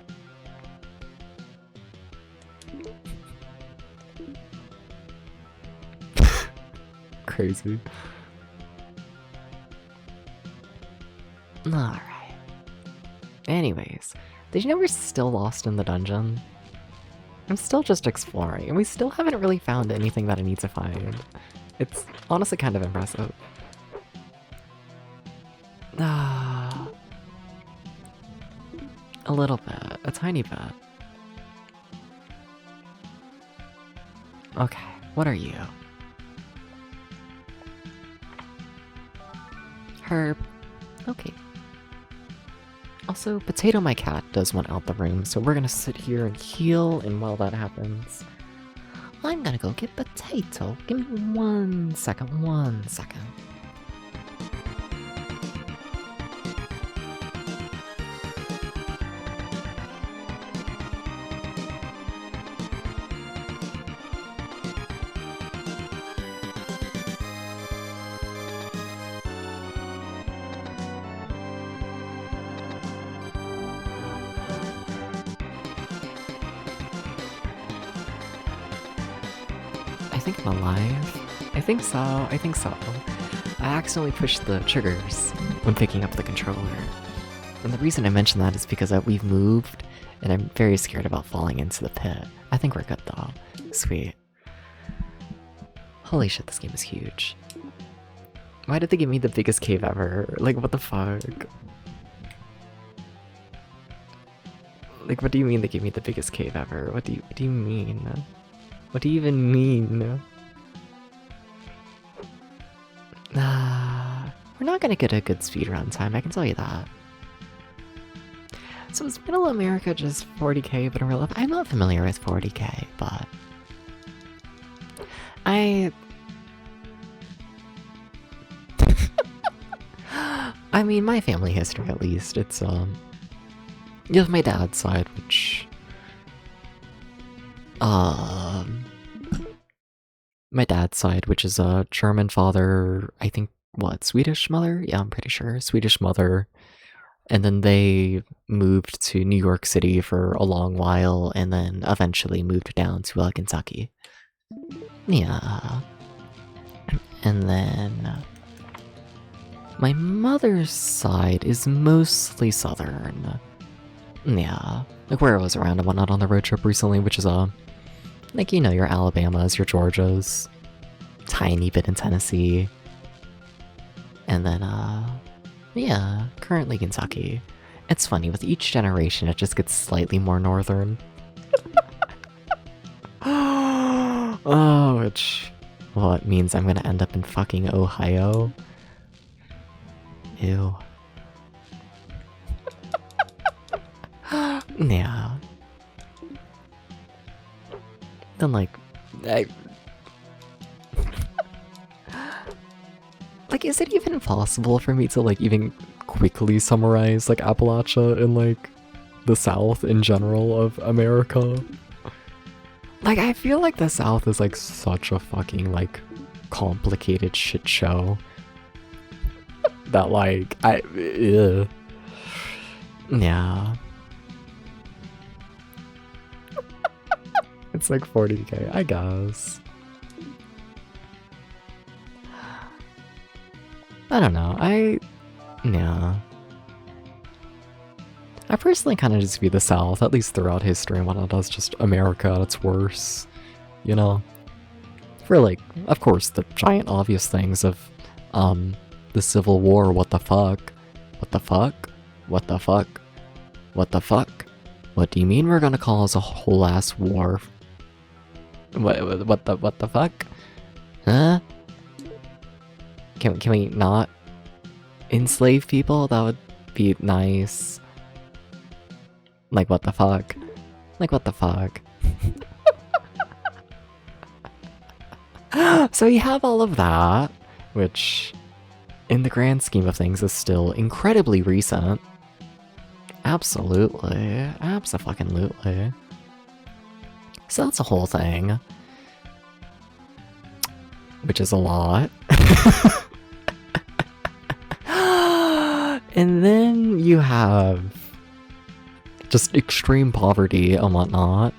Speaker 1: Crazy. Alright. Anyways, did you know we're still lost in the dungeon? I'm still just exploring, and we still haven't really found anything that I need to find. It's honestly kind of impressive. A little bit. A tiny bit. Okay, what are you? Herb. Okay. Also, Potato my cat does want out the room, so we're gonna sit here and heal, and while that happens, I'm gonna go get Potato. Give me 1 second, 1 second. I think I'm alive. I think so, I think so. I accidentally pushed the triggers when picking up the controller. And the reason I mention that is because we've moved, and I'm very scared about falling into the pit. I think we're good though. Sweet. Holy shit, this game is huge. Why did they give me the biggest cave ever? Like, what the fuck? Like, what do you mean they gave me the biggest cave ever? What do you mean? What do you even mean? We're not gonna get a good speedrun time, I can tell you that. So is Middle America just 40k, but in real life? I'm not familiar with 40k, but... I mean, my family history at least, it's, you have my dad's side, which... my dad's side, which is a German father, I think, what, Swedish mother? Yeah, I'm pretty sure. Swedish mother. And then they moved to New York City for a long while, and then eventually moved down to Kentucky. Yeah. And then... my mother's side is mostly southern. Yeah. Like where I was around and whatnot on the road trip recently, which is, like, you know, your Alabamas, your Georgias, tiny bit in Tennessee. And then, yeah, currently Kentucky. It's funny, with each generation it just gets slightly more northern. Oh, which, well, it means I'm gonna end up in fucking Ohio. Ew. Yeah. Then, like, like, is it even possible for me to, like, even quickly summarize, like, Appalachia and, like, the South in general of America? Like, I feel like the South is, like, such a fucking, like, complicated shit show. That, like, yeah. It's like 40k, I guess. I don't know, yeah. I personally kind of just view the South, at least throughout history and whatnot, as just America at its worst, you know? For, like, of course, the giant obvious things of, the Civil War, what the fuck? What the fuck? What the fuck? What the fuck? What do you mean we're gonna cause a whole ass war? What the fuck? Huh? Can we not enslave people? That would be nice. Like, what the fuck? Like, what the fuck? So you have all of that, which, in the grand scheme of things, is still incredibly recent. Absolutely. Abso-fucking-lutely. So that's a whole thing. Which is a lot. And then you have just extreme poverty and whatnot.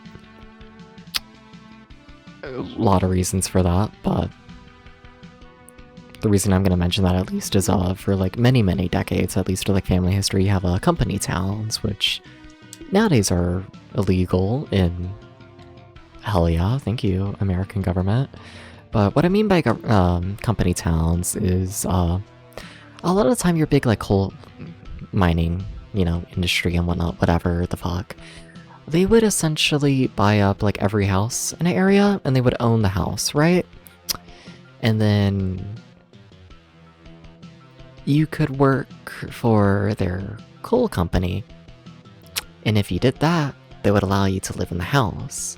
Speaker 1: A lot of reasons for that, but the reason I'm going to mention that at least is for like many decades, at least for like family history, you have company towns, which nowadays are illegal in, hell yeah, thank you, American government. But what I mean by company towns is a lot of the time your big like coal mining, you know, industry and whatnot, whatever the fuck, they would essentially buy up like every house in an area and they would own the house, right? And then you could work for their coal company. And if you did that, they would allow you to live in the house.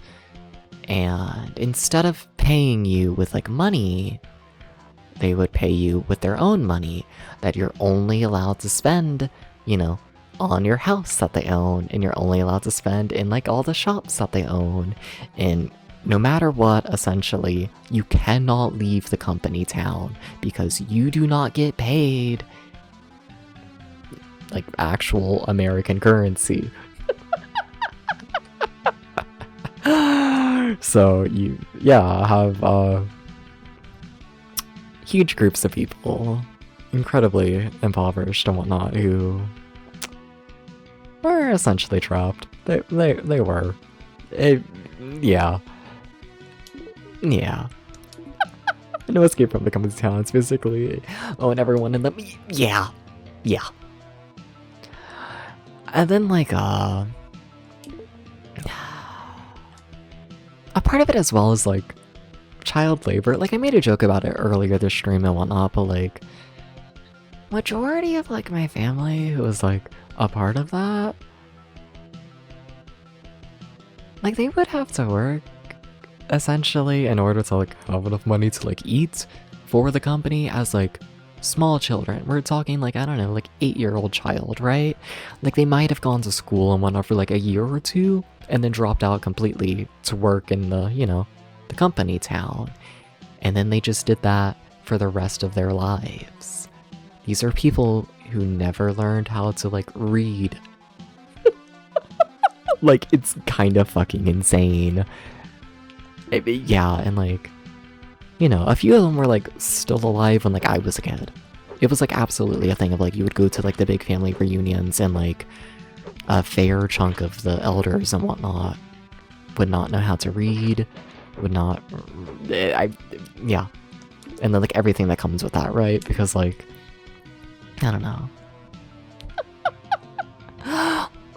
Speaker 1: And instead of paying you with like money, they would pay you with their own money that you're only allowed to spend, you know, on your house that they own, and you're only allowed to spend in like all the shops that they own. And no matter what, essentially, you cannot leave the company town because you do not get paid like actual American currency. So you, yeah, have huge groups of people, incredibly impoverished and whatnot, who were essentially trapped. They were. Yeah. Yeah. No escape from the company's town. It's basically, oh, and everyone in the, yeah. Yeah. And then, like, a part of it as well is, like, child labor. Like, I made a joke about it earlier this stream and whatnot, but, like, majority of, like, my family who was, like, a part of that, like, they would have to work, essentially, in order to, like, have enough money to, like, eat for the company as, like, small children. We're talking, like, I don't know, like, 8-year-old child, right? Like, they might have gone to school and whatnot for, like, a year or two, and then dropped out completely to work in the, you know, the company town. And then they just did that for the rest of their lives. These are people who never learned how to, like, read. Like, it's kind of fucking insane. Yeah, and, like, you know, a few of them were, like, still alive when, like, I was a kid. It was, like, absolutely a thing of, like, you would go to, like, the big family reunions and, like, a fair chunk of the elders and whatnot would not know how to read, would not, yeah. And then, like, everything that comes with that, right? Because, like, I don't know.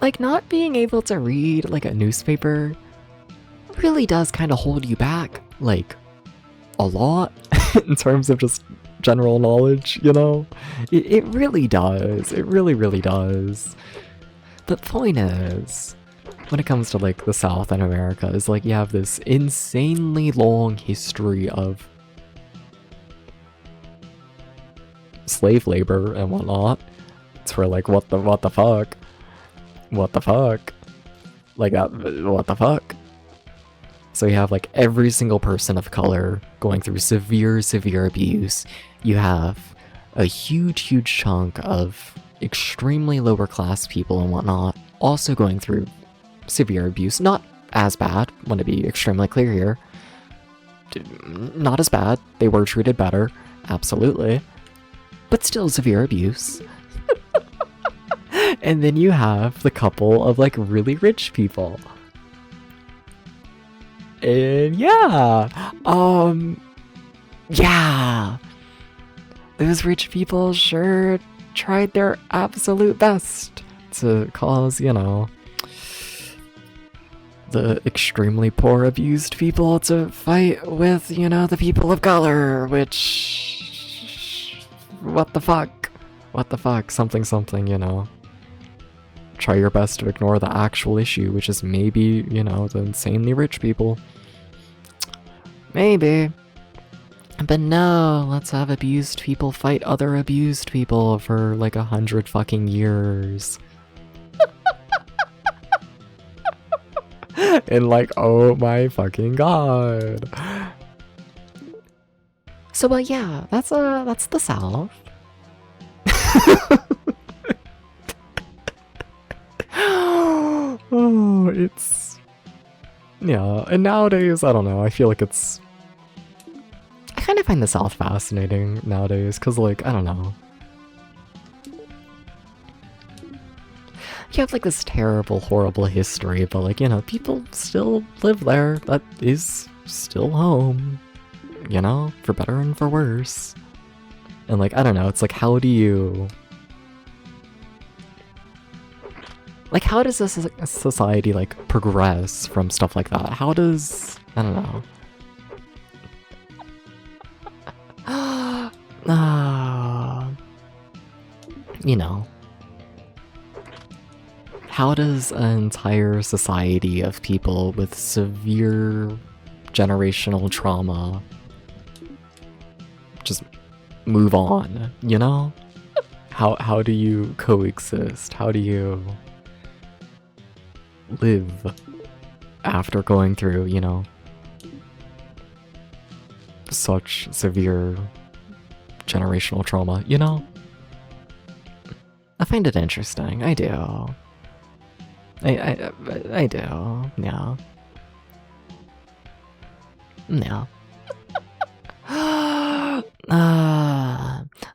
Speaker 1: Like, not being able to read, like, a newspaper really does kind of hold you back, like, a lot in terms of just general knowledge, you know? It really does. It really, really does. The point is, when it comes to, like, the South and America, is, like, you have this insanely long history of slave labor and whatnot. It's for, like, what the fuck? What the fuck? Like, what the fuck? So you have, like, every single person of color going through severe, severe abuse. You have a huge, huge chunk of extremely lower class people and whatnot also going through severe abuse. Not as bad, want to be extremely clear here. Not as bad. They were treated better, absolutely. But still severe abuse. And then you have the couple of, like, really rich people. And yeah, yeah, those rich people sure tried their absolute best to cause, you know, the extremely poor abused people to fight with, you know, the people of color, which, what the fuck, something, you know. Try your best to ignore the actual issue, which is maybe, you know, the insanely rich people. Maybe. But no, let's have abused people fight other abused people for like 100 fucking years. And like, oh my fucking god. So yeah, that's the South. Oh, it's, yeah, and nowadays, I don't know, I feel like it's, I kind of find the South fascinating nowadays, because, like, I don't know. You have, like, this terrible, horrible history, but, like, you know, people still live there. That is still home, you know, for better and for worse. And, like, I don't know, it's like, how do you... Like, how does this society, like, progress from stuff like that? How does... I don't know. You know. how does an entire society of people with severe generational trauma just move on, you know? How do you coexist? How do you live after going through, you know, such severe generational trauma, you know? I find it interesting. I do. I do. Yeah. Yeah.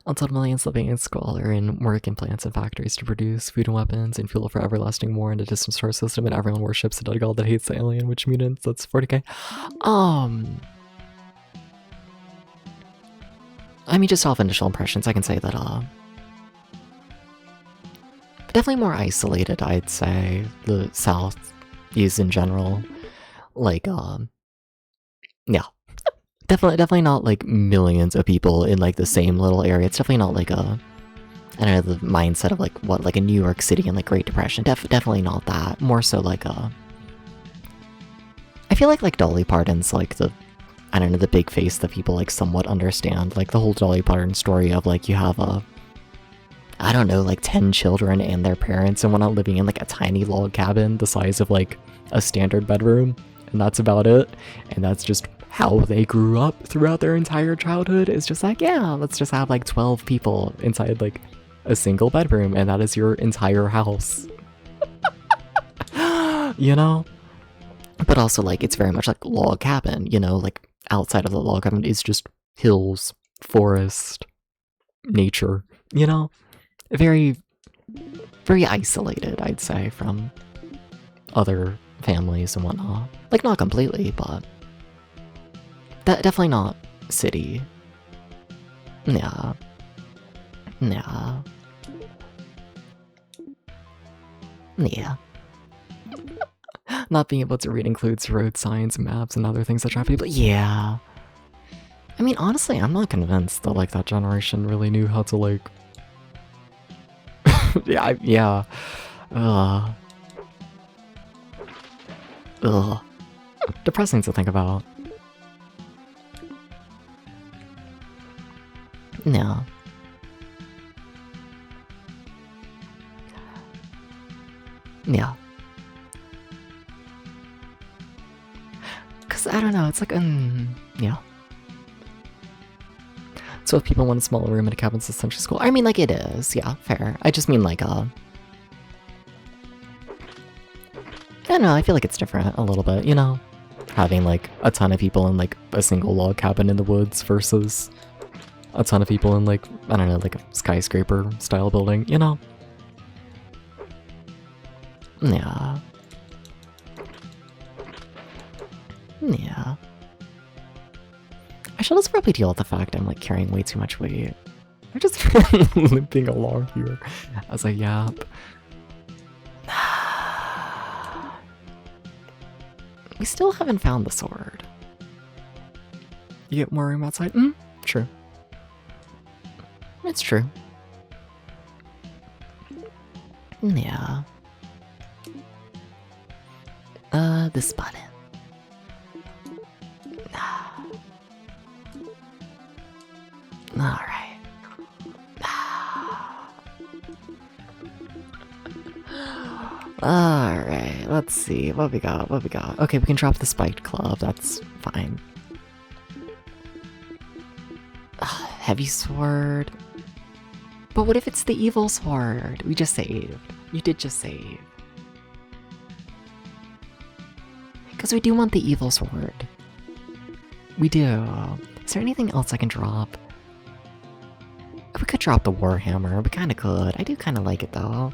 Speaker 1: Untold millions living in squalor and work in plants and factories to produce food and weapons and fuel for everlasting war in a distant star system, and everyone worships a dead god that hates the alien witch mutants. That's 40k. I mean, just off initial impressions, I can say that, definitely more isolated, I'd say. The South is in general. Like, yeah. Definitely not like millions of people in like the same little area. It's definitely not like I don't know, the mindset of like what, like a New York City and like Great Depression. Definitely not that. More so like I feel like Dolly Parton's like the, I don't know, the big face that people like somewhat understand. Like the whole Dolly Parton story of like you have I don't know, like 10 children and their parents and whatnot living in like a tiny log cabin the size of like a standard bedroom, and that's about it. And that's just how they grew up throughout their entire childhood. Is just like, yeah, let's just have like 12 people inside like a single bedroom, and that is your entire house. You know? But also like it's very much like log cabin, you know, like outside of the log cabin is just hills, forest, nature, you know? Very, very isolated, I'd say, from other families and whatnot. Like, not completely, but definitely not city. Yeah. Yeah. Yeah. Not being able to read includes road signs, maps, and other things that trap people. Yeah. I mean, honestly, I'm not convinced that, like, that generation really knew how to, like... yeah. Ugh. Depressing to think about. Yeah. Yeah. Cause I don't know, it's like, yeah. So if people want a small room in a cabin essentially school, I mean, like, it is, yeah, fair. I just mean, like, I don't know, I feel like it's different a little bit, you know? Having, like, a ton of people in, like, a single log cabin in the woods versus a ton of people in, like, I don't know, like a skyscraper-style building, you know? Yeah. Yeah. I should also probably deal with the fact I'm, like, carrying way too much weight. I'm just limping along here as I yap. We still haven't found the sword. You get more room outside? True. It's true. Yeah. This button. Alright. Alright, let's see. What we got? Okay, we can drop the spiked club. That's fine. Heavy sword. But what if it's the evil sword? We just saved. You did just save. Because we do want the evil sword. We do. Is there anything else I can drop? We could drop the Warhammer. We kind of could. I do kind of like it though.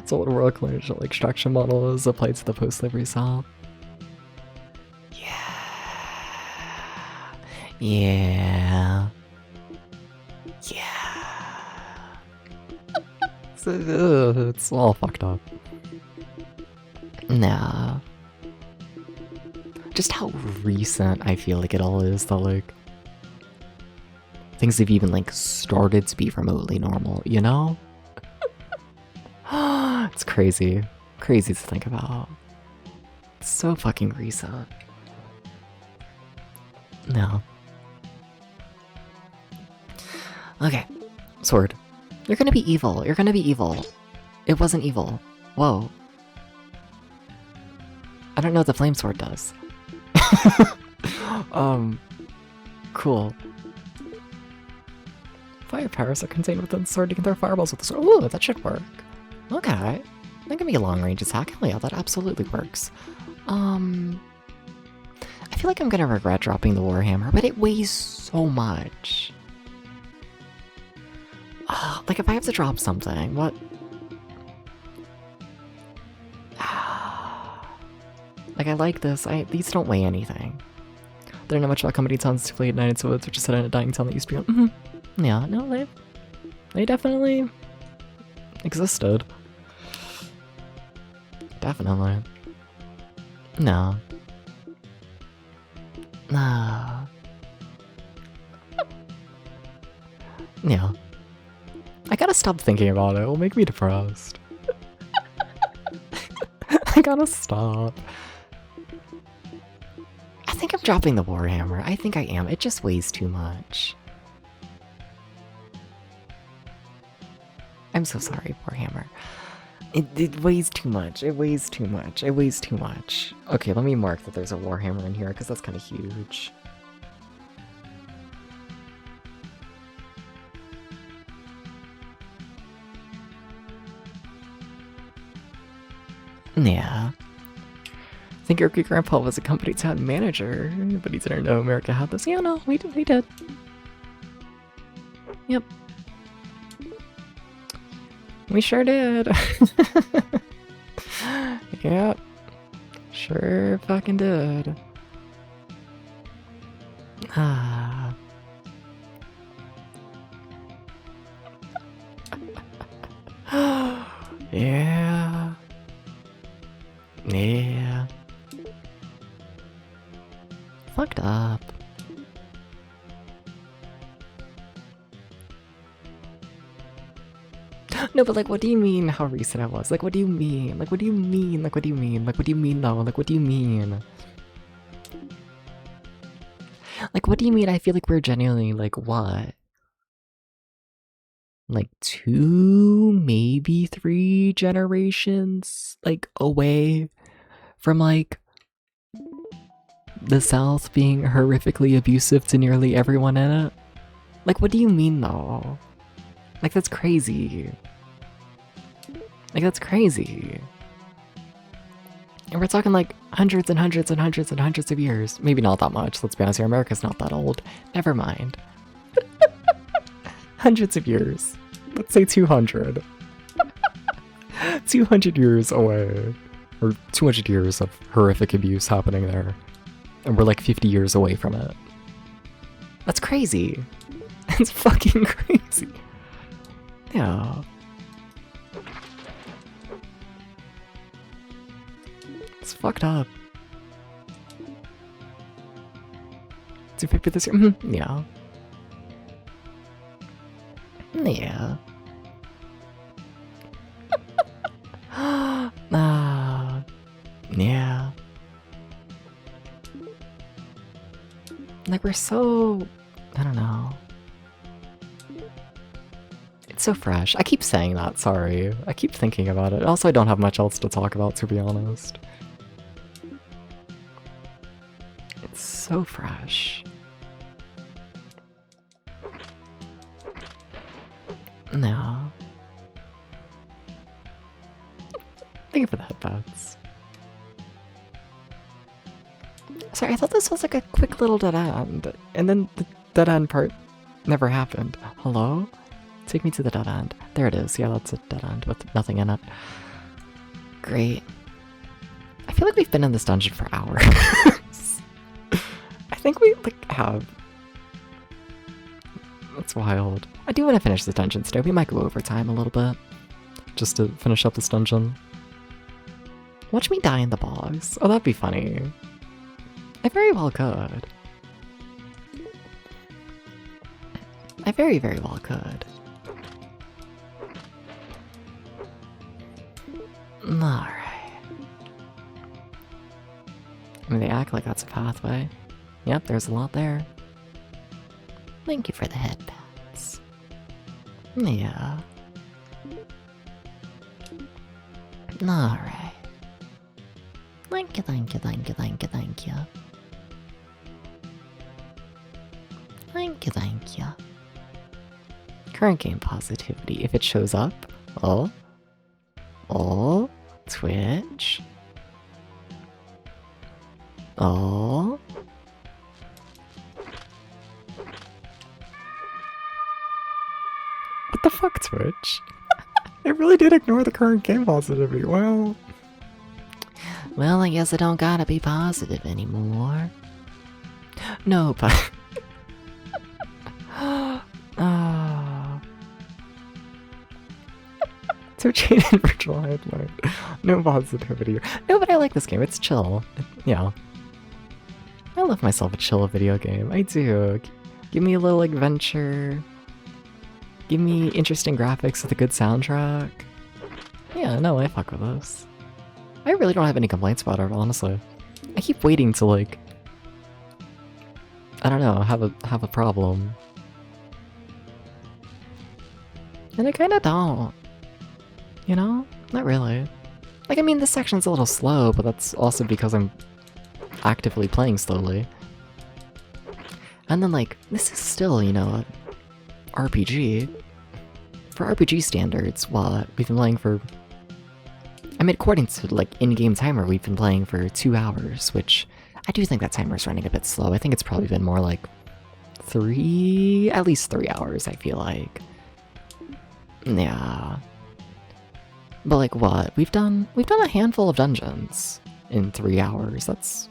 Speaker 1: So what Royal Colonial Extraction model is applied to the post-slavery South. Yeah. Yeah. Yeah. It's all fucked up. Nah. Just how recent I feel like it all is that, like, things have even, like, started to be remotely normal, you know? It's crazy. Crazy to think about. It's so fucking recent. No. Okay. Sword. You're gonna be evil. You're gonna be evil. It wasn't evil. Whoa. I don't know what the flame sword does. Cool. Fire powers are contained within the sword. You can throw fireballs with the sword. Ooh, that should work. Okay. That can be a long-range attack. Hell yeah, that absolutely works. I feel like I'm gonna regret dropping the Warhammer, but it weighs so much. Like, if I have to drop something, what? Like, I like this. These don't weigh anything. They don't know much about company towns to play at United Swords, which is set in a dying town that used to be on. Yeah, no, they definitely existed. Definitely. No. No. Yeah. I gotta stop thinking about it. It'll make me depressed. I gotta stop. I think I'm dropping the Warhammer. I think I am. It just weighs too much. I'm so sorry, Warhammer. It weighs too much. It weighs too much. It weighs too much. Okay, let me mark that there's a Warhammer in here, because that's kind of huge. Yeah. I think your great-grandpa was a company town manager, but he didn't know America had this. Yeah, no, we did. Yep. We sure did. Yep. Sure fucking did. Ah. Yeah. Yeah. Fucked up. No, but like, what do you mean how recent I was? Like, what do you mean? Like, what do you mean? Like, what do you mean? Like, what do you mean though? Like, what do you mean? Like, what do you mean? I feel like we're genuinely, like, what? Like 2, maybe 3 generations, like, away from, like, the South being horrifically abusive to nearly everyone in it? Like, what do you mean, though? Like, that's crazy. Like, that's crazy. And we're talking, like, hundreds and hundreds and hundreds and hundreds of years. Maybe not that much, let's be honest here. America's not that old. Never mind. Hundreds of years. Let's say 200. 200 years away. Or 200 years of horrific abuse happening there. And we're like 50 years away from it. That's crazy. It's fucking crazy. Yeah. It's fucked up. 250 this year? Yeah. Yeah. Yeah. Like, we're so... I don't know. It's so fresh. I keep saying that, sorry. I keep thinking about it. Also, I don't have much else to talk about, to be honest. It's so fresh. No. Thank you for the headphones. Sorry, I thought this was like a quick little dead end, and then the dead end part never happened. Hello? Take me to the dead end. There it is. Yeah, that's a dead end with nothing in it. Great. I feel like we've been in this dungeon for hours. I think we, like, have. That's wild. I do want to finish this dungeon today. We might go over time a little bit. Just to finish up this dungeon. Watch me die in the boss. Oh, that'd be funny. I very well could. I very, very well could. Alright. I mean, they act like that's a pathway. Yep, there's a lot there. Thank you for the headbands. Yeah. Alright. Thank you, thank you, thank you, thank you, thank you. Thank you, thank you. Current game positivity. If it shows up. Oh. Oh. Twitch. Oh. What the fuck, Twitch? It really did ignore the current game positivity. Well, I guess I don't gotta be positive anymore. No, but... So cheated virtual Hydlide. No positivity. No, but I like this game. It's chill. Yeah. I love myself a chill video game. I do. Give me a little adventure. Give me interesting graphics with a good soundtrack. Yeah, no, I fuck with this. I really don't have any complaints about it, honestly. I keep waiting to, like... I don't know, have a problem. And I kinda don't. You know? Not really. Like, I mean, this section's a little slow, but that's also because I'm actively playing slowly. And then, like, this is still, you know, a RPG. For RPG standards, what? We've been playing for... I mean, according to, like, in-game timer, we've been playing for 2 hours, which I do think that timer's running a bit slow. I think it's probably been more like at least 3 hours, I feel like. Yeah. But like what? We've done a handful of dungeons in 3 hours. That's,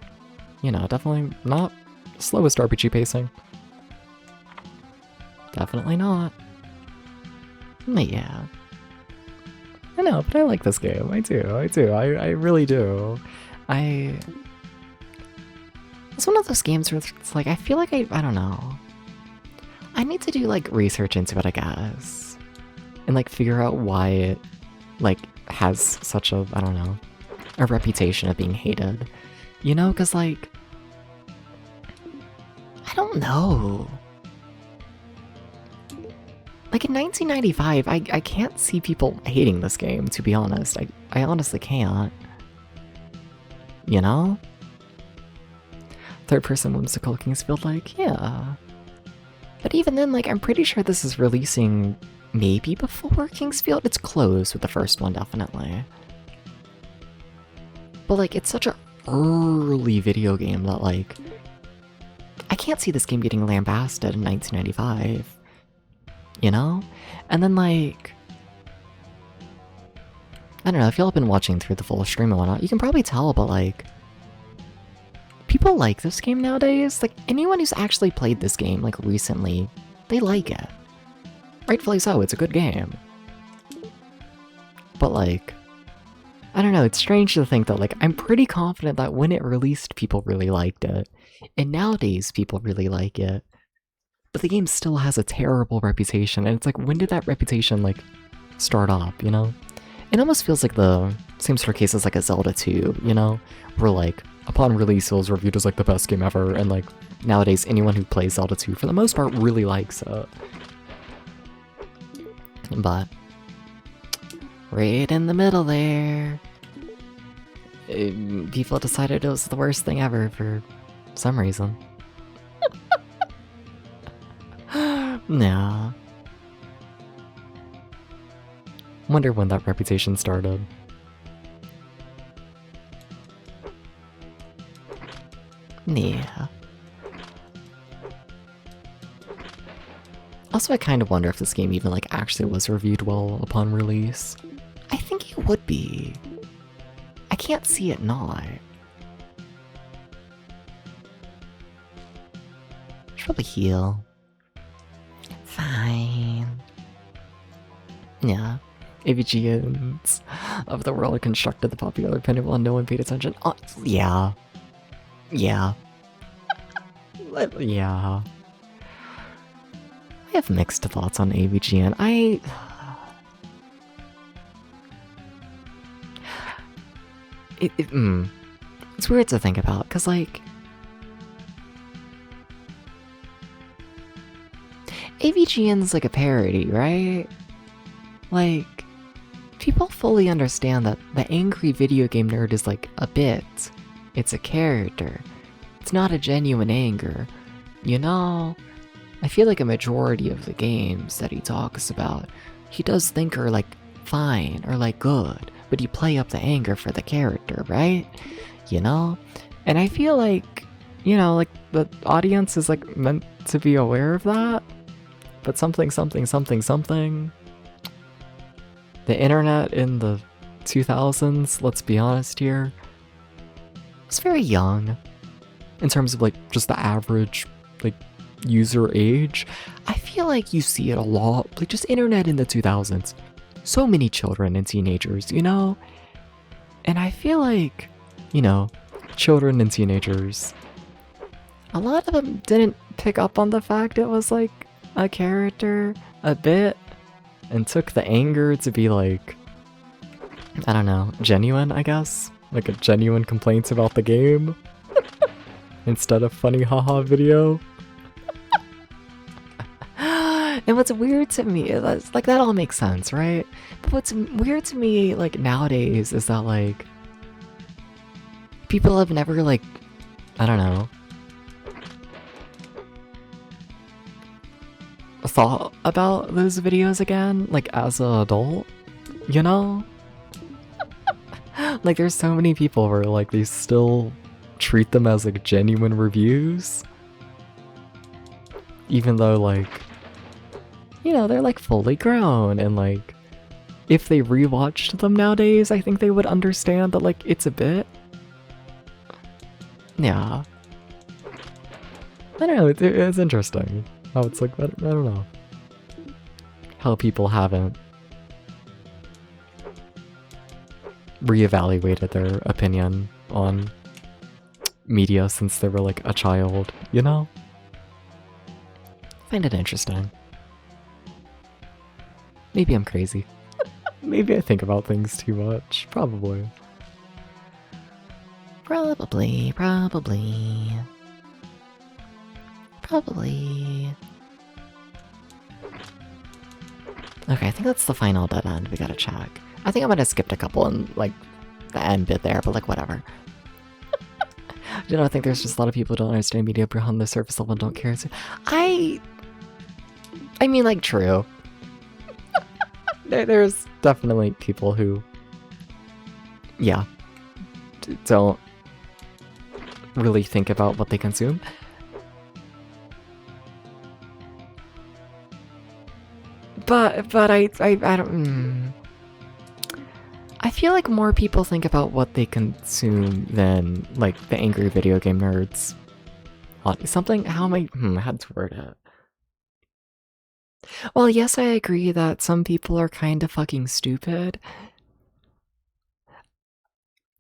Speaker 1: you know, definitely not slowest RPG pacing. Definitely not. Yeah. I know, but I like this game. I do. I really do. It's one of those games where it's like, I feel like I don't know. I need to do like research into it, I guess. And like figure out why it like has such a, I don't know, a reputation of being hated. You know, because like, I don't know. Like in 1995, I can't see people hating this game, to be honest. I honestly can't. You know? Third person whimsical Kingsfield, like, yeah. But even then, like, I'm pretty sure this is releasing maybe before Kingsfield. It's close with the first one, definitely. But like, it's such an early video game that like, I can't see this game getting lambasted in 1995. You know? And then like, I don't know, if y'all have been watching through the full stream and whatnot, you can probably tell, but like, people like this game nowadays. Like, anyone who's actually played this game, like, recently, they like it. Rightfully so, it's a good game. But like, I don't know, it's strange to think that, like, I'm pretty confident that when it released, people really liked it. And nowadays, people really like it. But the game still has a terrible reputation, and it's like, when did that reputation, like, start up, you know? It almost feels like the same sort of case as, like, a Zelda 2, you know? Where, like, upon release, it was reviewed as, like, the best game ever, and, like, nowadays, anyone who plays Zelda 2, for the most part, really likes it. But, right in the middle there, people decided it was the worst thing ever for some reason. Nah. Wonder when that reputation started. Yeah. Also, I kind of wonder if this game even, like, actually was reviewed well upon release. I think it would be. I can't see it not. Should probably heal. Fine. Yeah. AVGNs of the world constructed the popular opinion while no one paid attention. Oh, yeah. Yeah. Yeah. I have mixed thoughts on AVGN. It's weird to think about, because, like, AVGN's like a parody, right? Like, people fully understand that the angry video game nerd is like a bit. It's a character. It's not a genuine anger. You know? I feel like a majority of the games that he talks about, he does think are like fine or like good, but you play up the anger for the character, right? You know? And I feel like, you know, like the audience is like meant to be aware of that. But something. The internet in the 2000s, let's be honest here, was very young in terms of like just the average like user age. I feel like you see it a lot, like just internet in the 2000s. So many children and teenagers, you know? And I feel like, you know, children and teenagers, a lot of them didn't pick up on the fact it was like a character a bit and took the anger to be like, I don't know, genuine, I guess? Like a genuine complaint about the game instead of funny haha video. And what's weird to me is like that all makes sense, right? But what's weird to me like nowadays is that like people have never like, I don't know, thought about those videos again, like as an adult, you know? Like there's so many people where like they still treat them as like genuine reviews, even though like, you know, they're like fully grown, and like if they rewatched them nowadays, I think they would understand that like it's a bit, yeah, I don't know, it's interesting how it's like that. I don't know how people haven't reevaluated their opinion on media since they were like a child, you know? I find it interesting. Maybe I'm crazy. Maybe I think about things too much. Probably. Probably. Okay, I think that's the final dead end. We gotta check. I think I might have skipped a couple in, like, the end bit there, but, like, whatever. You know, I think there's just a lot of people who don't understand media beyond the surface level and don't care. I mean, like, true. There's definitely people who, yeah, don't really think about what they consume. But I don't. I feel like more people think about what they consume than like the angry video game nerds. Something. How am I? How to word it? Well, yes, I agree that some people are kind of fucking stupid.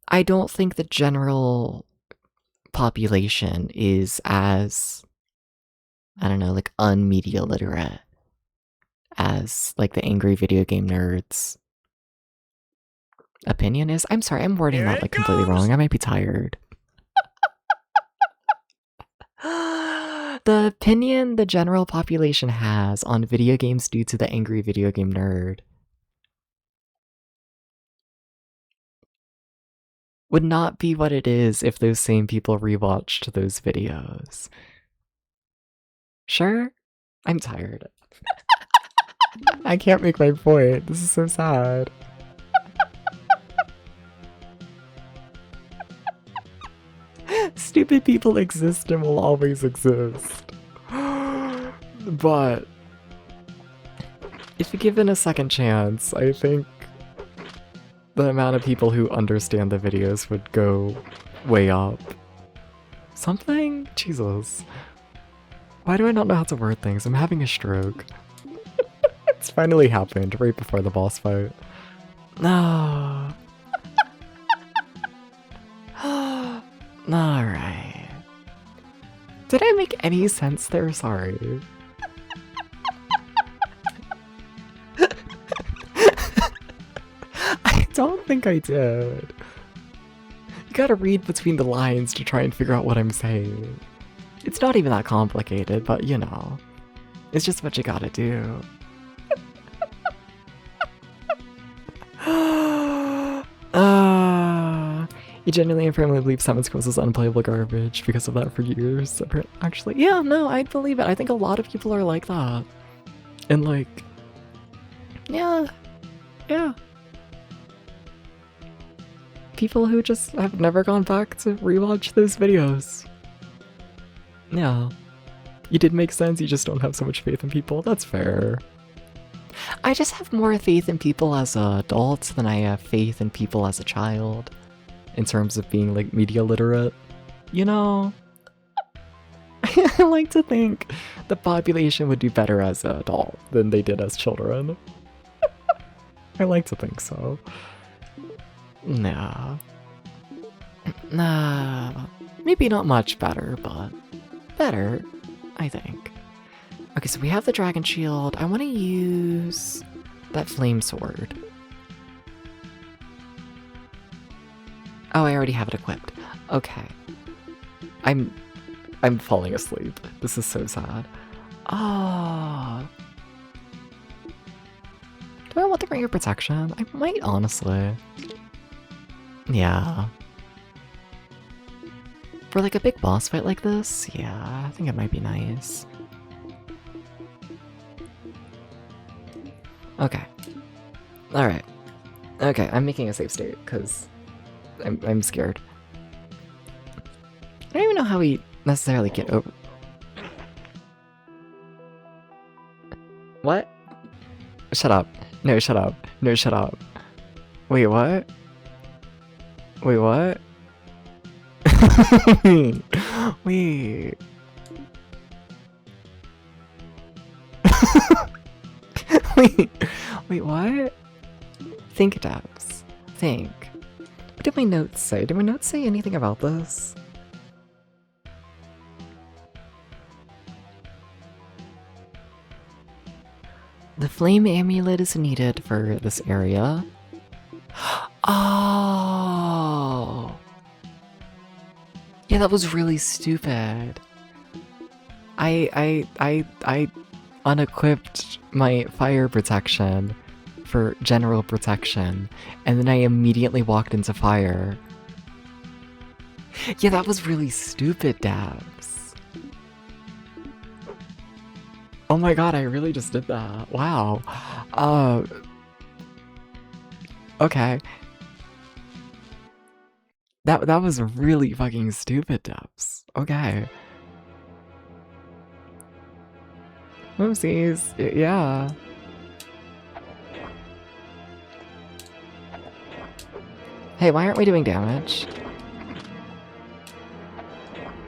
Speaker 1: I don't think the general population is as, I don't know, like unmedia literate as like the angry video game nerds opinion is. I'm sorry, I'm wording that like completely wrong. I might be tired. The opinion the general population has on video games due to the angry video game nerd would not be what it is if those same people rewatched those videos. Sure? I'm tired. I can't make my point. This is so sad. Stupid people exist and will always exist. But if given a second chance, I think the amount of people who understand the videos would go way up. Something? Jesus. Why do I not know how to word things? I'm having a stroke. It's finally happened right before the boss fight. No. Alright. Did I make any sense there? Sorry. I don't think I did. gotta read between the lines to try and figure out what I'm saying. It's not even that complicated, but you know, it's just what you gotta do. You genuinely and firmly believe Simon Scrolls is unplayable garbage because of that for years. Actually, yeah, no, I'd believe it. I think a lot of people are like that. And like, yeah. People who just have never gone back to rewatch those videos. Yeah. You did make sense, you just don't have so much faith in people. That's fair. I just have more faith in people as adults than I have faith in people as a child. In terms of being like media literate. You know? I like to think the population would do better as an adult than they did as children. I like to think so. Nah. Maybe not much better, but better, I think. Okay, so we have the dragon shield. I want to use that flame sword. Oh, I already have it equipped. Okay. I'm falling asleep. This is so sad. Ah. Do I want the Ring of Protection? I might, honestly. Yeah. For like a big boss fight like this, yeah, I think it might be nice. Okay. Alright. Okay, I'm making a save state, because I'm scared. I don't even know how we necessarily get over... What? Shut up. No, shut up. No, shut up. Wait, what? Wait, what? Wait. Wait, what? Think, Dabs. Think. What did my notes say? Did my notes say anything about this? The flame amulet is needed for this area. Oh! Yeah, that was really stupid. I unequipped my fire protection for general protection, and then I immediately walked into fire. Yeah, that was really stupid, Dabs. Oh my god, I really just did that. Wow. Okay. That was really fucking stupid, Dabs. Okay. Oopsies. Yeah. Hey, why aren't we doing damage?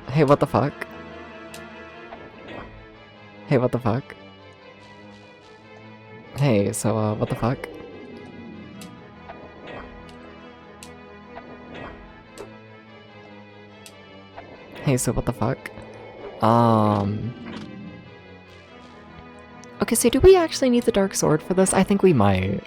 Speaker 1: Hey, what the fuck? Hey, what the fuck? Hey, so, what the fuck? Hey, so what the fuck? Okay, so do we actually need the dark sword for this? I think we might.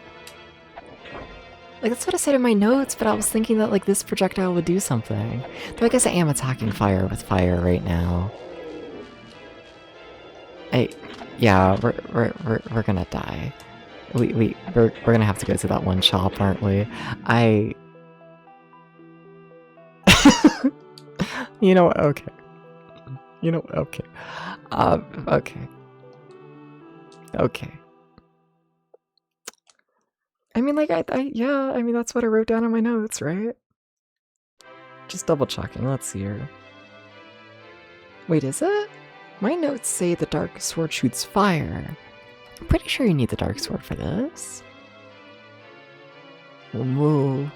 Speaker 1: Like, that's what I said in my notes, but I was thinking that, like, this projectile would do something. Though I guess I am attacking fire with fire right now. Yeah, we're gonna die. We're gonna have to go to that one shop, aren't we? You know what? Okay. You know what? Okay. Okay. Okay. I mean, like, yeah, I mean, that's what I wrote down in my notes, right? Just double checking, let's see here. Wait, is it? My notes say the dark sword shoots fire. I'm pretty sure you need the dark sword for this. Whoa.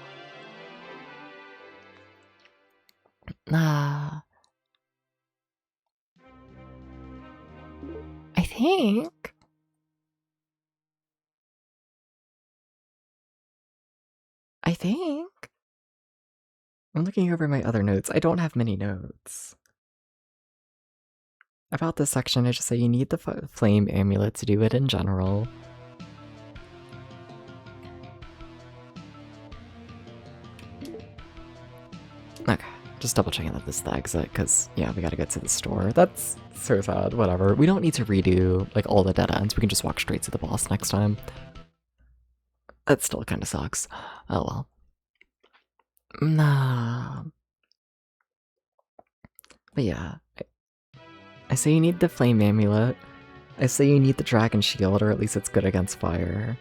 Speaker 1: I think... I'm looking over my other notes. I don't have many notes. About this section, I just say you need the flame amulet to do it in general. Just double checking that this is the exit, because, yeah, we gotta get to the store. That's so sad, whatever. We don't need to redo, like, all the dead ends. We can just walk straight to the boss next time. That still kind of sucks. Oh well. Nah. But yeah. I say you need the flame amulet. I say you need the dragon shield, or at least it's good against fire.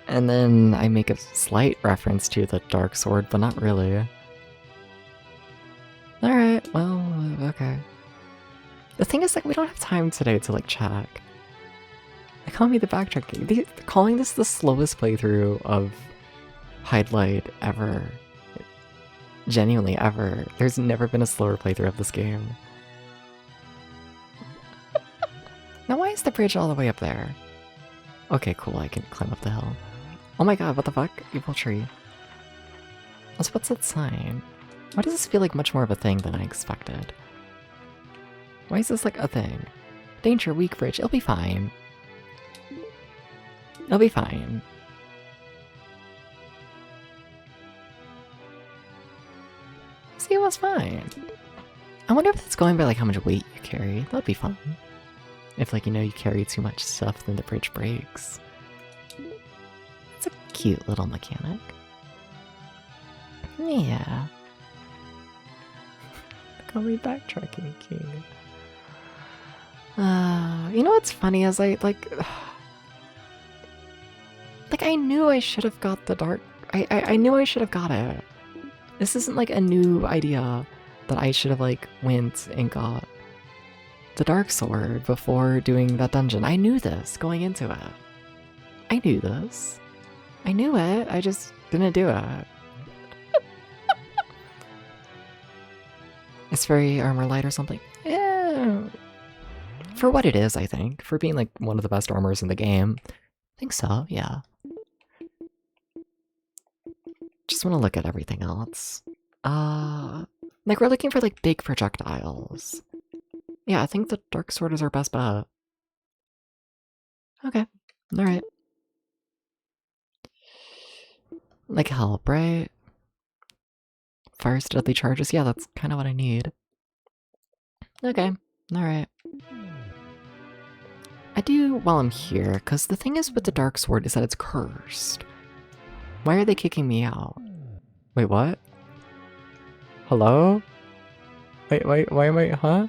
Speaker 1: And then I make a slight reference to the dark sword, but not really. Alright, well, okay. The thing is, like, we don't have time today to, like, check. They call me the backtracking. Calling this the slowest playthrough of Hydlide ever. Genuinely, ever. There's never been a slower playthrough of this game. Now, why is the bridge all the way up there? Okay, cool, I can climb up the hill. Oh my god, what the fuck? Evil tree. Also, what's that sign? Why does this feel like much more of a thing than I expected? Why is this like a thing? Danger, weak bridge, it'll be fine. It'll be fine. See, it was fine. I wonder if it's going by like how much weight you carry. That'd be fun. If like, you know, you carry too much stuff, then the bridge breaks. It's a cute little mechanic. Yeah. Call me backtracking king. You know what's funny is I like I knew I should have got the dark. I knew I should have got it. This isn't like a new idea that I should have like went and got the dark sword before doing that dungeon. I knew this going into it. I knew this. I knew it. I just didn't do it. It's very armor light or something. Yeah. For what it is, I think. For being like one of the best armors in the game. I think so, yeah. Just want to look at everything else. Like we're looking for like big projectiles. Yeah, I think the dark sword is our best bet. Okay, alright. Like help, right? Fire's deadly charges, yeah, that's kind of what I need. Okay, alright. I do while I'm here, because the thing is with the dark sword is that it's cursed. Why are they kicking me out? Wait, what? Hello? Wait, why am I, huh?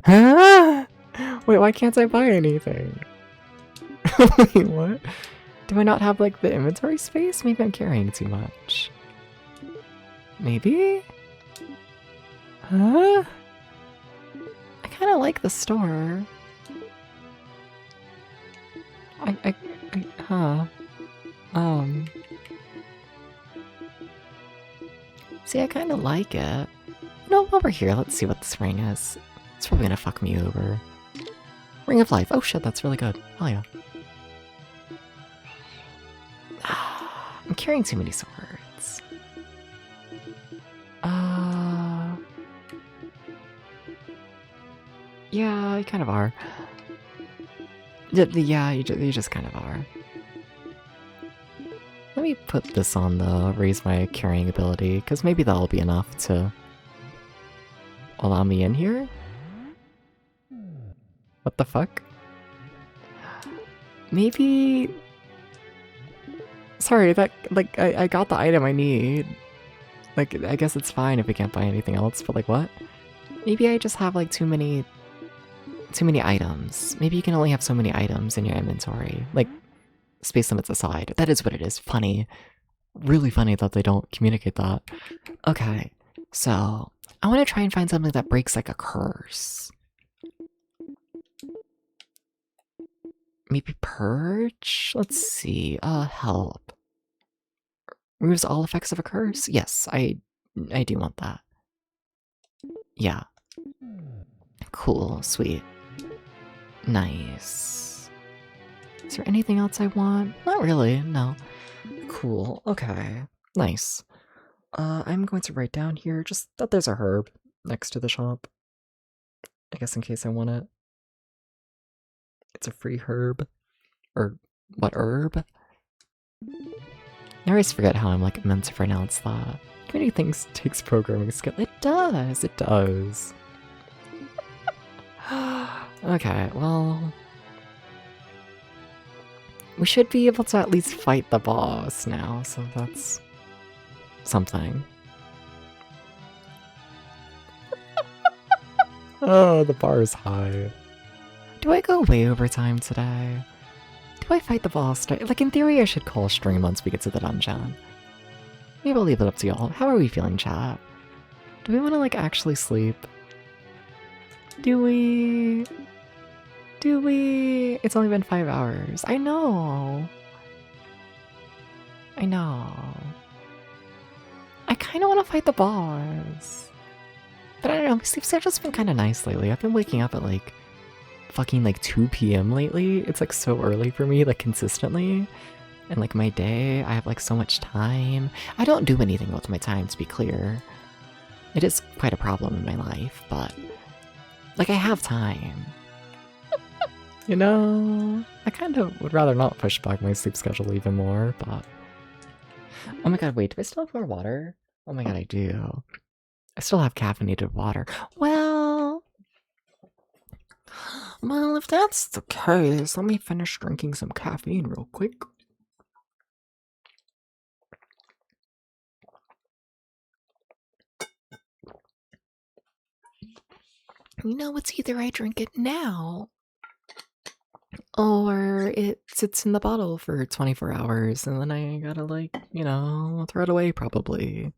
Speaker 1: Huh? Wait, why can't I buy anything? Wait, what? Do I not have, like, the inventory space? Maybe I'm carrying too much. Maybe? Huh? I kind of like the store. Huh. See, I kind of like it. No, while we're here, let's see what this ring is. It's probably gonna fuck me over. Ring of Life. Oh shit, that's really good. Oh yeah. I'm carrying too many swords. Yeah, you kind of are. Yeah, you just kind of are. Let me put this on the raise my carrying ability, because maybe that'll be enough to allow me in here? What the fuck? Maybe... Sorry, that, like, I got the item I need. Like, I guess it's fine if we can't buy anything else, but like, what? Maybe I just have, like, too many items. Maybe you can only have so many items in your inventory. Like, space limits aside. That is what it is. Funny. Really funny that they don't communicate that. Okay, so I want to try and find something that breaks like a curse. Maybe purge? Let's see. Help. Removes all effects of a curse? Yes, I do want that. Yeah. Cool, sweet. Nice. Is there anything else I want? Not really, no. Cool, okay. Nice. I'm going to write down here just that there's a herb next to the shop. I guess in case I want it. It's a free herb. Or what herb? I always forget how I'm like meant to pronounce that. Community thinks takes programming skill. It does. It does. Okay, well, we should be able to at least fight the boss now, so that's something. Oh, the bar is high. Do I go way over time today? Do I fight the boss? Like, in theory, I should call a stream once we get to the dungeon. Maybe I'll leave it up to y'all. How are we feeling, chat? Do we want to, like, actually sleep? Do we? Do we? It's only been 5 hours. I know. I know. I kind of want to fight the boss. But I don't know, my sleep schedule's been kind of nice lately. I've been waking up at, like, fucking, like, 2 p.m. lately. It's, like, so early for me, like, consistently. And, like, my day, I have, like, so much time. I don't do anything with my time, to be clear. It is quite a problem in my life, but, like, I have time. You know? I kind of would rather not push back my sleep schedule even more, but... Oh my god, wait, do I still have more water? Oh my god, I do. I still have caffeinated water. Well, if that's the case, let me finish drinking some caffeine real quick. You know, it's either I drink it now, or it sits in the bottle for 24 hours, and then I gotta, like, you know, throw it away, probably.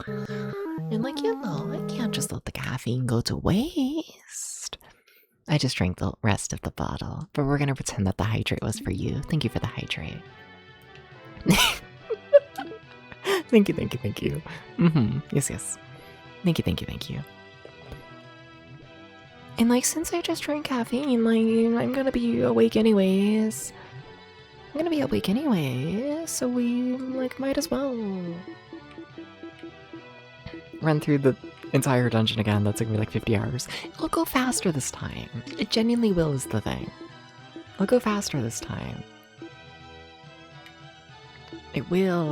Speaker 1: And, like, you know, I can't just let the caffeine go to waste. I just drank the rest of the bottle, but we're gonna pretend that the hydrate was for you. Thank you for the hydrate. Thank you, thank you, thank you. Yes, yes. Thank you, thank you, thank you. And, like, since I just drank caffeine, like, I'm gonna be awake anyways. So we, like, might as well run through the entire dungeon again. That took me like 50 hours. It'll go faster this time. It genuinely will is the thing. It'll go faster this time. It will.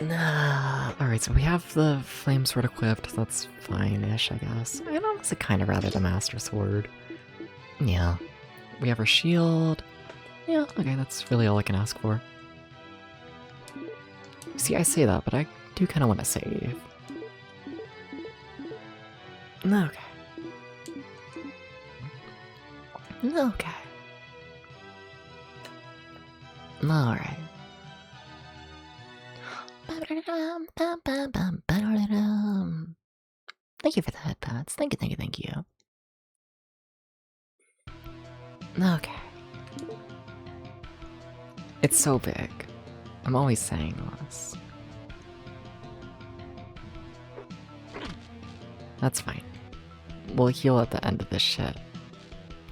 Speaker 1: Alright, so we have the flame sword equipped. That's fine-ish, I guess. I'd honestly kind of rather the master sword. Yeah. We have our shield. Yeah, okay, that's really all I can ask for. See, I say that, but I do kind of want to save. Okay. Alright. Thank you for the headpads. Thank you. Okay. It's so big. I'm always saying this. That's fine. We'll heal at the end of this shit.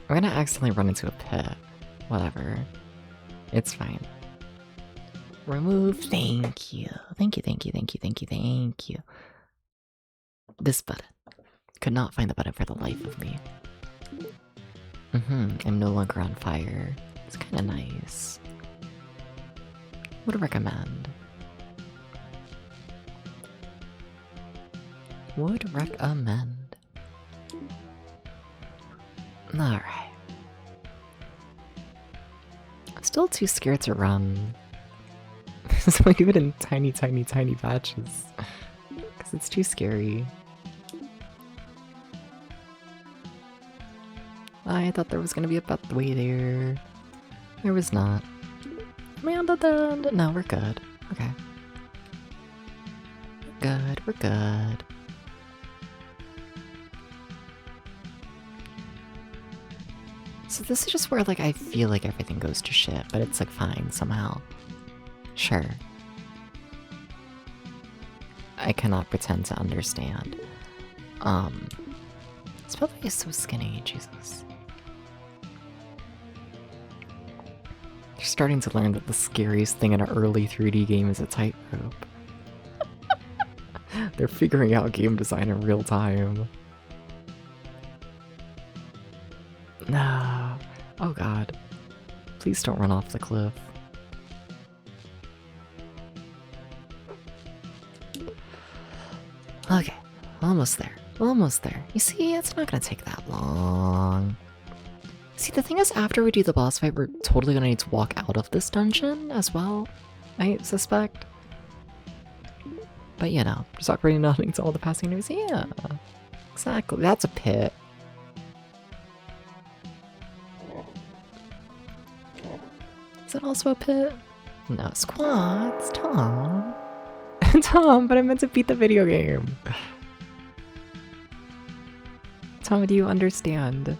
Speaker 1: We're gonna accidentally run into a pit. Whatever. It's fine. Remove. Thank you. This button. Could not find the button for the life of me. I'm no longer on fire. It's kinda nice. Would recommend. Alright. I'm still too scared to run. So I do it in tiny batches. Because it's too scary. I thought there was gonna be a pathway there. There was not. No, we're good. Okay. We're good. So this is just where, like, I feel like everything goes to shit, but it's, like, fine somehow. Sure. I cannot pretend to understand. Spellboy is so skinny, Jesus. You're starting to learn that the scariest thing in an early 3D game is a tightrope. They're figuring out game design in real time. No. Oh god. Please don't run off the cliff. Okay, almost there. Almost there. You see, it's not gonna take that long. See, the thing is, after we do the boss fight, we're totally gonna need to walk out of this dungeon as well, I suspect. But you know, just operating nothing to all the passing news. Yeah, exactly. That's a pit. Is that also a pit? No, squats, Tom. Tom, but I meant to beat the video game. Tom, do you understand?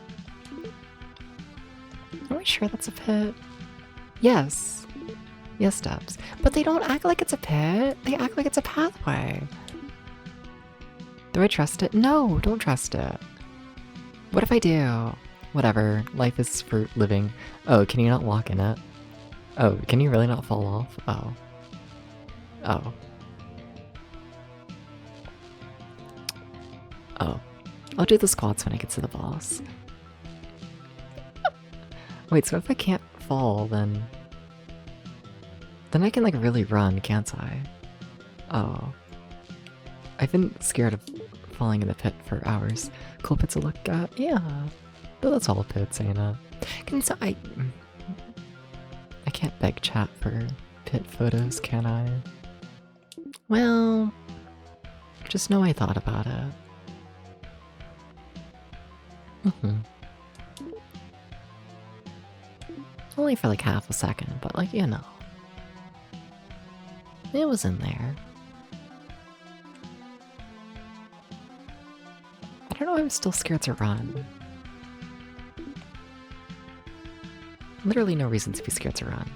Speaker 1: Are we sure that's a pit? Yes. Yes, Dubs. But they don't act like it's a pit. They act like it's a pathway. Do I trust it? No, don't trust it. What if I do? Whatever. Life is for living. Oh, can you not walk in it? Oh, can you really not fall off? Oh. Oh. Oh. I'll do the squats when I get to the boss. Wait, so if I can't fall, then I can like really run, can't I? Oh. I've been scared of falling in the pit for hours. Cool pit to look at? Yeah. But that's all pits, ain't it? I can't beg chat for pit photos, can I? Well, just know I thought about it. Only for like half a second, but like, you know. It was in there. I don't know why I'm still scared to run. Literally no reason to be scared to run.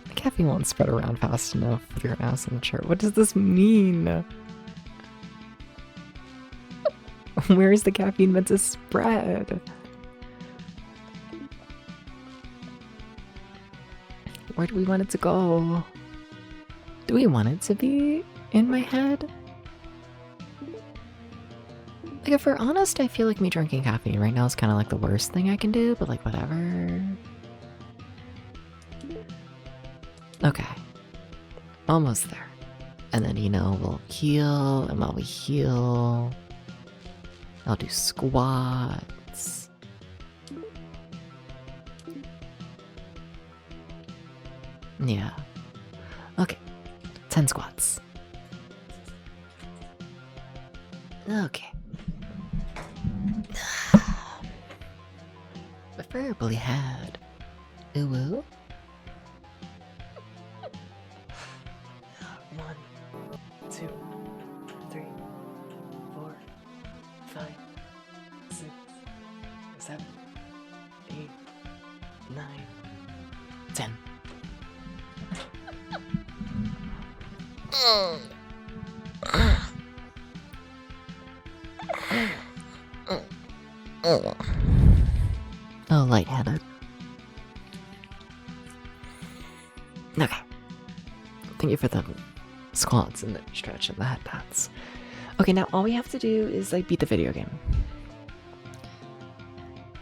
Speaker 1: The caffeine won't spread around fast enough with your ass on the chart. What does this mean? Where is the caffeine meant to spread? Where do we want it to go? Do we want it to be in my head? Like, if we're honest, I feel like me drinking caffeine right now is kind of like the worst thing I can do, but like, whatever. Okay. Almost there. And then, you know, we'll heal, and while we heal, I'll do squats. Yeah. Okay. 10 squats. Okay. Preferably had. Ooh woo. 1, 2, 3, 4, 5, 6, 7, 8, 9, 10. Oh, lightheaded. Okay. Thank you for the squats and the stretch and the head pats. Okay, now all we have to do is like beat the video game.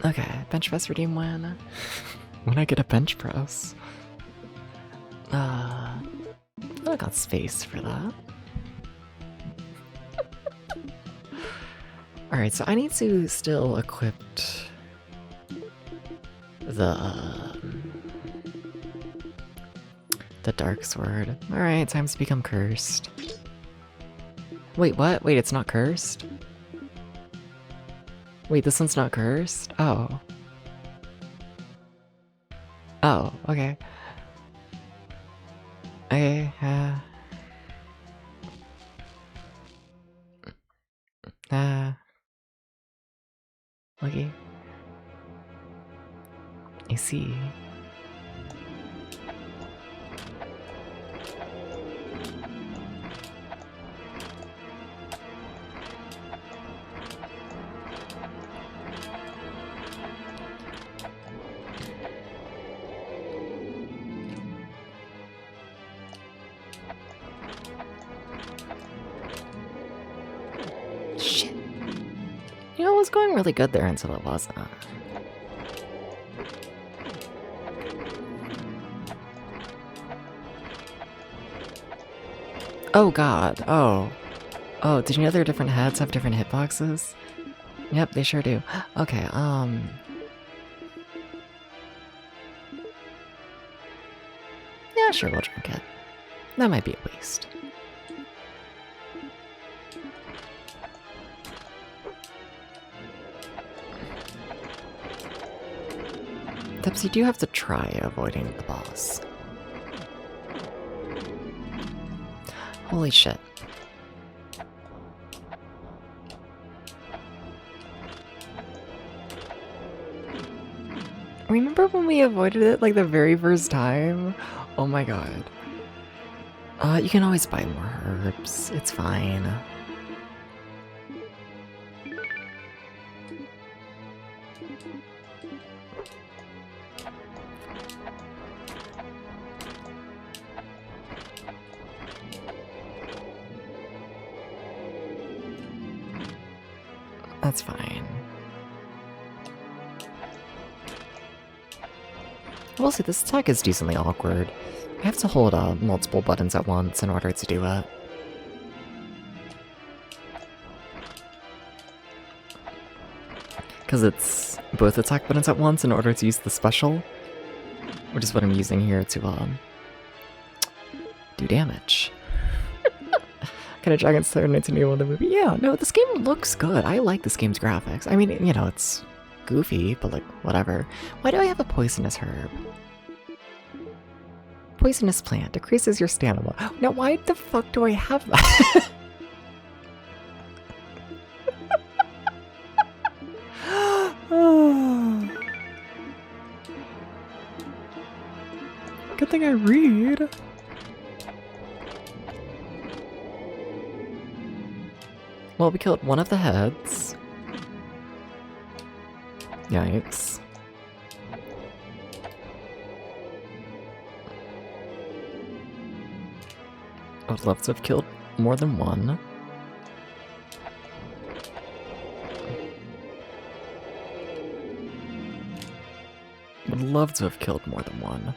Speaker 1: Okay, bench press redeem when? When I get a bench press. I got space for that. Alright, so I need to still equip the dark sword. Alright, time to become cursed. Wait, what? Wait, it's not cursed? Wait, this one's not cursed? Oh. Oh, okay. Okay, okay. I see. Shit. You know, it was going really good there until it wasn't. Oh god, oh. Oh, did you know their different heads have different hitboxes? Yep, they sure do. Okay, yeah, sure, we'll drink it. That might be a waste. Dubs, you do have to try avoiding the boss. Holy shit. Remember when we avoided it like the very first time? Oh my god. You can always buy more herbs. It's fine. That's fine. I will say this attack is decently awkward. I have to hold multiple buttons at once in order to do it. Because it's both attack buttons at once in order to use the special, which is what I'm using here to do damage. Can a dragon turn into new in the movie? Yeah, no, this game looks good. I like this game's graphics. I mean, you know, it's goofy, but like, whatever. Why do I have a poisonous herb? Poisonous plant decreases your stamina. Now, why the fuck do I have that? Good thing I read. Well, we killed one of the heads. Yikes. I would love to have killed more than one. Would love to have killed more than one.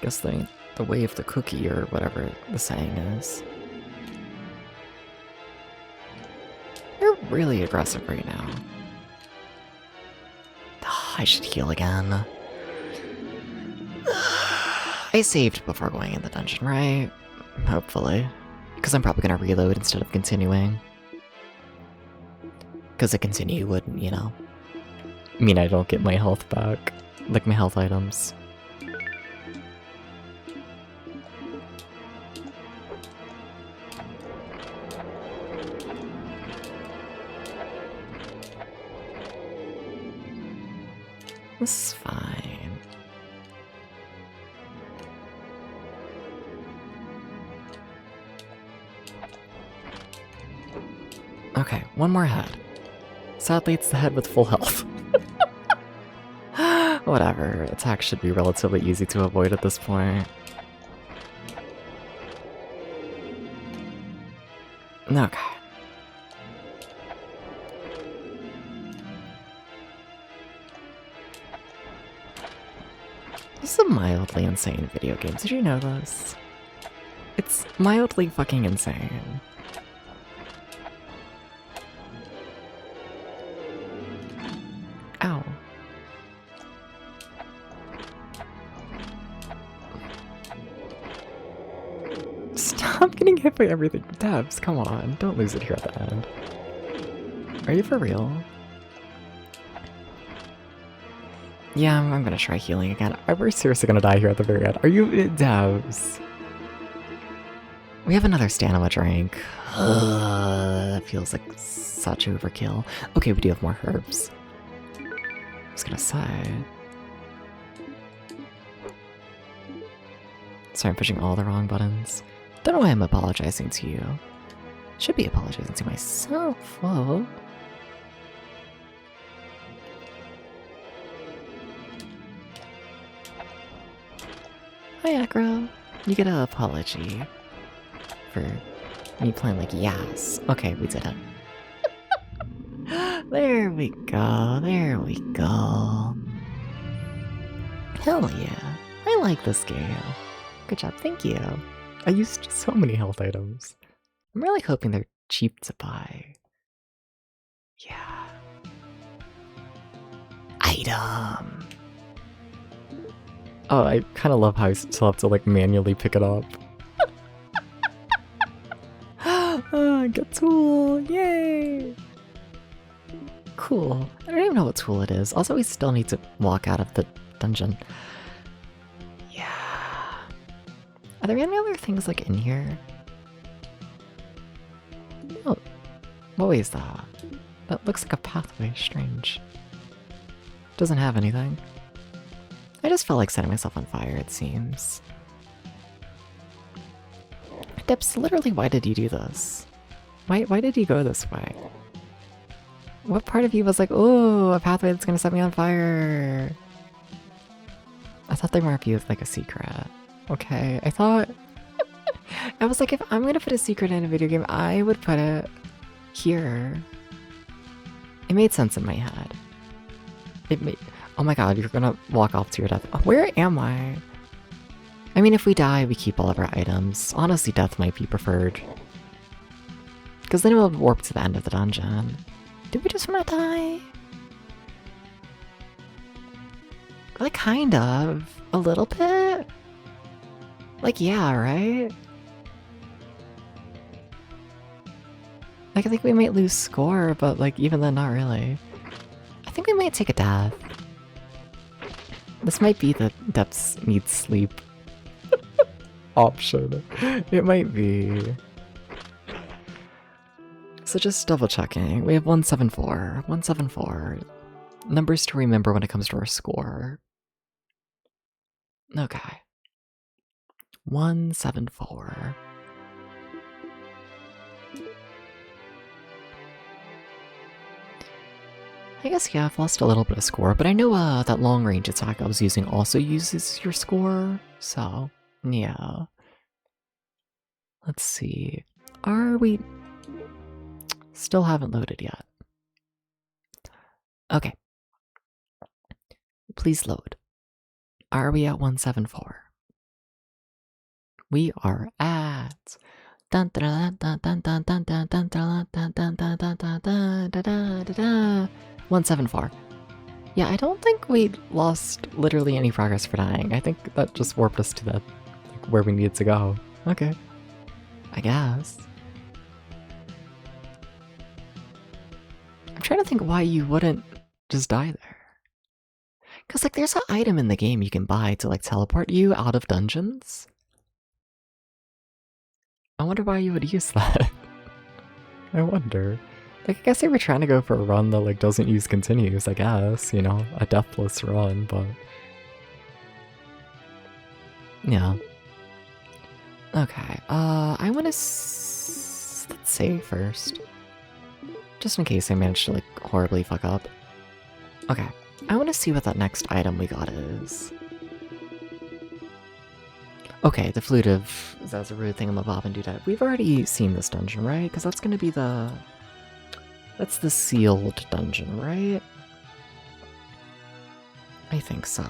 Speaker 1: Guess they ain't the way of the cookie or whatever the saying is. They're really aggressive right now. I should heal again. I saved before going in the dungeon, right? Hopefully. Because I'm probably gonna reload instead of continuing. Because a continue wouldn't, you know, mean I don't get my health back. Like my health items. This is fine. Okay, one more head. Sadly, it's the head with full health. Whatever, attack should be relatively easy to avoid at this point. Okay. This is a mildly insane video game. Did you know this? It's mildly fucking insane. Ow. Stop getting hit by everything. Debs, come on. Don't lose it here at the end. Are you for real? Yeah, I'm gonna try healing again. We're seriously gonna die here at the very end. Are you... Debs? We have another stamina drink. That feels like such overkill. Okay, we do have more herbs. I was gonna say... Sorry, I'm pushing all the wrong buttons. Don't know why I'm apologizing to you. Should be apologizing to myself. Whoa. Hi, Acro. You get an apology for me playing like yes. Okay, we did it. There we go. There we go. Hell yeah. I like this game. Good job, thank you. I used so many health items. I'm really hoping they're cheap to buy. Yeah. Item! Oh, I kind of love how I still have to like manually pick it up. Oh, get tool! Yay! Cool. I don't even know what tool it is. Also, we still need to walk out of the dungeon. Yeah. Are there any other things like in here? Oh, what way is that? That looks like a pathway. Strange. Doesn't have anything. I just felt like setting myself on fire, it seems. Dips, literally, why did you do this? Why did you go this way? What part of you was like, oh, a pathway that's gonna set me on fire? I thought there might be like a secret. Okay, I thought... I was like, if I'm gonna put a secret in a video game, I would put it here. It made sense in my head. It made... Oh my god, you're gonna walk off to your death. Where am I? I mean, if we die, we keep all of our items. Honestly, death might be preferred. Because then we'll warp to the end of the dungeon. Did we just want to die? Like, kind of. A little bit? Like, yeah, right? Like, I think we might lose score, but, like, even then, not really. I think we might take a death. This might be the depths need sleep option. It might be. So just double checking. We have 174. 174. Numbers to remember when it comes to our score. Okay. 174. I guess, yeah, I've lost a little bit of score, but I know that long-range attack I was using also uses your score, so, yeah. Let's see. Are we... Still haven't loaded yet. Okay. Please load. Are we at 174? We are at... 174. Yeah, I don't think we lost literally any progress for dying. I think that just warped us to the like, where we needed to go. Okay. I guess. I'm trying to think why you wouldn't just die there. Because, like, there's an item in the game you can buy to, like, teleport you out of dungeons. I wonder why you would use that. I wonder. Like, I guess they were trying to go for a run that, like, doesn't use continues, I guess, you know? A deathless run, but... Yeah. Okay, I wanna let's save first. Just in case I manage to, like, horribly fuck up. Okay, I wanna see what that next item we got is. Okay, the Flute of Zazaru thingamabob and doodad. We've already seen this dungeon, right? Because that's gonna be the... That's the sealed dungeon, right? I think so.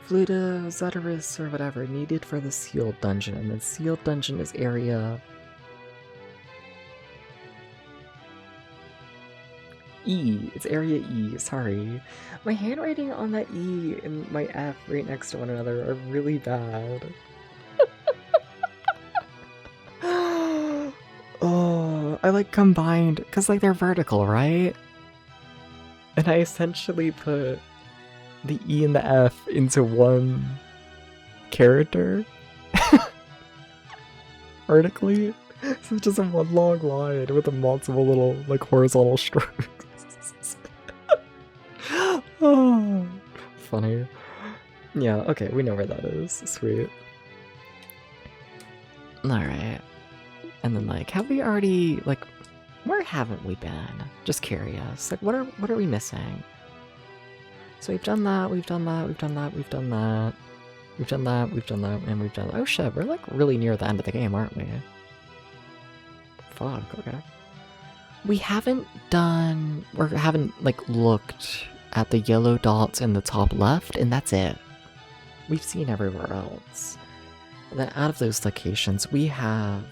Speaker 1: Flute of Zazaru or whatever, needed for the sealed dungeon, and the sealed dungeon is area... E. It's area E, sorry. My handwriting on that E and my F right next to one another are really bad. Oh, I like combined, because like they're vertical, right? And I essentially put the E and the F into one character. Vertically. So it's just a one long line with a multiple little like horizontal strokes. Oh, funny. Yeah, okay, we know where that is. Sweet. Alright. And then like, have we already like where haven't we been? Just curious. Like what are we missing? So we've done that, we've done that, we've done that, we've done that. We've done that, we've done that, and we've done that. Oh shit, we're like really near the end of the game, aren't we? Fuck, okay. We haven't done, or haven't like looked at the yellow dots in the top left, and that's it. We've seen everywhere else. And then out of those locations, we have...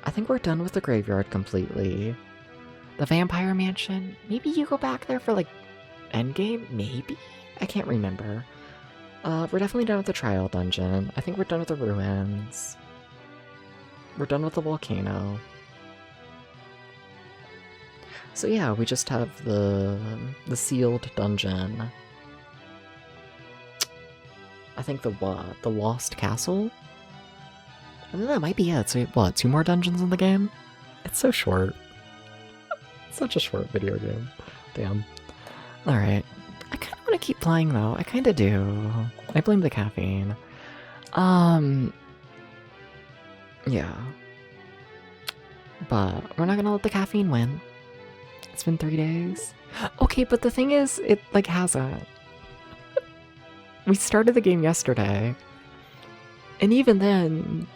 Speaker 1: I think we're done with the graveyard completely. The Vampire Mansion, maybe you go back there for, like, endgame? Maybe? I can't remember. We're definitely done with the Trial Dungeon. I think we're done with the Ruins. We're done with the Volcano. So yeah, we just have the sealed dungeon. I think the what? The Lost Castle? And then that might be it. So what, 2 more dungeons in the game? It's so short. Such a short video game. Damn. Alright. I kinda wanna keep playing though. I kinda do. I blame the caffeine. Yeah. But we're not gonna let the caffeine win. It's been 3 days. Okay, but the thing is, it, like, hasn't. We started the game yesterday. And even then...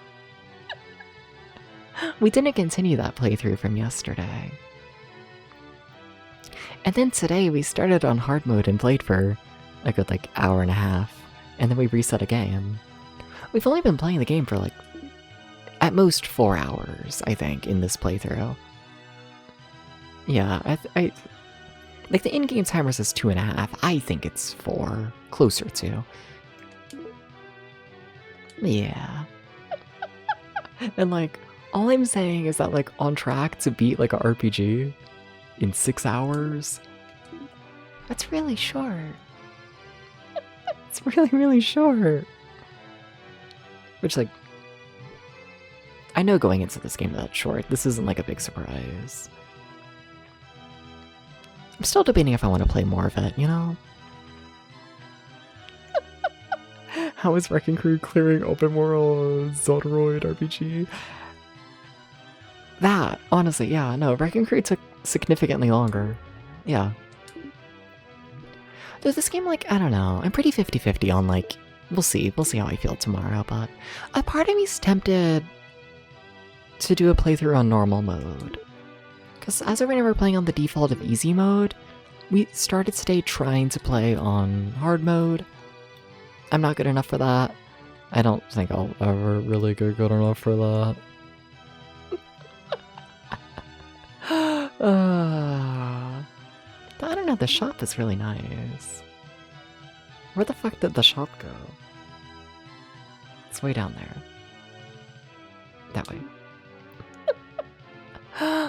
Speaker 1: we didn't continue that playthrough from yesterday. And then today we started on hard mode and played for a good, like, hour and a half. And then we reset a game. We've only been playing the game for, like, at most 4 hours, I think, in this playthrough. Yeah, I like, the in-game timer says 2.5. I think it's 4. Closer to. Yeah. And, like, all I'm saying is that, like, on track to beat, like, a RPG in 6 hours? That's really short. It's really, really short. Which, like, I know going into this game that short. This isn't, like, a big surprise. I'm still debating if I want to play more of it, you know? How is Wrecking Crew clearing open world Zolderoid RPG? That, honestly, yeah, no, Wrecking Crew took significantly longer. Yeah. Though this game, like, I don't know, I'm pretty 50-50 on, like, we'll see how I feel tomorrow, but a part of me's tempted to do a playthrough on normal mode. Because as I remember playing on the default of easy mode, we started today trying to play on hard mode. I'm not good enough for that. I don't think I'll ever really get good enough for that. I don't know, the shop is really nice. Where the fuck did the shop go? It's way down there. That way.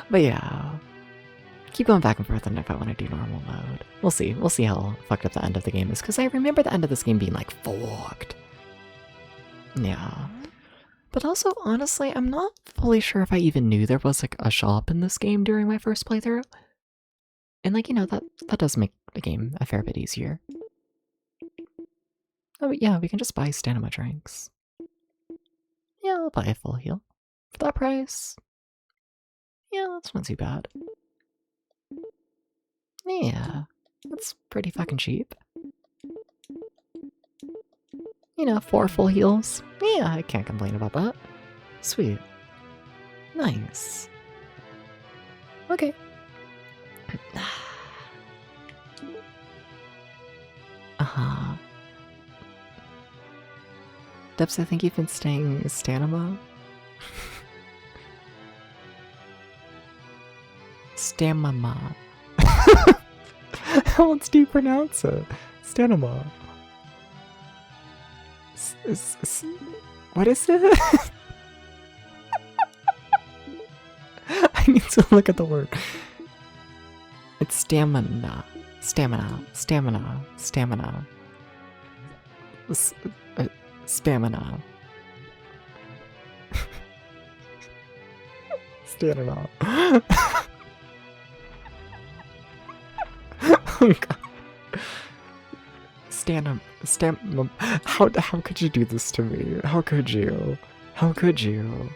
Speaker 1: But yeah. Keep going back and forth on if I want to do normal mode. We'll see. We'll see how fucked up the end of the game is, because I remember the end of this game being, like, fucked. Yeah. But also, honestly, I'm not fully sure if I even knew there was, like, a shop in this game during my first playthrough. And, like, you know, that does make the game a fair bit easier. Oh, but yeah, we can just buy stamina drinks. Yeah, I'll buy a full heal. For that price. Yeah, that's not too bad. Yeah, that's pretty fucking cheap. You know, 4 full heals. Yeah, I can't complain about that. Sweet. Nice. Okay. Uh-huh. Debs, I think you've been staying stamina. Stamina. How else do you pronounce it? Stamina. What is it? I need to look at the word. It's stamina. Stamina. Stamina. Stamina. Stamina. Stamina. Oh god. How could you do this to me? How could you? How could you?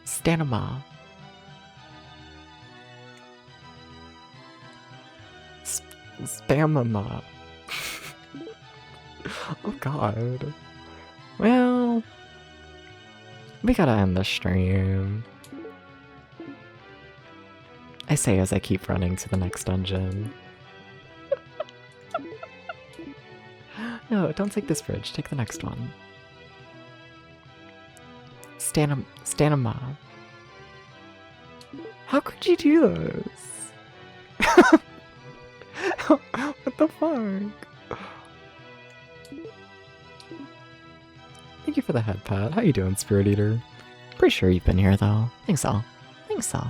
Speaker 1: Stamina. Stamina. Oh god. Well, we gotta end the stream. I say as I keep running to the next dungeon. No, don't take this bridge. Take the next one. Stanima. How could you do this? What the fuck? Thank you for the head pat. How you doing, Spirit Eater? Pretty sure you've been here, though. Think so. Think so.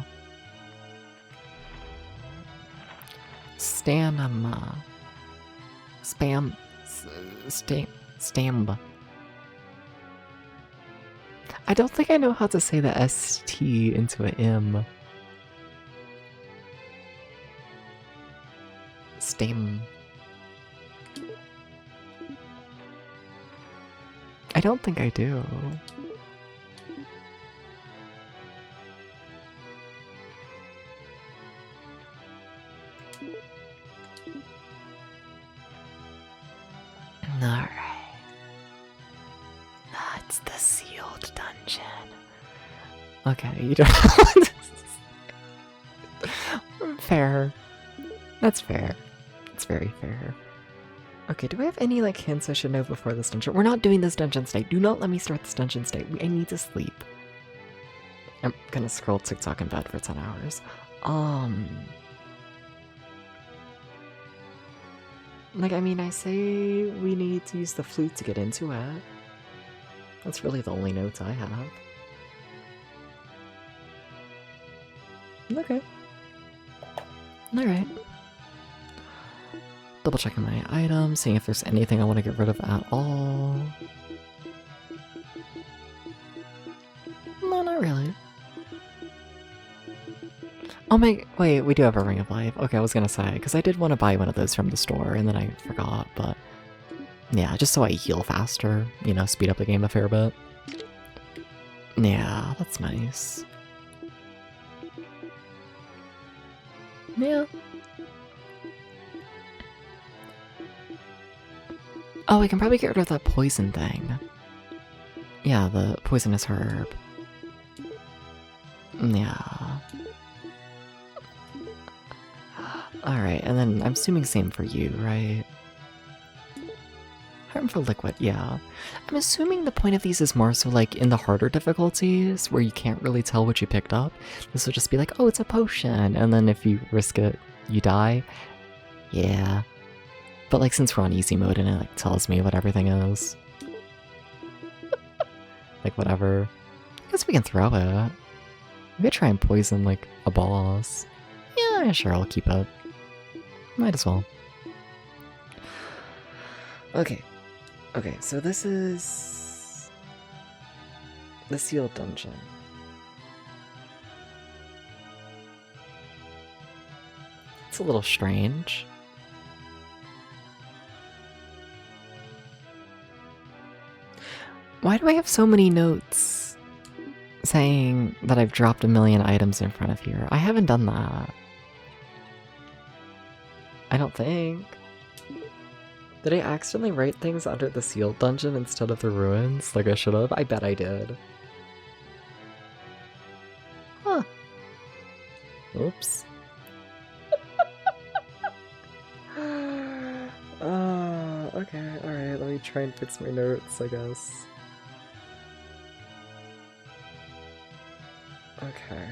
Speaker 1: Stanima. Stamba. I don't think I know how to say the ST into an M. Stam. I don't think I do. Alright. That's the sealed dungeon. Okay, you don't. Fair. That's fair. It's very fair. Okay, do I have any like hints I should know before this dungeon? We're not doing this dungeon state. Do not let me start this dungeon state. I need to sleep. I'm gonna scroll TikTok in bed for 10 hours. Like, I mean, I say we need to use the flute to get into it. That's really the only notes I have. Okay. Alright. Double checking my items, seeing if there's anything I want to get rid of at all. No, not really. Oh my, wait, we do have a Ring of Life. Okay, I was gonna say, because I did want to buy one of those from the store, and then I forgot, but... Yeah, just so I heal faster, you know, speed up the game a fair bit. Yeah, that's nice. Yeah. Oh, I can probably get rid of that poison thing. Yeah, the poisonous herb. Yeah. Alright, and then I'm assuming same for you, right? Harmful liquid, yeah. I'm assuming the point of these is more so like in the harder difficulties, where you can't really tell what you picked up. This will just be like, oh, it's a potion, and then if you risk it, you die. Yeah. But like, since we're on easy mode and it like tells me what everything is. Like, whatever. I guess we can throw it. We could try and poison like a boss. Yeah, sure, I'll keep it. Might as well. Okay. Okay, so this is... the sealed dungeon. It's a little strange. Why do I have so many notes saying that I've dropped a million items in front of here? I haven't done that. I don't think. Did I accidentally write things under the sealed dungeon instead of the ruins, like I should have? I bet I did. Huh. Oops. Okay, alright, let me try and fix my notes, I guess. Okay.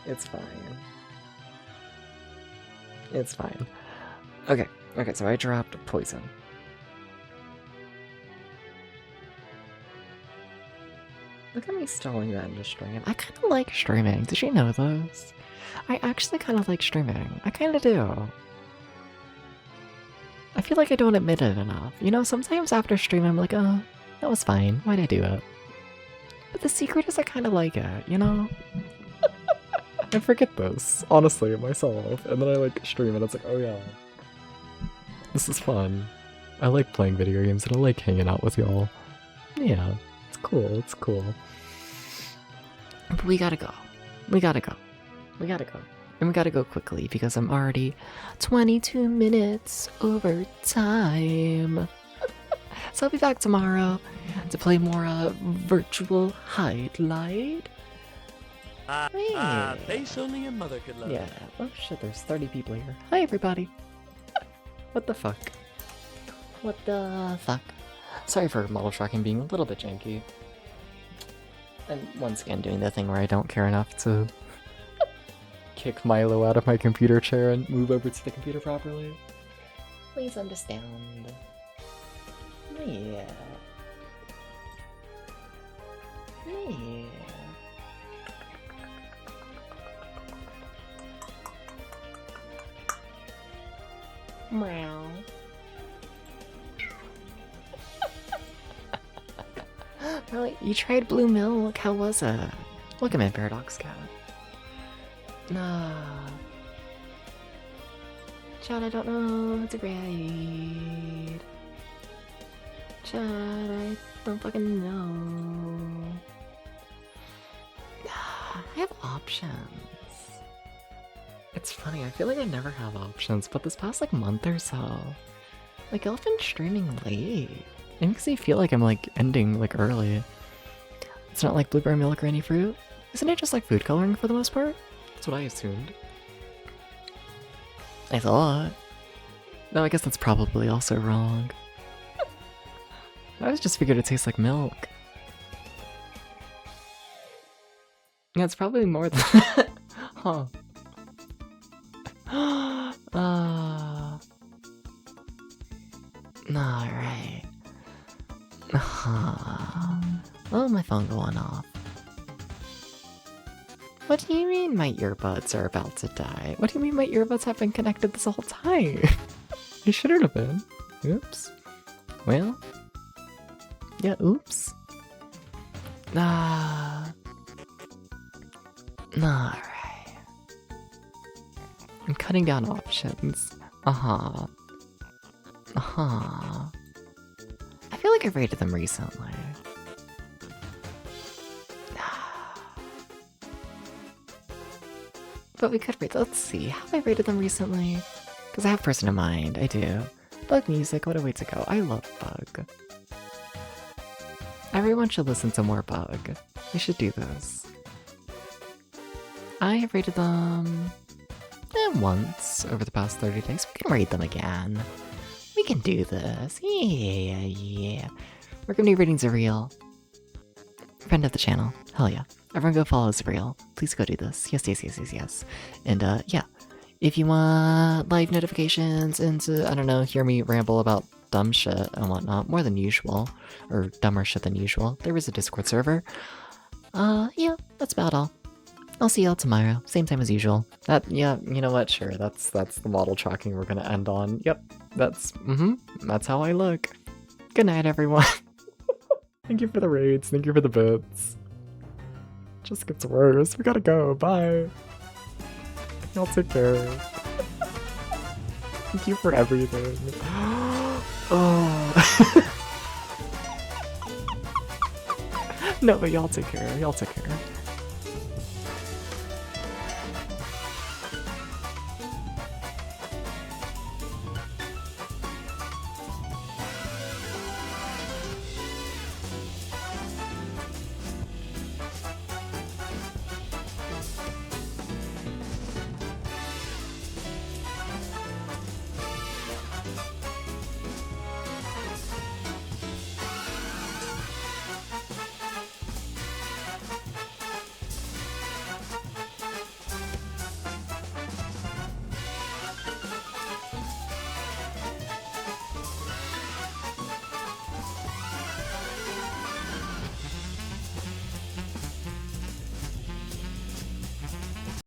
Speaker 1: It's fine. It's fine. Okay, okay, so I dropped poison. Look at me stalling that into stream. I kind of like streaming. Did you know this? I actually kind of like streaming. I kind of do. I feel like I don't admit it enough. You know, sometimes after stream I'm like, oh, that was fine. Why'd I do it? But the secret is I kind of like it, you know? I forget this, honestly, myself. And then I like stream and it's like, oh yeah. This is fun. I like playing video games and I like hanging out with y'all. Yeah, it's cool, it's cool. But we gotta go. We gotta go. We gotta go. And we gotta go quickly because I'm already 22 minutes over time. So I'll be back tomorrow to play more virtual Hydlide. Yeah.
Speaker 4: Face only a mother could love.
Speaker 1: Yeah. Oh shit, there's 30 people here. Hi everybody. What the fuck? What the fuck? Sorry for model tracking being a little bit janky. And once again doing the thing where I don't care enough to kick Milo out of my computer chair and move over to the computer properly. Please understand. Yeah. Yeah. Meow. Really? You tried blue milk? How was it? Welcome in, Paradox Cat. Nah. Chad, I don't know who to raid. Chad, I don't fucking know. I have options. It's funny, I feel like I never have options, but this past like month or so, like I've been streaming late. It makes me feel like I'm like ending like early. It's not like blueberry milk or any fruit. Isn't it just like food coloring for the most part? That's what I assumed. I thought. No, I guess that's probably also wrong. I always just figured it tastes like milk. Yeah, it's probably more than huh. Alright. Oh, my phone going off. What do you mean my earbuds are about to die? What do you mean my earbuds have been connected this whole time? They shouldn't have been. Oops. Well. Yeah, oops. Alright. I'm cutting down options. I feel like I rated them recently. But we could rate. Let's see. Have I rated them recently? Because I have person in mind. I do. Bug music. What a way to go. I love Bug. Everyone should listen to more Bug. We should do this. I have rated them once over the past 30 days. We can rate them again. We can do this. Yeah. We're gonna do ratings of real. Friend of the channel. Hell yeah. Everyone go follow Zreal. Please go do this. Yes. And yeah. If you want live notifications and to, I don't know, hear me ramble about dumb shit and whatnot, more than usual, or dumber shit than usual, there is a Discord server. Yeah, that's about all. I'll see y'all tomorrow, same time as usual. Yeah, you know what, sure, that's the model tracking we're gonna end on. Yep, that's how I look. Good night, everyone. Thank you for the raids, thank you for the bits. Just gets worse, we gotta go, bye. Y'all take care. Thank you for everything. Oh. No, but y'all take care,